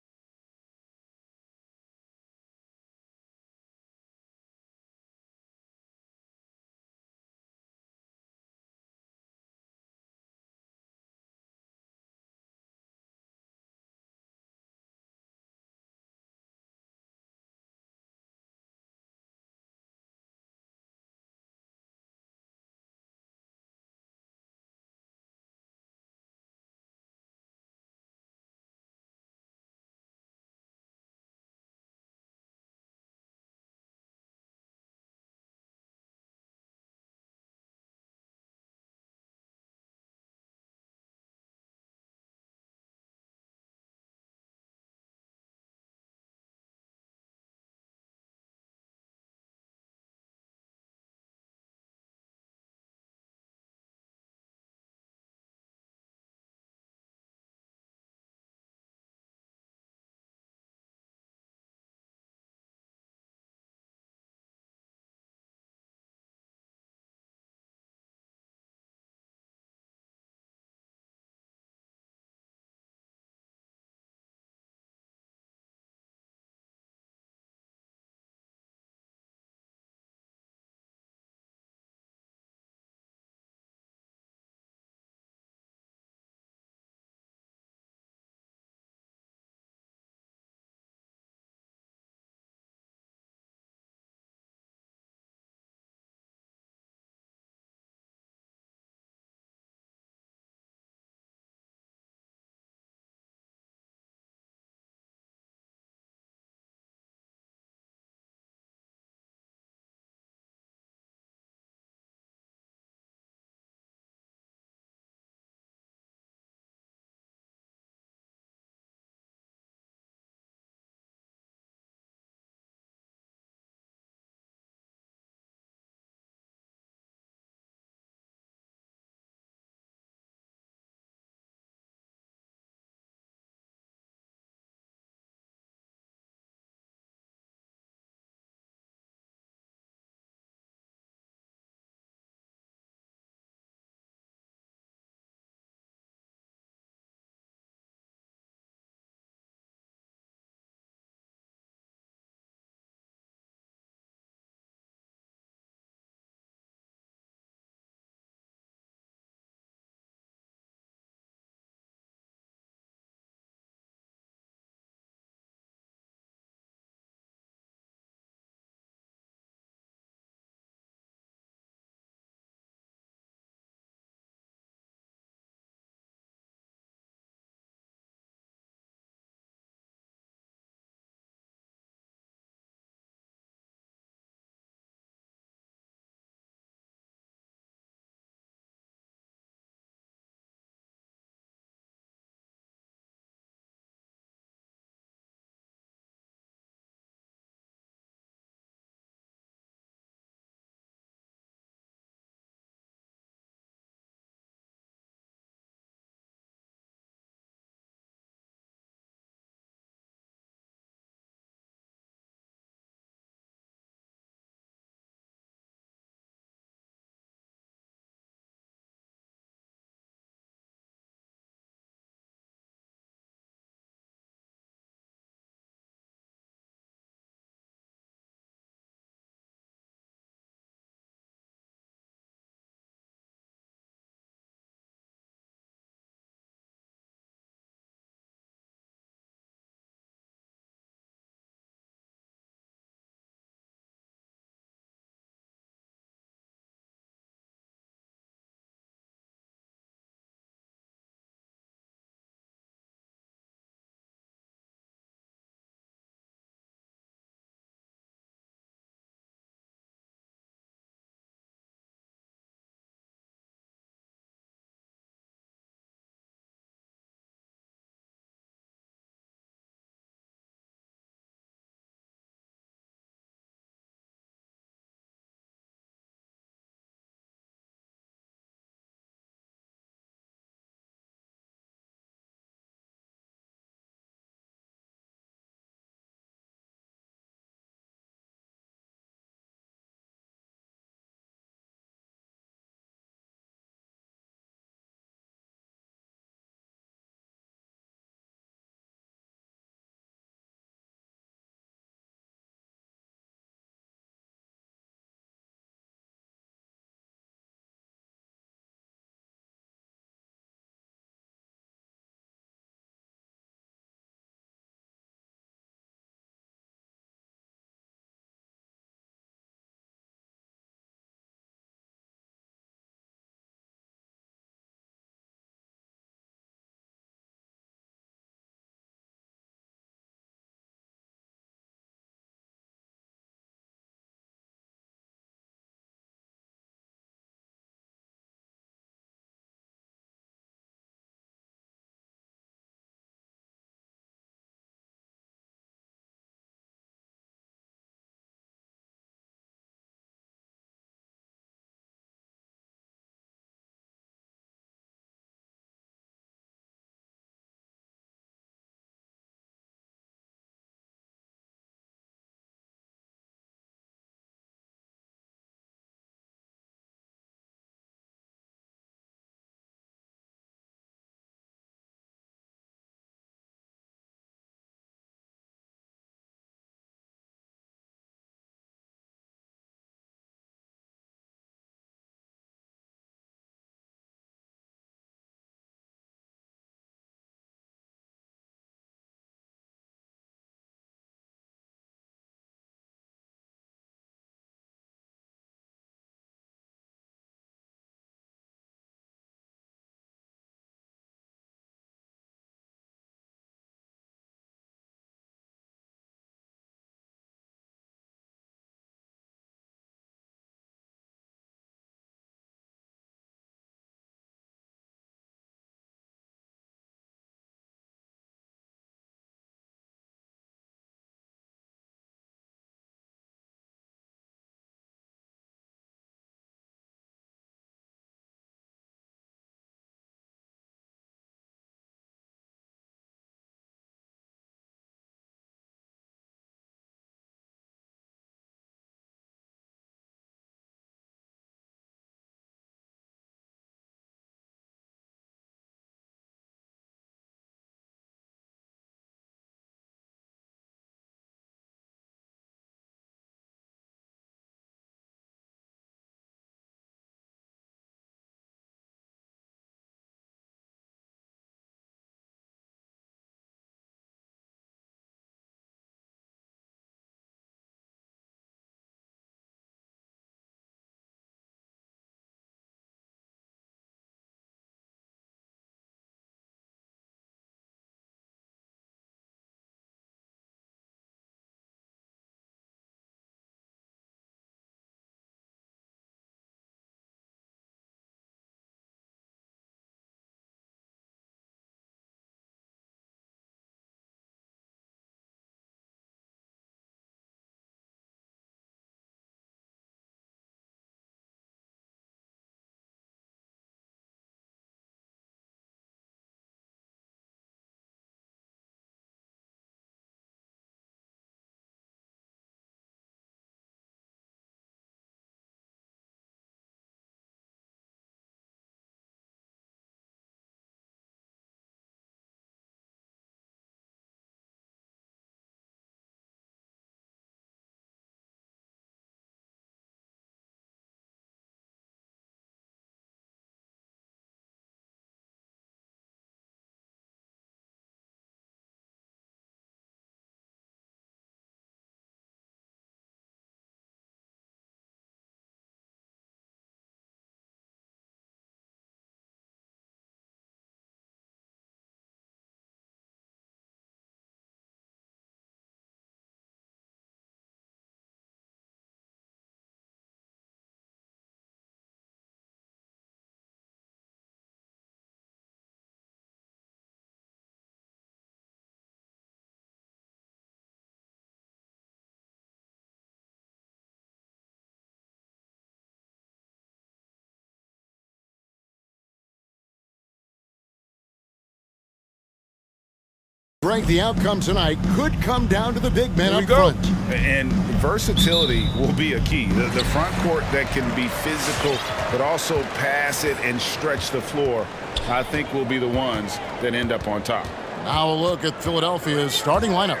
Frank, the outcome tonight could come down to the big man up front. And versatility will be a key. The front court that can be physical, but also pass it and stretch the floor, I think will be the ones that end up on top. Now a look at Philadelphia's starting lineup.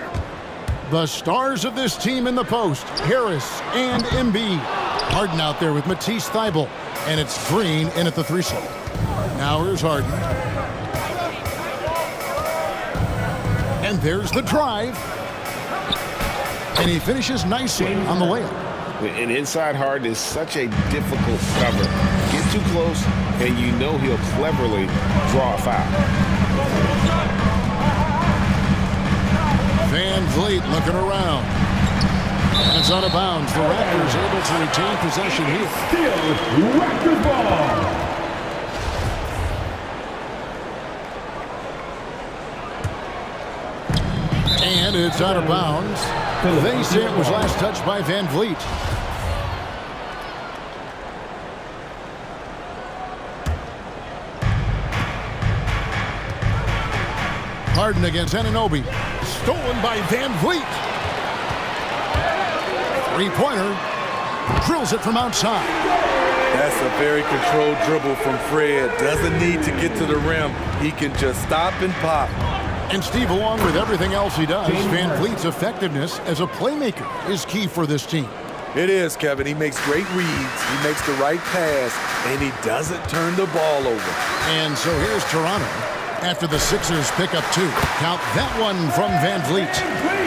The stars of this team in the post, Harris and Embiid. Harden out there with Matisse Thybulle, and it's Green in at the 3 slot. Now here's Harden. And there's the drive. And he finishes nicely on the layup. An inside Harden is such a difficult cover. Get too close, and you know he'll cleverly draw a foul. Van Vliet looking around. And it's out of bounds. The Raptors able to retain possession here. Still Raptors ball. And it's out of bounds. They say it was last touched by Van Vliet. Harden against Anunoby. Stolen by Van Vliet. Three-pointer. Drills it from outside. That's a very controlled dribble from Fred. Doesn't need to get to the rim. He can just stop and pop. And Steve, along with everything else he does, Van Vliet's effectiveness as a playmaker is key for this team. It is, Kevin. He makes great reads. He makes the right pass, and he doesn't turn the ball over. And so here's Toronto after the Sixers pick up 2. Count that one from Van Vliet.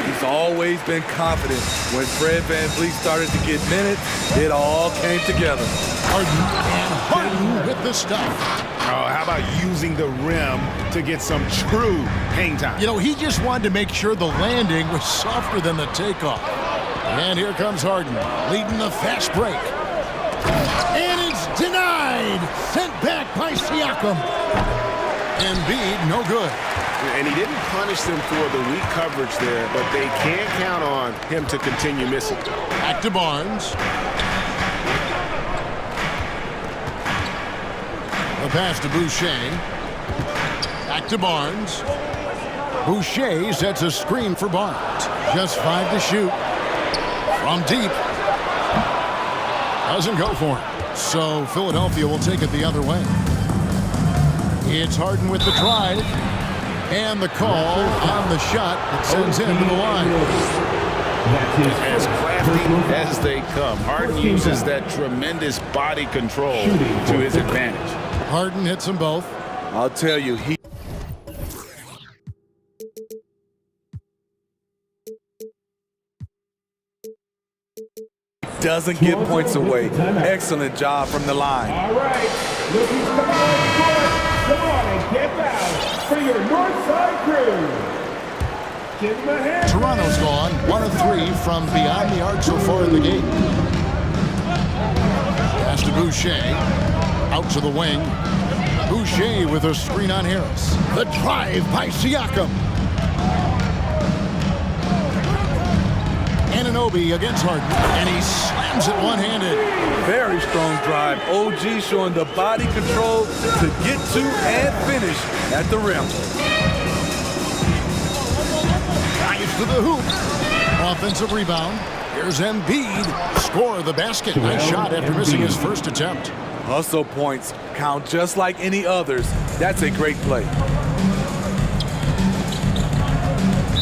He's always been confident. When Fred Van Vliet started to get minutes, it all came together. Harden with the stuff. Oh, how about using the rim to get some true hang time? You know, he just wanted to make sure the landing was softer than the takeoff. And here comes Harden, leading the fast break. And it's denied. Sent back by Siakam. Embiid, no good. And he didn't punish them for the weak coverage there, but they can't count on him to continue missing. Back to Barnes. The pass to Boucher. Back to Barnes. Boucher sets a screen for Barnes. Just 5 to shoot. From deep. Doesn't go for him. So Philadelphia will take it the other way. It's Harden with the drive. And the call on the shot that sends him to the line. As crafty as they come, Harden uses that tremendous body control to his advantage. Harden hits them both. I'll tell you, he doesn't give points away. Excellent job from the line. All right, looking come on, come on and get out for your north side crew. Give him a hand. Toronto's gone 1 of 3 from beyond the arc so far in the game. Pass to Boucher. Out to the wing. Boucher with a screen on Harris. The drive by Siakam. Anunoby against Harden, and he slams it one-handed. Very strong drive. OG showing the body control to get to and finish at the rim. Drives to the hoop. Offensive rebound. Here's Embiid. Score the basket. Nice shot after missing his first attempt. Hustle points count just like any others. That's a great play.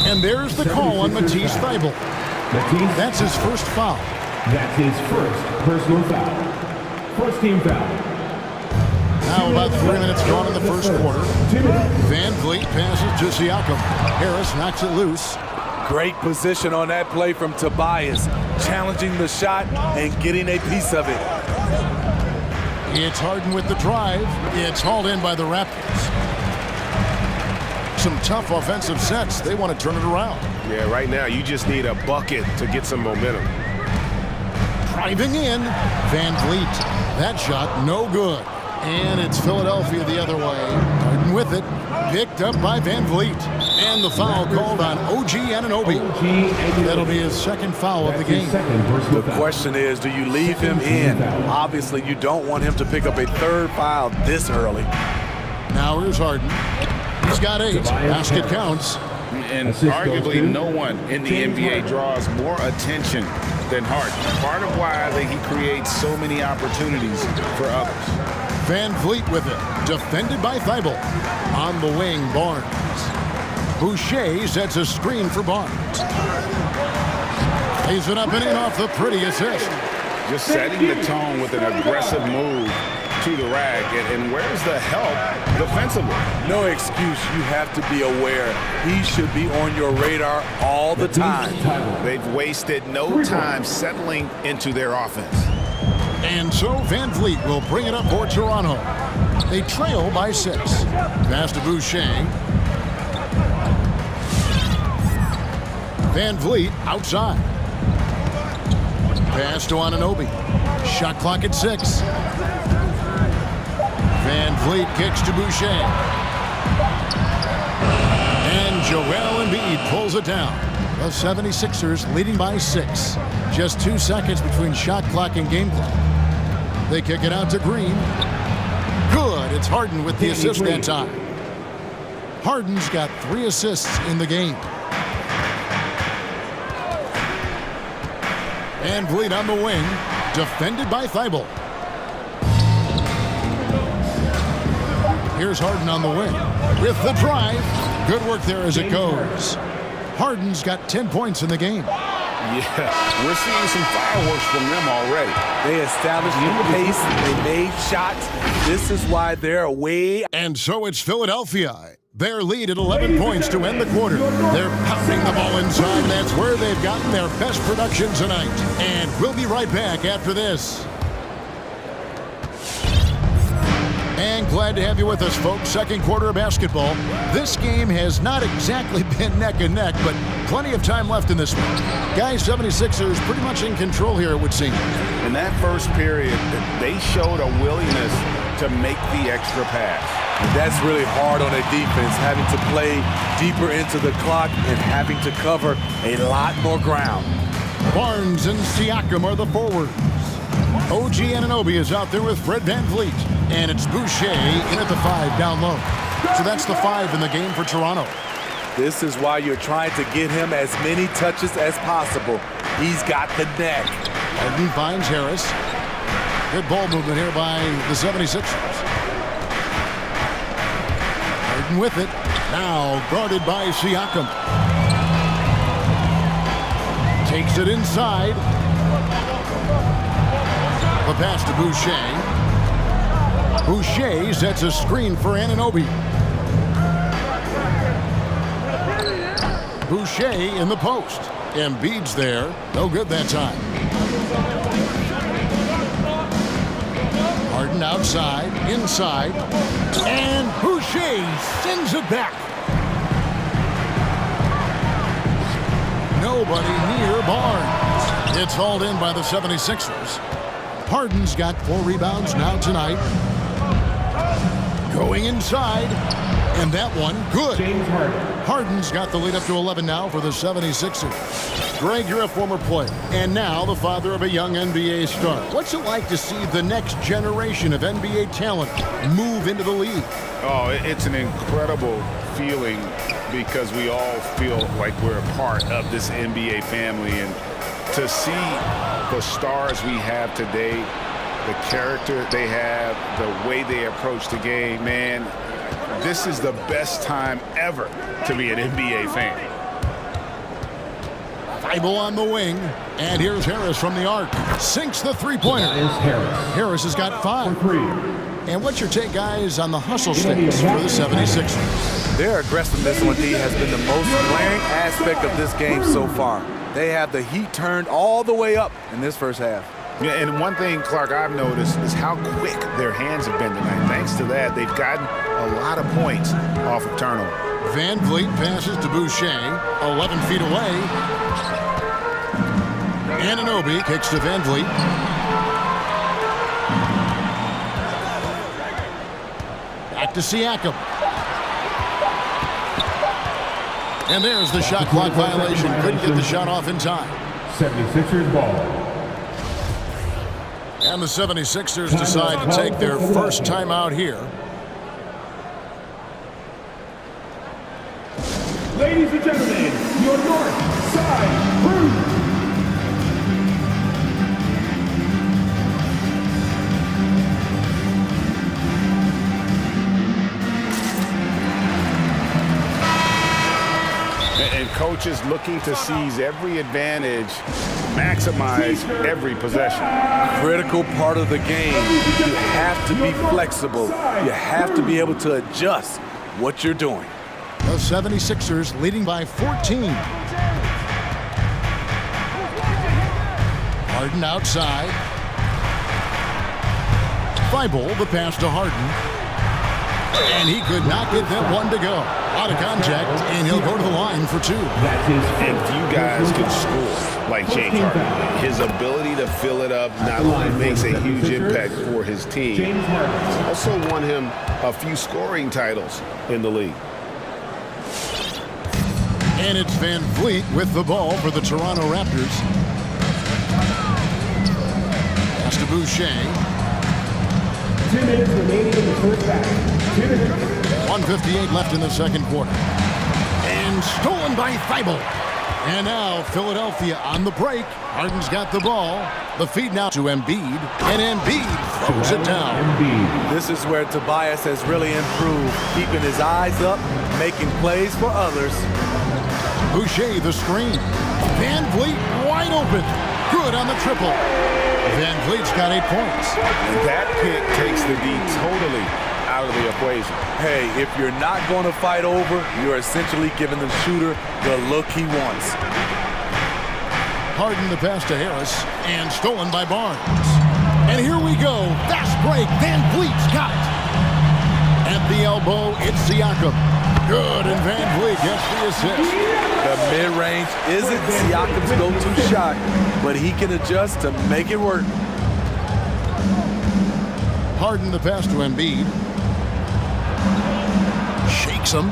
And there's the call on Matisse Thybulle. That's his first foul. That's his first personal foul. First team foul. Now about 3 minutes gone in the first quarter. Van Vliet passes to Siakam. Harris knocks it loose. Great position on that play from Tobias, challenging the shot and getting a piece of it. It's Harden with the drive. It's hauled in by the Raptors. Some tough offensive sets. They want to turn it around. Yeah, right now you just need a bucket to get some momentum. Driving in, Van Vliet. That shot, no good. And it's Philadelphia the other way. Harden with it. Picked up by Van Vliet. And the foul called on OG Anunoby. That'll be his second foul of the game. The question is, do you leave him in? Obviously, you don't want him to pick up a third foul this early. Now here's Harden. He's got 8. Basket counts. And arguably no one in the NBA draws more attention than Harden. Part of why he creates so many opportunities for others. Van Vliet with it. Defended by Thibault. On the wing, Barnes. Boucher sets a screen for Barnes. Lays it up and in off the pretty assist. Just setting the tone with an aggressive move to the rack. And where's the help defensively? No excuse. You have to be aware. He should be on your radar all the time. They've wasted no time settling into their offense. And so Van Vliet will bring it up for Toronto. They trail by 6. Pass to Boucher. Van Vliet outside. Pass to Anunoby. Shot clock at 6. Van Vliet kicks to Boucher. And Joel Embiid pulls it down. The 76ers leading by 6. Just 2 seconds between shot clock and game clock. They kick it out to Green. Good. It's Harden with the assist that time. Harden's got 3 assists in the game. Van Vliet on the wing. Defended by Thibault. Here's Harden on the wing. With the drive. Good work there as it goes. Harden's got 10 points in the game. Yeah, we're seeing some fireworks from them already. They established the pace. They made shots. This is why they're away. And so it's Philadelphia. Their lead at 11 points to end the quarter. They're pounding the ball inside. That's where they've gotten their best production tonight. And we'll be right back after this. And glad to have you with us, folks. Second quarter of basketball. This game has not exactly been neck and neck, but plenty of time left in this one. Guys, 76ers pretty much in control here, it would seem. In that first period, they showed a willingness to make the extra pass. And that's really hard on a defense, having to play deeper into the clock and having to cover a lot more ground. Barnes and Siakam are the forwards. OG Anunoby is out there with Fred Van Vliet. And it's Boucher in at the 5 down low. So that's the 5 in the game for Toronto. This is why you're trying to get him as many touches as possible. He's got the neck. Harden finds Harris. Good ball movement here by the 76ers. Harden with it. Now guarded by Siakam. Takes it inside. The pass to Boucher. Boucher sets a screen for Anunoby. Boucher in the post. Embiid's there. No good that time. Harden outside, inside. And Boucher sends it back. Nobody near Barnes. It's hauled in by the 76ers. Harden's got 4 rebounds now tonight. Going inside, and that one, good. Harden's got the lead up to 11 now for the 76ers. Greg, you're a former player, and now the father of a young NBA star. What's it like to see the next generation of NBA talent move into the league? Oh, it's an incredible feeling because we all feel like we're a part of this NBA family, and to see the stars we have today, the character they have, the way they approach the game, man, this is the best time ever to be an NBA fan. Thibault on the wing, and here's Harris from the arc. Sinks the three-pointer. Harris has got 5. And what's your take, guys, on the hustle stakes for the 76ers? Their aggressiveness on D has been the most glaring aspect of this game so far. They have the heat turned all the way up in this first half. Yeah, and one thing, Clark, I've noticed is how quick their hands have been tonight. Thanks to that, they've gotten a lot of points off of turnover. Van Vliet passes to Boucher, 11 feet away. Anunoby kicks to Van Vliet. Back to Siakam. And there's the shot clock violation. Couldn't get the shot off in time. 76ers ball. And the 76ers decide to take their first timeout here. Ladies and gentlemen, your North Side Crew. And coaches looking to seize every advantage, maximize every possession. Critical part of the game. You have to be flexible. You have to be able to adjust what you're doing. The 76ers leading by 14. Harden outside. Thibault, the pass to Harden. And he could not get that one to go. Out of contact, and he'll go to the line for two. And few guys can score like James Harden. His ability to fill it up not only makes a huge impact for his team, also won him a few scoring titles in the league. And it's Van Vliet with the ball for the Toronto Raptors. Pass to Boucher. 2 minutes remaining in the first half. 1:58 left in the second quarter. And stolen by Thibault. And now Philadelphia on the break. Harden's got the ball. The feed now to Embiid. And Embiid throws it down. This is where Tobias has really improved, keeping his eyes up, making plays for others. Boucher the screen. Van Vliet wide open. Good on the triple. Van Vliet's got 8 points. And that pick takes the D totally out of the equation. Hey, if you're not going to fight over, you're essentially giving the shooter the look he wants. Harden the pass to Harris, and stolen by Barnes. And here we go. Fast break. Van Vliet's got it. At the elbow, it's Siakam. Good, and Van Vliet gets the assist. The mid-range isn't Siakam's go-to shot, but he can adjust to make it work. Harden the pass to Embiid. Shakes him.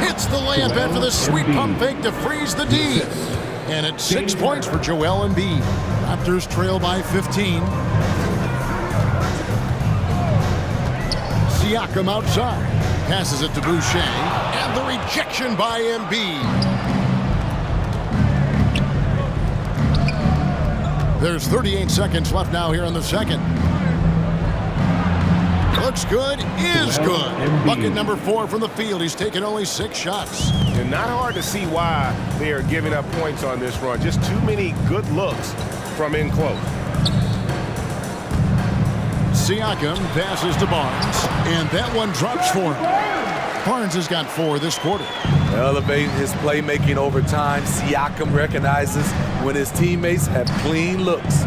Hits the layup after the sweet pump fake to freeze the D. And it's 6 points for Joel Embiid. Raptors trail by 15. Siakam outside. Passes it to Boucher. And the rejection by Embiid. There's 38 seconds left now here in the second. Looks good, is good. Bucket number 4 from the field. He's taken only 6 shots. And not hard to see why they are giving up points on this run. Just too many good looks from in close. Siakam passes to Barnes, and that one drops for him. Barnes has got 4 this quarter. Elevating his playmaking over time, Siakam recognizes when his teammates have clean looks.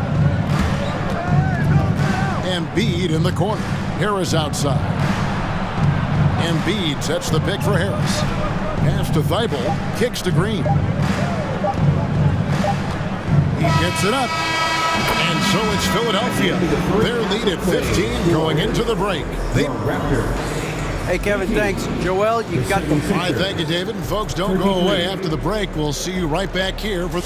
Embiid in the corner. Harris outside. Embiid sets the pick for Harris. Pass to Thibault. Kicks to Green. He gets it up. And so it's Philadelphia. Their lead at 15 going into the break. Hey, Kevin, thanks. Joel, you got the... Hi, thank you, David. And folks, don't go away after the break. We'll see you right back here for...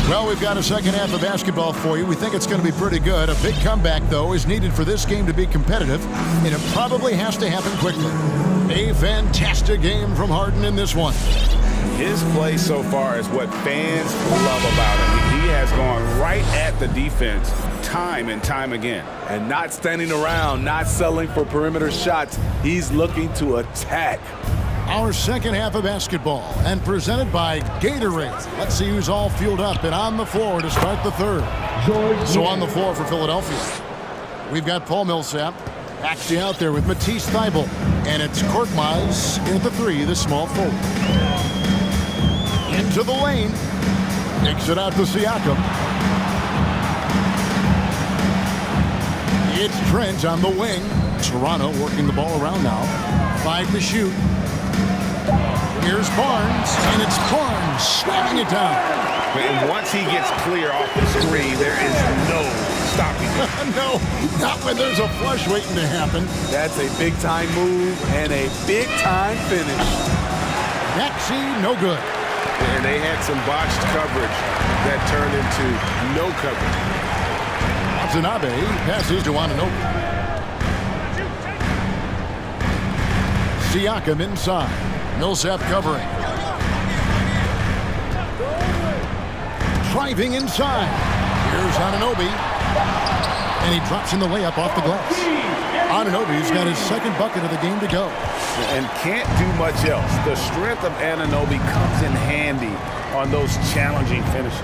Well, we've got a second half of basketball for you. We think it's going to be pretty good. A big comeback, though, is needed for this game to be competitive, and it probably has to happen quickly. A fantastic game from Harden in this one. His play so far is what fans love about him. He has gone right at the defense time and time again. And not standing around, not settling for perimeter shots. He's looking to attack. Our second half of basketball, and presented by Gatorade. Let's see who's all fueled up and on the floor to start the third. So on the floor for Philadelphia, we've got Paul Millsap actually out there with Matisse Thybulle. And it's Korkmaz in at the 3, the small forward. Into the lane. Takes it out to Siakam. It's Trent on the wing. Toronto working the ball around now. 5 to shoot. Here's Barnes, and it's Barnes slamming it down. And once he gets clear off the screen, there is no stopping him. No, not when there's a flush waiting to happen. That's a big-time move and a big-time finish. Maxey, no good. And they had some botched coverage that turned into no coverage. Watanabe passes to Anunoby. Siakam inside. Millsap covering. Driving inside. Here's Anunoby. And he drops in the layup off the glass. Anunoby's got his second bucket of the game to go. And can't do much else. The strength of Anunoby comes in handy on those challenging finishes.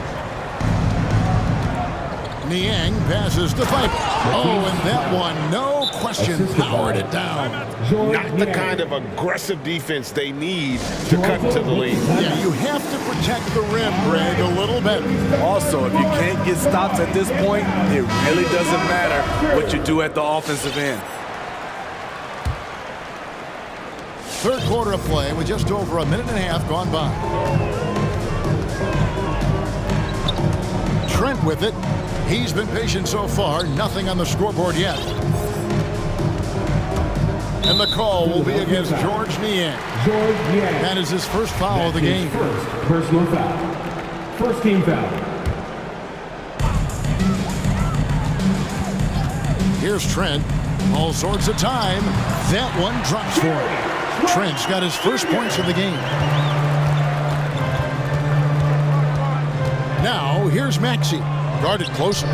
Niang passes to Piper. Oh, and that one, no question, powered it down. Not the kind of aggressive defense they need to cut to the lead. Yeah, you have to protect the rim, Greg, a little better. Also, if you can't get stops at this point, it really doesn't matter what you do at the offensive end. Third quarter of play with just over a minute and a half gone by. Trent with it. He's been patient so far. Nothing on the scoreboard yet. And the call will be against George Niang. That is his first foul of the game. First personal foul. First team foul. Here's Trent. All sorts of time. That one drops for him. Trent's got his first points of the game. Now, here's Maxey. Guarded closer.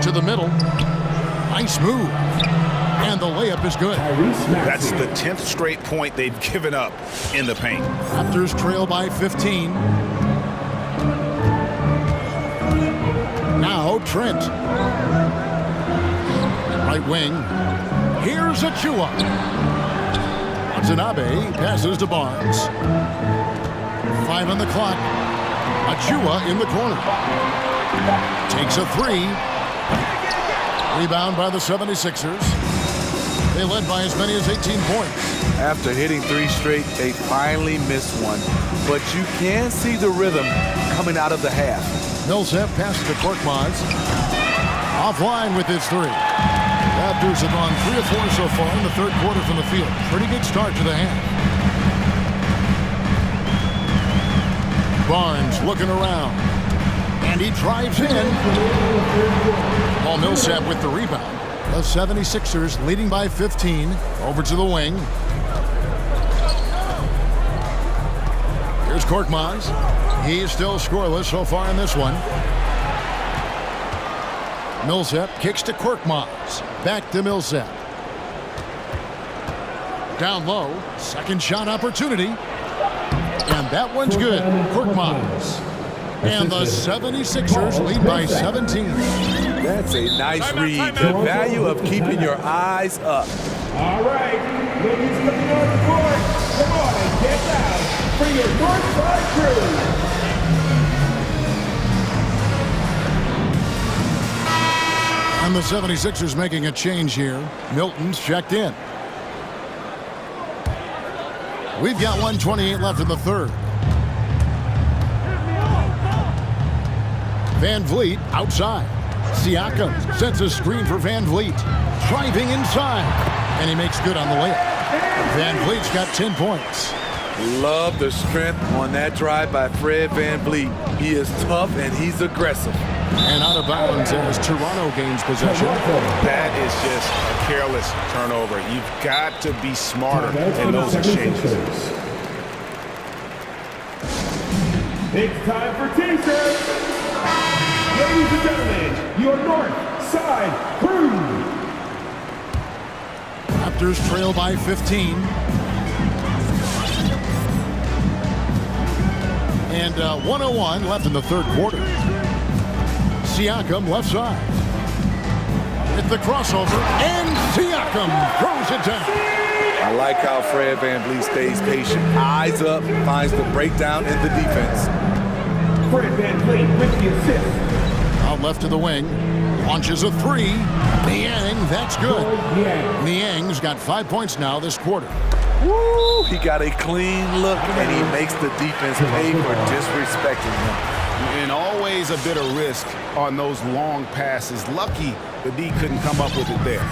To the middle. Nice move. And the layup is good. That's the 10th straight point they've given up in the paint. Raptors trail by 15. Now Trent. Right wing. Here's Achua. Watanabe passes to Barnes. 5 on the clock. Achua in the corner. Takes a three. Rebound by the 76ers. They led by as many as 18 points. After hitting 3 straight, they finally missed one. But you can see the rhythm coming out of the half. Millsap passes to Korkmaz. Offline with his three. Raptors have gone 3 of 4 so far in the third quarter from the field. Pretty good start to the half. Barnes looking around. And he drives in. Paul Millsap with the rebound. The 76ers leading by 15. Over to the wing. Here's Korkmaz. He's still scoreless so far in this one. Millsap kicks to Korkmaz. Back to Millsap. Down low. Second shot opportunity. And that one's good. Korkmaz. And the 76ers lead by 17. That's a nice read. The value of keeping your eyes up. All right, ladies coming on the court. Come on and get down for your Northside crew. And the 76ers making a change here. Milton's checked in. We've got 1:28 left in the third. Van Vliet outside. Siakam sets a screen for Van Vliet. Driving inside. And he makes good on the layup. Van Vliet's got 10 points. Love the strength on that drive by Fred Van Vliet. He is tough and he's aggressive. And out of bounds as Toronto gains possession. That is just a careless turnover. You've got to be smarter in those exchanges. It's time for T-shirts. Ladies and gentlemen, your North Side crew. Raptors trail by 15. And 1:01 left in the third quarter. Siakam left side. With the crossover, and Siakam throws it down. I like how Fred Van Vliet stays patient. Eyes up, finds the breakdown in the defense. Fred Van Vliet with the assist. Out left to the wing. Launches a three. Niang, that's good. Niang's got 5 points now this quarter. Woo! He got a clean look, and he makes the defense pay for disrespecting him. And always a bit of risk on those long passes. Lucky the D couldn't come up with it there.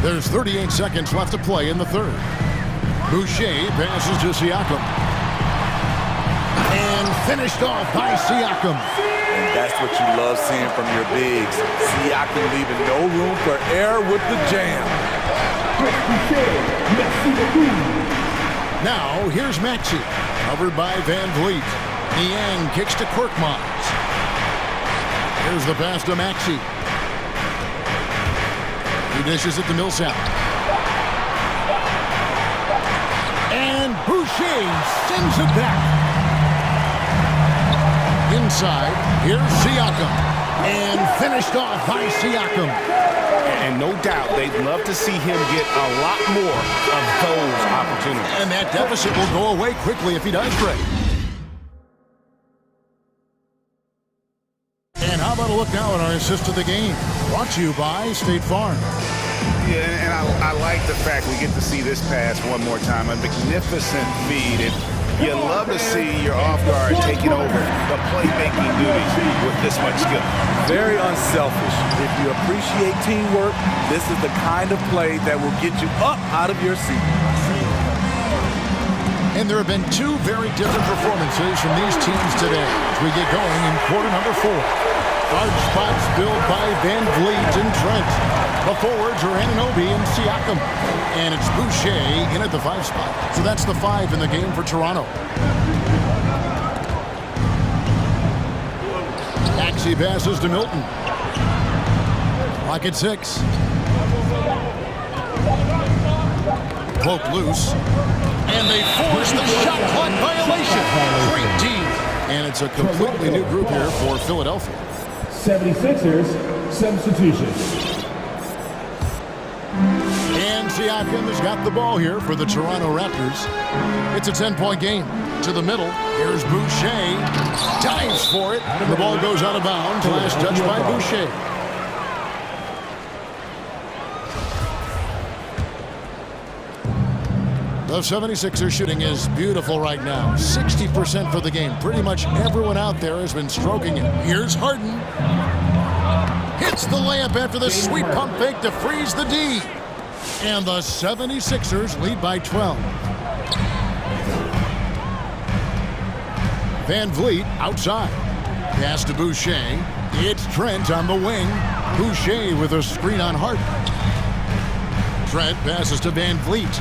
There's 38 seconds left to play in the third. Boucher passes to Siakam. And finished off by Siakam. And that's what you love seeing from your bigs. Siakam leaving no room for error with the jam. Now, here's Maxey. Covered by Van Vliet. Niang kicks to Korkmaz. Here's the pass to Maxey. He dishes it to Millsap. And Boucher sends it back. Inside, here's Siakam. And finished off by Siakam. And no doubt, they'd love to see him get a lot more of those opportunities. And that deficit will go away quickly if he does great. And how about a look now at our assist of the game? Brought to you by State Farm. Yeah, and I like the fact we get to see this pass one more time. A magnificent feed. And you love to see your off guard taking over the playmaking duties with this much skill. Very unselfish. If you appreciate teamwork, this is the kind of play that will get you up out of your seat. And there have been two very different performances from these teams today as we get going in quarter number 4. Large spots filled by Van Vliet and Trent. The forwards are Anunoby and Siakam. And it's Boucher in at the 5 spot. So that's the 5 in the game for Toronto. Maxey passes to Milton. Clock at 6. Cloak loose. And they force the shot clock violation. Great team. And it's a completely new group here for Philadelphia. 76ers substitution. And Siakam has got the ball here for the Toronto Raptors. It's a 10-point game. To the middle, here's Boucher. Dives for it. And the ball goes out of bounds. Last touch by Boucher. The 76ers shooting is beautiful right now. 60% for the game. Pretty much everyone out there has been stroking it. Here's Harden. Hits the layup after the sweet pump fake to freeze the D. And the 76ers lead by 12. Van Vliet outside. Pass to Boucher. It's Trent on the wing. Boucher with a screen on Harden. Trent passes to Van Vliet.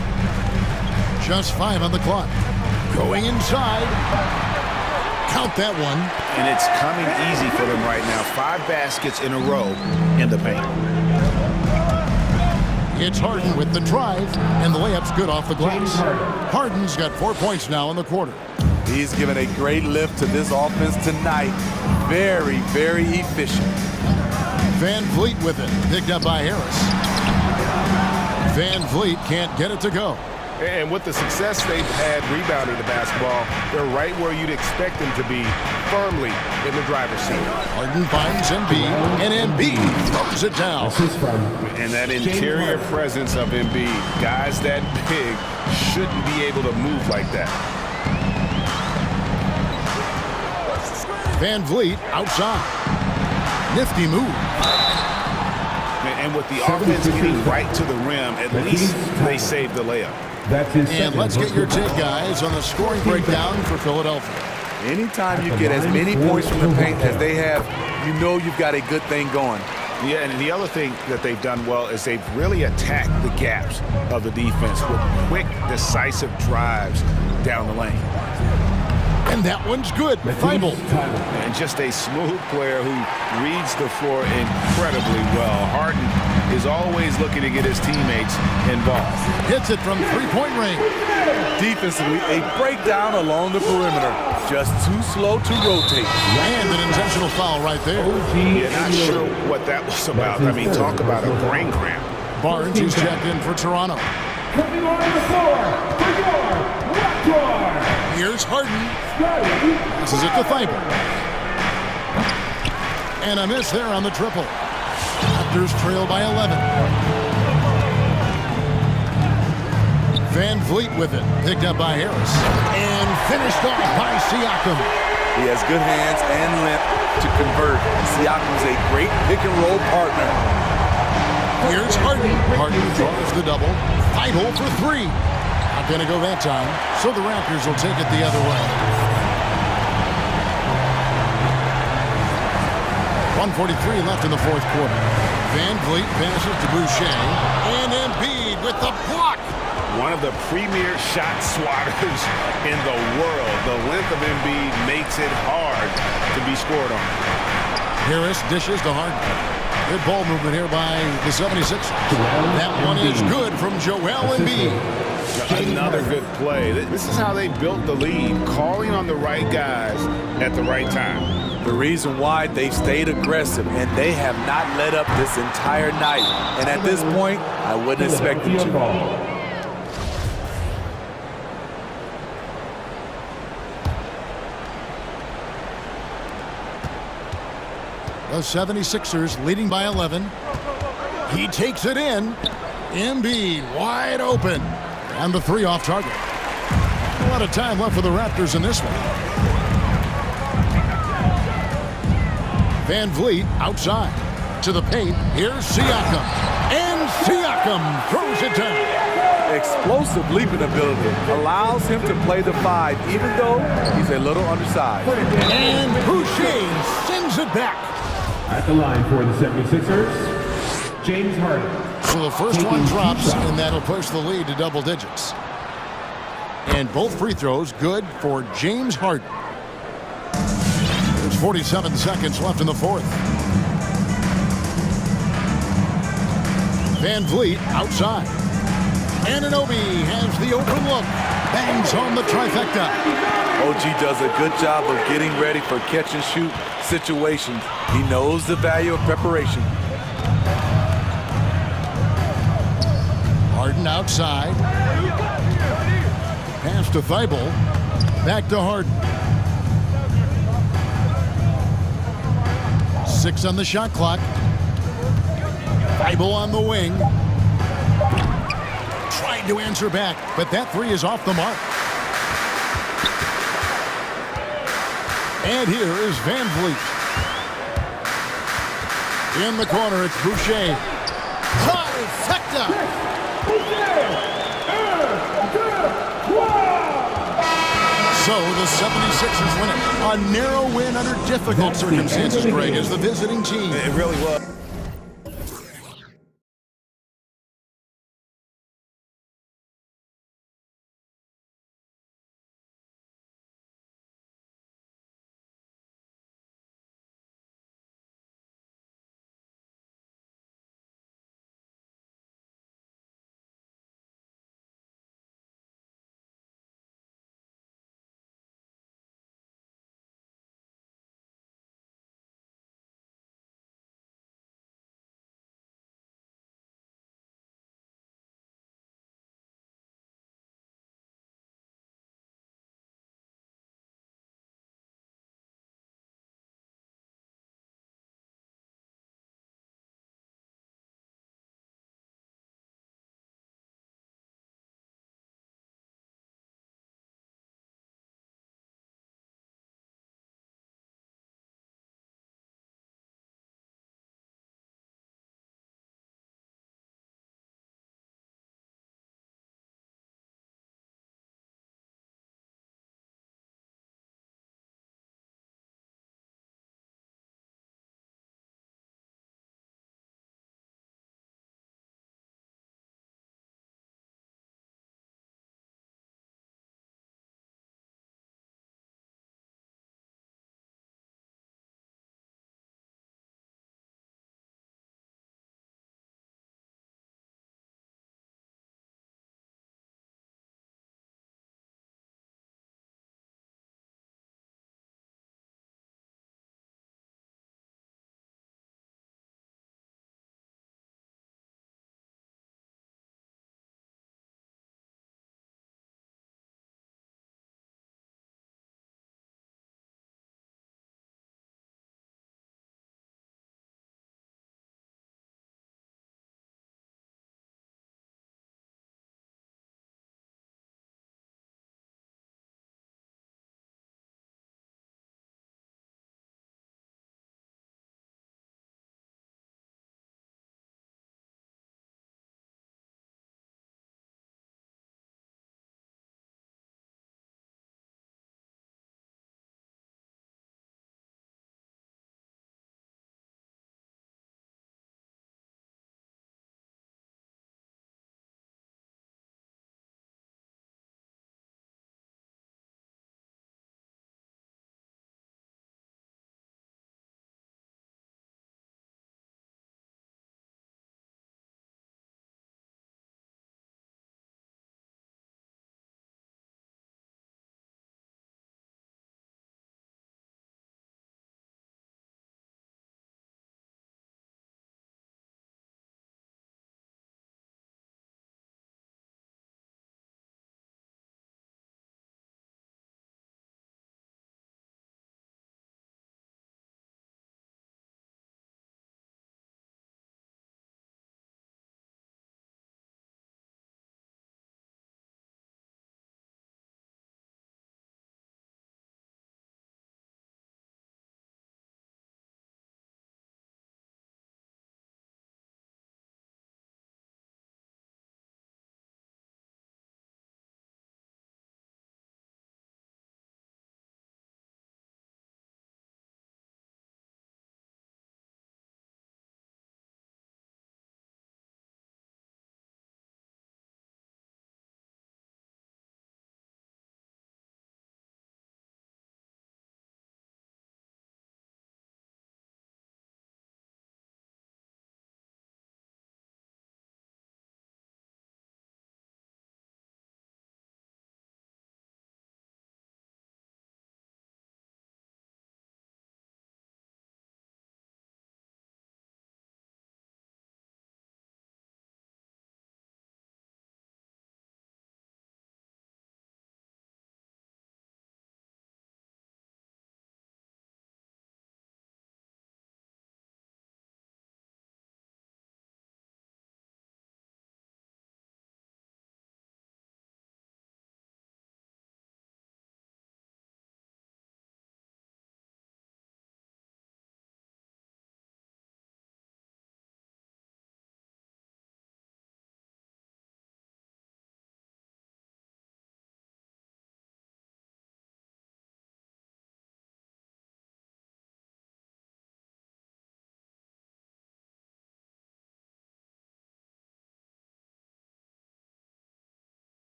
Just 5 on the clock. Going inside. Count that one. And it's coming easy for them right now. 5 baskets in a row in the paint. It's Harden with the drive, and the layup's good off the glass. Harden's got 4 points now in the quarter. He's given a great lift to this offense tonight. Very, very efficient. Van Vliet with it. Picked up by Harris. Van Vliet can't get it to go. And with the success they've had rebounding the basketball, they're right where you'd expect them to be, firmly in the driver's seat. Harden finds Embiid, and Embiid throws it down. And that interior presence of Embiid, guys that big shouldn't be able to move like that. Van Vliet outside. Nifty move. And with the offense getting right to the rim, at least they saved the layup. And let's get your take, guys, on the scoring breakdown for Philadelphia. Anytime you get as many points from the paint as they have, you know you've got a good thing going. Yeah, and the other thing that they've done well is they've really attacked the gaps of the defense with quick, decisive drives down the lane. And that one's good. Thibault. And just a smooth player who reads the floor incredibly well. Harden is always looking to get his teammates involved. Hits it from three-point range. Defensively, a breakdown along the perimeter. Just too slow to rotate. And an intentional foul right there. Yeah, not sure what that was about. I mean, talk about a brain cramp. Barnes is checked in for Toronto. Coming on the floor for your Raptors. Here's Harden. This is it to Thibault. And a miss there on the triple. Raptors trail by 11. Van Vliet with it. Picked up by Harris. And finished off by Siakam. He has good hands and length to convert. Siakam's a great pick-and-roll partner. Here's Harden. Harden draws the double. Thibault for 3. Not going to go that time, so the Raptors will take it the other way. 1:43 left in the fourth quarter. Van Vliet passes to Boucher, and Embiid with the block. One of the premier shot swatters in the world. The length of Embiid makes it hard to be scored on. Harris dishes to Harden. Good ball movement here by the 76ers. That one is good from Joel Embiid. Another good play. This is how they built the lead, calling on the right guys at the right time. The reason why they've stayed aggressive, and they have not let up this entire night. And at this point, I wouldn't expect them to. The 76ers leading by 11. He takes it in. Embiid wide open. And the three off target. A lot of time left for the Raptors in this one. Van Vliet outside. To the paint. Here's Siakam. And Siakam throws it down. Explosive leaping ability allows him to play the 5, even though he's a little undersized. And Boucher sends it back. At the line for the 76ers, James Harden. So the first one drops, and that'll push the lead to double digits. And both free throws good for James Harden. There's 47 seconds left in the fourth. Van Vliet outside. Anunoby has the open look. Bangs home the trifecta. OG does a good job of getting ready for catch and shoot situations. He knows the value of preparation. Harden outside. Pass to Thibault. Back to Harden. 6 on the shot clock. Thibault on the wing. Trying to answer back, but that three is off the mark. And here is Van Vliet. In the corner, it's Boucher. Trifecta! So the 76ers win it. A narrow win under difficult circumstances, Greg, as the visiting team. It really was.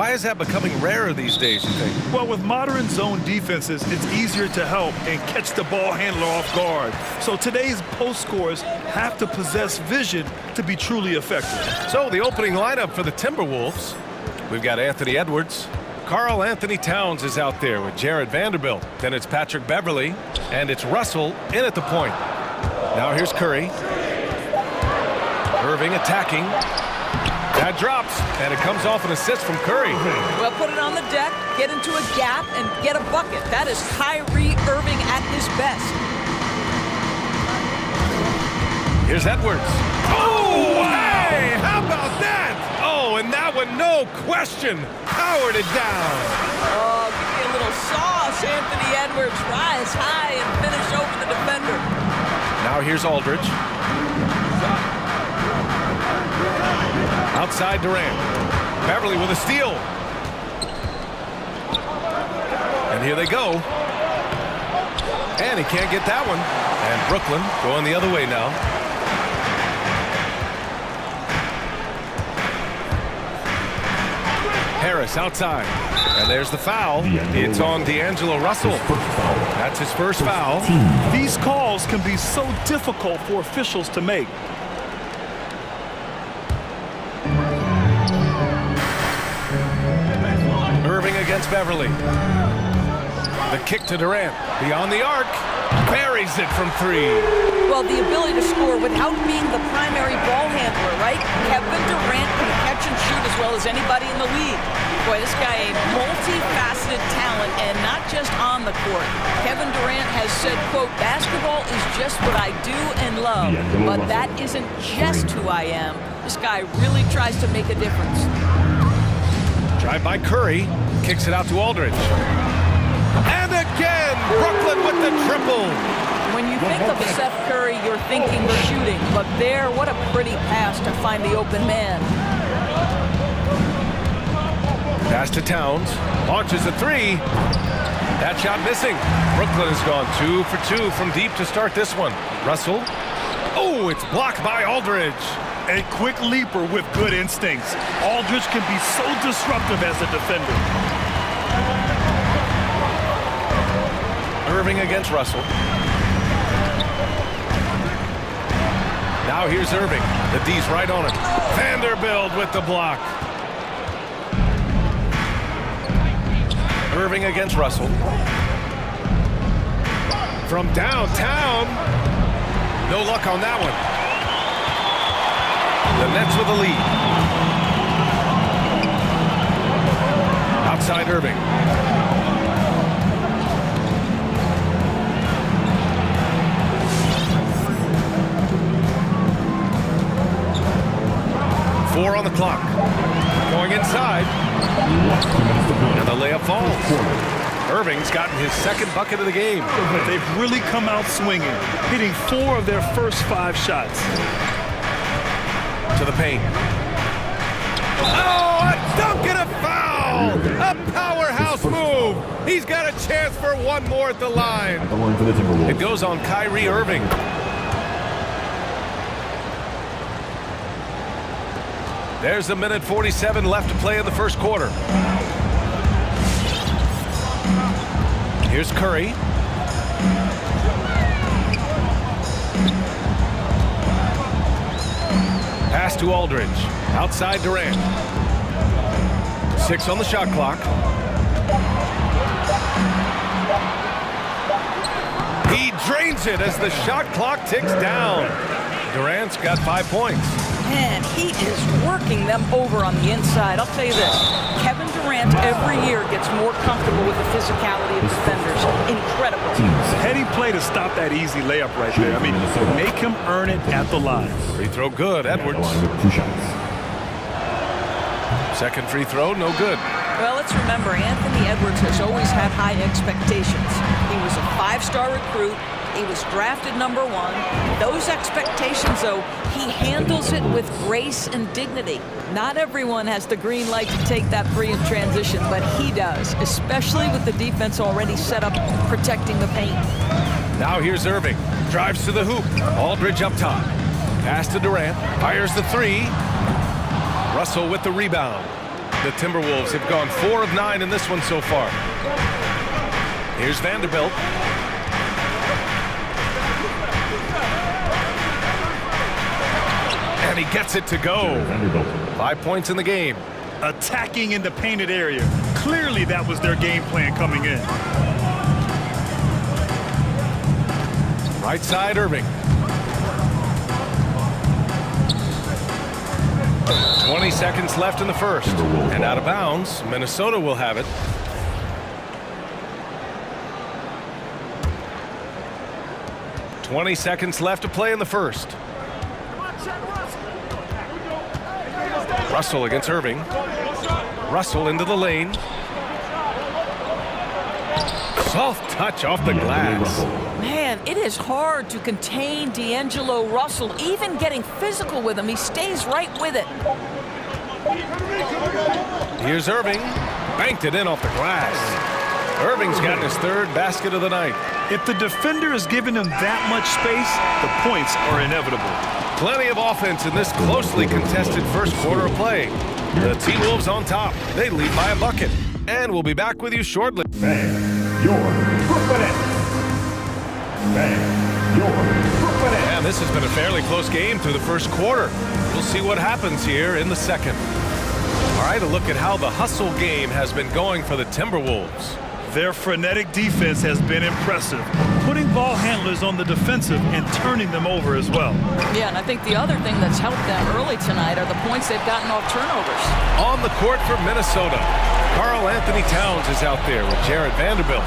Why is that becoming rarer these days, you think? Well, with modern zone defenses, it's easier to help and catch the ball handler off guard. So today's post scorers have to possess vision to be truly effective. So the opening lineup for the Timberwolves. We've got Anthony Edwards. Karl Anthony Towns is out there with Jared Vanderbilt. Then it's Patrick Beverley. And it's Russell in at the point. Now here's Curry. Irving attacking. That drops, and it comes off an assist from Curry. Well, put it on the deck, get into a gap, and get a bucket. That is Kyrie Irving at his best. Here's Edwards. Oh, hey, how about that? Oh, and that one, no question, powered it down. Oh, give me a little sauce. Anthony Edwards rise high and finish over the defender. Now here's Aldridge. Outside Durant. Beverly with a steal. And here they go. And he can't get that one. And Brooklyn going the other way now. Harris outside. And there's the foul. It's on D'Angelo Russell. That's his first foul. These calls can be so difficult for officials to make. Irving against Beverly. The kick to Durant. Beyond the arc. Buries it from three. Well, the ability to score without being the primary ball handler, right? Kevin Durant can catch and shoot as well as anybody in the league. Boy, this guy a multifaceted talent, and not just on the court. Kevin Durant has said, quote, basketball is just what I do and love, but that isn't just who I am. This guy really tries to make a difference. Drive by Curry. Kicks it out to Aldridge. And again, Brooklyn with the triple. When you think of Seth Curry, you're thinking shooting. But there, what a pretty pass to find the open man. Pass to Towns. Launches a three. That shot missing. Brooklyn has gone 2 for 2 from deep to start this one. Russell. Oh, it's blocked by Aldridge. A quick leaper with good instincts. Aldridge can be so disruptive as a defender. Irving against Russell. Now here's Irving. The D's right on him. Vanderbilt with the block. Irving against Russell. From downtown. No luck on that one. The Nets with the lead. Outside Irving. Four on the clock. Going inside. And the layup falls. Irving's gotten his second bucket of the game. They've really come out swinging, hitting 4 of their first 5 shots. To the paint. Oh, a dunk and a foul! A powerhouse move. He's got a chance for one more at the line. It goes on Kyrie Irving. There's a minute 47 left to play in the first quarter. Here's Curry. Pass to Aldridge. Outside Durant. 6 on the shot clock. He drains it as the shot clock ticks down. Durant's got 5 points. Man, he is working them over on the inside. I'll tell you this, Kevin Durant every year gets more comfortable with the physicality of defenders. Incredible. Heady play to stop that easy layup right there. I mean, make him earn it at the line. Free throw good, Edwards. Second free throw, no good. Well, let's remember, Anthony Edwards has always had high expectations. He was a 5-star recruit. He was drafted number 1. Those expectations, though, he handles it with grace and dignity. Not everyone has the green light to take that free in transition, but he does, especially with the defense already set up protecting the paint. Now here's Irving. Drives to the hoop. Aldridge up top. Pass to Durant. Fires the 3. Russell with the rebound. The Timberwolves have gone 4 of 9 in this one so far. Here's Vanderbilt. And he gets it to go. 5 points in the game. Attacking in the painted area. Clearly that was their game plan coming in. Right side, Irving. 20 seconds left in the first. And out of bounds, Minnesota will have it. $20 left to play in the first. Russell against Irving. Russell into the lane. Soft touch off the glass. Man, it is hard to contain D'Angelo Russell, even getting physical with him. He stays right with it. Here's Irving. Banked it in off the glass. Irving's gotten his 3rd basket of the night. If the defender is giving him that much space, the points are inevitable. Plenty of offense in this closely contested first quarter of play. The T-Wolves on top. They lead by a bucket. And we'll be back with you shortly. And this has been a fairly close game through the first quarter. We'll see what happens here in the second. All right, a look at how the hustle game has been going for the Timberwolves. Their frenetic defense has been impressive, putting ball handlers on the defensive and turning them over as well. Yeah, and I think the other thing that's helped them early tonight are the points they've gotten off turnovers. On the court for Minnesota, Karl Anthony Towns is out there with Jared Vanderbilt.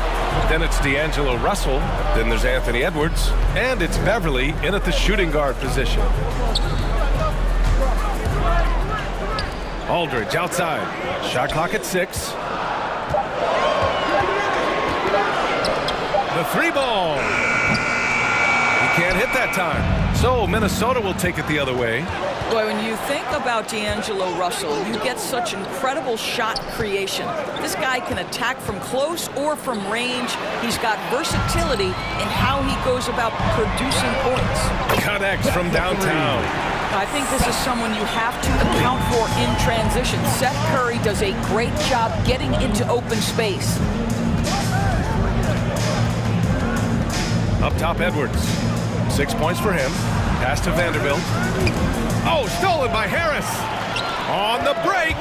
Then it's D'Angelo Russell. Then there's Anthony Edwards. And it's Beverly in at the shooting guard position. Aldridge outside. Shot clock at 6. The 3-ball. He can't hit that time. So Minnesota will take it the other way. Boy, when you think about D'Angelo Russell, you get such incredible shot creation. This guy can attack from close or from range. He's got versatility in how he goes about producing points. Connects from downtown. I think this is someone you have to account for in transition. Seth Curry does a great job getting into open space. Up top, Edwards. 6 points for him. Pass to Vanderbilt. Oh, stolen by Harris. On the break.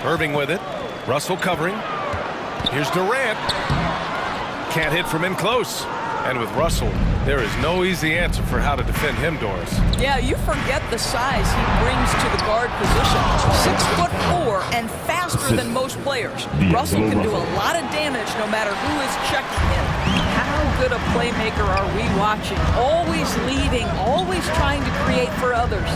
Irving with it. Russell covering. Here's Durant. Can't hit from in close. And with Russell, there is no easy answer for how to defend him, Doris. Yeah, you forget the size he brings to the guard position. 6'4" and faster than most players. Russell can do a lot of damage no matter who is checking him. How good a playmaker are we watching? Always leading, always trying to create for others.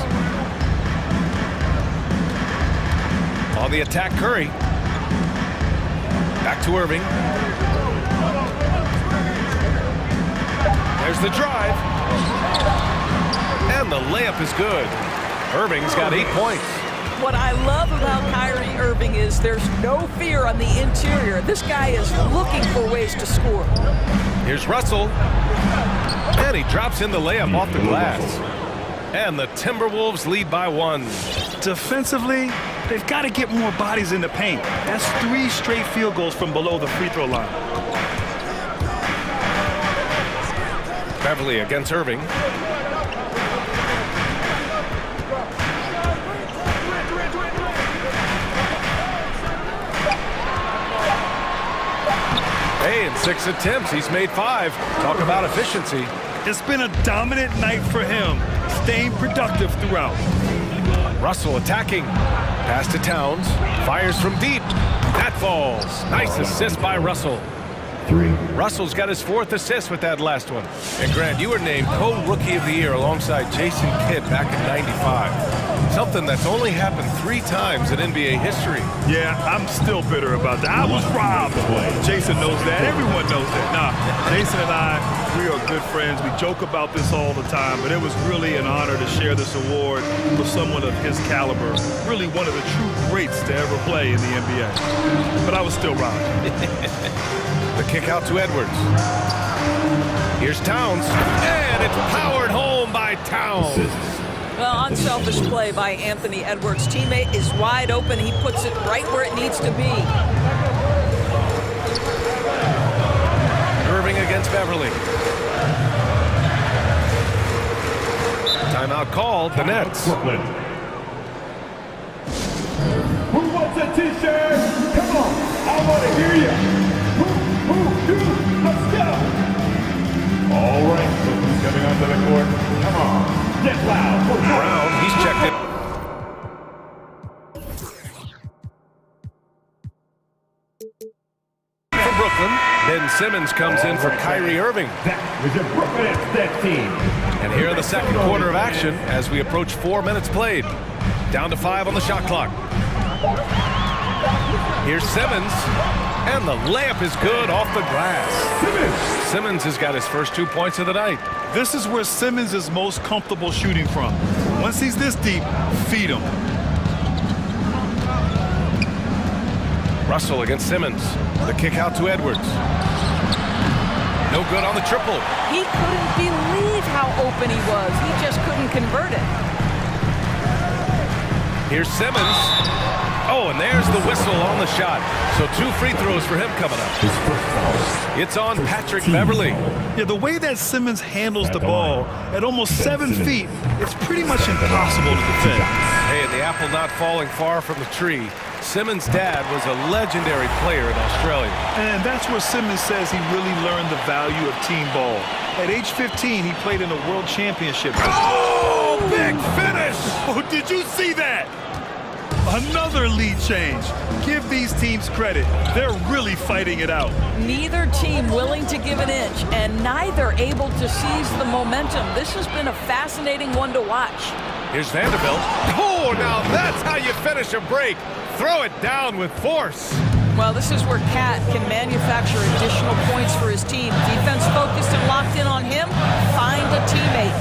On the attack, Curry. Back to Irving. There's the drive. And the layup is good. Irving's got 8 points. What I love about Kyrie Irving is there's no fear on the interior. This guy is looking for ways to score. Here's Russell. And he drops in the layup off the glass. And the Timberwolves lead by 1. Defensively, they've got to get more bodies in the paint. That's 3 straight field goals from below the free throw line. Beverly against Irving. Hey, in 6 attempts, he's made 5. Talk about efficiency. It's been a dominant night for him, staying productive throughout. Russell attacking. Pass to Towns. Fires from deep. That falls. Nice assist by Russell. 3. Russell's got his 4th assist with that last one. And Grant, you were named co-rookie of the year alongside Jason Kidd back in '95. Something that's only happened 3 times in NBA history. Yeah, I'm still bitter about that. I was robbed. Jason knows that. Everyone knows that. Nah, Jason and I, we are good friends. We joke about this all the time, but it was really an honor to share this award with someone of his caliber. Really one of the true greats to ever play in the NBA. But I was still robbed. The kick out to Edwards. Here's Towns. And it's powered home by Towns. Well, unselfish play by Anthony Edwards. Teammate is wide open. He puts it right where it needs to be. Irving against Beverly. Timeout called, the Nets. Who wants a t-shirt? Come on, I want to hear you. Who, let's go. All right, look who's coming onto the court. Come on, get loud. Brown, he's checked it. For Brooklyn, Ben Simmons comes in for Kyrie Irving. That was your Brooklyn Nets team. And here in the second quarter of action as we approach 4 minutes played. Down to 5 on the shot clock. Here's Simmons, and the layup is good off the glass. Simmons has got his first 2 points of the night. This is where Simmons is most comfortable shooting from. Once he's this deep, feed him. Russell against Simmons. The kick out to Edwards. No good on the triple. He couldn't believe how open he was. He just couldn't convert it. Here's Simmons. Oh, and there's the whistle on the shot. So 2 free throws for him coming up. It's on Patrick Beverly. Yeah, the way that Simmons handles the ball at almost 7 feet, it's pretty much impossible to defend. Hey, and the apple not falling far from the tree. Simmons' dad was a legendary player in Australia. And that's where Simmons says he really learned the value of team ball. At age 15, he played in a world championship. Oh, big finish! Oh, did you see that? Another lead change. Give these teams credit. They're really fighting it out. Neither team willing to give an inch, and neither able to seize the momentum. This has been a fascinating one to watch. Here's Vanderbilt. Oh, now that's how you finish a break. Throw it down with force. Well, this is where Cat can manufacture additional points for his team. Defense focused and locked in on him. Find a teammate.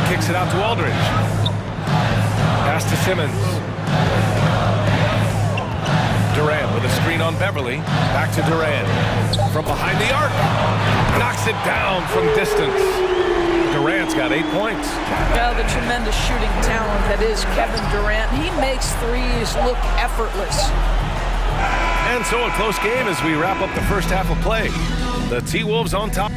Kicks it out to Aldridge. Pass to Simmons. Durant with a screen on Beverly. Back to Durant. From behind the arc. Knocks it down from distance. Durant's got 8 points. Well, the tremendous shooting talent that is Kevin Durant. He makes threes look effortless. And so a close game as we wrap up the first half of play. The T-Wolves on top.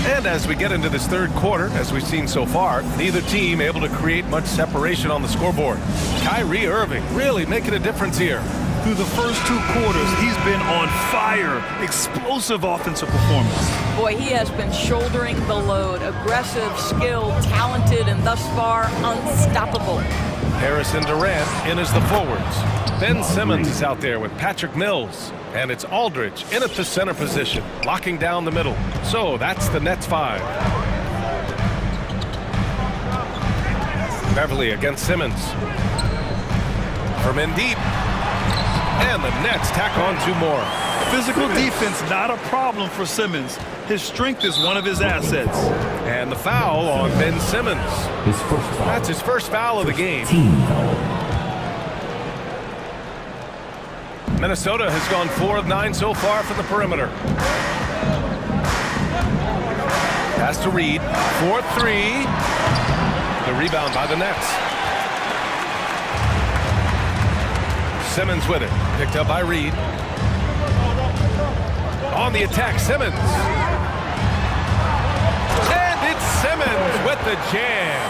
And as we get into this third quarter, as we've seen so far, neither team able to create much separation on the scoreboard. Kyrie Irving really making a difference here. Through the first 2 quarters, he's been on fire. Explosive offensive performance. Boy, he has been shouldering the load. Aggressive, skilled, talented, and thus far unstoppable. Harris and Durant in as the forwards. Ben Simmons is out there with Patrick Mills. And it's Aldridge in at the center position, locking down the middle. So that's the Nets 5. Beverly against Simmons. From in deep. And the Nets tack on 2 more. Physical defense, not a problem for Simmons. His strength is one of his assets. And the foul on Ben Simmons. That's his first foul of the game. Minnesota has gone 4 of 9 so far from the perimeter. Pass to Reed. 4-3. The rebound by the Nets. Simmons with it. Picked up by Reed. On the attack, Simmons. And it's Simmons with the jam.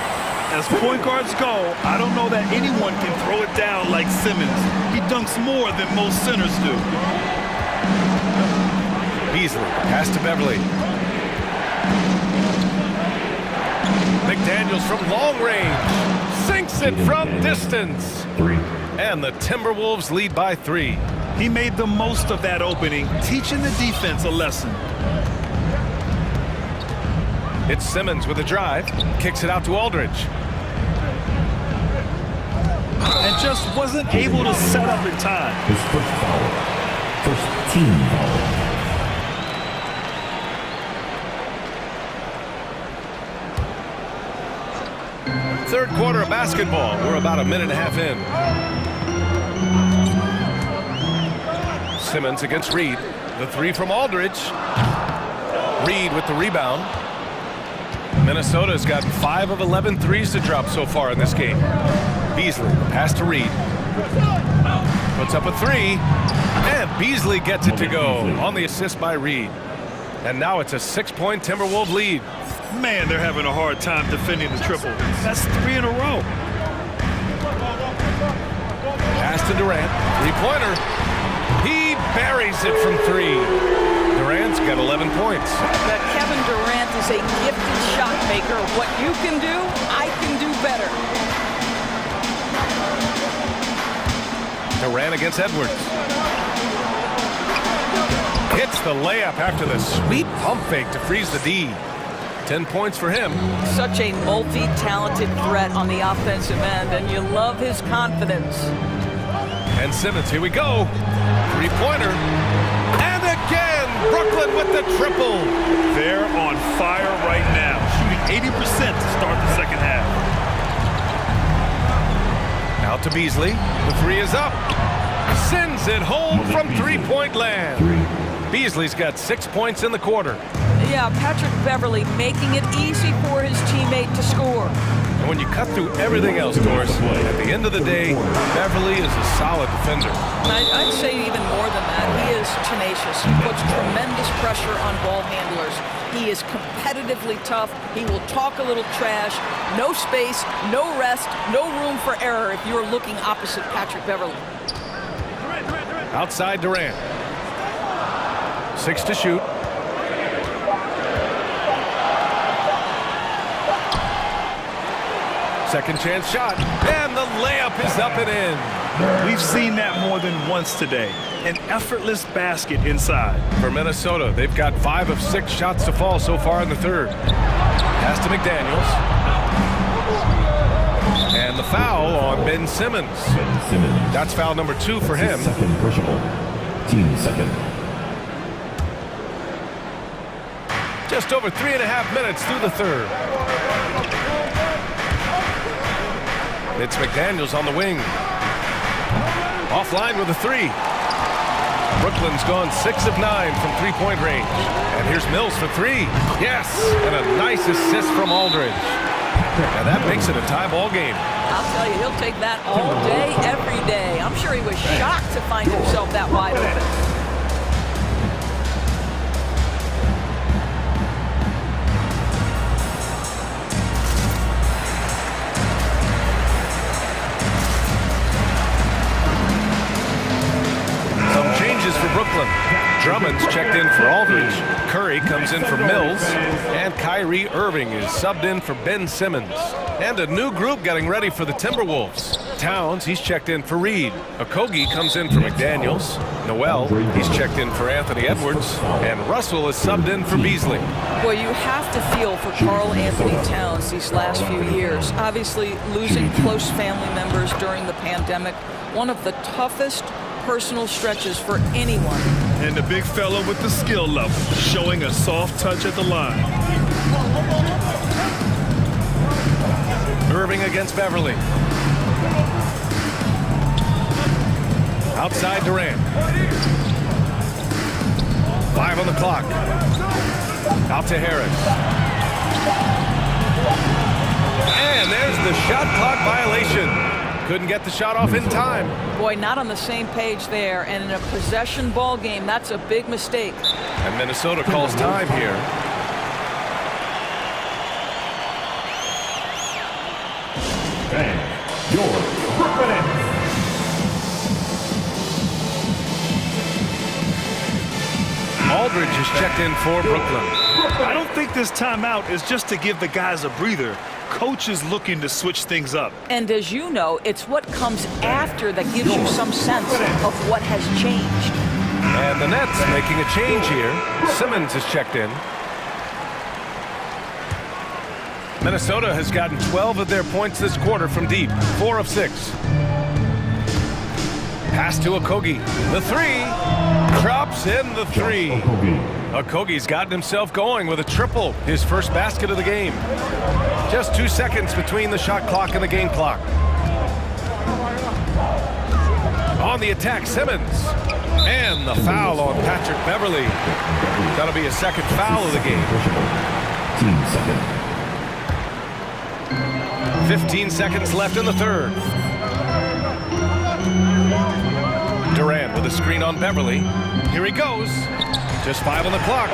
As point guards go, I don't know that anyone can throw it down like Simmons. He dunks more than most centers do. Beasley, pass to Beverly. McDaniels from long range. Sinks it from distance. And the Timberwolves lead by 3. He made the most of that opening, teaching the defense a lesson. It's Simmons with a drive. Kicks it out to Aldridge. And just wasn't able to set up in time. His first foul. First team foul. Third quarter of basketball. We're about a minute and a half in. Simmons against Reed. The three from Aldridge. Reed with the rebound. Minnesota's got 5 of 11 threes to drop so far in this game. Beasley, pass to Reed. Puts up a three, and Beasley gets it to go on the assist by Reed. And now it's a 6-point Timberwolves lead. Man, they're having a hard time defending the triple. That's 3 in a row. Pass to Durant, three-pointer. He buries it from 3. Durant's got 11 points. But Kevin Durant is a gifted shot maker. What you can do, I can do better. Durant against Edwards. Hits the layup after the sweet pump fake to freeze the D. 10 points for him. Such a multi-talented threat on the offensive end, and you love his confidence. And Simmons, here we go. Three-pointer. And again, Brooklyn with the triple. They're on fire right now, shooting 80% to start the second half. Out to Beasley. The three is up. Sends it home from three-point land. Beasley's got 6 points in the quarter. Yeah, Patrick Beverley making it easy for his teammate to score. And when you cut through everything else, Doris, at the end of the day, Beverley is a solid defender. I'd say even more than that. He is tenacious. He puts tremendous pressure on ball handlers. He is competitively tough. He will talk a little trash. No space, no rest, no room for error if you're looking opposite Patrick Beverley. Outside Durant. 6 to shoot. Second chance shot, and the layup is up and in. We've seen that more than once today. An effortless basket inside. For Minnesota, they've got 5 of 6 shots to fall so far in the third. Pass to McDaniels. And the foul on Ben Simmons. That's foul number 2 for him. Second personal. Team second. Just over 3.5 minutes through the third. It's McDaniels on the wing. Offline with a 3. Brooklyn's gone 6 of 9 from three-point range. And here's Mills for 3. Yes, and a nice assist from Aldridge. And that makes it a tie ball game. I'll tell you, he'll take that all day, every day. I'm sure he was shocked to find himself that wide open. For Brooklyn. Drummond's checked in for Aldridge. Curry comes in for Mills. And Kyrie Irving is subbed in for Ben Simmons. And a new group getting ready for the Timberwolves. Towns, he's checked in for Reed. Okogie comes in for McDaniels. Noel, he's checked in for Anthony Edwards. And Russell is subbed in for Beasley. Well, you have to feel for Karl Anthony Towns these last few years. Obviously, losing close family members during the pandemic, one of the toughest personal stretches for anyone. And the big fella with the skill level, showing a soft touch at the line. Irving against Beverley. Outside Durant. 5 on the clock. Out to Harris. And there's the shot clock violation. Couldn't get the shot off in time. Boy, not on the same page there. And in a possession ball game, that's a big mistake. And Minnesota calls time here. And your Brooklyn. Aldridge is checked in for Brooklyn. I don't think this timeout is just to give the guys a breather. Coach is looking to switch things up. And as you know, it's what comes after that gives you some sense of what has changed. And the Nets making a change here. Simmons is checked in. Minnesota has gotten 12 of their points this quarter from deep. 4 of 6. Pass to Okogie. The 3. Drops in the 3. Okogie's gotten himself going with a triple. His first basket of the game. Just 2 seconds between the shot clock and the game clock. On the attack, Simmons. And the foul on Patrick Beverley. That'll be a second foul of the game. 15 seconds left in the third. Durant with a screen on Beverley. Here he goes. Just 5 on the clock.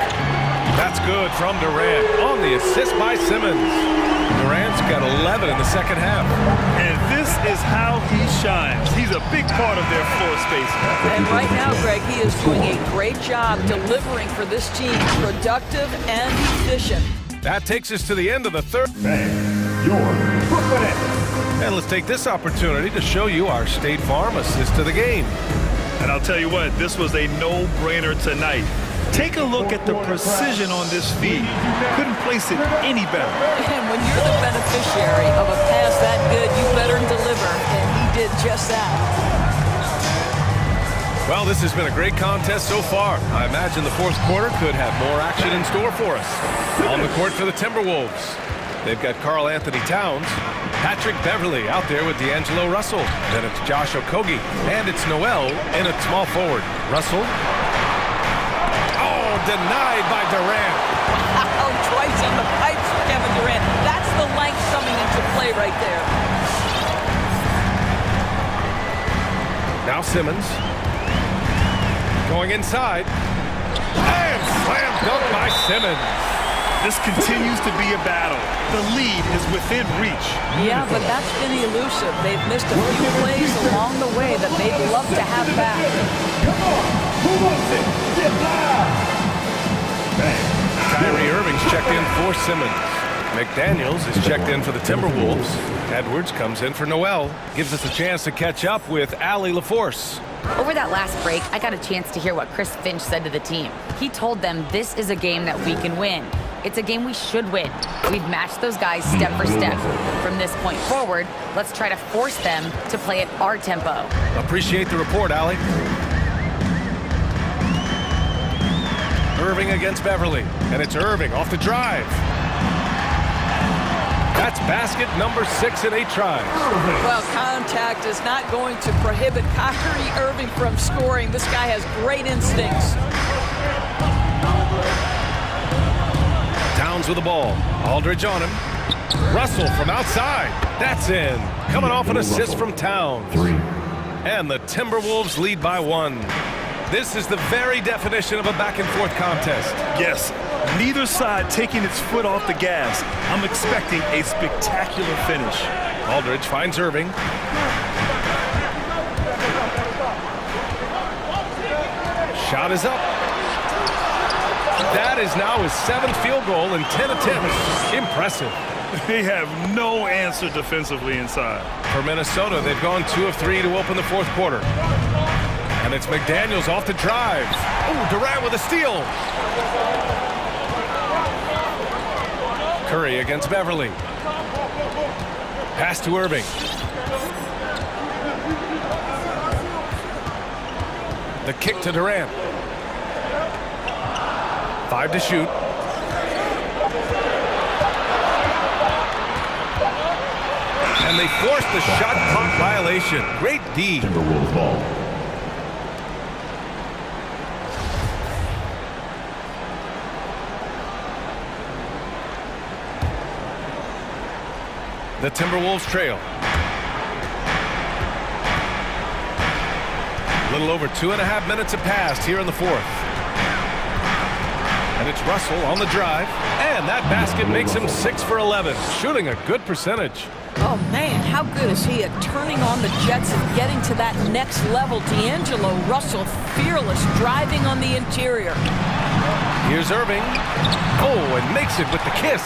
That's good from Durant on the assist by Simmons. Durant's got 11 in the second half. And this is how he shines. He's a big part of their floor space. And right now, Greg, he is doing a great job delivering for this team, productive and efficient. That takes us to the end of the third. And let's take this opportunity to show you our State Farm assist to the game. And I'll tell you what, this was a no-brainer tonight. Take a look at the precision on this feed. Couldn't place it any better. And when you're the beneficiary of a pass that good, you better deliver, and he did just that. Well, this has been a great contest so far. I imagine the fourth quarter could have more action in store for us. On the court for the Timberwolves, they've got Karl Anthony Towns, Patrick Beverley out there with D'Angelo Russell. Then it's Josh Okogie, and it's Noel in at small forward. Russell. Oh, denied by Durant. Oh, twice on the pipes for Kevin Durant. That's the length coming into play right there. Now Simmons. Going inside. And slam dunk by Simmons. This continues to be a battle. The lead is within reach. Yeah, but that's been elusive. They've missed a few plays along the way that they'd love to have back. Come on, who wants it? Get loud! Kyrie Irving's checked in for Simmons. McDaniels is checked in for the Timberwolves. Edwards comes in for Noel. Gives us a chance to catch up with Allie LaForce. Over that last break, I got a chance to hear what Chris Finch said to the team. He told them this is a game that we can win. It's a game we should win. We've matched those guys step for step. From this point forward, let's try to force them to play at our tempo. Appreciate the report, Allie. Irving against Beverley, and it's Irving off the drive. That's basket number 6 in 8 tries. Well, contact is not going to prohibit Kyrie Irving from scoring. This guy has great instincts. Towns with the ball. Aldridge on him. Russell from outside. That's in. Coming off an assist from Towns. And the Timberwolves lead by 1. This is the very definition of a back-and-forth contest. Yes, neither side taking its foot off the gas. I'm expecting a spectacular finish. Aldridge finds Irving. Shot is up. That is now his 7th field goal in 10 attempts. Impressive. They have no answer defensively inside. For Minnesota, they've gone 2 of 3 to open the fourth quarter. And it's McDaniels off the drive. Oh, Durant with a steal. Curry against Beverley. Pass to Irving. The kick to Durant. 5 to shoot. And they force the shot clock violation. Great D. Timberwolves ball. The Timberwolves trail. A little over 2.5 minutes have passed here in the fourth. And it's Russell on the drive. And that basket makes him 6 for 11, shooting a good percentage. Oh, man, how good is he at turning on the jets and getting to that next level? D'Angelo Russell, fearless, driving on the interior. Here's Irving. Oh, and makes it with the kiss.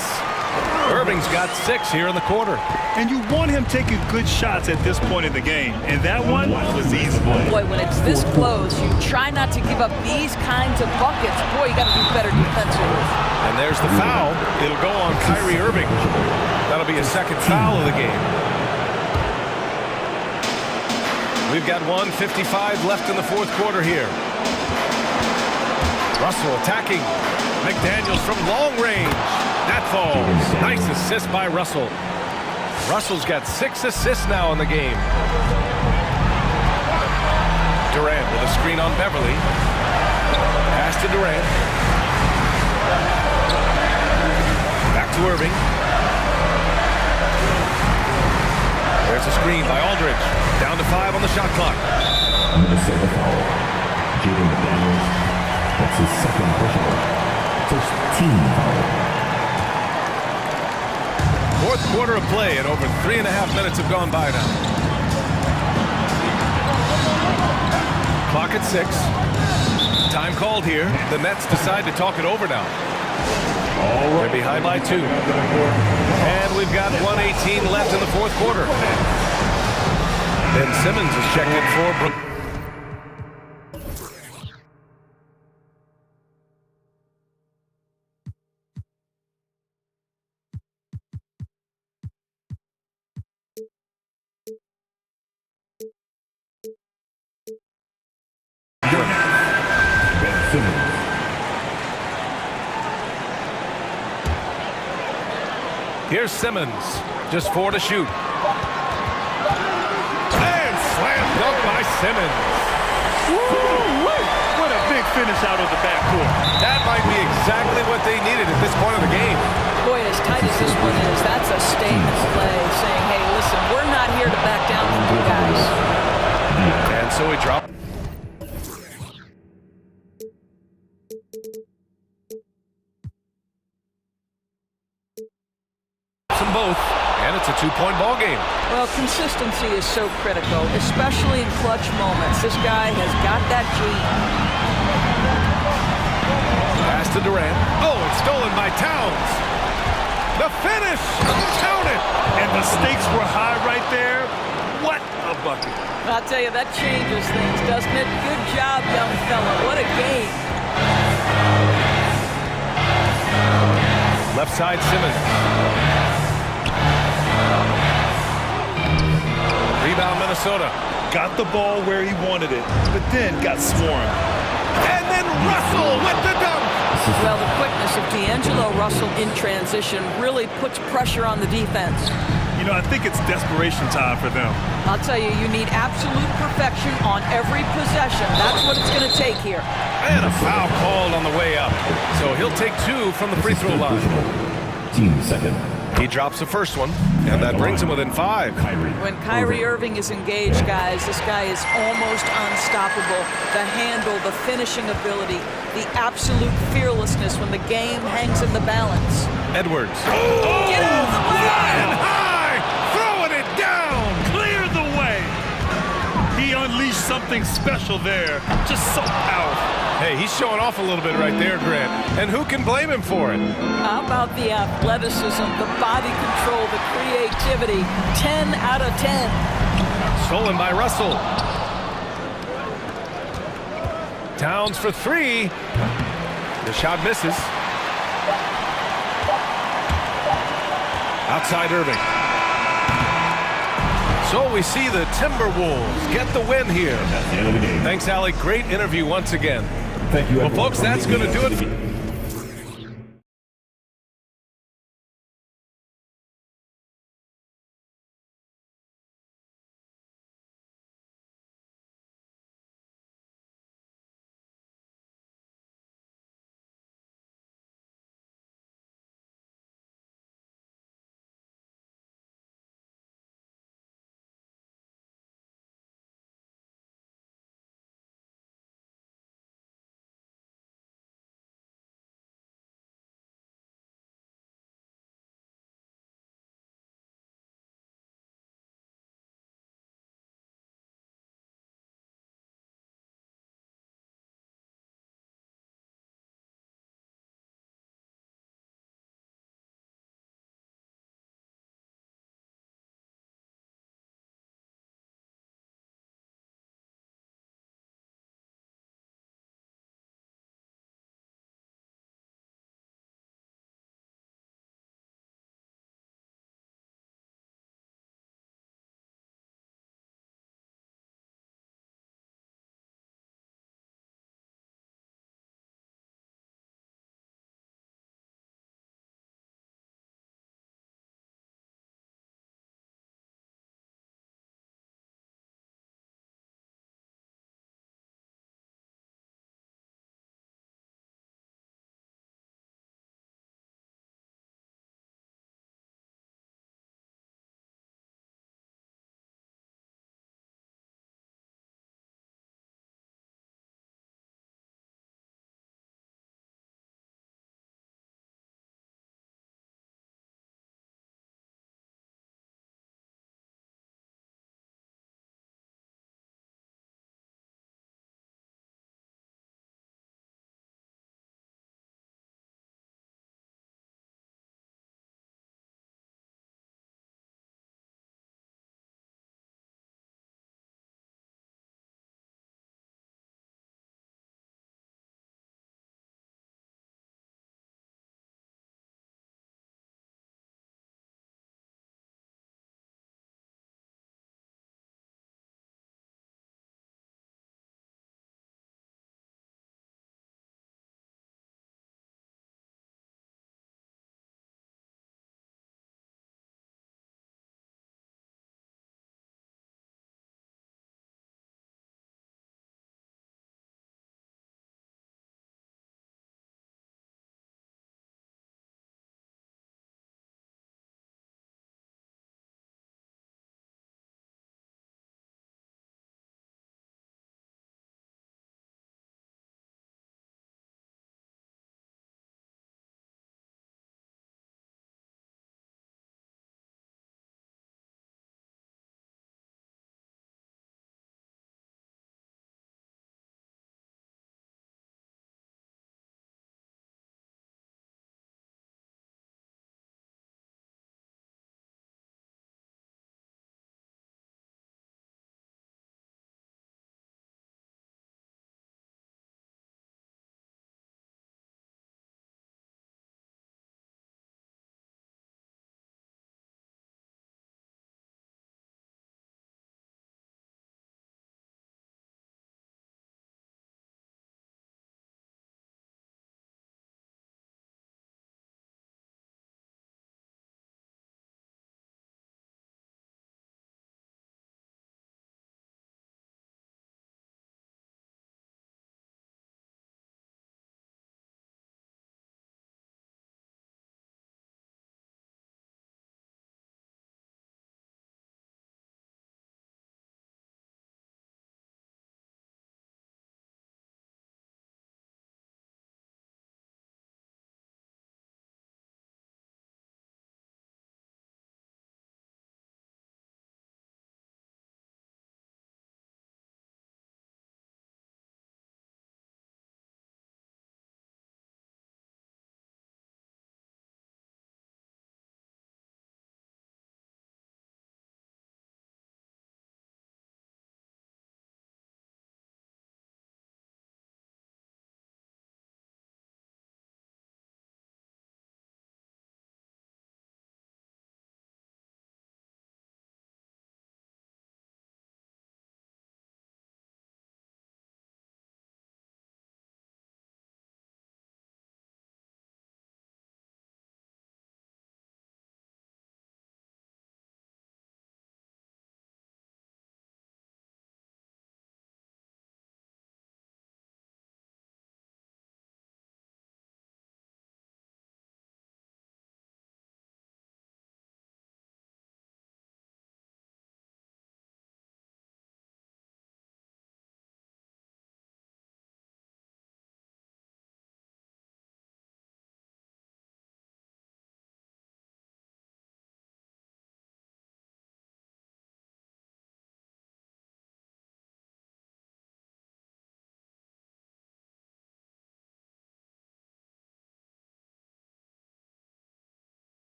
Irving's got 6 here in the quarter. And you want him taking good shots at this point in the game. And that one was easy. Boy, when it's this close, you try not to give up these kinds of buckets. Boy, you got to do better defensively. And there's the foul. It'll go on Kyrie Irving. That'll be his 2nd foul of the game. We've got 1:55 left in the fourth quarter here. Russell attacking. McDaniels from long range. That falls. Nice assist by Russell. Russell's got 6 assists now in the game. Durant with a screen on Beverly. Pass to Durant. Back to Irving. There's a screen by Aldridge. Down to 5 on the shot clock. Minnesota foul. Jaden McDaniels. That's his second personal. First team foul. Fourth quarter of play, and over 3.5 minutes have gone by now. Clock at 6. Time called here. The Nets decide to talk it over now. They're behind by 2. And we've got 1:18 left in the fourth quarter. Ben Simmons is checked in for Brooklyn. Here's Simmons, just 4 to shoot. And slam dunk by Simmons. What a big finish out of the backcourt. That might be exactly what they needed at this point of the game. Boy, as tight as this one is, that's a statement play saying, hey, listen, we're not here to back down from you guys. And so he dropped. Both, and it's a 2-point ball game. Well, consistency is so critical, especially in clutch moments. This guy has got that gene. Pass to Durant. Oh, it's stolen by Towns. The finish! Count it! And the stakes were high right there. What a bucket. I'll tell you, that changes things, doesn't it? Good job, young fella. What a game. Left side, Simmons. Rebound, Minnesota. Got the ball where he wanted it, but then got swarmed. And then Russell with the dunk. Well, the quickness of D'Angelo Russell in transition really puts pressure on the defense. You know, I think it's desperation time for them. I'll tell you, you need absolute perfection on every possession. That's what it's going to take here. And a foul called on the way up. So he'll take 2 from the free throw line. Team second. He drops the first one, and that brings him within 5. When Kyrie Irving is engaged, guys, this guy is almost unstoppable. The handle, the finishing ability, the absolute fearlessness when the game hangs in the balance. Edwards. Oh, get out of the way! Flying high! Throwing it down! Clear the way! He unleashed something special there. Just so powerful. Hey, he's showing off a little bit right there, Grant. And who can blame him for it? How about the athleticism, the body control, the creativity? 10 out of 10. Stolen by Russell. Towns for 3. The shot misses. Outside Irving. So we see the Timberwolves get the win here. Thanks, Allie. Great interview once again. Thank you, well, folks, that's going to do it.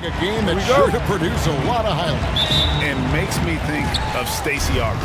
A game that's sure to produce a lot of highlights. And makes me think of Stacey Aubrey.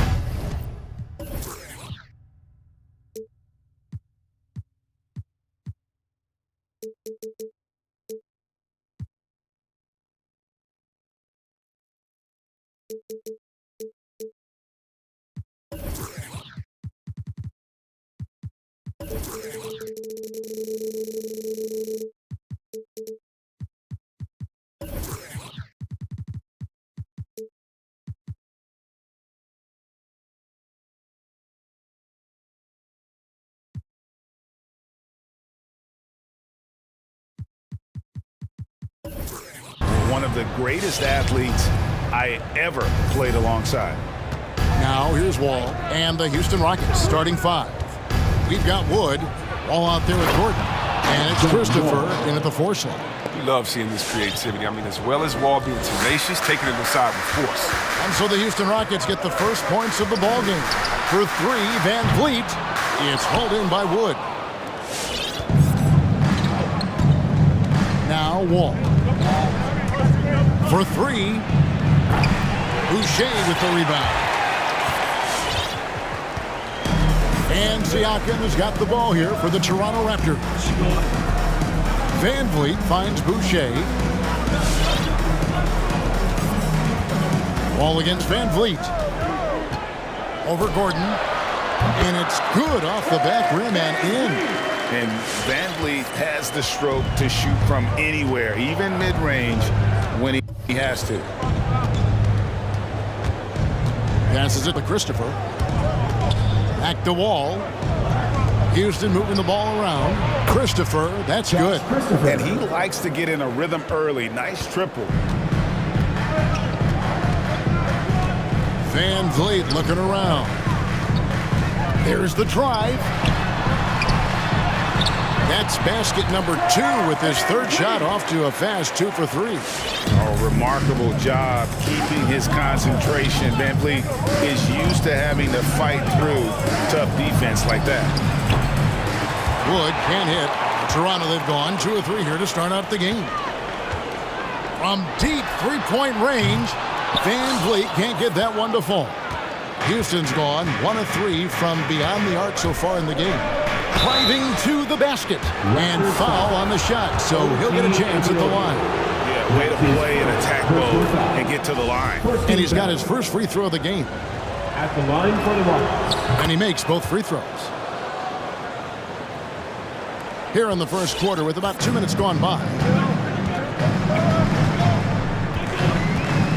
One of the greatest athletes I ever played alongside. Now here's Wall and the Houston Rockets starting 5. We've got Wood all out there with Gordon. And it's Christopher in at the 4 slot. You love seeing this creativity. I mean, as well as Wall being tenacious, taking it inside with force. And so the Houston Rockets get the first points of the ball game. For 3, Van Vliet. It's hauled in by Wood. Now Wall. For 3, Boucher with the rebound. And Siakam has got the ball here for the Toronto Raptors. Van Vliet finds Boucher. Ball against Van Vliet. Over Gordon. And it's good off the back rim and in. And Van Vliet has the stroke to shoot from anywhere, even mid-range, when he has to. Passes it to Christopher. Back to Wall. Houston moving the ball around. Christopher, that's good. And he likes to get in a rhythm early. Nice triple. Van Vliet looking around. There's the drive. That's basket number 2 with his 3rd shot off to a fast 2 for 3. Oh, remarkable job keeping his concentration. Van Vliet is used to having to fight through tough defense like that. Wood can't hit. Toronto, they've gone 2 or 3 here to start out the game. From deep 3-point range, Van Vliet can't get that one to fall. Houston's gone 1 of 3 from beyond the arc so far in the game. Driving to the basket and foul on the shot, so he'll get a chance at the line. Yeah, way to play in attack mode and get to the line. And he's got his first free throw of the game. At the line for the Rockets. And he makes both free throws. Here in the first quarter with about 2 minutes gone by.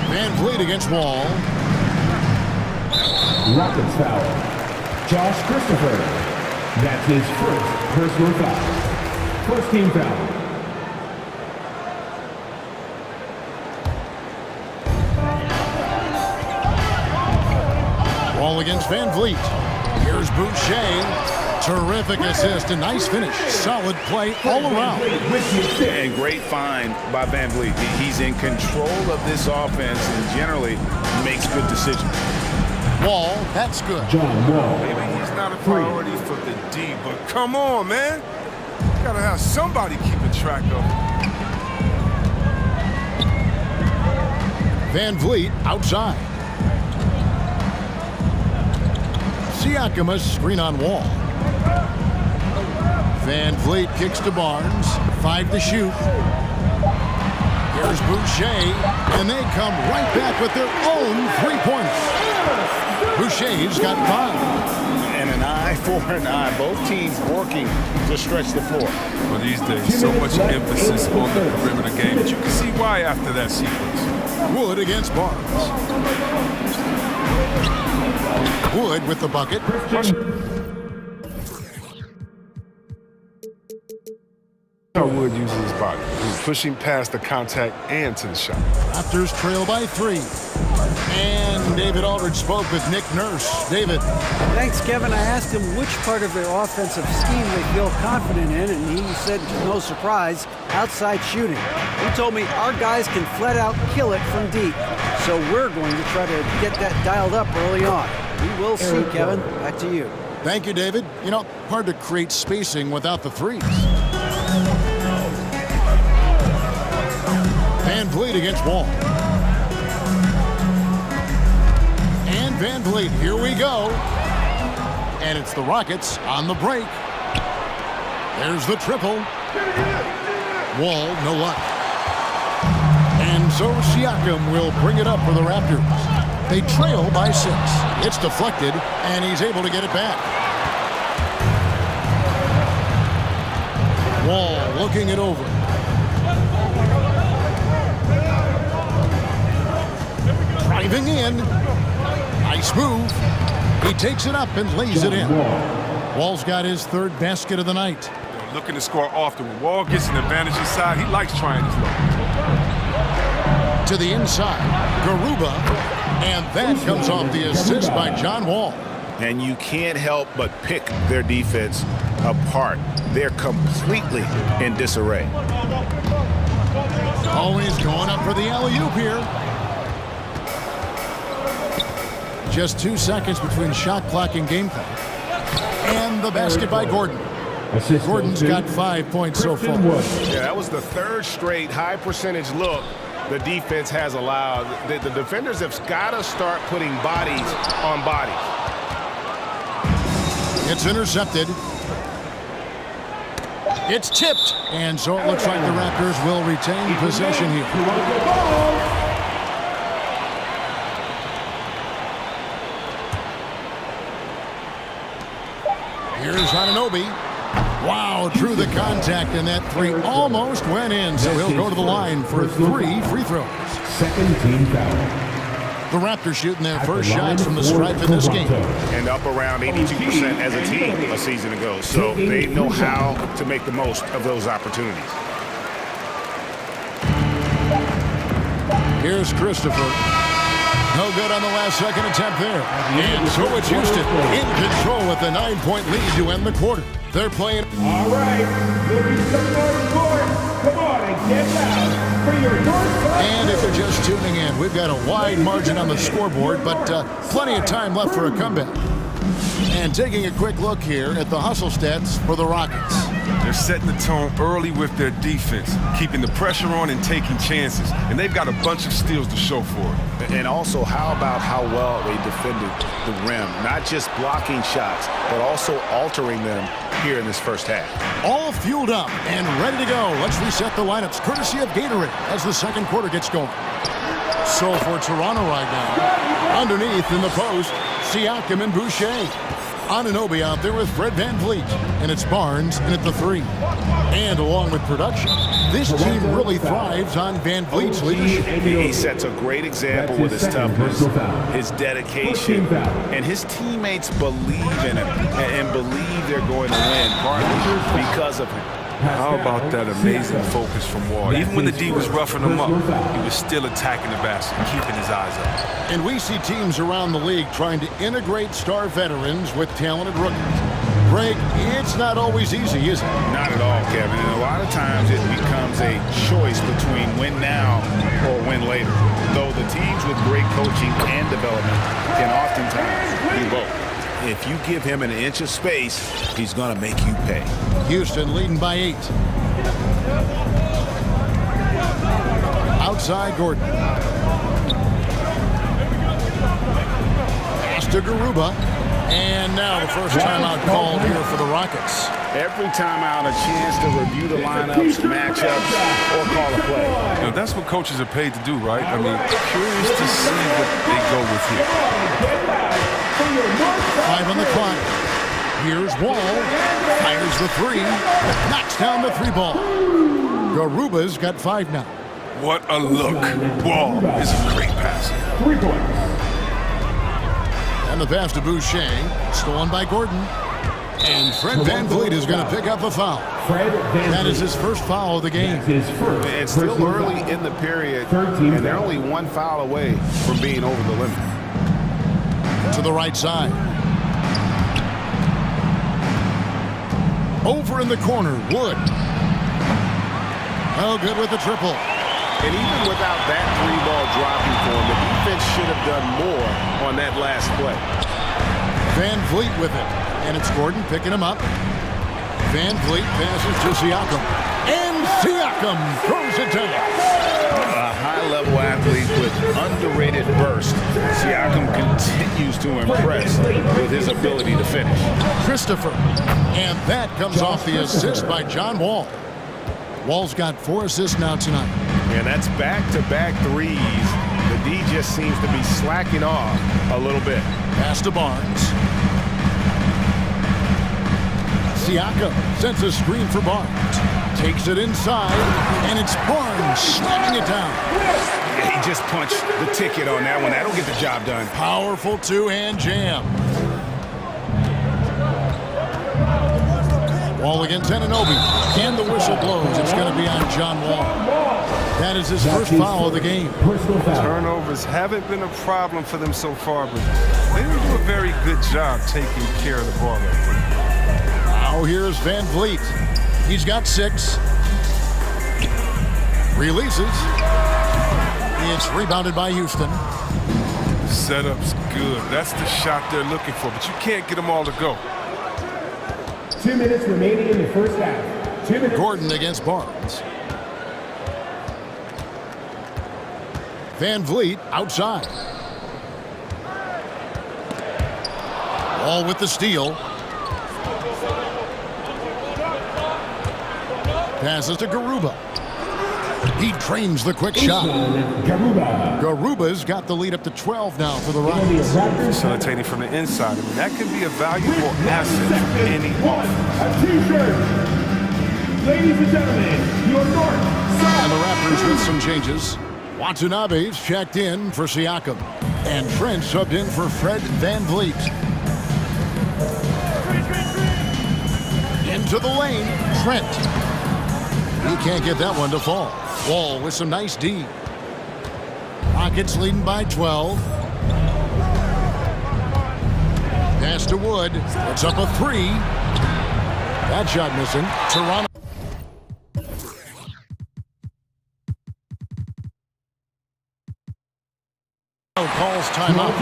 Van Vliet against Wall. Rockets foul. Josh Christopher. That's his first personal foul. First team foul. Wall against Van Vliet. Here's Boucher. Terrific assist, a nice finish. Solid play all around. And great find by Van Vliet. He's in control of this offense and generally makes good decisions. Wall, that's good. John Wall. Maybe he's not a priority for the D, but come on, man. You gotta have somebody keeping track of him. Van Vliet outside. Siakam a screen on Wall. Van Vliet kicks to Barnes. 5 to shoot. Here's Boucher, and they come right back with their own 3-pointer. Boucher's got 5. And an eye for an eye. Both teams working to stretch the floor. Well, these days, so much emphasis on the perimeter game that you can see why after that sequence. Wood against Barnes. Wood with the bucket. How Wood uses his body. He's pushing past the contact and to the shot. Raptors trail by 3. And David Aldridge spoke with Nick Nurse. David. Thanks, Kevin. I asked him which part of their offensive scheme they feel confident in, and he said, no surprise, outside shooting. He told me our guys can flat out kill it from deep. So we're going to try to get that dialed up early on. We will see, Kevin. Back to you. Thank you, David. You know, hard to create spacing without the threes. Van Vliet VanVleet against Wall. And VanVleet, here we go. And it's the Rockets on the break. There's the triple. Wall, no luck. And so Siakam will bring it up for the Raptors. They trail by 6. It's deflected, and he's able to get it back. Wall looking it over. Driving in. Nice move. He takes it up and lays it in. Wall's got his 3rd basket of the night. Looking to score often. When Wall gets an advantage inside, he likes trying his luck. To the inside, Garuba, and that comes off the assist by John Wall. And you can't help but pick their defense apart. They're completely in disarray. Always going up for the alley-oop here. Just 2 seconds between shot clock and game clock. And the basket by Gordon. Gordon's got 5 points so far. Yeah, that was the 3rd straight high percentage look the defense has allowed. The defenders have got to start putting bodies on bodies. It's intercepted. It's tipped. And so it looks like the Raptors will retain possession here. Here's Anunoby. Wow, drew the contact, and that 3 almost went in, so he'll go to the line for 3 free throws. Second team foul. The Raptors shooting their first shots from the stripe in this game. And up around 82% as a team a season ago, so they know how to make the most of those opportunities. Here's Christopher. No good on the last second attempt there. And so it's Houston in control with a 9-point lead to end the quarter. They're playing. All right, ladies coming on the court. Come on and get loud for your North. And if you're just tuning in, we've got a wide margin on the scoreboard, but plenty of time left for a comeback. And taking a quick look here at the hustle stats for the Rockets. They're setting the tone early with their defense, keeping the pressure on and taking chances. And they've got a bunch of steals to show for it. And also, how about how well they defended the rim? Not just blocking shots, but also altering them here in this first half. All fueled up and ready to go. Let's reset the lineups, courtesy of Gatorade, as the second quarter gets going. So for Toronto right now, underneath in the post, Siakam and Boucher. Anunoby out there with Fred VanVleet, and it's Barnes in at the 3. And along with production, this team really thrives on VanVleet's leadership. He sets a great example with his toughness, his dedication, and his teammates believe in him and believe they're going to win partly because of him. How about that amazing focus from Wall? Even when the D was roughing him up, he was still attacking the basket, keeping his eyes up. And we see teams around the league trying to integrate star veterans with talented rookies. Greg, it's not always easy, is it? Not at all, Kevin. And a lot of times it becomes a choice between win now or win later. Though the teams with great coaching and development can oftentimes do both. If you give him an inch of space, he's going to make you pay. Houston leading by 8. Outside Gordon. Pass to Garuba. And now the first timeout called here for the Rockets. Every timeout, a chance to review the lineups, matchups, or call a play. You know, that's what coaches are paid to do, right? I mean, curious to see what they go with here. 5 on the clock. Here's Wall. Fires the 3. Knocks down the 3 ball. Garuba's got 5 now. What a look. Wall is a great passer. 3 points. And the pass to Boucher. Stolen by Gordon. And Fred VanVleet is going to pick up a foul. That is his first foul of the game. It's still early in the period, and they're only 1 foul away from being over the limit. To the right side. Over in the corner, Wood. Oh, good with the triple. And even without that 3-ball dropping for him, the defense should have done more on that last play. VanVleet with it. And it's Gordon picking him up. VanVleet passes to Siakam. And Siakam throws it down. A high quiet burst. Siakam continues to impress with his ability to finish. Christopher. And that comes off the assist by John Wall. Wall's got 4 assists now tonight. And that's back-to-back threes. The D just seems to be slacking off a little bit. Pass to Barnes. Siakam sends a screen for Barnes. Takes it inside, and it's Barnes slamming it down. He just punched the ticket on that one. That'll get the job done. Powerful two-hand jam. Wall against Anunoby. And the whistle blows. It's going to be on John Wall. That is his first foul of the game. Turnovers haven't been a problem for them so far, but they didn't do a very good job taking care of the ball. Now here's Van Vliet. He's got 6. Releases. It's rebounded by Houston. Setup's good. That's the shot they're looking for, but you can't get them all to go. 2 minutes remaining in the first half. 2 minutes. Gordon against Barnes. Van Vliet outside. Wall with the steal. Passes to Garuba. He trains the quick shot. Garuba's got the lead up to 12 now for the Rockets. Facilitating from the inside. I mean, that can be a valuable asset for any T-shirt. Ladies and gentlemen, your North And the Raptors with some changes. Watanabe's checked in for Siakam. And Trent subbed in for Fred Van Vliet. Into the lane, Trent. He can't get that one to fall. Wall with some nice D. Rockets leading by 12. Pass to Wood. It's up a 3. That shot missing. Toronto. Calls timeout.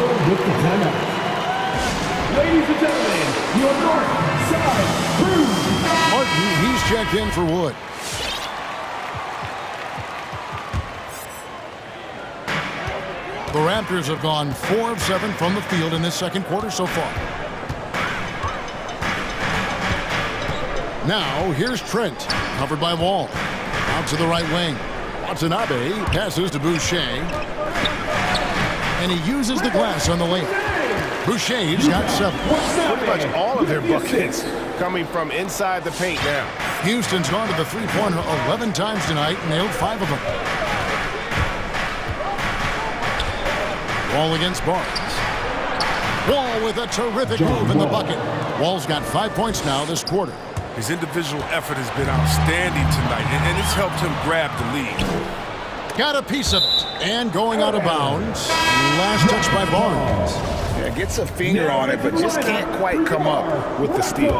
Ladies and gentlemen, your North Side Crew. Martin, he's checked in for Wood. The Raptors have gone 4 of 7 from the field in this second quarter so far. Now, here's Trent, covered by Wall. Out to the right wing. Watanabe passes to Boucher. And he uses the glass on the lane. Boucher's got 7. Pretty much all of their buckets coming from inside the paint now. Houston's gone to the three-pointer 11 times tonight and nailed 5 of them. Wall against Barnes. Wall with a terrific move in the bucket. Wall's got 5 points now this quarter. His individual effort has been outstanding tonight, and it's helped him grab the lead. Got a piece of it. And going out of bounds. Last touch by Barnes. Yeah, gets a finger on it, but just can't quite come up with the steal.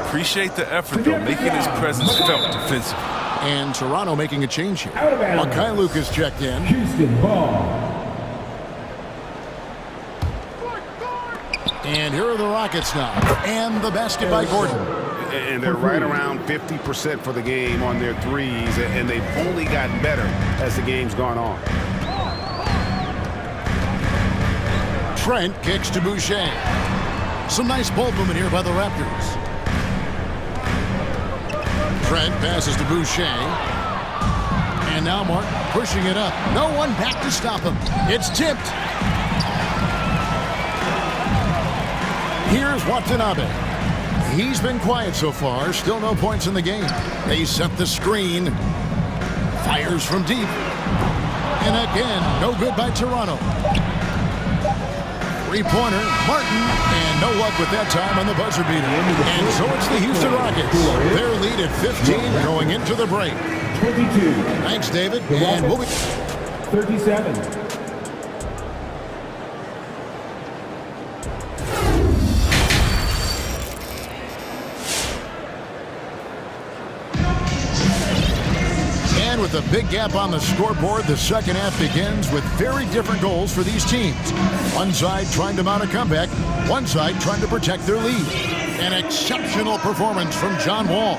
Appreciate the effort, though, making his presence felt defensively. And Toronto making a change here. Makai Lucas checked in. Houston ball. And here are the Rockets now. And the basket by Gordon. And they're right around 50% for the game on their threes, and they've only gotten better as the game's gone on. Trent kicks to Boucher. Some nice ball movement here by the Raptors. Trent passes to Boucher. And now Martin pushing it up. No one back to stop him. It's tipped. Here's Watanabe. He's been quiet so far. Still no points in the game. They set the screen. Fires from deep. And again, no good by Toronto. Three-pointer, Martin. And no luck with that time on the buzzer beater. And so it's the Houston Rockets. Their lead at 15 going into the break. 22. Thanks, David. And we'll be 37. With a big gap on the scoreboard, the second half begins with very different goals for these teams. One side trying to mount a comeback, one side trying to protect their lead. An exceptional performance from John Wall.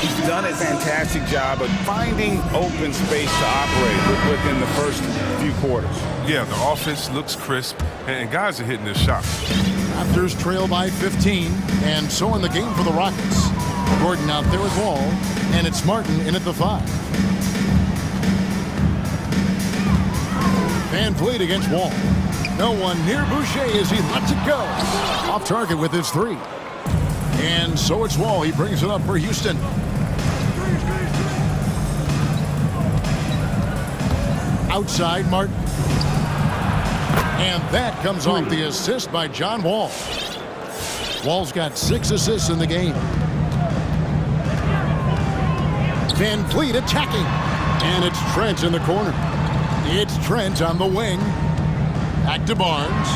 He's done a fantastic job of finding open space to operate within the first few quarters. Yeah, the offense looks crisp, and guys are hitting their shots. Raptors trail by 15, and so in the game for the Rockets. Gordon out there with Wall, and it's Martin in at the 5. Van Vliet against Wall. No one near Boucher as he lets it go. Off target with his 3. And so it's Wall. He brings it up for Houston. Outside, Martin. And that comes off the assist by John Wall. Wall's got 6 assists in the game. Van Vliet attacking. And it's Trent in the corner. It's Trent on the wing. Back to Barnes.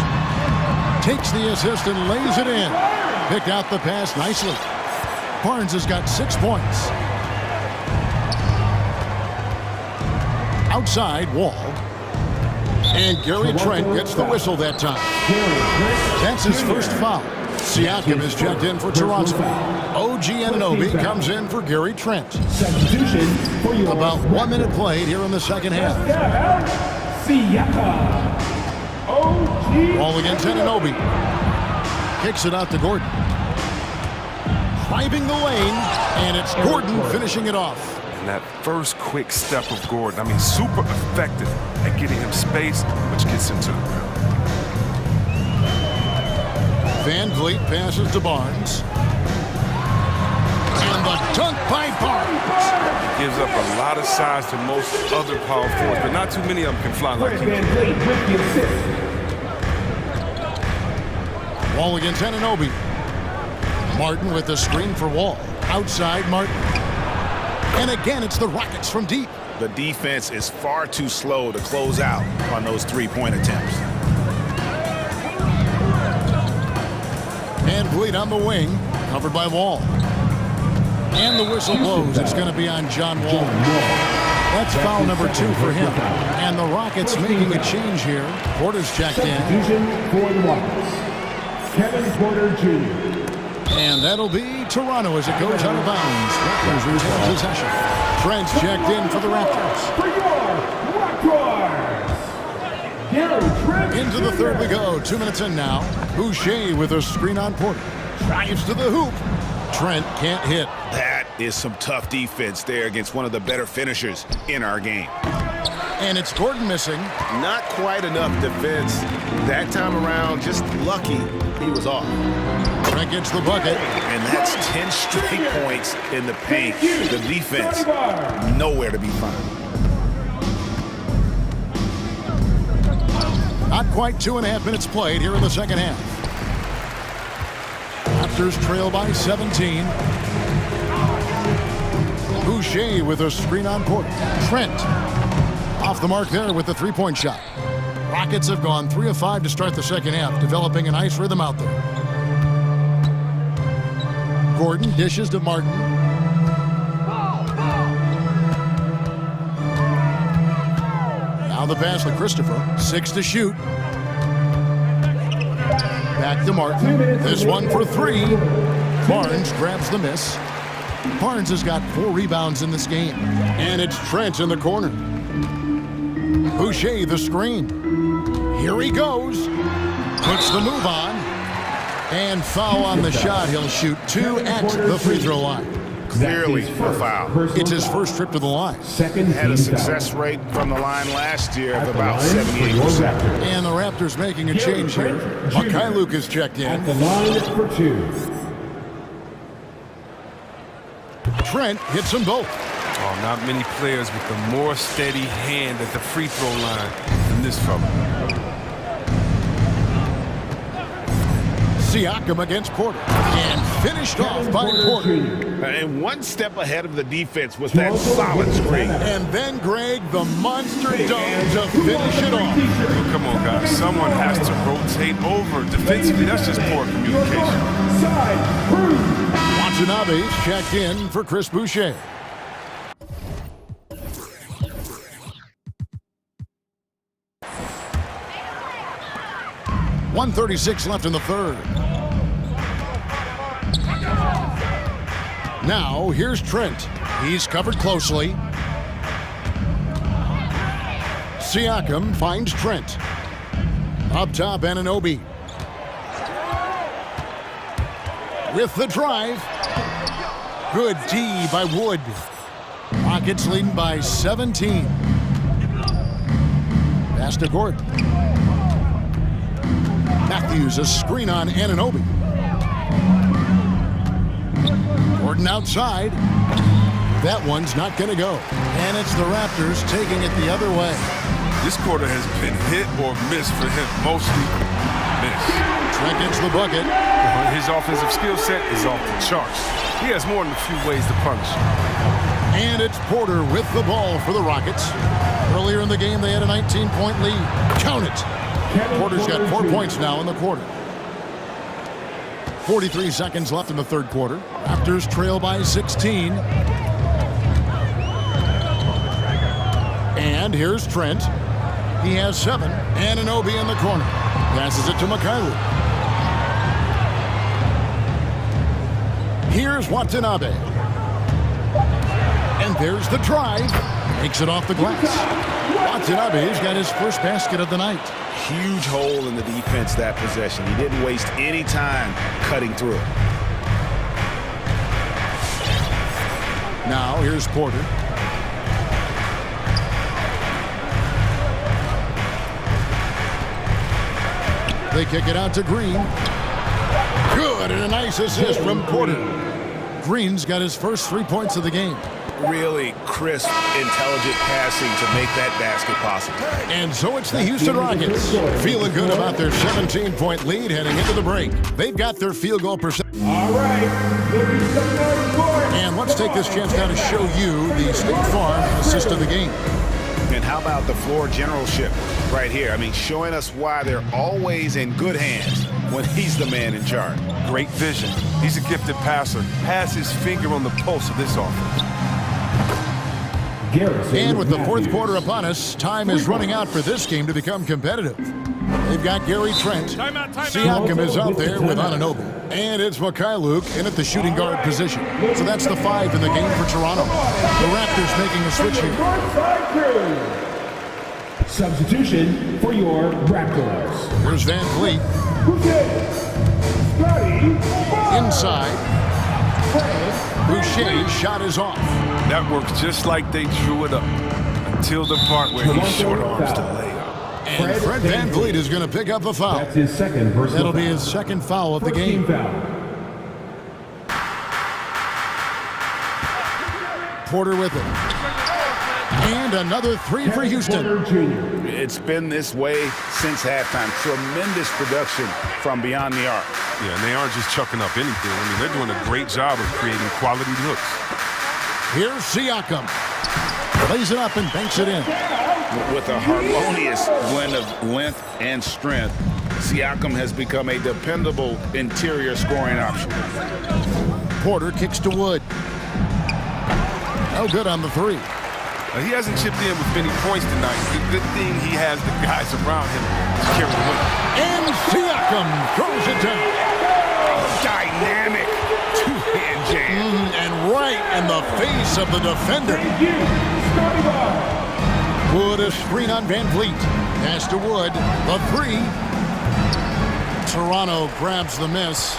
Takes the assist and lays it in. Picked out the pass nicely. Barnes has got 6 points. Outside, Wall. And Gary Trent gets the whistle that time. That's his first foul. Siakam is checked in for Toronto. OG Anunoby comes in for Gary Trent. About 1 minute played here in the second half. Wall against Anunoby. Kicks it out to Gordon. Driving the lane, and it's Gordon finishing it off. And that first quick step of Gordon, I mean, super effective at getting him space, which gets him to the rim. Van Vliet passes to Barnes. And the dunk by Barnes. He gives up a lot of size to most other power forwards, but not too many of them can fly like he can. Wall against Anunoby. Martin with the screen for Wall. Outside, Martin. And again, it's the Rockets from deep. The defense is far too slow to close out on those 3-point attempts. Van Vliet on the wing, covered by Wall. And the whistle blows. It's going to be on John Wall. That's foul number 2 for him. And the Rockets making a change here. Porter's checked in. For the Rockets, Kevin Porter Jr. And that'll be Toronto as it goes out of bounds. Raptors retain possession. Trent's checked in for the Raptors. Into the third we go. 2 minutes in now. Boucher with a screen on Porter. Drives to the hoop. Trent can't hit. That is some tough defense there against one of the better finishers in our game. And it's Gordon missing. Not quite enough defense. That time around, just lucky he was off. Trent gets the bucket. And that's 10 straight points in the paint. The defense, nowhere to be found. Not quite 2.5 minutes played here in the second half. Raptors trail by 17. Boucher with a screen on Porter. Trent off the mark there with the 3-point shot. Rockets have gone 3 of 5 to start the second half, developing a nice rhythm out there. Gordon dishes to Martin. Now the pass to Christopher. 6 to shoot. Back to Martin. This one for 3. Barnes grabs the miss. Barnes has got 4 rebounds in this game. And it's Trent in the corner. Boucher the screen. Here he goes. Puts the move on. And foul on the shot. He'll shoot 2 at the free throw line. Clearly a foul. It's his first trip to the line. Had a success rate from the line last year of about 78%. And the Raptors making a change here. Mikhailuk is checked in. At the line for 2. Trent hits them both. Oh, not many players with a more steady hand at the free throw line than this fella. Siakam against Porter. And finished off by Porter. And one step ahead of the defense was that solid screen. And then, Greg, the monster dunk to finish it off. Oh, come on, guys. Someone has to rotate over. Defensively, that's just poor communication. Watanabe's checked in for Chris Boucher. .136 left in the third. Now, here's Trent. He's covered closely. Siakam finds Trent. Up top, Anunoby. With the drive. Good D by Wood. Rockets leading by 17. Pass to Gordon. Matthews, a screen on Anunoby. Gordon outside. That one's not going to go. And it's the Raptors taking it the other way. This quarter has been hit or miss for him. Mostly miss. Trent gets the bucket. His offensive skill set is off the charts. He has more than a few ways to punish. And it's Porter with the ball for the Rockets. Earlier in the game, they had a 19-point lead. Count it. Porter's got 4 points now in the quarter. 43 seconds left in the third quarter. Raptors trail by 16. And here's Trent. He has 7. Anunoby in the corner. Passes it to Mikhailuk. Here's Watanabe. And there's the drive. Makes it off the glass. Watanabe's got his first basket of the night. Huge hole in the defense that possession. He didn't waste any time cutting through it. Now here's Porter. They kick it out to Green. Good, and a nice assist from Porter. Green's got his first 3 points of the game. Really crisp, intelligent passing to make that basket possible. And so it's the Houston Rockets feeling good about their 17-point lead heading into the break. They've got their field goal percentage. All right. And let's take this chance now to show you the State Farm assist of the game. And how about the floor generalship right here? I mean, showing us why they're always in good hands when he's the man in charge. Great vision. He's a gifted passer. Has his finger on the pulse of this offense. And with the fourth quarter upon us, time is running out for this game to become competitive. They've got Gary Trent. Siakam is out there with Anunoby. And it's Mikhailuk in at the shooting guard position. So that's the 5 in the game for Toronto. The Raptors making a switch here. Substitution for your Raptors. Here's Van Vliet. Inside. Boucher's shot is off. That works just like they drew it up until the part where he short arms the layup. And Fred Van Vliet is going to pick up a foul. That's his second personal That'll be his second foul of the game. Porter with it. And another 3 for Houston. It's been this way since halftime. Tremendous production from beyond the arc. Yeah, and they aren't just chucking up anything. I mean, they're doing a great job of creating quality looks. Here's Siakam. Plays it up and banks it in. With a harmonious blend of length and strength, Siakam has become a dependable interior scoring option. Porter kicks to Wood. No good on the 3. He hasn't chipped in with many points tonight. The good thing he has the guys around him to carry the weight. And Siakam throws it down. Dynamic two-hand jam. And right in the face of the defender. Wood a screen on Van Vliet. Pass to Wood. The 3. Toronto grabs the miss.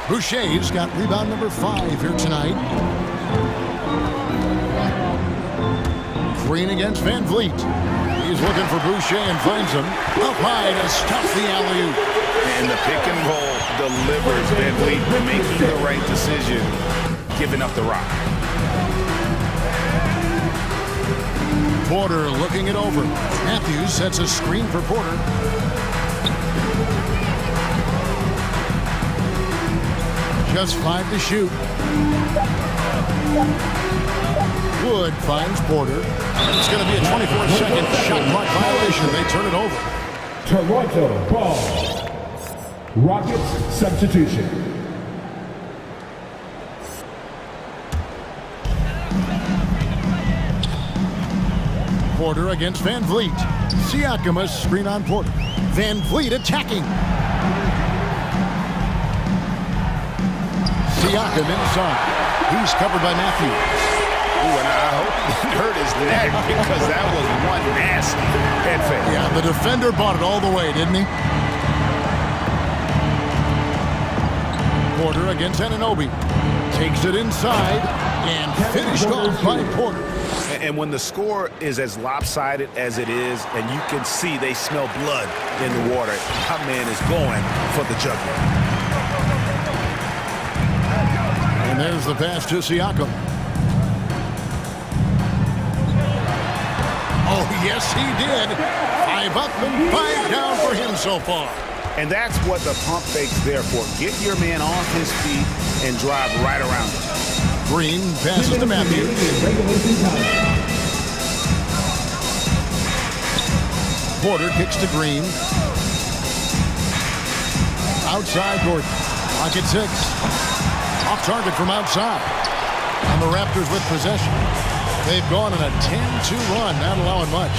Boucher's got rebound number 5 here tonight. Green against Van Vliet. He's looking for Boucher and finds him. Up high to stop the alley-oop. And the pick and roll delivers. Van Vliet making the right decision, giving up the rock. Porter looking it over. Matthews sets a screen for Porter. Just 5 to shoot. Wood finds Porter. It's going to be a 24-second shot clock violation. They turn it over. Toronto ball. Rockets substitution. Porter against Van Vliet. Siakam a screen on Porter. Van Vliet attacking. Siakam inside. He's covered by Matthews. Ooh, and I hope he hurt his neck because that was one nasty head fake. Yeah, the defender bought it all the way, didn't he? Porter against Anunoby. Takes it inside and finished off by Porter. And when the score is as lopsided as it is, and you can see they smell blood in the water, my man is going for the jugular. And there's the pass to Siakam. Oh, yes, he did. 5 up and 5 down for him so far. And that's what the pump fake's there for. Get your man off his feet and drive right around him. Green passes to Matthews. Porter kicks to Green. Outside Gordon. Pocket 6. Off target from outside. And the Raptors with possession. They've gone on a 10-2 run, not allowing much.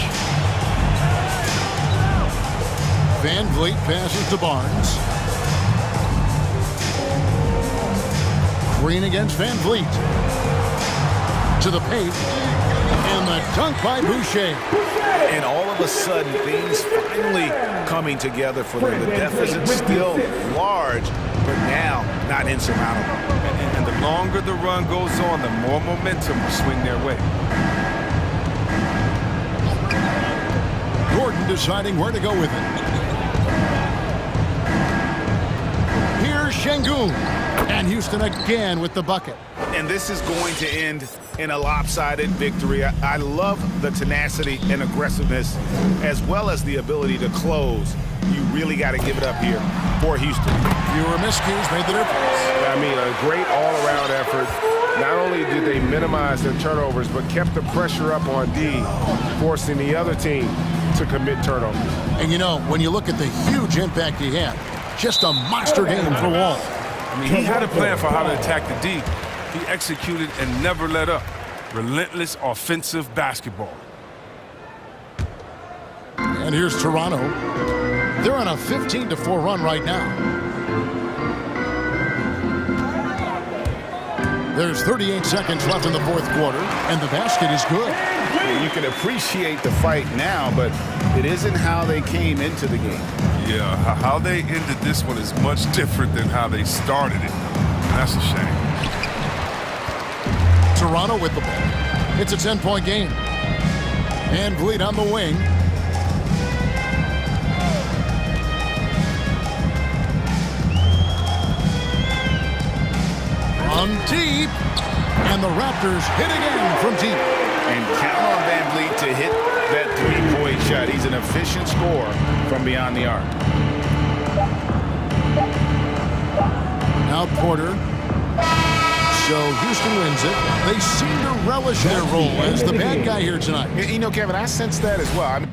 Van Vliet passes to Barnes. Green against Van Vliet. To the paint. And the dunk by Boucher. And all of a sudden, things finally coming together for them. The deficit's still large, but now not insurmountable. And the longer the run goes on, the more momentum will swing their way. Gordon deciding where to go with it. Here's Şengün. And Houston again with the bucket. And this is going to end in a lopsided victory. I love the tenacity and aggressiveness, as well as the ability to close. You really got to give it up here for Houston. Fewer miscues made the difference. I mean, a great all-around effort. Not only did they minimize their turnovers, but kept the pressure up on D, forcing the other team to commit turnovers. And you know, when you look at the huge impact he had, just a monster game for Wall. I mean, he had a plan for how to attack the D. He executed and never let up. Relentless offensive basketball. And here's Toronto. They're on a 15-4 run right now. There's 38 seconds left in the fourth quarter, and the basket is good. You can appreciate the fight now, but it isn't how they came into the game. Yeah, how they ended this one is much different than how they started it. That's a shame. Toronto with the ball. It's a 10-point game. And Vliet on the wing. From deep. And the Raptors hit again from deep. And count on Van Vliet to hit that three-point shot. He's an efficient scorer from beyond the arc. Now Porter. So Houston wins it. They seem to relish their role as the bad guy here tonight. You know, Kevin, I sense that as well. I mean,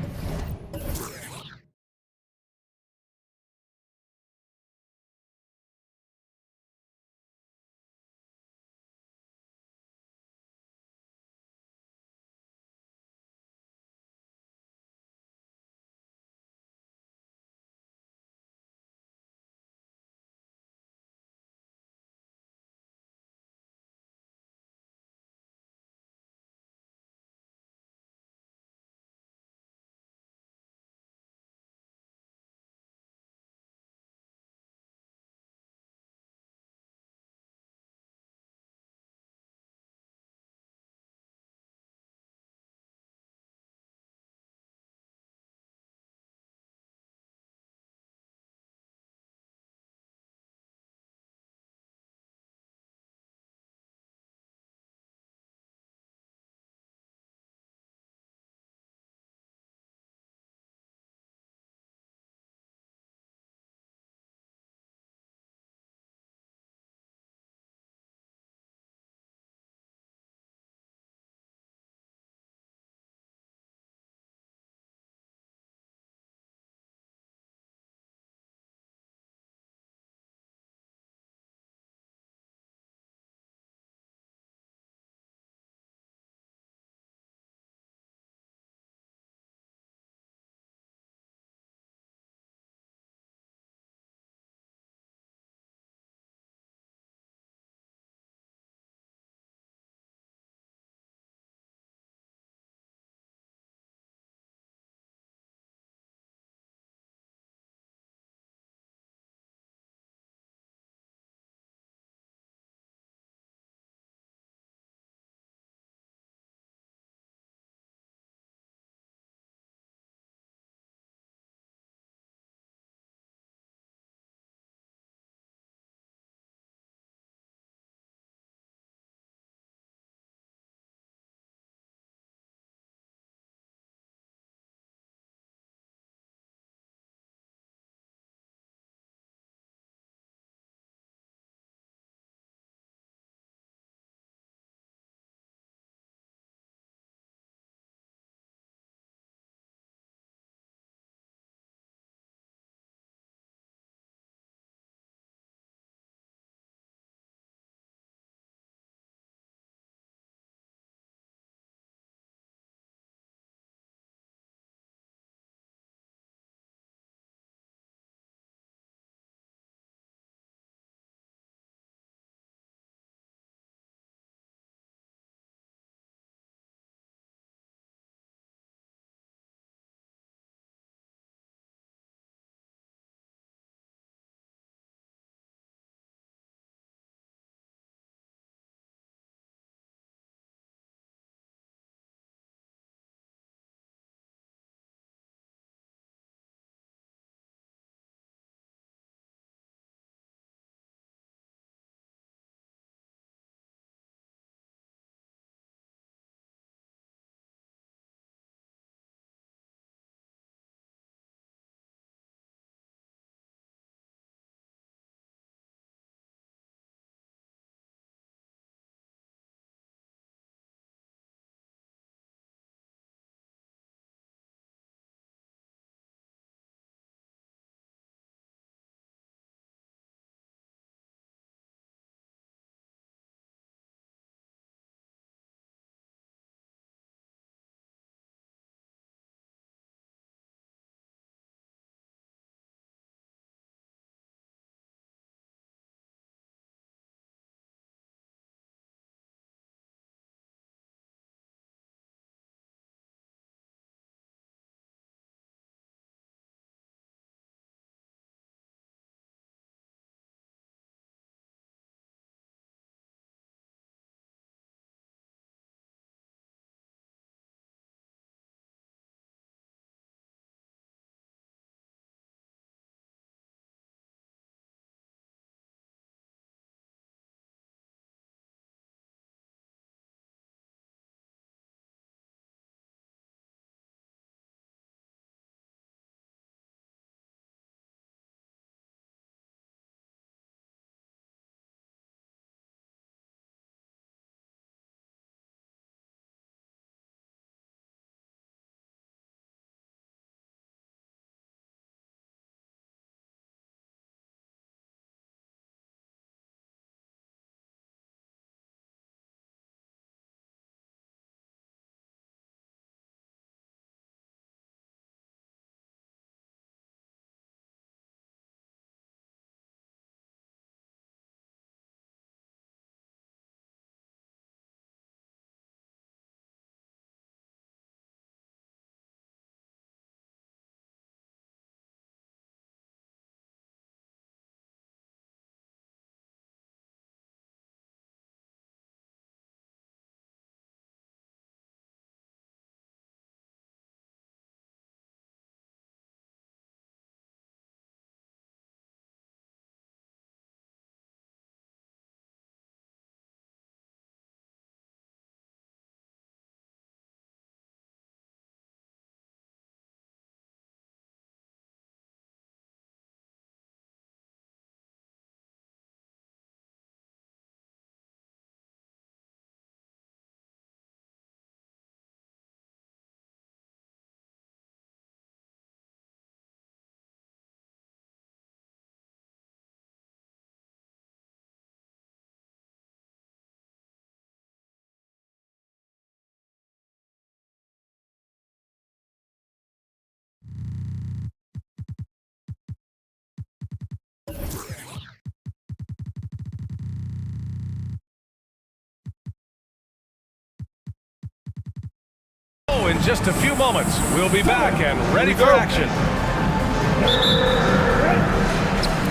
just a few moments. We'll be back and ready for action.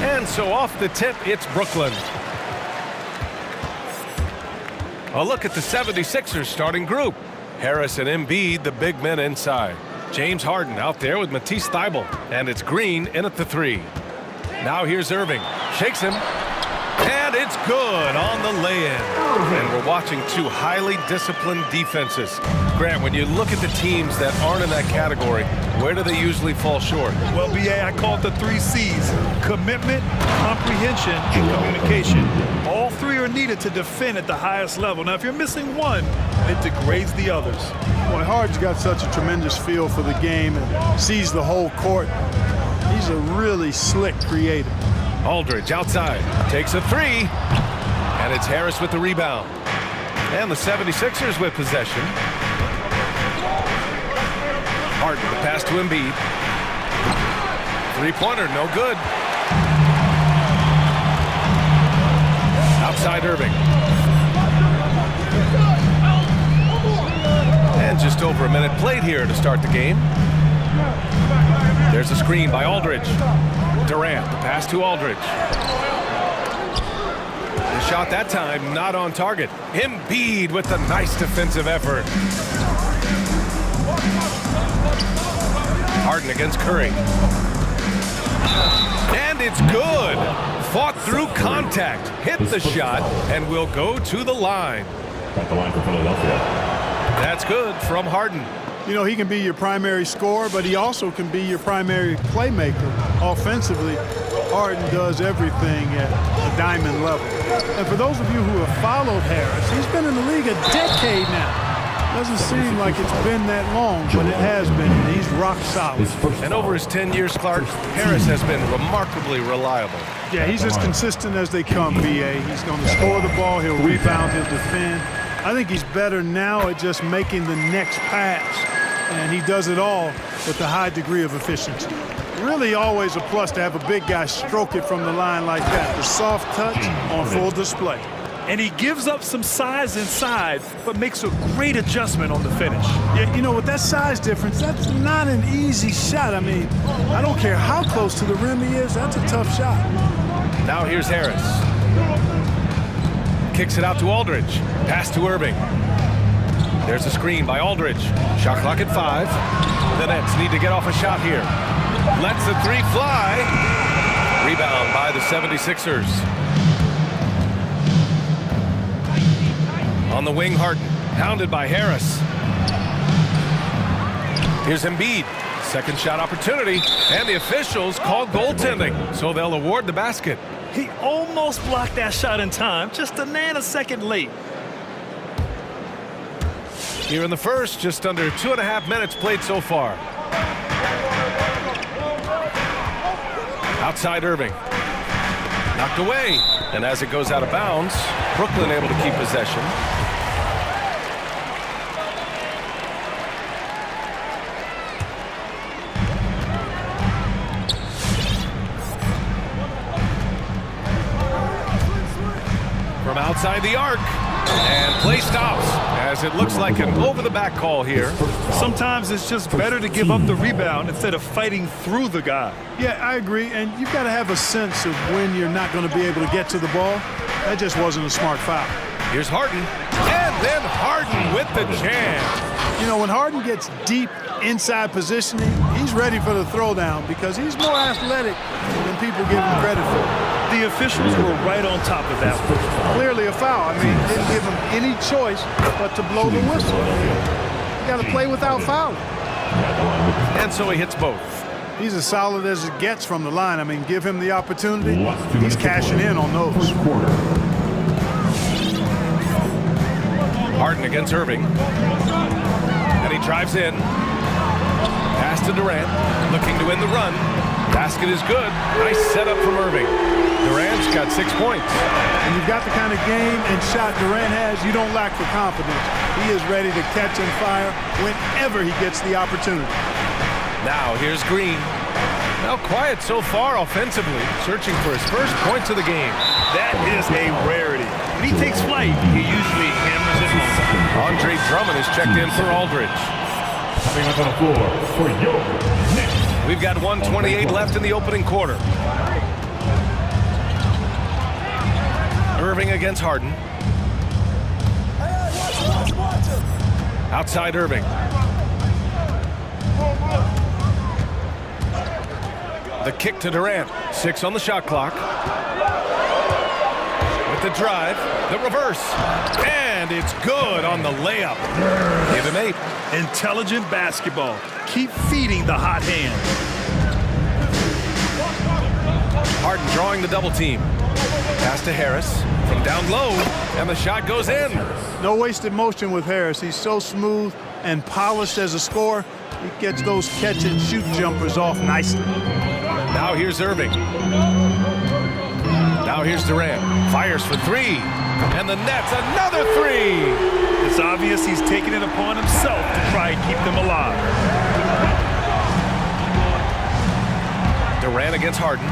And so off the tip, it's Brooklyn. A look at the 76ers starting group. Harris and Embiid, the big men inside. James Harden out there with Matisse Thybulle. And it's Green in at the 3. Now here's Irving. Shakes him. And it's good on the lay-in. And we're watching two highly disciplined defenses. Grant, when you look at the teams that aren't in that category, where do they usually fall short? Well, BA, I call it the 3 C's. Commitment, comprehension, and communication. All 3 are needed to defend at the highest level. Now, if you're missing one, it degrades the others. Boy, Harden's got such a tremendous feel for the game and sees the whole court. He's a really slick creator. Aldridge outside, takes a 3, and it's Harris with the rebound. And the 76ers with possession. Harden, the pass to Embiid. 3-pointer, no good. Outside Irving. And just over a minute played here to start the game. There's a screen by Aldridge. Durant, the pass to Aldridge. The shot that time not on target. Embiid with the nice defensive effort. Harden against Curry. And it's good. Fought through contact. Hit the shot and will go to the line. At the line for Philadelphia. That's good from Harden. You know, he can be your primary scorer, but he also can be your primary playmaker. Offensively, Harden does everything at the diamond level. And for those of you who have followed Harris, he's been in the league a decade now. Doesn't seem like it's been that long, but it has been. He's rock solid. And over his 10 years, Clark, Harris has been remarkably reliable. Yeah, he's as consistent as they come, BA. He's going to score the ball. He'll rebound, he'll defend. I think he's better now at just making the next pass. And he does it all with a high degree of efficiency. Really always a plus to have a big guy stroke it from the line like that. The soft touch on full display. And he gives up some size inside, but makes a great adjustment on the finish. Yeah, you know, with that size difference, that's not an easy shot. I mean, I don't care how close to the rim he is, that's a tough shot. Now here's Harris. Kicks it out to Aldridge. Pass to Irving. There's a screen by Aldridge. Shot clock at 5. The Nets need to get off a shot here. Lets the 3 fly. Rebound by the 76ers. On the wing, Harden. Pounded by Harris. Here's Embiid. Second shot opportunity. And the officials call goaltending, so they'll award the basket. He almost blocked that shot in time, just a nanosecond late. Here in the first, just under 2.5 minutes played so far. Outside Irving. Knocked away. And as it goes out of bounds, Brooklyn able to keep possession. From outside the arc. And play stops as it looks like an over-the-back call here. Sometimes it's just better to give up the rebound instead of fighting through the guy. Yeah, I agree. And you've got to have a sense of when you're not going to be able to get to the ball. That just wasn't a smart foul. Here's Harden. And then Harden with the jam. You know, when Harden gets deep inside positioning, he's ready for the throwdown because he's more athletic than people give him credit for. The officials were right on top of that one. Clearly a foul. I mean, didn't give him any choice but to blow the whistle. You got to play without fouling. And so he hits both. He's as solid as it gets from the line. I mean, give him the opportunity. He's cashing in on those. Harden against Irving. And he drives in. Pass to Durant. Looking to win the run. Basket is good. Nice setup from Irving. Durant's got 6 points. And you've got the kind of game and shot Durant has, you don't lack for confidence. He is ready to catch and fire whenever he gets the opportunity. Now here's Green. Now quiet so far offensively, searching for his first points of the game. That is a rarity. When he takes flight, he usually hammers it home. Andre Drummond is checked in for Aldridge. Stepping up on the floor for your next. We've got 1:28 left in the opening quarter. Irving against Harden. Outside Irving. The kick to Durant. 6 on the shot clock. With the drive, the reverse. And it's good on the layup. Give him 8. Intelligent basketball. Keep feeding the hot hand. Harden drawing the double team. Pass to Harris from down low, and the shot goes in. No wasted motion with Harris. He's so smooth and polished as a scorer. He gets those catch and shoot jumpers off nicely. Now here's Irving. Now here's Durant. Fires for 3. And the net's another 3. It's obvious he's taking it upon himself to try and keep them alive. Durant against Harden.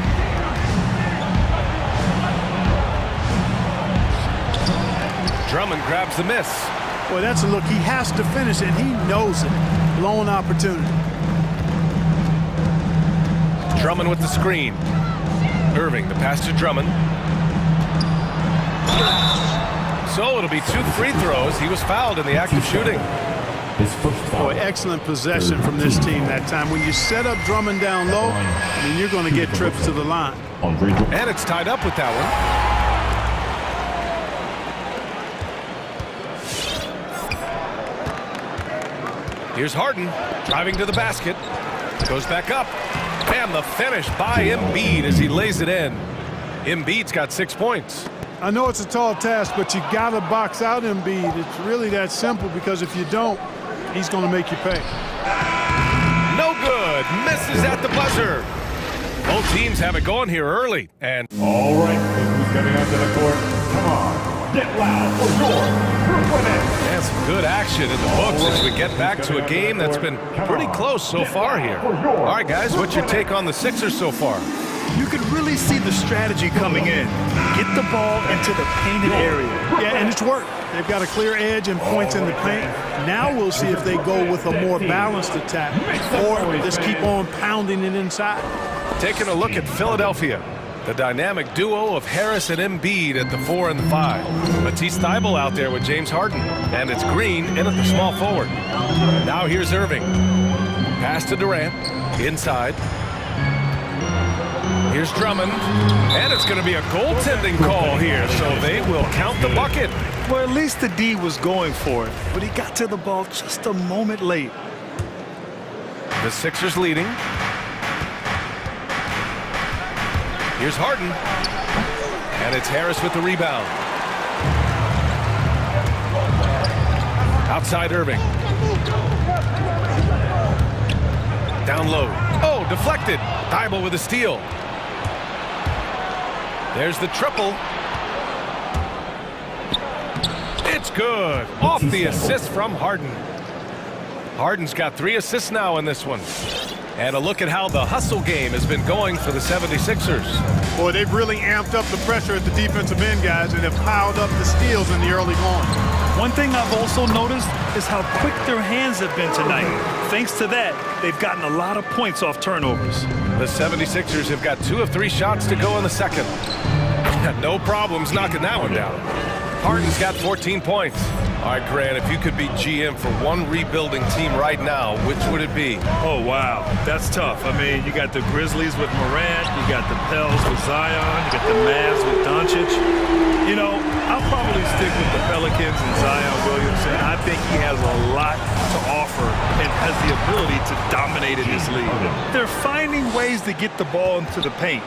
Drummond grabs the miss. Boy, that's a look. He has to finish it. He knows it. Blown opportunity. Drummond with the screen. Irving, the pass to Drummond. So it'll be 2 free throws. He was fouled in the act of shooting. Boy, excellent possession from this team that time. When you set up Drummond down low, I mean, you're going to get trips to the line. And it's tied up with that one. Here's Harden driving to the basket. Goes back up. And the finish by Embiid as he lays it in. Embiid's got 6 points. I know it's a tall task, but you got to box out Embiid. It's really that simple, because if you don't, he's going to make you pay. No good. Misses at the buzzer. Both teams have it going here early. And all right, who's coming onto the court? Come on, get loud for your Brooklyn. And some good action in the books as we get back to a game that's been pretty close so far here. All right, guys, what's your take on the Sixers so far? You can really see the strategy coming in. Get the ball into the painted area. Yeah, and it's worked. They've got a clear edge and points in the paint. Now we'll see if they go with a more balanced attack or just keep on pounding it inside. Taking a look at Philadelphia. The dynamic duo of Harris and Embiid at the 4 and the 5. Matisse Thybulle out there with James Harden. And it's Green in at the small forward. Now here's Irving. Pass to Durant. Inside. Here's Drummond. And it's going to be a goaltending call here, so they will count the bucket. Well, at least the D was going for it, but he got to the ball just a moment late. The Sixers leading. Here's Harden. And it's Harris with the rebound. Outside Irving. Down low. Oh, deflected. Thybulle with a steal. There's the triple. It's good. Off the assist from Harden. Harden's got 3 assists now in this one. And a look at how the hustle game has been going for the 76ers. Boy, they've really amped up the pressure at the defensive end, guys, and have piled up the steals in the early going. One thing I've also noticed is how quick their hands have been tonight. Thanks to that, they've gotten a lot of points off turnovers. The 76ers have got 2 of 3 shots to go in the second. No problems knocking that one down. Harden's got 14 points. All right, Grant, if you could be GM for one rebuilding team right now, which would it be? Oh, wow. That's tough. I mean, you got the Grizzlies with Morant, you got the Pels with Zion, you got the Mavs with Doncic. You know, I'll probably stick with the Pelicans and Zion Williamson. I think he has a lot to offer and has the ability to dominate in this league. They're finding ways to get the ball into the paint.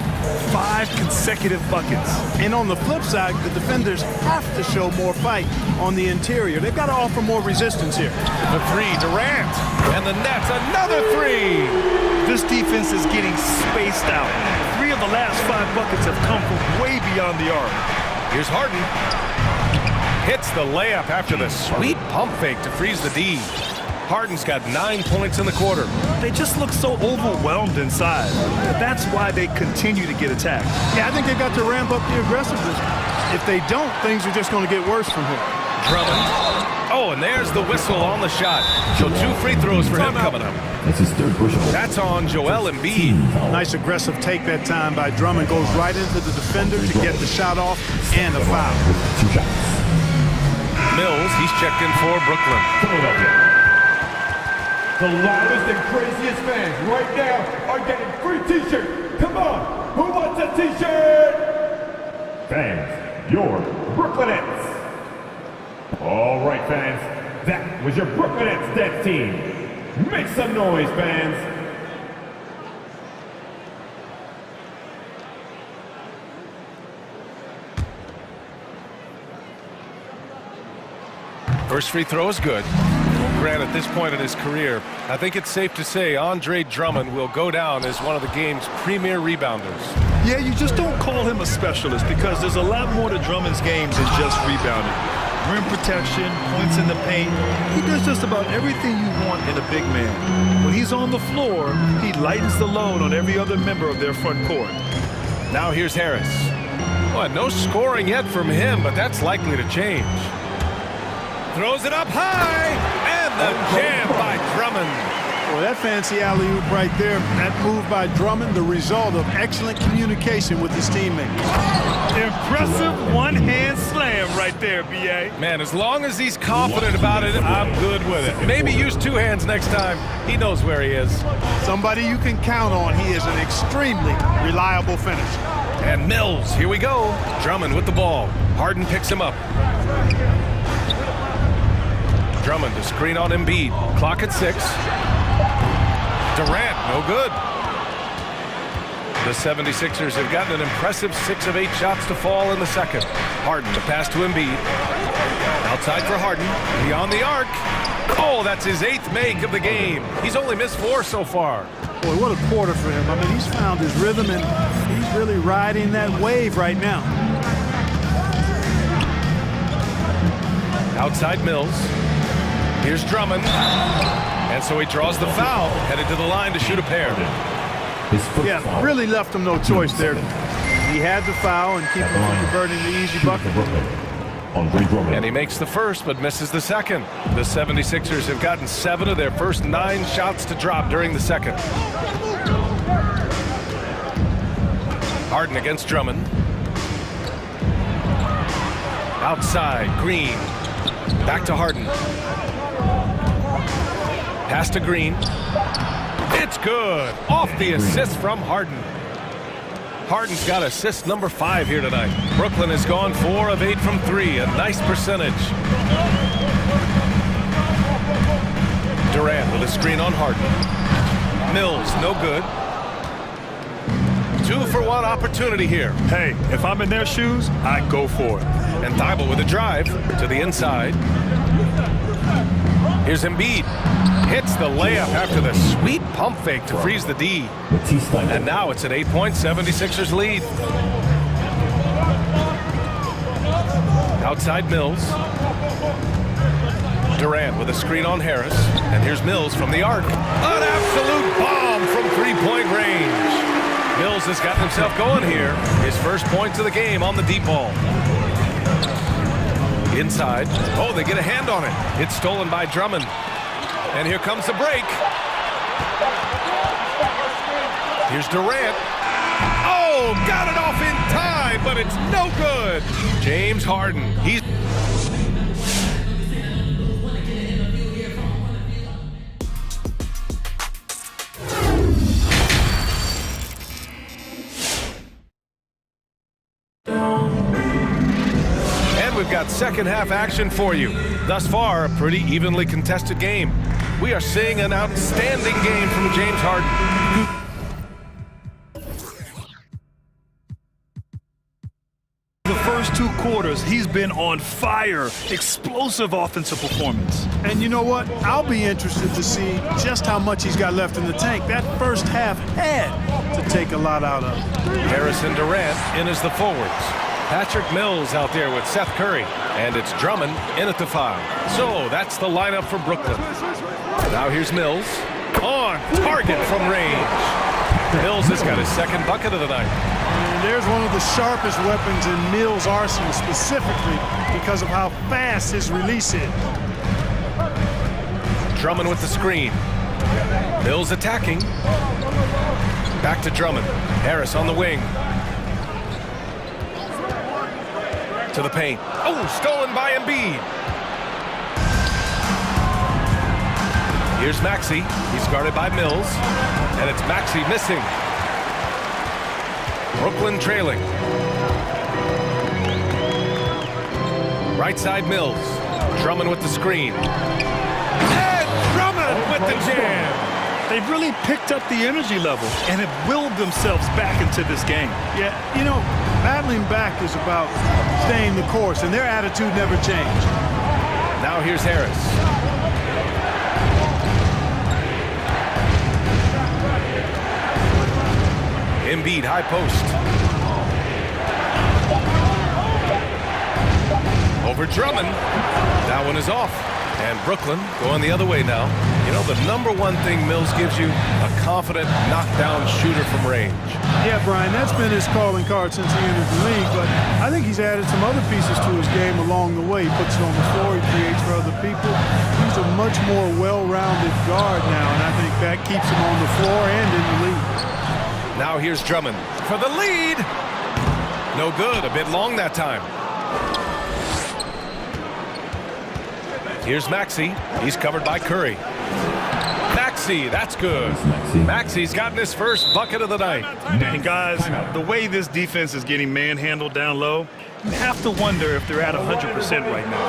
5 consecutive buckets. And on the flip side, the defenders have to show more fight on the interior. They've got to offer more resistance here. The 3, Durant. And the net's another 3. This defense is getting spaced out. 3 of the last 5 buckets have come from way beyond the arc. Here's Harden. Hits the layup after the sweet pump fake to freeze the D. Harden's got 9 points in the quarter. They just look so overwhelmed inside. That's why they continue to get attacked. Yeah, I think they got to ramp up the aggressiveness. If they don't, things are just going to get worse from here. Drummond Oh, and there's the whistle on the shot. So 2 free throws for him coming up. That's his third personal. That's on Joel Embiid. Nice aggressive take that time by Drummond. Goes right into the defender to get the shot off and a foul. 2 shots. Mills, he's checked in for Brooklyn. Philadelphia. The loudest and craziest fans right now are getting free t-shirts. Come on, who wants a t-shirt? Fans, your Brooklyn Nets. All right, fans, that was your Brooklyn Nets dance team. Make some noise, fans. First free throw is good. Grant, at this point in his career, I think it's safe to say Andre Drummond will go down as one of the game's premier rebounders. Yeah, you just don't call him a specialist because there's a lot more to Drummond's game than just rebounding. Rim protection, points in the paint. He does just about everything you want in a big man. When he's on the floor, he lightens the load on every other member of their front court. Now here's Harris. Well, no scoring yet from him, but that's likely to change. Throws it up high, and the jam by Drummond. Well, that fancy alley-oop right there, that move by Drummond, the result of excellent communication with his teammates. Impressive one-hand slam right there, B.A. Man, as long as he's confident about it, I'm good with it. Maybe use 2 hands next time. He knows where he is. Somebody you can count on. He is an extremely reliable finisher. And Mills, here we go. Drummond with the ball. Harden picks him up. Drummond to screen on Embiid. Clock at 6. Durant, no good. The 76ers have gotten an impressive 6 of 8 shots to fall in the second. Harden to pass to Embiid. Outside for Harden. Beyond the arc. Oh, that's his 8th make of the game. He's only missed 4 so far. Boy, what a quarter for him. I mean, he's found his rhythm, and he's really riding that wave right now. Outside Mills. Here's Drummond. And so he draws the foul, headed to the line to shoot a pair. Yeah, really left him no choice there. He had the foul and keep him from converting the easy bucket. And he makes the first, but misses the second. The 76ers have gotten 7 of their first 9 shots to drop during the second. Harden against Drummond. Outside, Green. Back to Harden. Pass to Green. It's good. Off the assist from Harden. Harden's got assist number 5 here tonight. Brooklyn has gone 4 of 8 from 3. A nice percentage. Durant with a screen on Harden. Mills, no good. 2-for-1 opportunity here. Hey, if I'm in their shoes, I go for it. And Thibault with a drive to the inside. Here's Embiid. Hits the layup after the sweet pump fake to freeze the D. And now it's an 8-point 76ers lead. Outside Mills. Durant with a screen on Harris. And here's Mills from the arc. An absolute bomb from 3-point range. Mills has gotten himself going here. His first points of the game on the deep ball. Inside. Oh, they get a hand on it. It's stolen by Drummond. And here comes the break. Here's Durant. Oh, got it off in time, but it's no good. James Harden. He's... We've got second half action for you. Thus far, a pretty evenly contested game. We are seeing an outstanding game from James Harden. The first 2 quarters, he's been on fire. Explosive offensive performance. And you know what? I'll be interested to see just how much he's got left in the tank. That first half had to take a lot out of. Harris and Durant in as the forwards. Patrick Mills out there with Seth Curry. And it's Drummond in at the 5. So that's the lineup for Brooklyn. Now here's Mills. On target from range. Mills has got his second bucket of the night. And there's one of the sharpest weapons in Mills' arsenal, specifically because of how fast his release is. Drummond with the screen. Mills attacking. Back to Drummond. Harris on the wing. To the paint. Oh, stolen by Embiid. Here's Maxey. He's guarded by Mills. And it's Maxey missing. Brooklyn trailing. Right side Mills. Drummond with the screen. And Drummond with the jam. They've really picked up the energy level and have willed themselves back into this game. Yeah, you know, battling back is about staying the course, and their attitude never changed. Now here's Harris. Embiid, high post. Over Drummond. That one is off. And Brooklyn going the other way now. You know, the number one thing Mills gives you, a confident knockdown shooter from range. Yeah, Brian, that's been his calling card since he entered the league, but I think he's added some other pieces to his game along the way. He puts it on the floor, he creates for other people. He's a much more well-rounded guard now, and I think that keeps him on the floor and in the league. Now here's Drummond for the lead. No good, a bit long that time. Here's Maxey. He's covered by Curry. Maxey, that's good. Maxey's gotten his first bucket of the night. And guys, the way this defense is getting manhandled down low, you have to wonder if they're at 100% right now.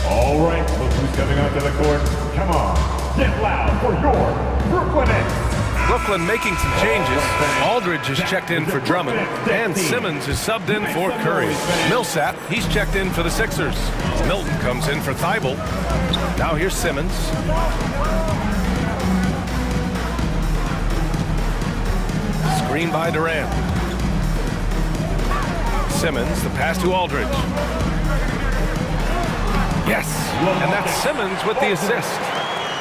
All right, look who's coming onto the court. Come on, get loud for your Brooklyn Nets. Brooklyn making some changes. Aldridge is checked in for Drummond, and Simmons is subbed in for Curry. Millsap, he's checked in for the Sixers. Milton comes in for Thibault. Now here's Simmons. Screen by Durant. Simmons, the pass to Aldridge. Yes, and that's Simmons with the assist.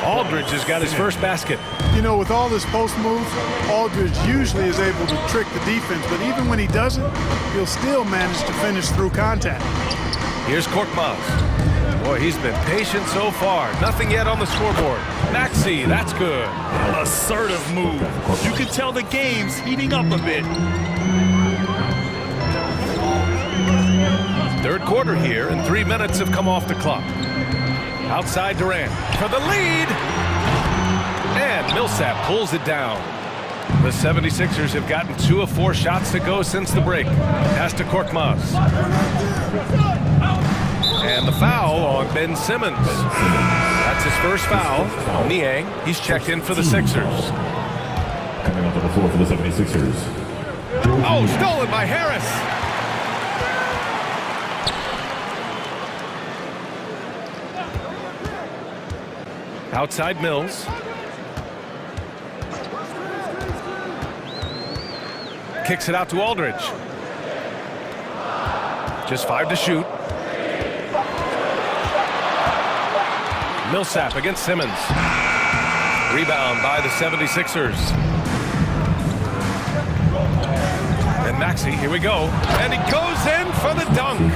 Aldridge has got his first basket. You know, with all his post moves, Aldridge usually is able to trick the defense, but even when he doesn't, he'll still manage to finish through contact. Here's Korkmaz. Boy, he's been patient so far. Nothing yet on the scoreboard. Maxey, that's good. Assertive move. You can tell the game's heating up a bit. Third quarter here, and 3 minutes have come off the clock. Outside Durant for the lead. And Millsap pulls it down. The 76ers have gotten 2 of 4 shots to go since the break. Pass to Korkmaz. And the foul on Ben Simmons. That's his first foul. Niang, he's checked in for the Sixers. Coming onto the floor for the 76ers. Oh, stolen by Harris. Outside Mills. Kicks it out to Aldridge. Just 5 to shoot. Millsap against Simmons. Rebound by the 76ers. And Maxey, here we go. And he goes in for the dunk.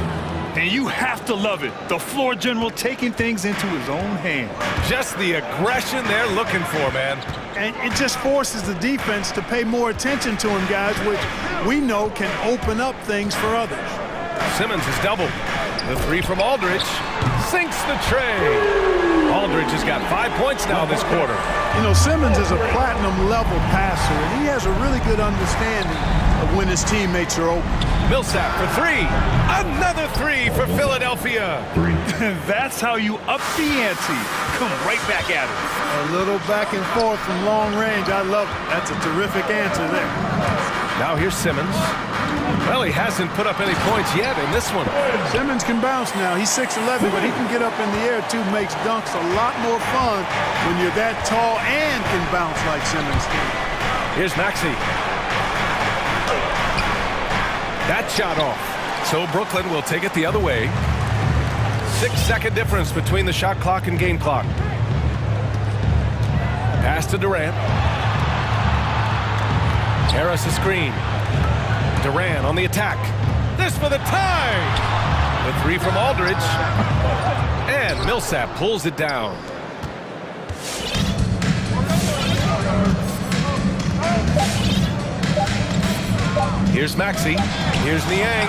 And you have to love it. The floor general taking things into his own hand. Just the aggression they're looking for, man. And it just forces the defense to pay more attention to him, guys, which we know can open up things for others. Simmons is doubled. The 3 from Aldridge sinks the tray. Aldridge has got 5 points now this quarter. You know, Simmons is a platinum-level passer, and he has a really good understanding of when his teammates are open. Millsap for 3. Another 3 for Philadelphia. That's how you up the ante. Come right back at it. A little back and forth from long range. I love it. That's a terrific answer there. Now here's Simmons. Well, he hasn't put up any points yet in this one. Simmons can bounce now. He's 6'11", but he can get up in the air, too. Makes dunks a lot more fun when you're that tall and can bounce like Simmons can. Here's Maxey. That shot off. So Brooklyn will take it the other way. 6-second difference between the shot clock and game clock. Pass to Durant. Harris a screen. Durant on the attack. This for the tie. The 3 from Aldridge. And Millsap pulls it down. Here's Maxey. Here's Niang.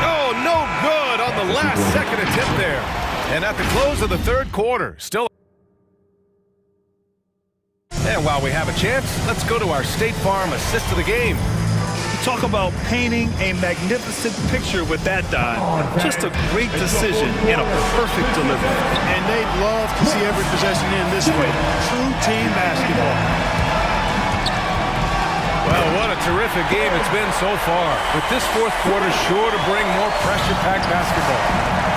Oh, no good on the last second attempt there. And at the close of the third quarter, still. And while we have a chance, let's go to our State Farm assist of the game. Talk about painting a magnificent picture with that dive. Just a great decision and a perfect delivery. And they'd love to see every possession in this way. True team basketball. Well, what a terrific game it's been so far. With this fourth quarter sure to bring more pressure-packed basketball.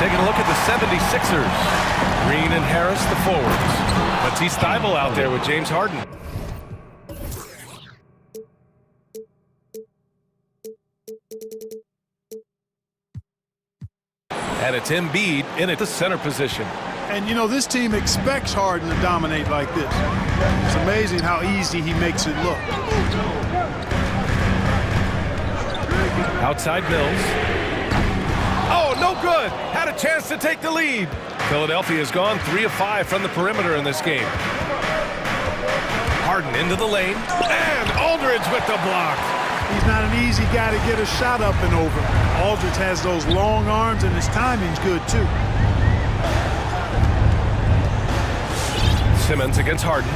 Taking a look at the 76ers. Green and Harris, the forwards. Matisse Thybulle out there with James Harden. And it's Embiid in at the center position. And, you know, this team expects Harden to dominate like this. It's amazing how easy he makes it look. Outside Mills. Oh, no good. Had a chance to take the lead. Philadelphia has gone 3 of 5 from the perimeter in this game. Harden into the lane. And Aldridge with the block. He's not an easy guy to get a shot up and over. Aldridge has those long arms, and his timing's good, too. Simmons against Harden.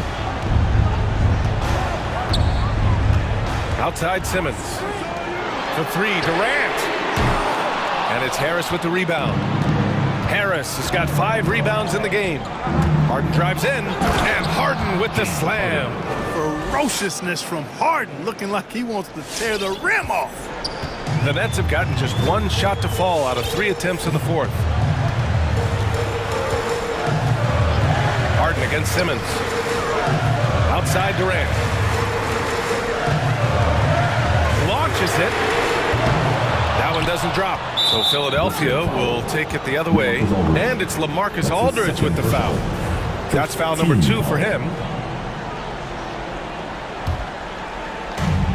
Outside Simmons. For 3, Durant. And it's Harris with the rebound. Harris has got 5 rebounds in the game. Harden drives in, and Harden with the slam. Ferociousness from Harden, looking like he wants to tear the rim off. The Nets have gotten just 1 shot to fall out of 3 attempts in the fourth. Harden against Simmons. Outside Durant. Launches it. That one doesn't drop. So Philadelphia will take it the other way. And it's LaMarcus Aldridge with the foul. That's foul number 2 for him.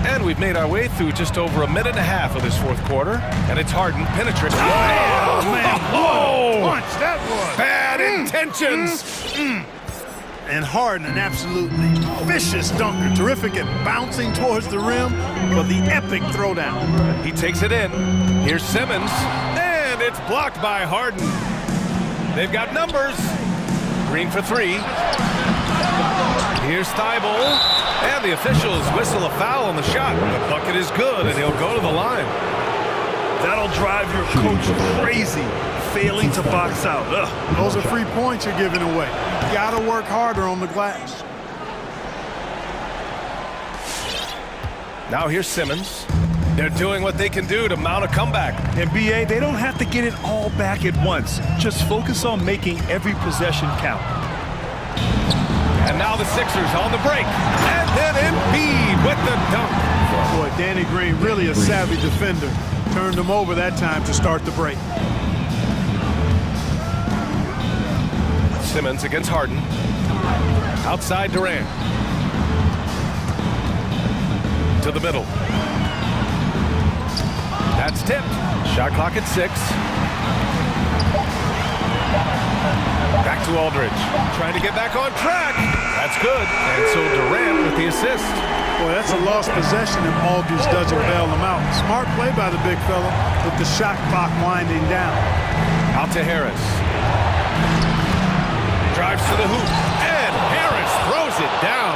And we've made our way through just over a minute and a half of this fourth quarter. And it's Harden penetrating. Oh, man. Oh, punch that was. Bad intentions. And Harden, an absolutely vicious dunker. Terrific at bouncing towards the rim for the epic throwdown. He takes it in. Here's Simmons. And it's blocked by Harden. They've got numbers. Green for 3. Here's Thybulle. And the officials whistle a foul on the shot. The bucket is good, and he'll go to the line. That'll drive your coach crazy, failing to box out. Ugh. Those are free points you're giving away. You gotta work harder on the glass. Now here's Simmons. They're doing what they can do to mount a comeback. In BA, they don't have to get it all back at once. Just focus on making every possession count. And now the Sixers on the break. And then Embiid with the dunk. Boy, Danny Green, really a savvy defender. Turned him over that time to start the break. Simmons against Harden. Outside Durant. To the middle. That's tipped. Shot clock at 6. Back to Aldridge. Trying to get back on track. That's good. And so Durant with the assist. Boy, that's a lost possession if Aldridge doesn't bail him out. Smart play by the big fella with the shot clock winding down. Out to Harris. Drives to the hoop. And Harris throws it down.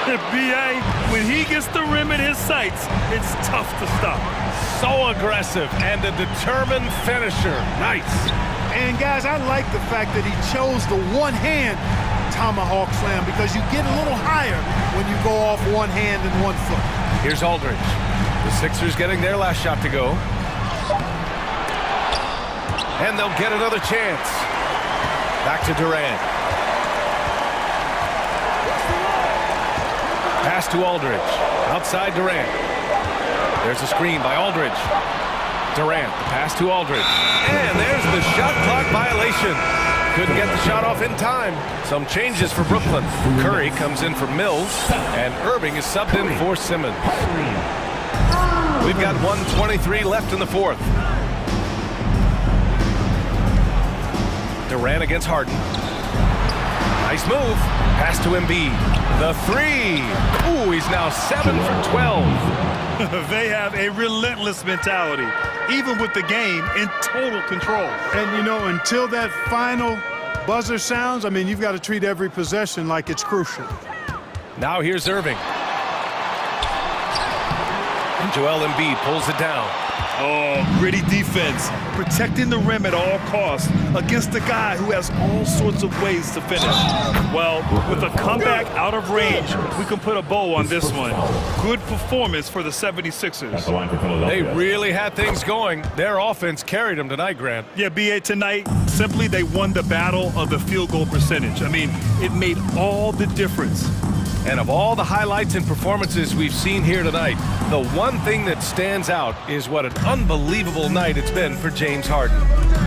BA, when he gets the rim in his sights, it's tough to stop. So aggressive and a determined finisher. Nice. And guys, I like the fact that he chose the one-hand tomahawk slam because you get a little higher when you go off one hand and 1 foot. Here's Aldridge. The Sixers getting their last shot to go. And they'll get another chance. Back to Durant. Pass to Aldridge. Outside Durant. There's a screen by Aldridge. Durant, the pass to Aldridge. And there's the shot clock violation. Couldn't get the shot off in time. Some changes for Brooklyn. Curry comes in for Mills, and Irving is subbed in for Simmons. We've got 1:23 left in the fourth. Durant against Harden. Nice move. Pass to Embiid. The three. Ooh, he's now 7 for 12. They have a relentless mentality, even with the game in total control. And, you know, until that final buzzer sounds, I mean, you've got to treat every possession like it's crucial. Now here's Irving. And Joel Embiid pulls it down. Oh, gritty defense, protecting the rim at all costs against a guy who has all sorts of ways to finish. Well, with a comeback out of range, we can put a bow on this one. Good performance for the 76ers. They really had things going. Their offense carried them tonight, Grant. Yeah, B.A., tonight, simply they won the battle of the field goal percentage. I mean, it made all the difference. And of all the highlights and performances we've seen here tonight, the one thing that stands out is what an unbelievable night it's been for James Harden.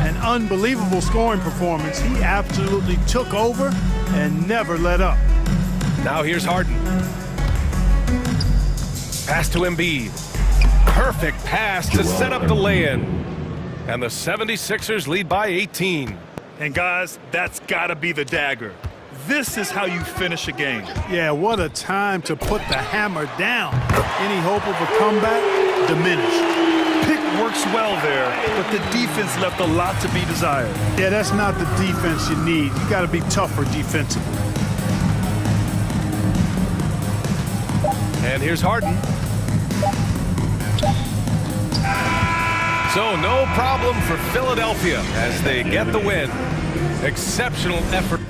An unbelievable scoring performance. He absolutely took over and never let up. Now here's Harden. Pass to Embiid. Perfect pass to set up the lay-in. And the 76ers lead by 18. And guys, that's got to be the dagger. This is how you finish a game. Yeah, what a time to put the hammer down. Any hope of a comeback diminished. Pick works well there, but the defense left a lot to be desired. Yeah, that's not the defense you need. You got to be tougher defensively. And here's Harden. So no problem for Philadelphia as they get the win. Exceptional effort.